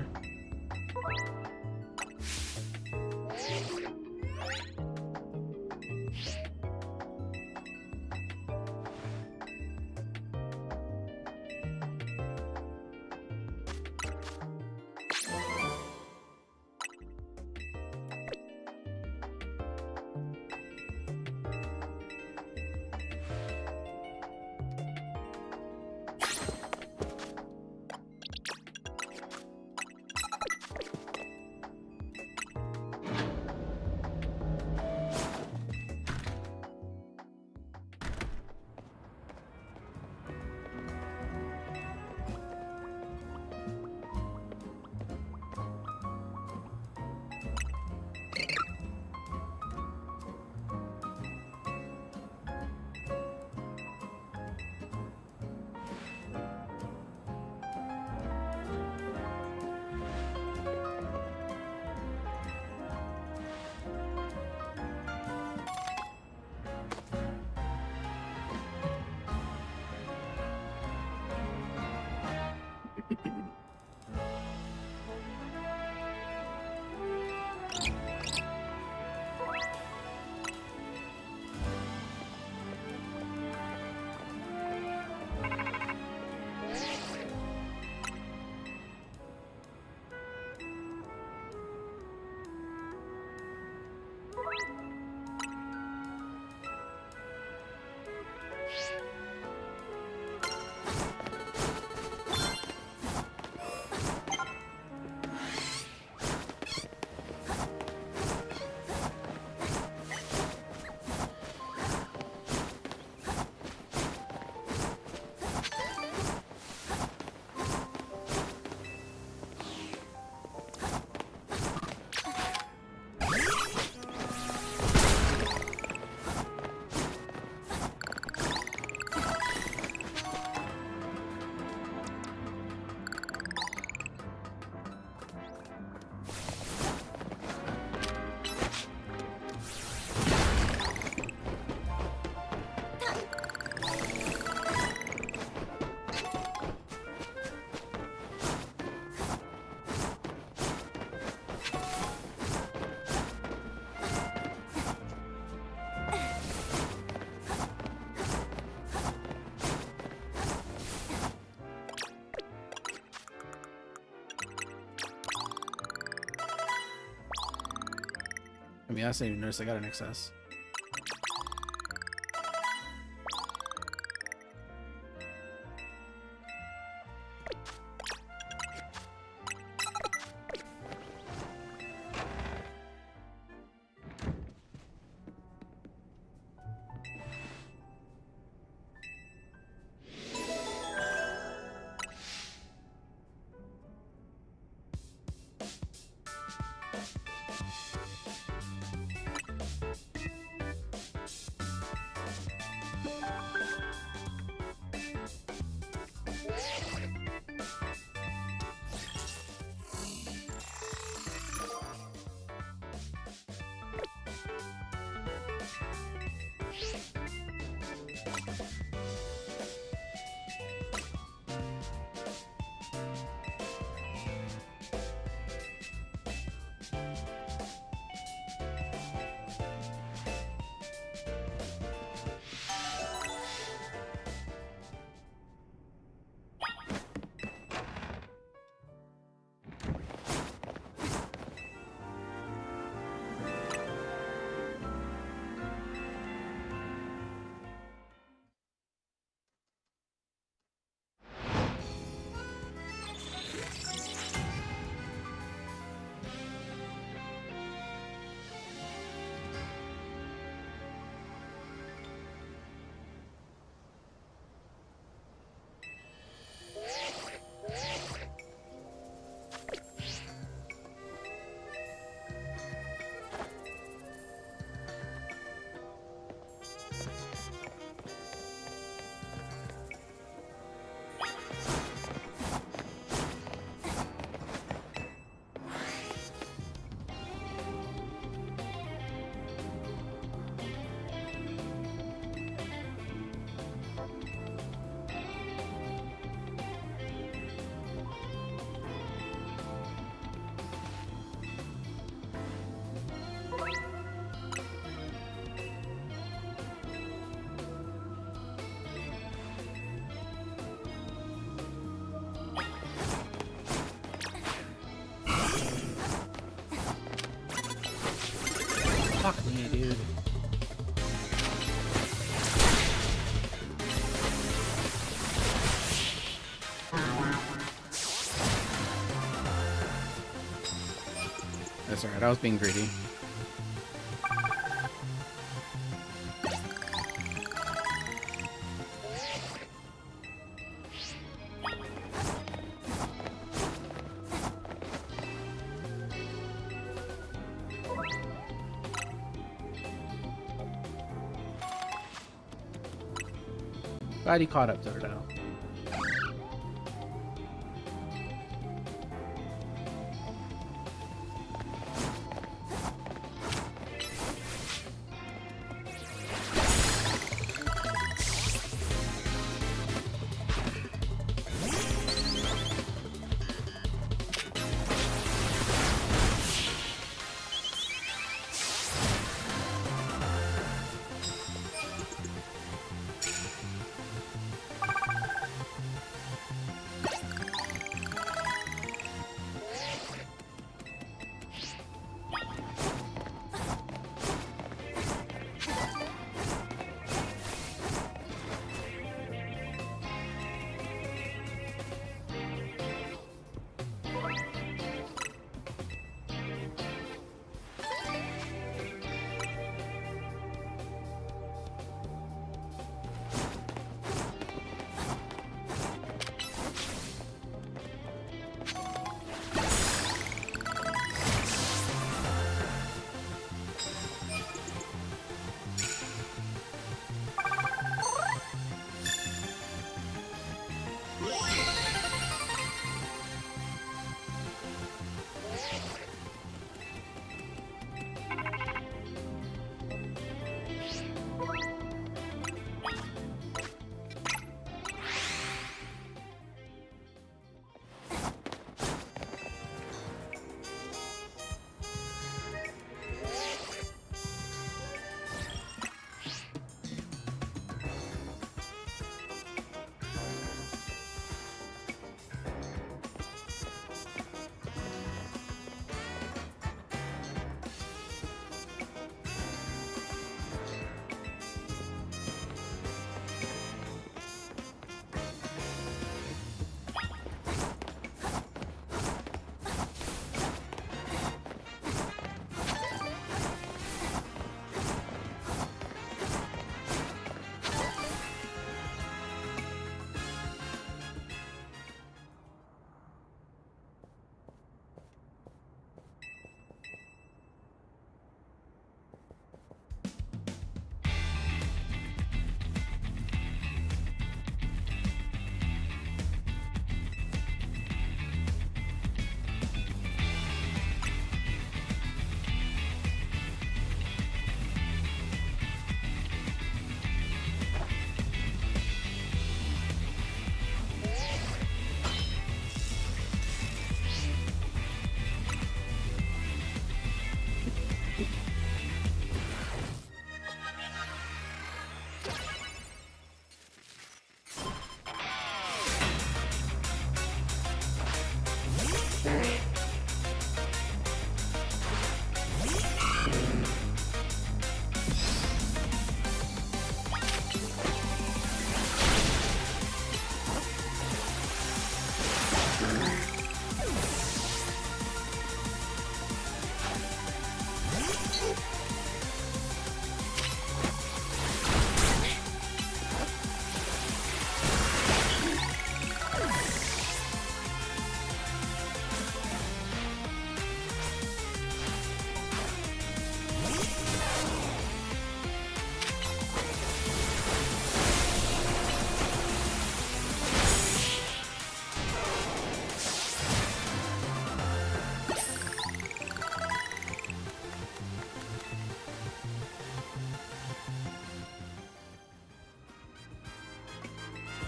I mean, I didn't even notice I got an excess. That's alright, I was being greedy. Glad he caught up to her now.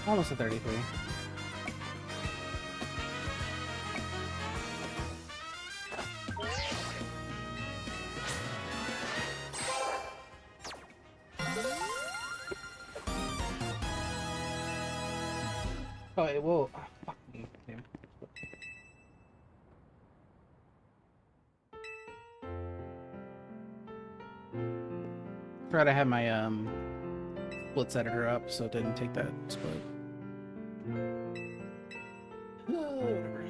Almost a 33. Oh, it will. Oh, fuck me. Damn. Try to have my splits editor up so it didn't take that split. Whatever.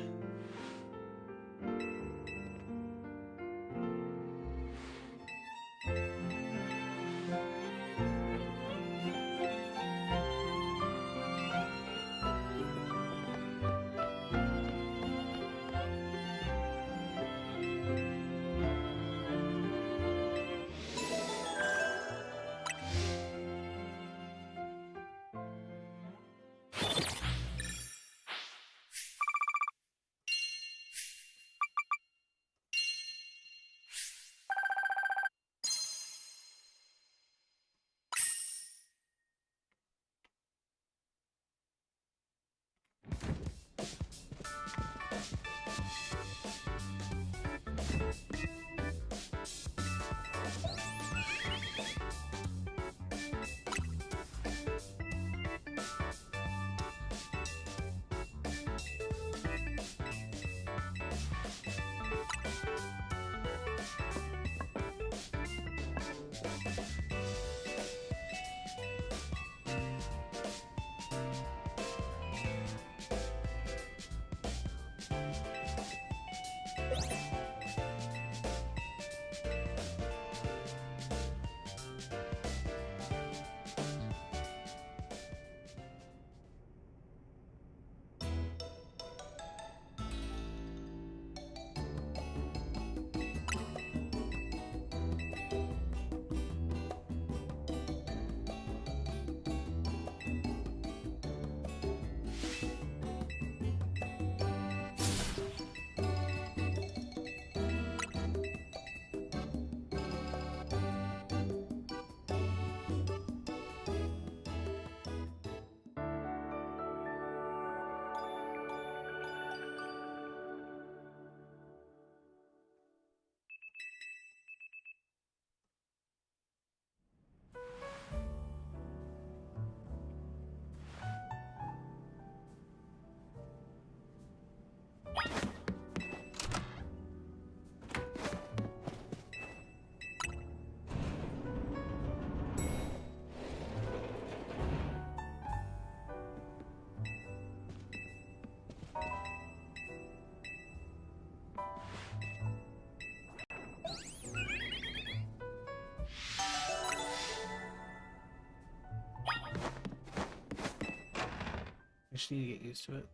just need to get used to it.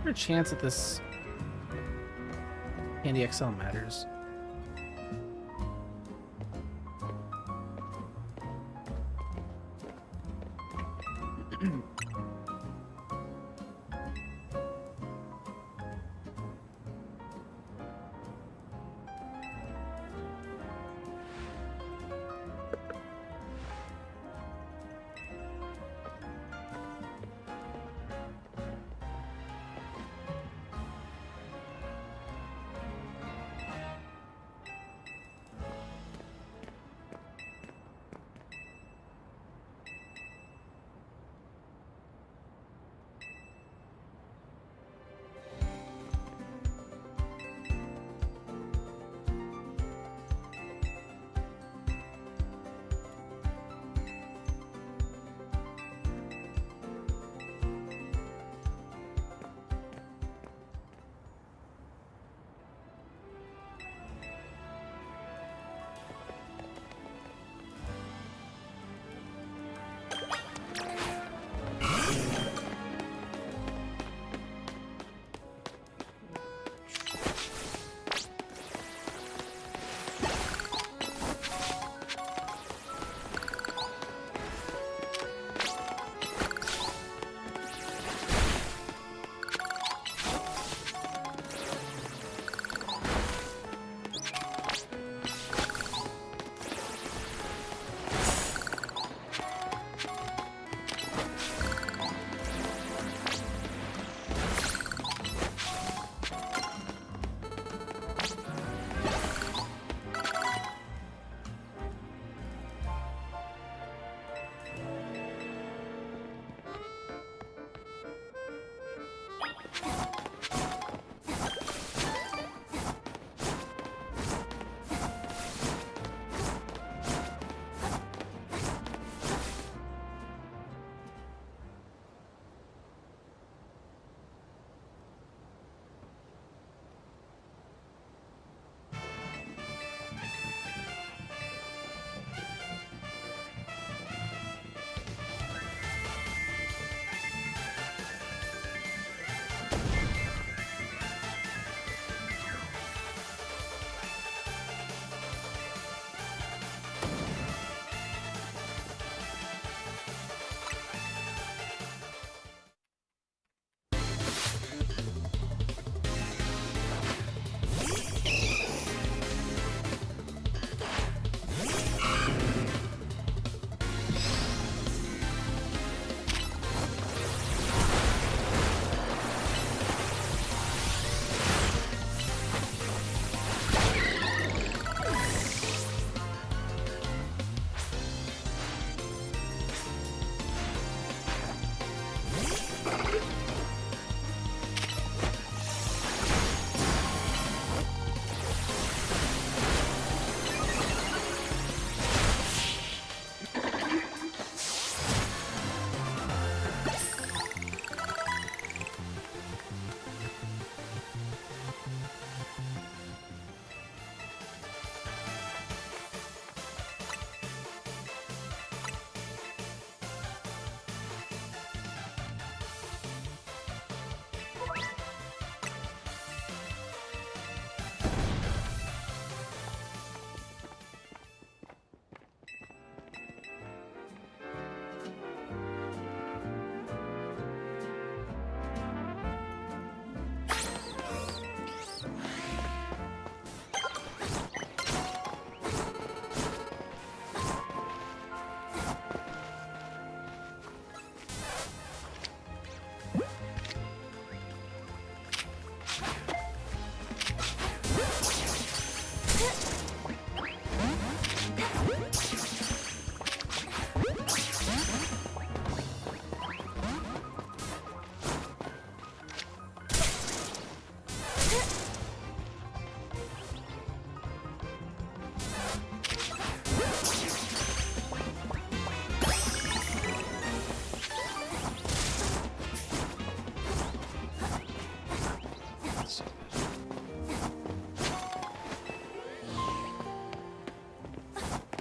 A chance that this Candy XL matters.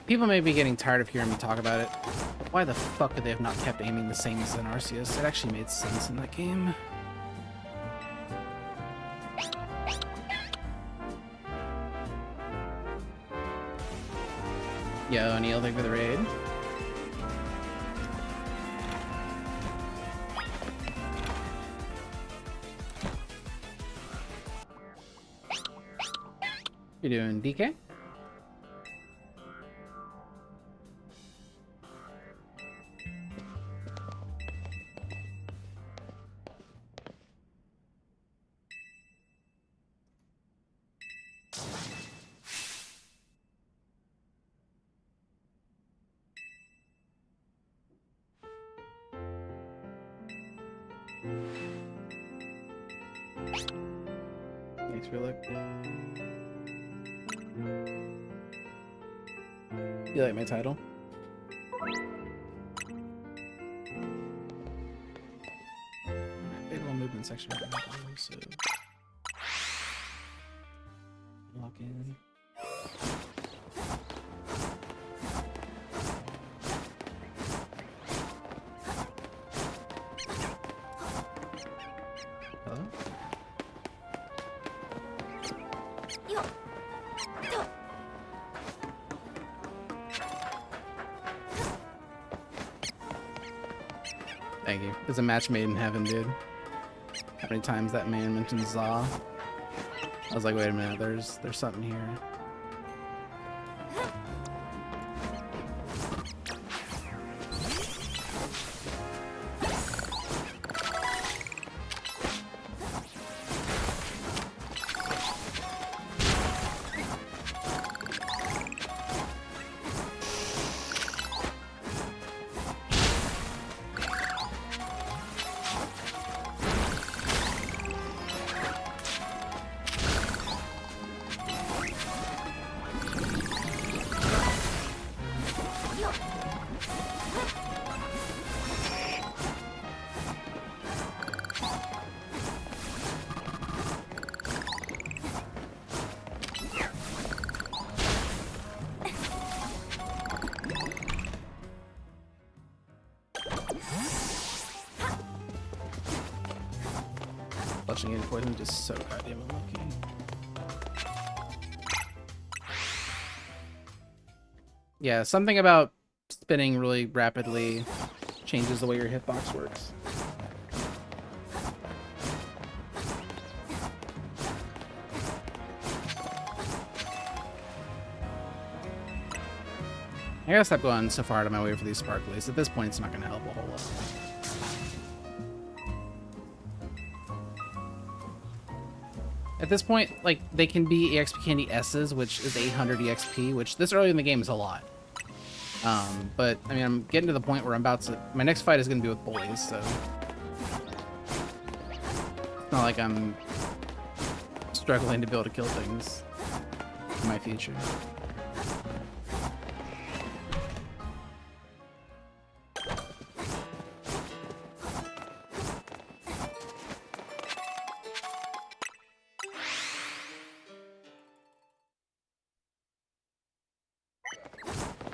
People may be getting tired of hearing me talk about it. But why the fuck would they have not kept aiming the same as in Arceus? It actually made sense in that game. Yo, O'Neal, thank you for the raid. You doing, DK? Thanks for look. You like my title? Big old movement section. So lock in. Hello? Thank you. It's a match made in heaven, dude. How many times that man mentioned Za? I was like, wait a minute, there's something here. Flushing in poison just so goddamn unlucky. Yeah, something about spinning really rapidly changes the way your hitbox works. I gotta stop going so far out of my way for these sparklies. At this point, it's not gonna help a whole lot. At this point, like, they can be EXP Candy S's, which is 800 EXP, which this early in the game is a lot. But, I mean, I'm getting to the point where I'm about to... My next fight is going to be with boys, so... It's not like I'm struggling to be able to kill things in my future.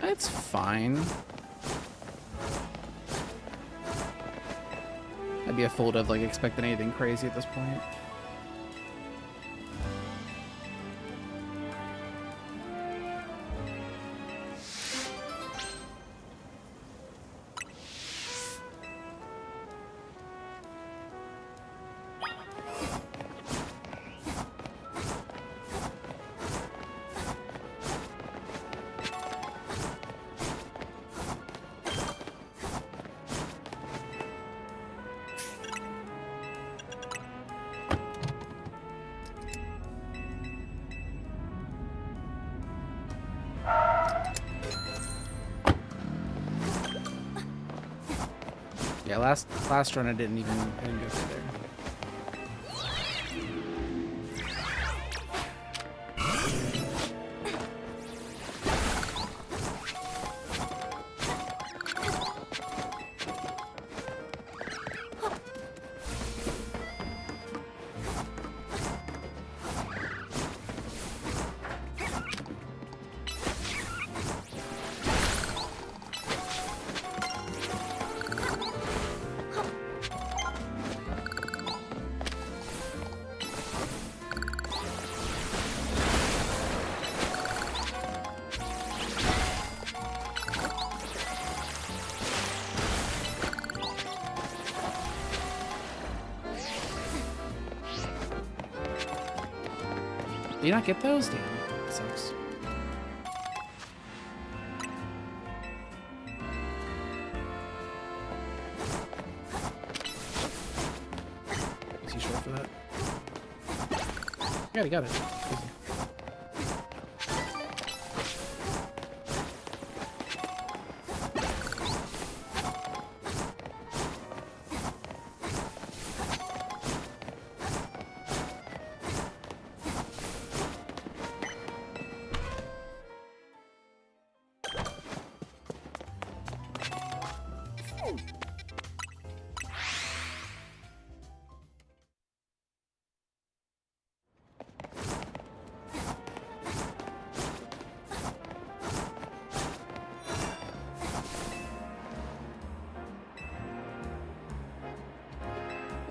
It's fine. I'd be a fool to have, like, expected anything crazy at this point. Yeah, last run I didn't go through there. Do you not get those? Damn, that sucks. Is he short for that? Yeah, he got it. Easy.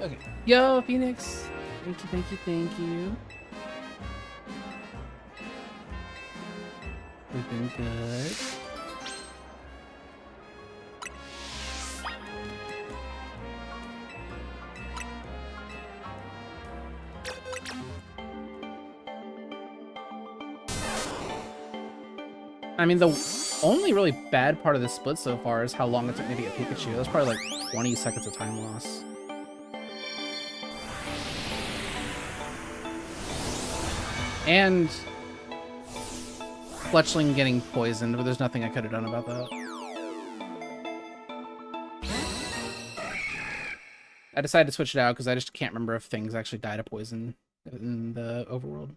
Okay. Yo, Phoenix. Thank you, thank you, thank you. We've been good. I mean, the only really bad part of this split so far is how long it took me to get Pikachu. That's probably like 20 seconds of time loss. And Fletchling getting poisoned, but there's nothing I could have done about that. I decided to switch it out because I just can't remember if things actually died of poison in the overworld.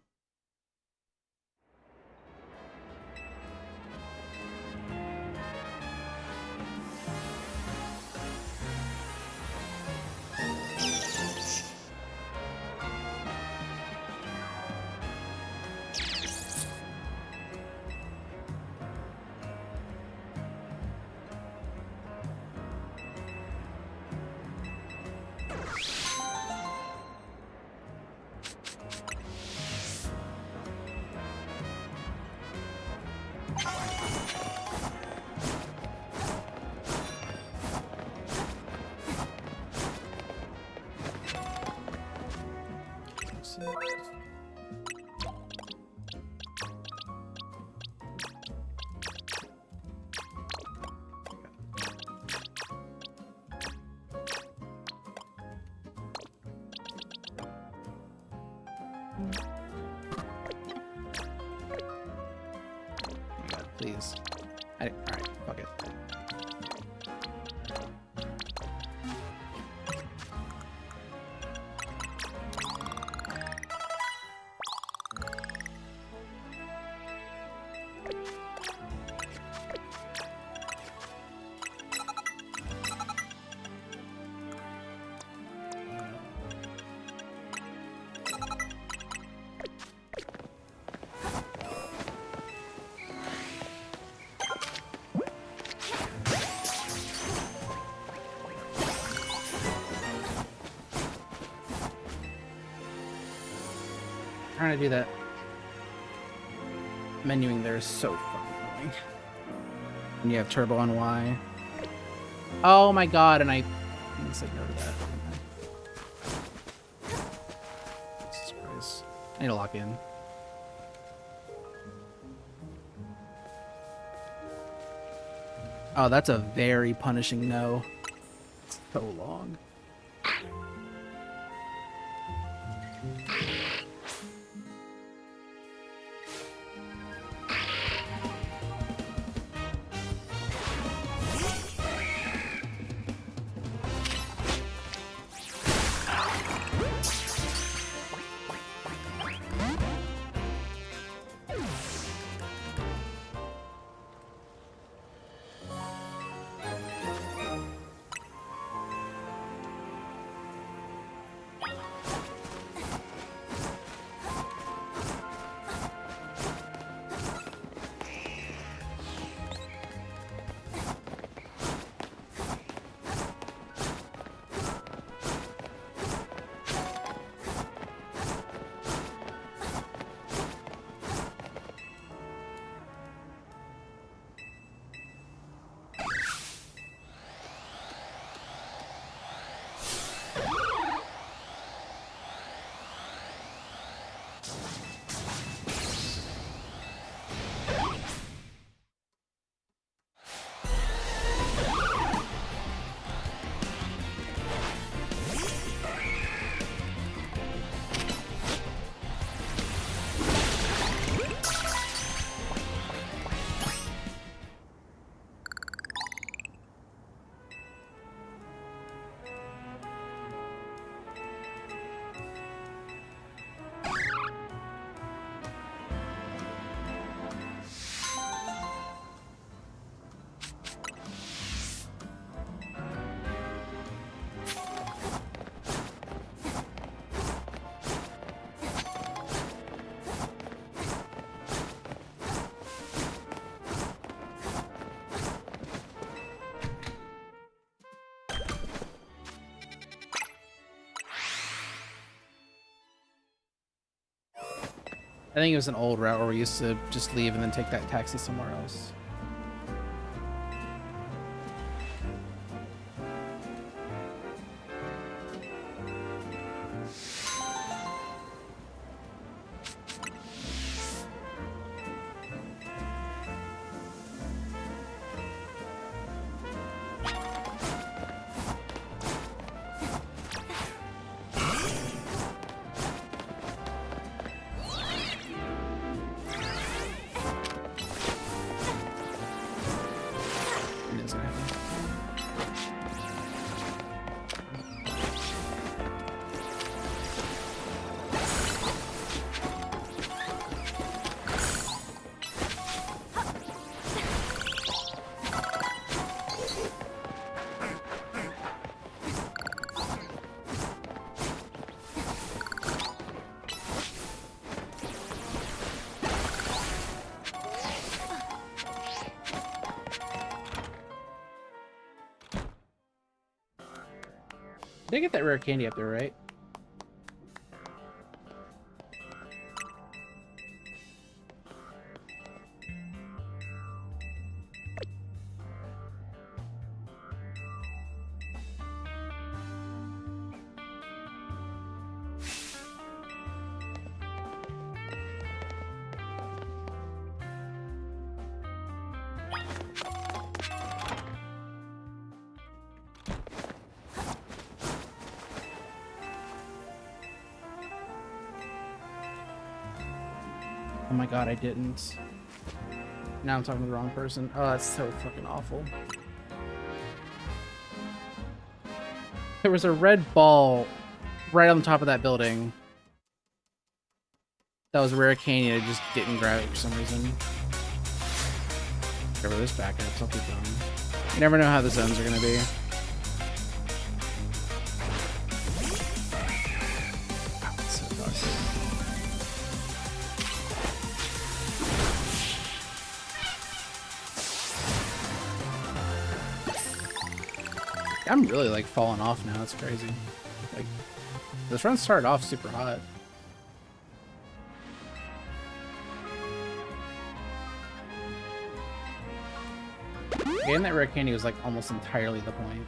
Please. Alright, fuck it. Trying to do that. Menuing there is so fucking annoying. And you have turbo on Y. Oh my god, and I said no to that. Jesus Christ. I need to lock in. Oh, that's a very punishing no. So long. I think it was an old route where we used to just leave and then take that taxi somewhere else. Did I get that rare candy up there, right? Oh my god, I didn't. Now I'm talking to the wrong person. Oh, that's so fucking awful. There was a red ball right on the top of that building. That was a rare candy. I just didn't grab it for some reason. Cover this back up, so I'll keep going. You never know how the zones are gonna be. Wow, it's so dark. I'm really like falling off now. It's crazy. Like this run started off super hot. Getting that rare candy was like almost entirely the point.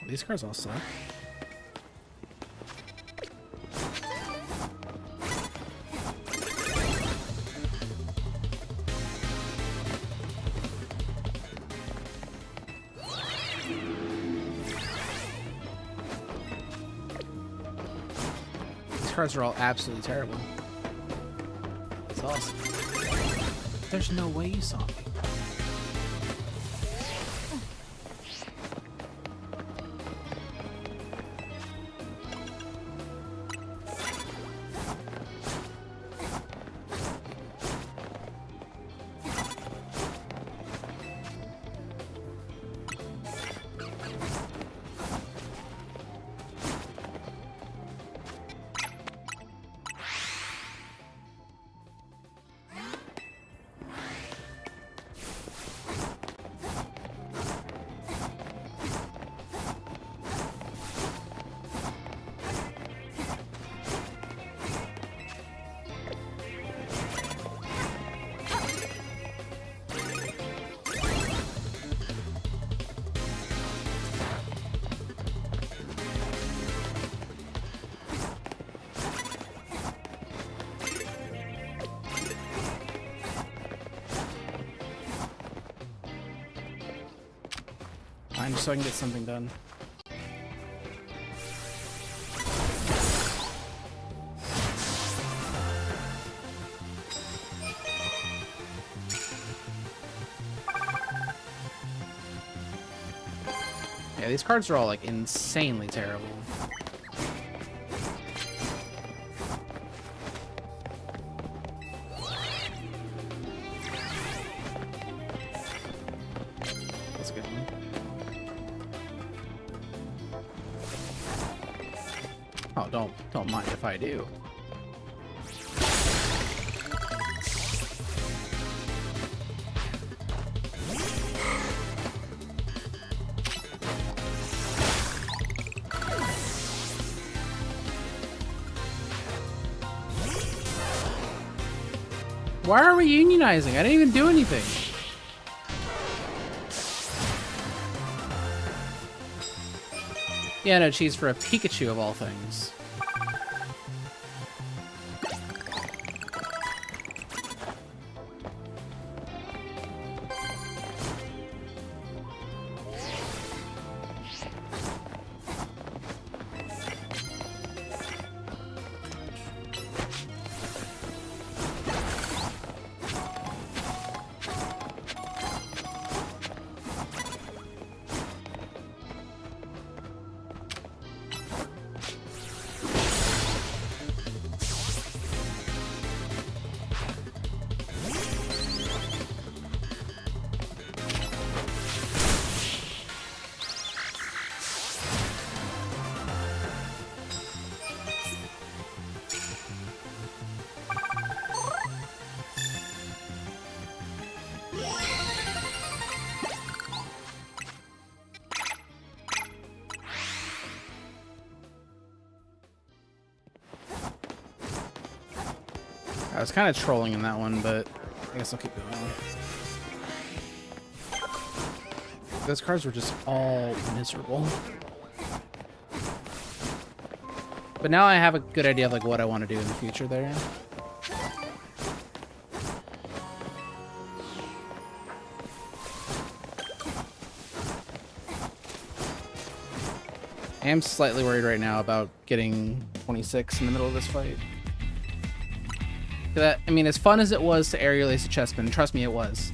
These cars all suck. These cars are all absolutely terrible. awesome. There's no way you saw me. Fine, just so I can get something done. Yeah, these cards are all like insanely terrible. That's a good one. Oh, don't mind if I do. Why are we unionizing? I didn't even do anything. Yeah, no cheese for a Pikachu of all things. I was kind of trolling in that one, but I guess I'll keep going. Those cards were just all miserable. But now I have a good idea of like what I want to do in the future there. I am slightly worried right now about getting 26 in the middle of this fight. That, I mean, as fun as it was to aerial ace a chessman, trust me, it was.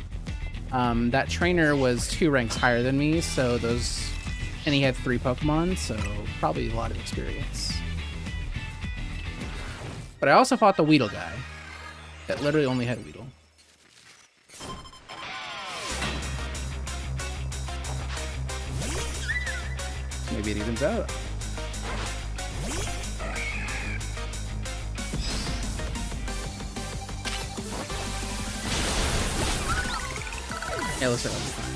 That trainer was 2 ranks higher than me, so those, and he had 3 Pokemon, so probably a lot of experience. But I also fought the Weedle guy that literally only had Weedle. Maybe it evens out. Yeah, looks like that'll be fine.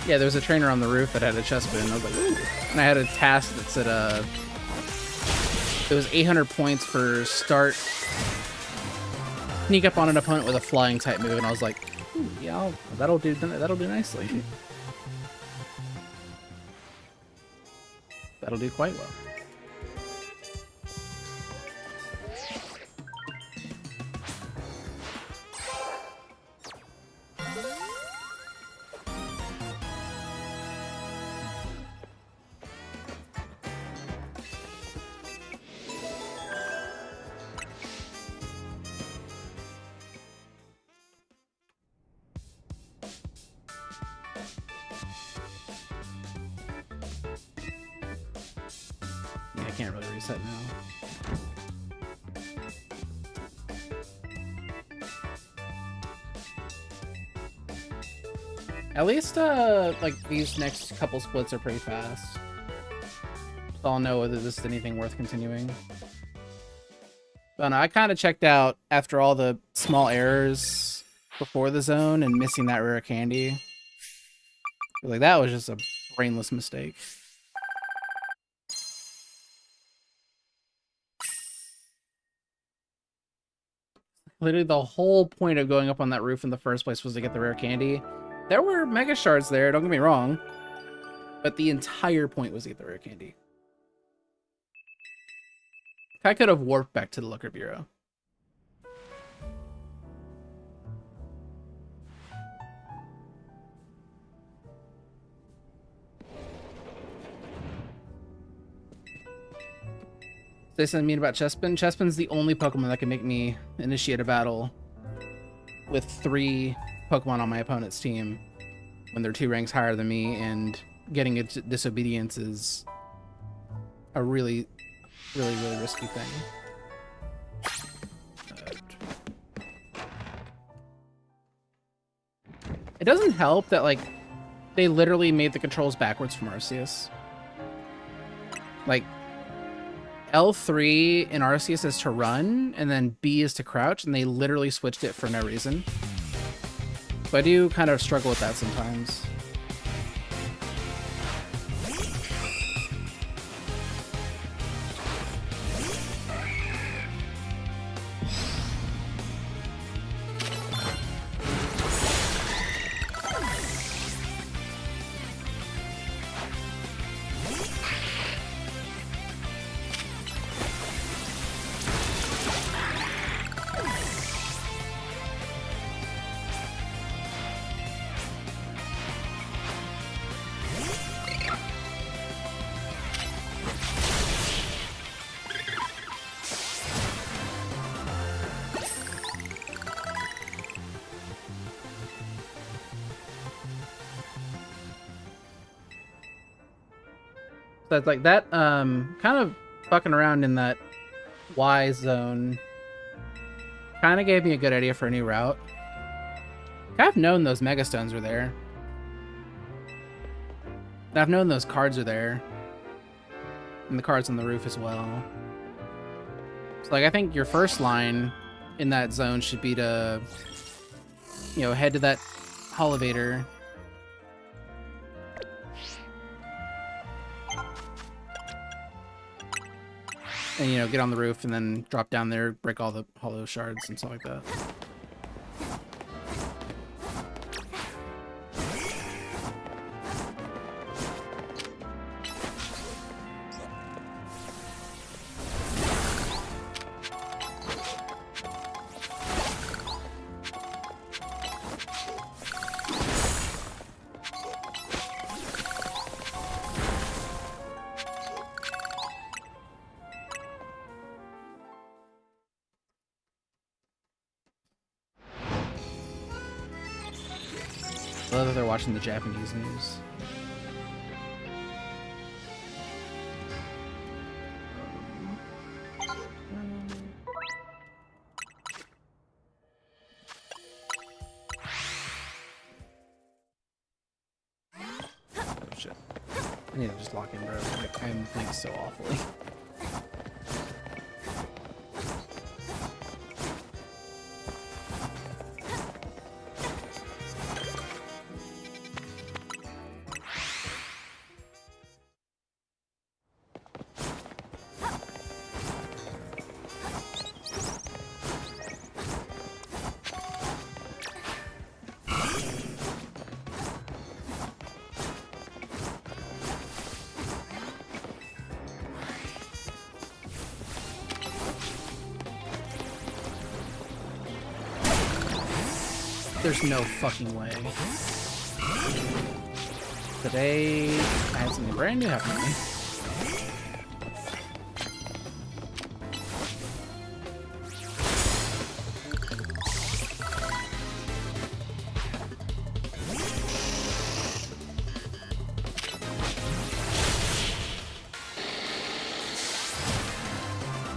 Yeah, there was a trainer on the roof that had a chest bin. I was like, ooh. And I had a task that said, it was 800 points for start, sneak up on an opponent with a flying type move, and I was like, ooh, yeah, that'll do nicely. That'll do quite well. can't really reset now. At least, like, these next couple splits are pretty fast. So I'll know whether this is anything worth continuing. But no, I kind of checked out after all the small errors before the zone and missing that rare candy. Like, that was just a brainless mistake. Literally, the whole point of going up on that roof in the first place was to get the rare candy. There were mega shards there, don't get me wrong. But the entire point was to get the rare candy. I could have warped back to the Liquor Bureau. They said mean about Chespin. Chespin's the only Pokemon that can make me initiate a battle with 3 Pokemon on my opponent's team when they're 2 ranks higher than me, and getting a disobedience is a really risky thing. It doesn't help that, like, they literally made the controls backwards from Arceus. Like, L3 in Arceus is to run, and then B is to crouch, and they literally switched it for no reason. So I do kind of struggle with that sometimes. So it's like that, kind of fucking around in that Y zone kind of gave me a good idea for a new route. I've known those Mega Stones were there. I've known those cards are there. And the cards on the roof as well. So, like, I think your first line in that zone should be to, you know, head to that elevator. And, you know, get on the roof and then drop down there, break all the hollow shards and stuff like that. I love that they're watching the Japanese news. Oh shit. I need to just lock in, bro. Like, I'm playing so awfully. There's no fucking way. Today, I had something brand new happen to me.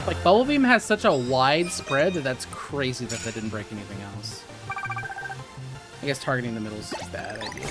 Like, Bubble Beam has such a wide spread that that's crazy that that didn't break anything else. I guess targeting the middle is a bad idea.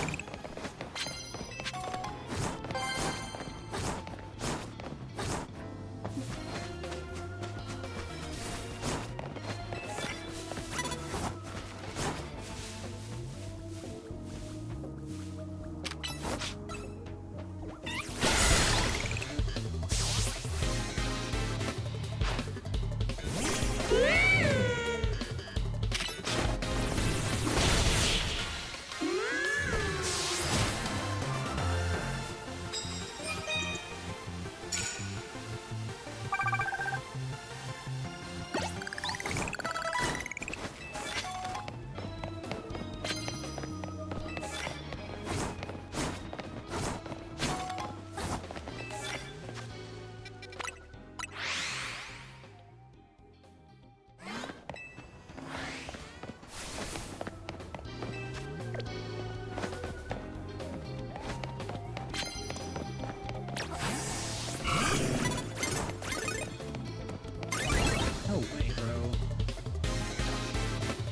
No way, bro.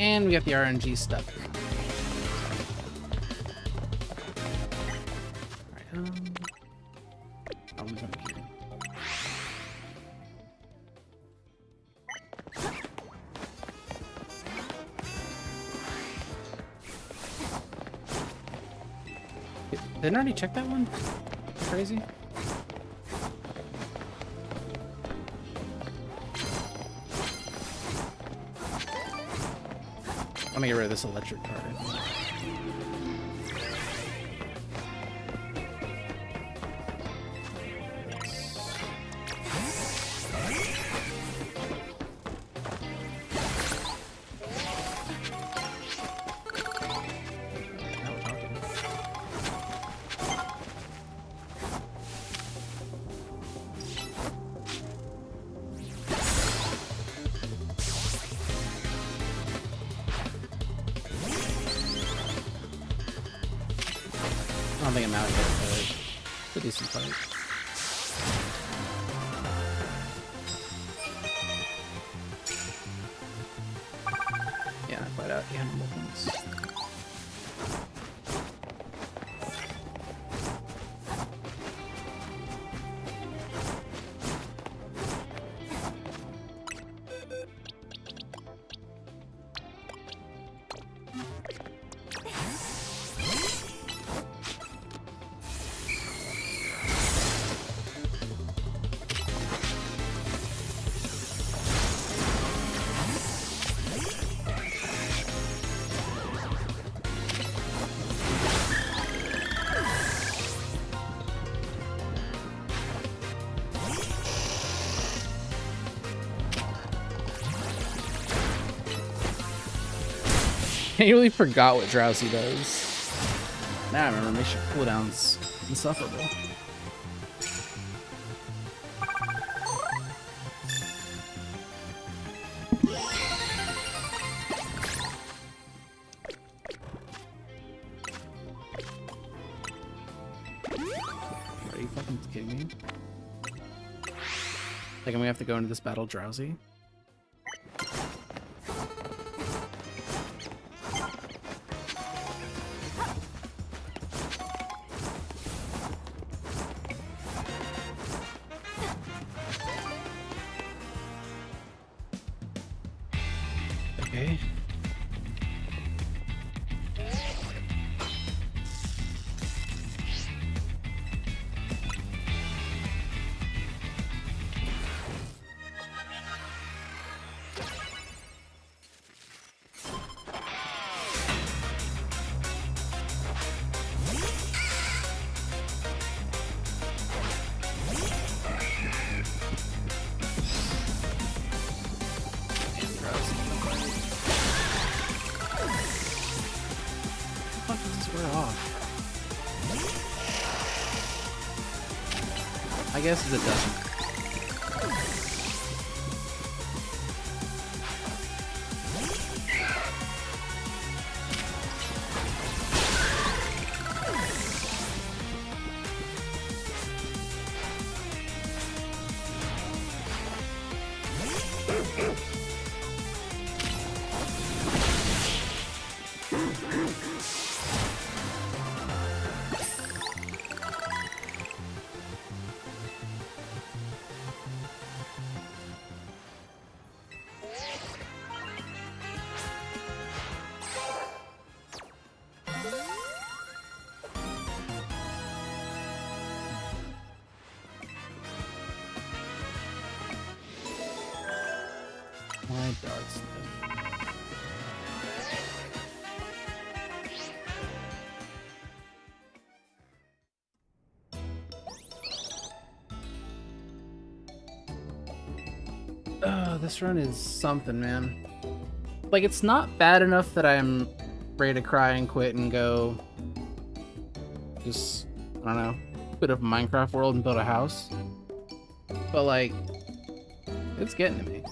And we got the RNG stuck. Alright, oh, we got here. Didn't I already check that one? Crazy. I'm gonna get rid of this electric card. Now we're talking. I don't think I'm out yet, but it's a decent fight. Yeah, not quite out. Yeah, no points. I really forgot what Drowsy does. Now I remember, make sure cooldown's insufferable. Are you fucking kidding me? Like, I'm gonna have to go into this battle Drowsy? Okay. Fuck does this wear off? I guess it doesn't. My dog sniff. Oh, this run is something, man. Like, it's not bad enough that I'm ready to cry and quit and go just, I don't know, put up a Minecraft world and build a house. But, like, it's getting to me.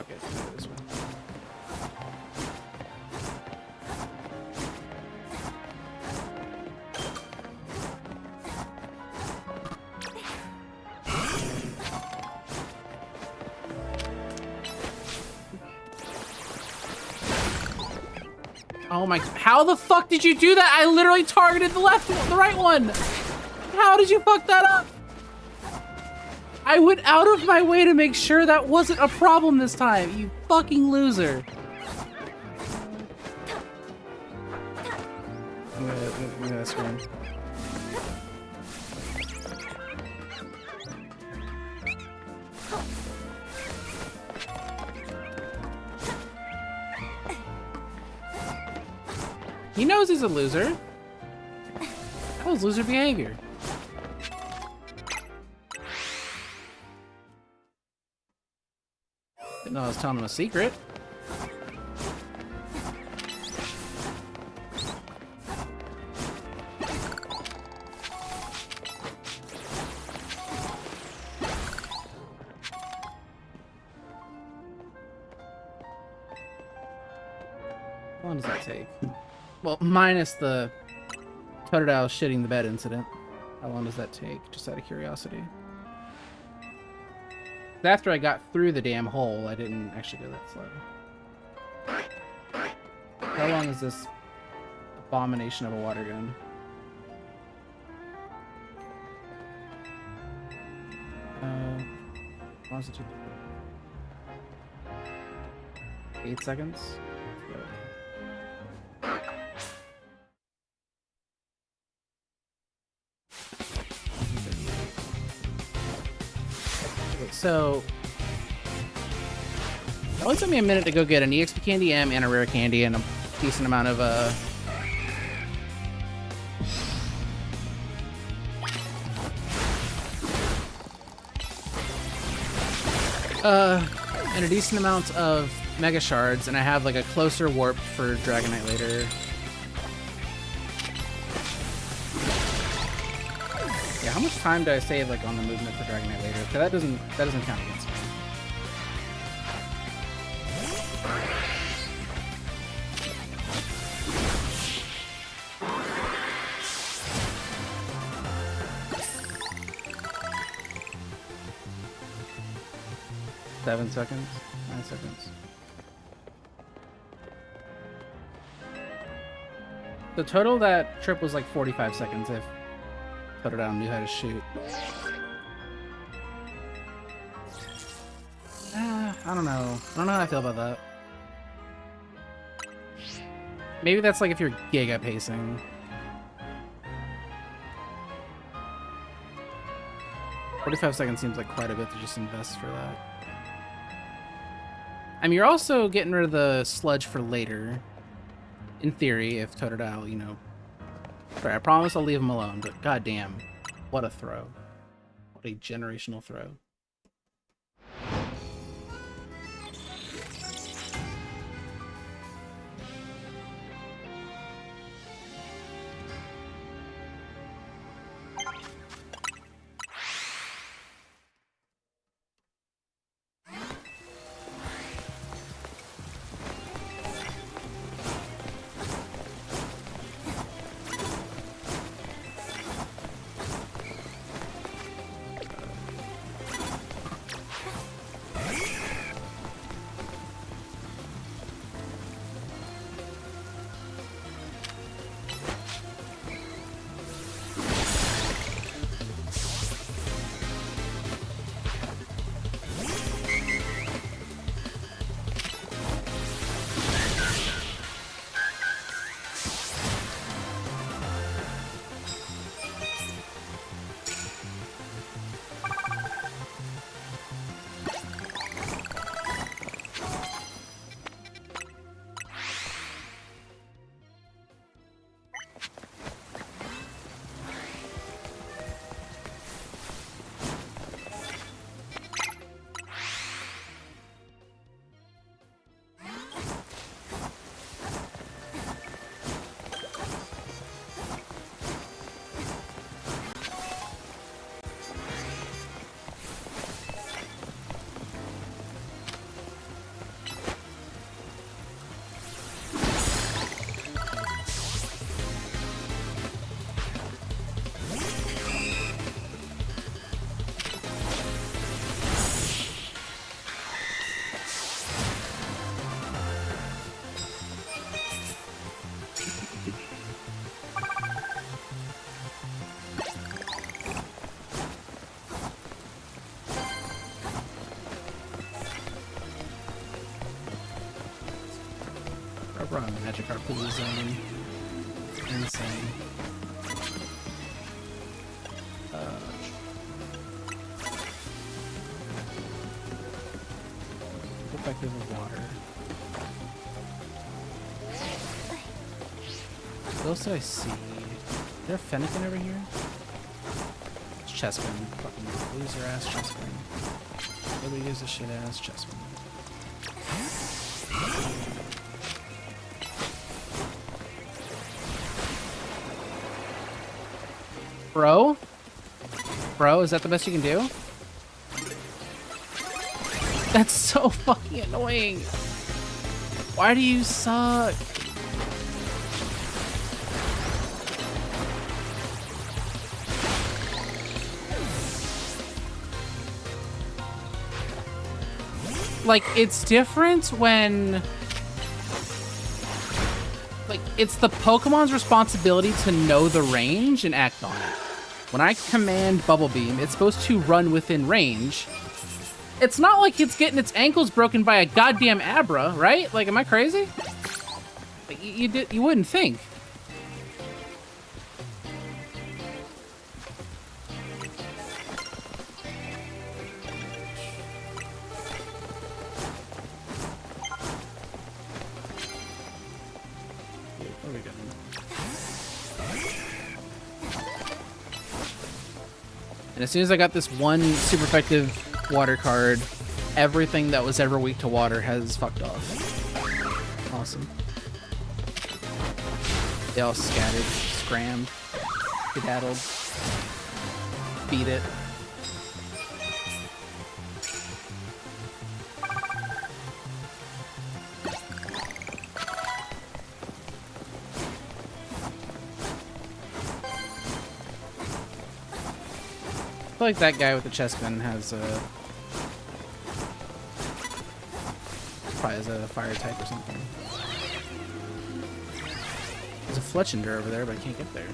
Okay, let's do this one. Oh my, how the fuck did you do that? I literally targeted the right one. How did you fuck that up? I went out of my way to make sure that wasn't a problem this time, you fucking loser. I'm gonna scream. He knows he's a loser. That was loser behavior. Didn't know I was telling him a secret. How long does that take? Well, minus the Totodile shitting the bed incident. How long does that take? Just out of curiosity. After I got through the damn hole, I didn't actually go that slow. How long is this abomination of a water gun? How long does it take? 8 seconds? So, it only took me a minute to go get an EXP Candy M and a rare candy and a decent amount of And a decent amount of Mega Shards, and I have like a closer warp for Dragonite later. Yeah, how much time do I save like on the movement for Dragonite later? Because that doesn't count against me. Seven seconds, 9 seconds. The total that trip was like 45 seconds if Totodile knew how to shoot. I don't know. I don't know how I feel about that. Maybe that's like if you're giga pacing. $45 seconds seems like quite a bit to just invest for that. I mean, you're also getting rid of the sludge for later. In theory, if Totodile, you know... Sorry, I promise I'll leave him alone, but goddamn, what a throw. What a generational throw. Run Magic Harpoon Zone. Insane. Effective with water. What else did I see? Is there a Fennekin over here? It's Chespin. Fucking loser ass Chespin. Nobody gives a shit ass Chespin. Bro? Bro, is that the best you can do? That's so fucking annoying. Why do you suck? Like, it's different when... Like, it's the Pokemon's responsibility to know the range and act on it. When I command Bubble Beam, it's supposed to run within range. It's not like it's getting its ankles broken by a goddamn Abra, right? Like, am I crazy? Like, you wouldn't think. What are we doing? And as soon as I got this one super effective water card, everything that was ever weak to water has fucked off. Awesome. They all scattered, scrammed, skedaddled. Beat it. I feel like that guy with the chest gun has probably has a fire type or something. There's a Fletchender over there, but I can't get there.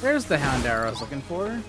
There's the hound arrow I was looking for.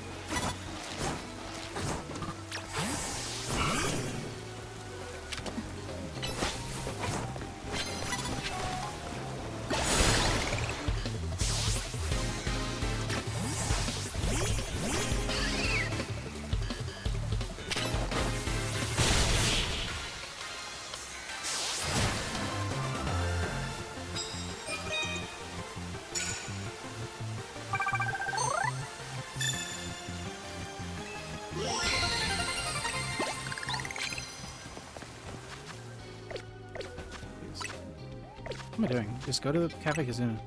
What am I doing? Just go to the Cafe Kazuna.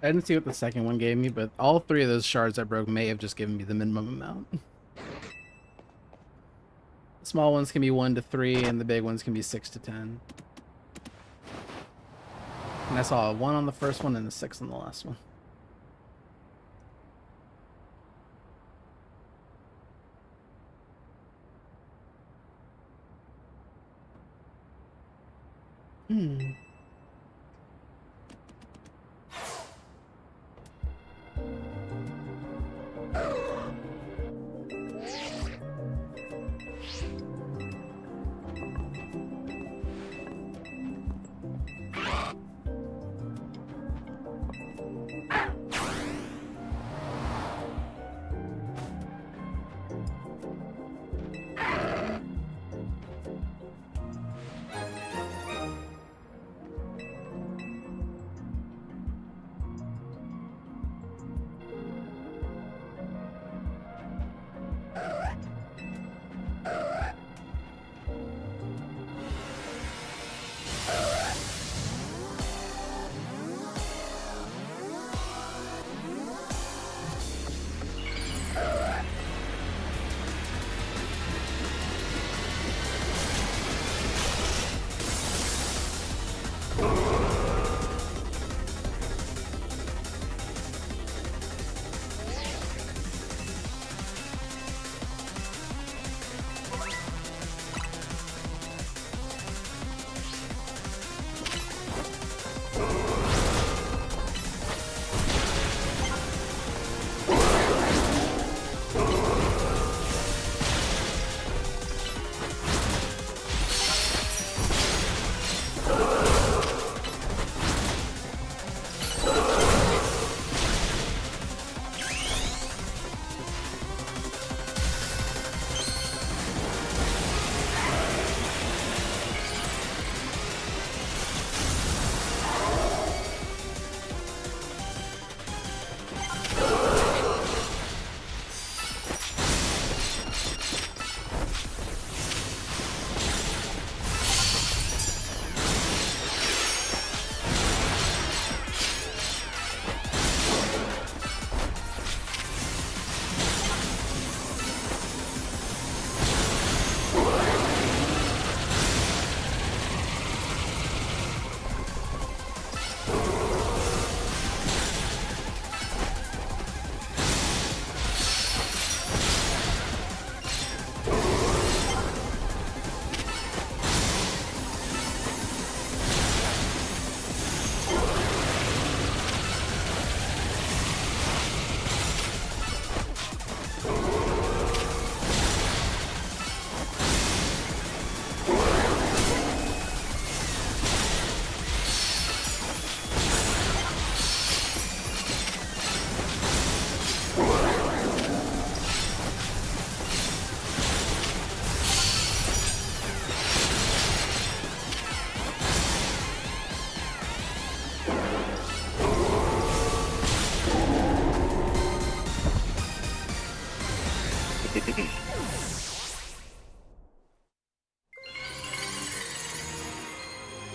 I didn't see what the second one gave me, but all 3 of those shards I broke may have just given me the minimum amount. The small ones can be 1 to 3, and the big ones can be 6 to 10. And I saw a 1 on the first one and a 6 on the last one.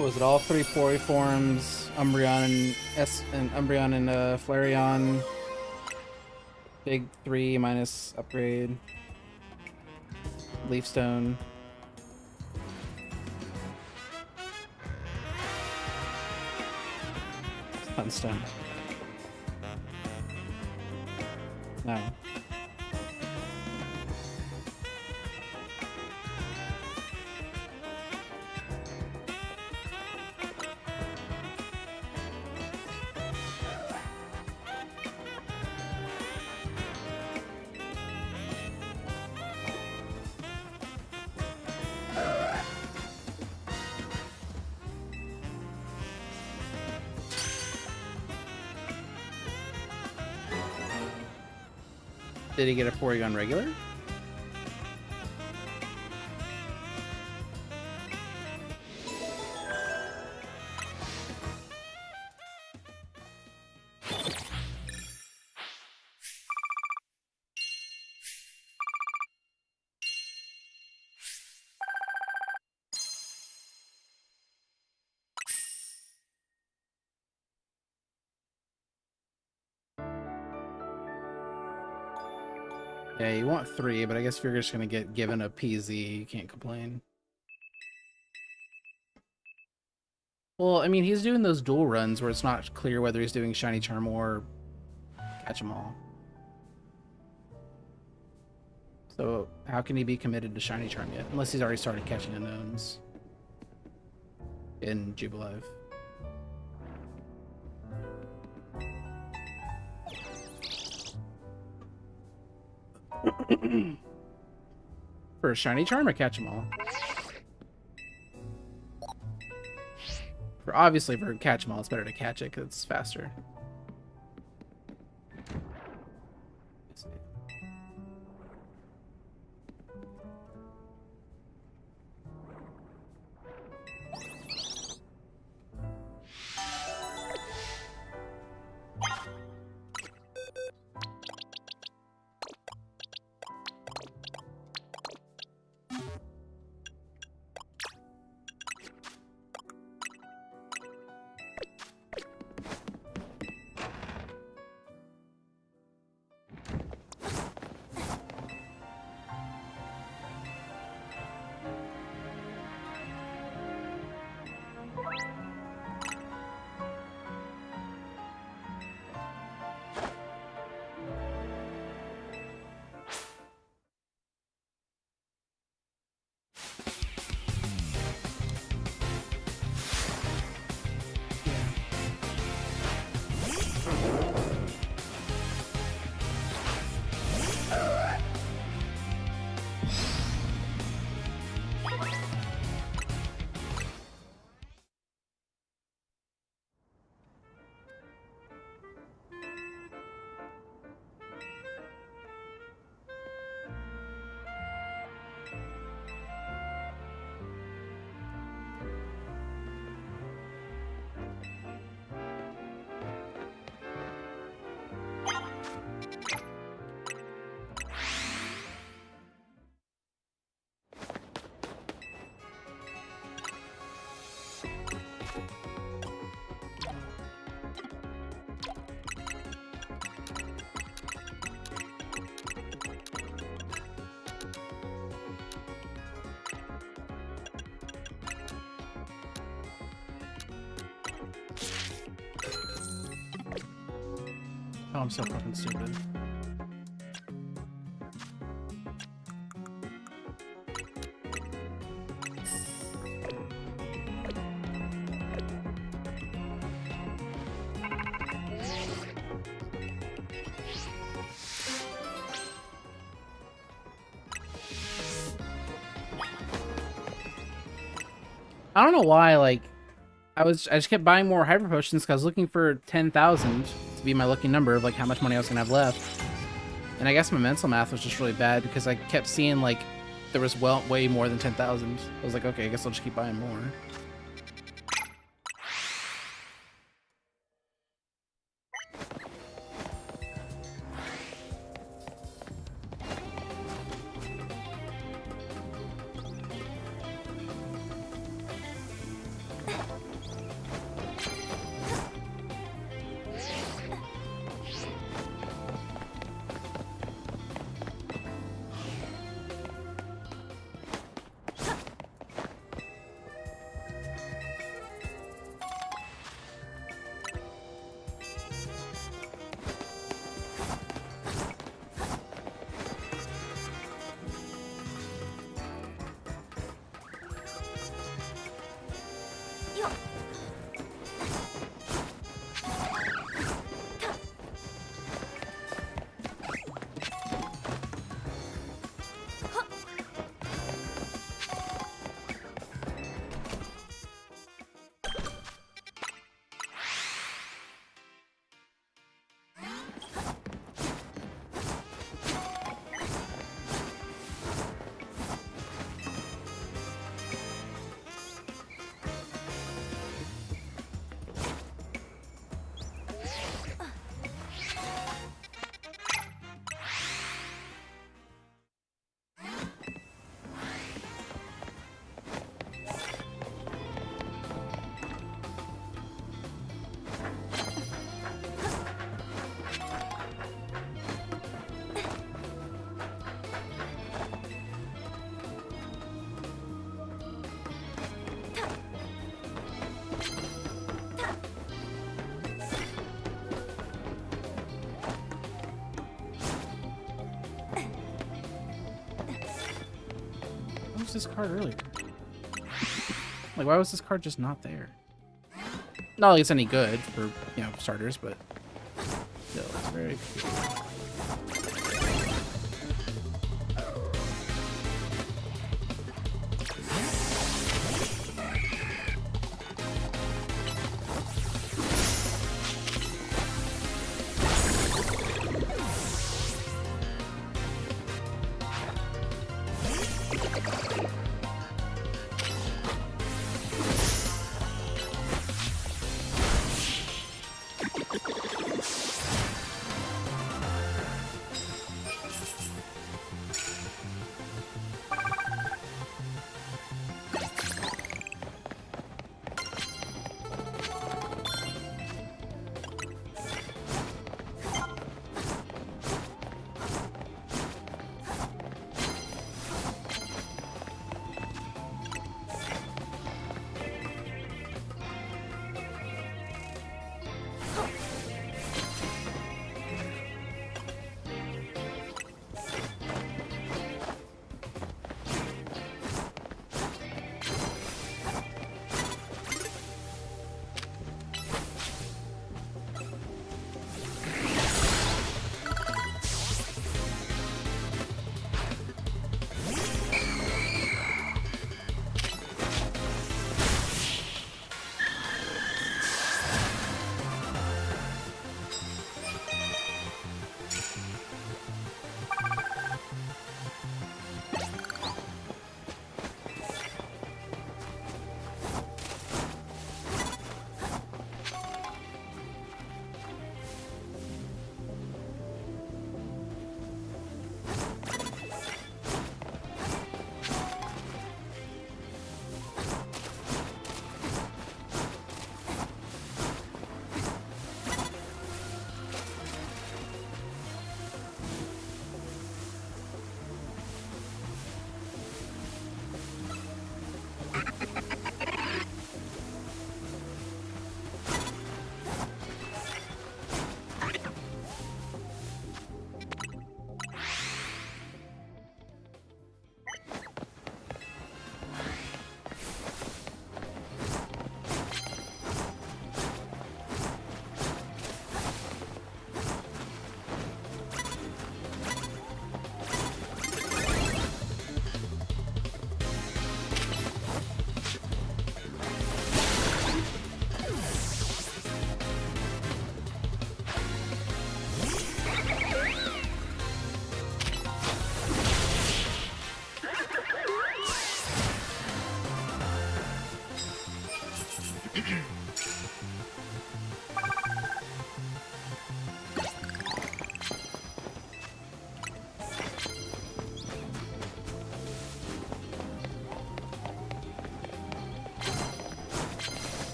Was it all 3 Forms, Umbreon and Umbreon and Flareon? Big 3 minus upgrade. Leafstone. Sunstone. No. Did he get a Porygon regular? Yeah, you want 3, but I guess if you're just gonna get given a PZ, you can't complain. Well, I mean, he's doing those dual runs where it's not clear whether he's doing Shiny Charm or Catch 'em All. So how can he be committed to Shiny Charm yet? Unless he's already started catching unknowns in Jubilife. For a Shiny Charm or Catch 'em All? Obviously, for Catch 'em All, it's better to catch it because it's faster. Oh, I'm so fucking stupid. I don't know why, like, I just kept buying more hyper potions because I was looking for 10,000 to be my lucky number of like how much money I was gonna have left. And I guess my mental math was just really bad because I kept seeing like there was way more than 10,000. I was like, okay, I guess I'll just keep buying more. was this card earlier? Like, why was this card just not there? Not like it's any good for, you know, starters, but still, it's very cool.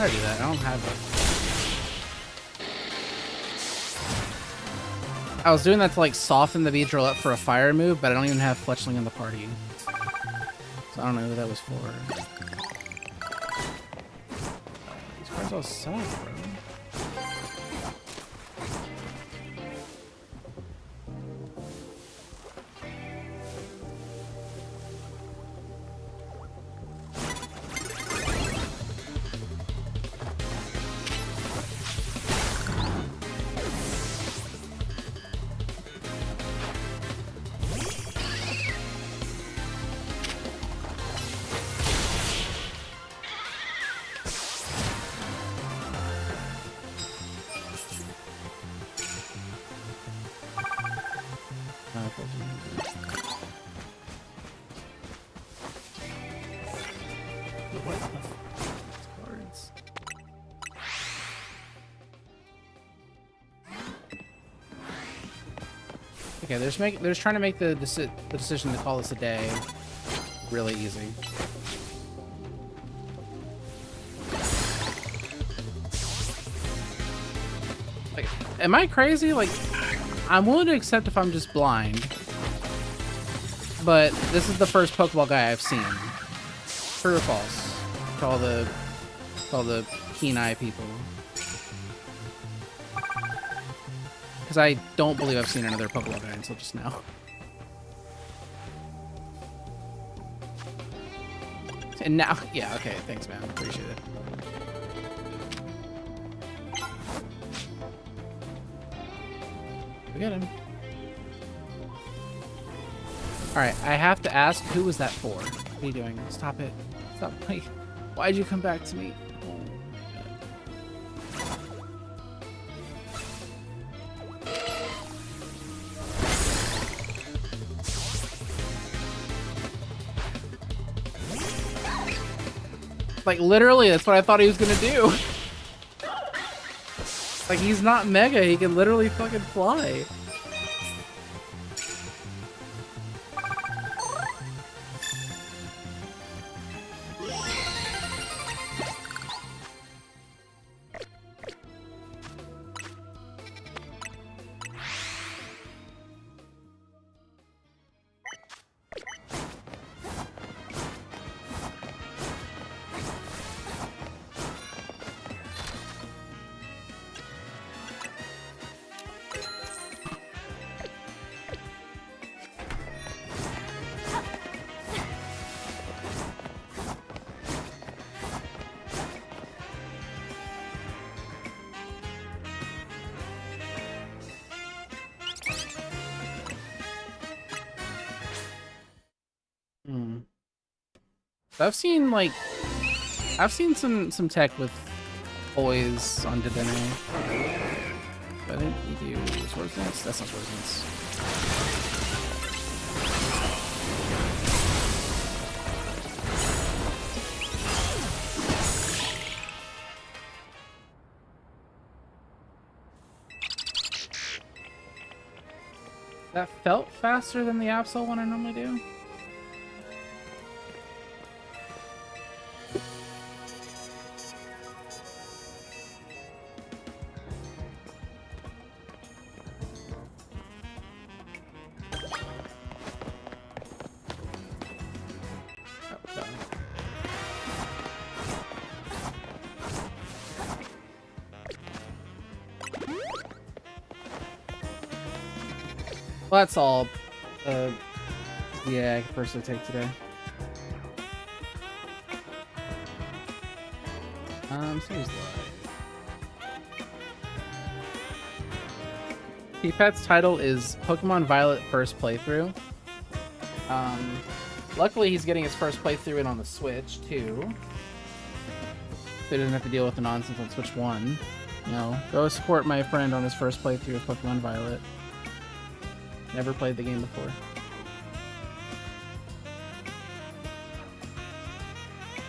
How do I do that? I don't have it. I was doing that to like soften the Beedrill up for a fire move, but I don't even have Fletchling in the party. So I don't know who that was for. These cards all suck, bro. Okay, they're just trying to make the decision to call this a day really easy. Like, am I crazy? Like, I'm willing to accept if I'm just blind. But this is the first Pokeball guy I've seen. True or false? To all the keen eye people. Because I don't believe I've seen another Pokeball guy until just now. And now, yeah, okay, thanks, man. Appreciate it. We got him. Alright, I have to ask, who was that for? What are you doing? Stop it. Stop. Like, why'd you come back to me? Oh, like, literally, that's what I thought he was gonna do. Like, he's not Mega, he can literally fucking fly. I've seen some tech with boys on Dedenne. I think you do Swords Dance? That's not Swords Dance. That felt faster than the Absol one I normally do. Well, that's all. Yeah, I can personally take today. Series live. P-Pet's title is Pokemon Violet First Playthrough. Luckily, he's getting his first playthrough in on the Switch too, so he doesn't have to deal with the nonsense on Switch 1. You know, go support my friend on his first playthrough of Pokemon Violet. Never played the game before.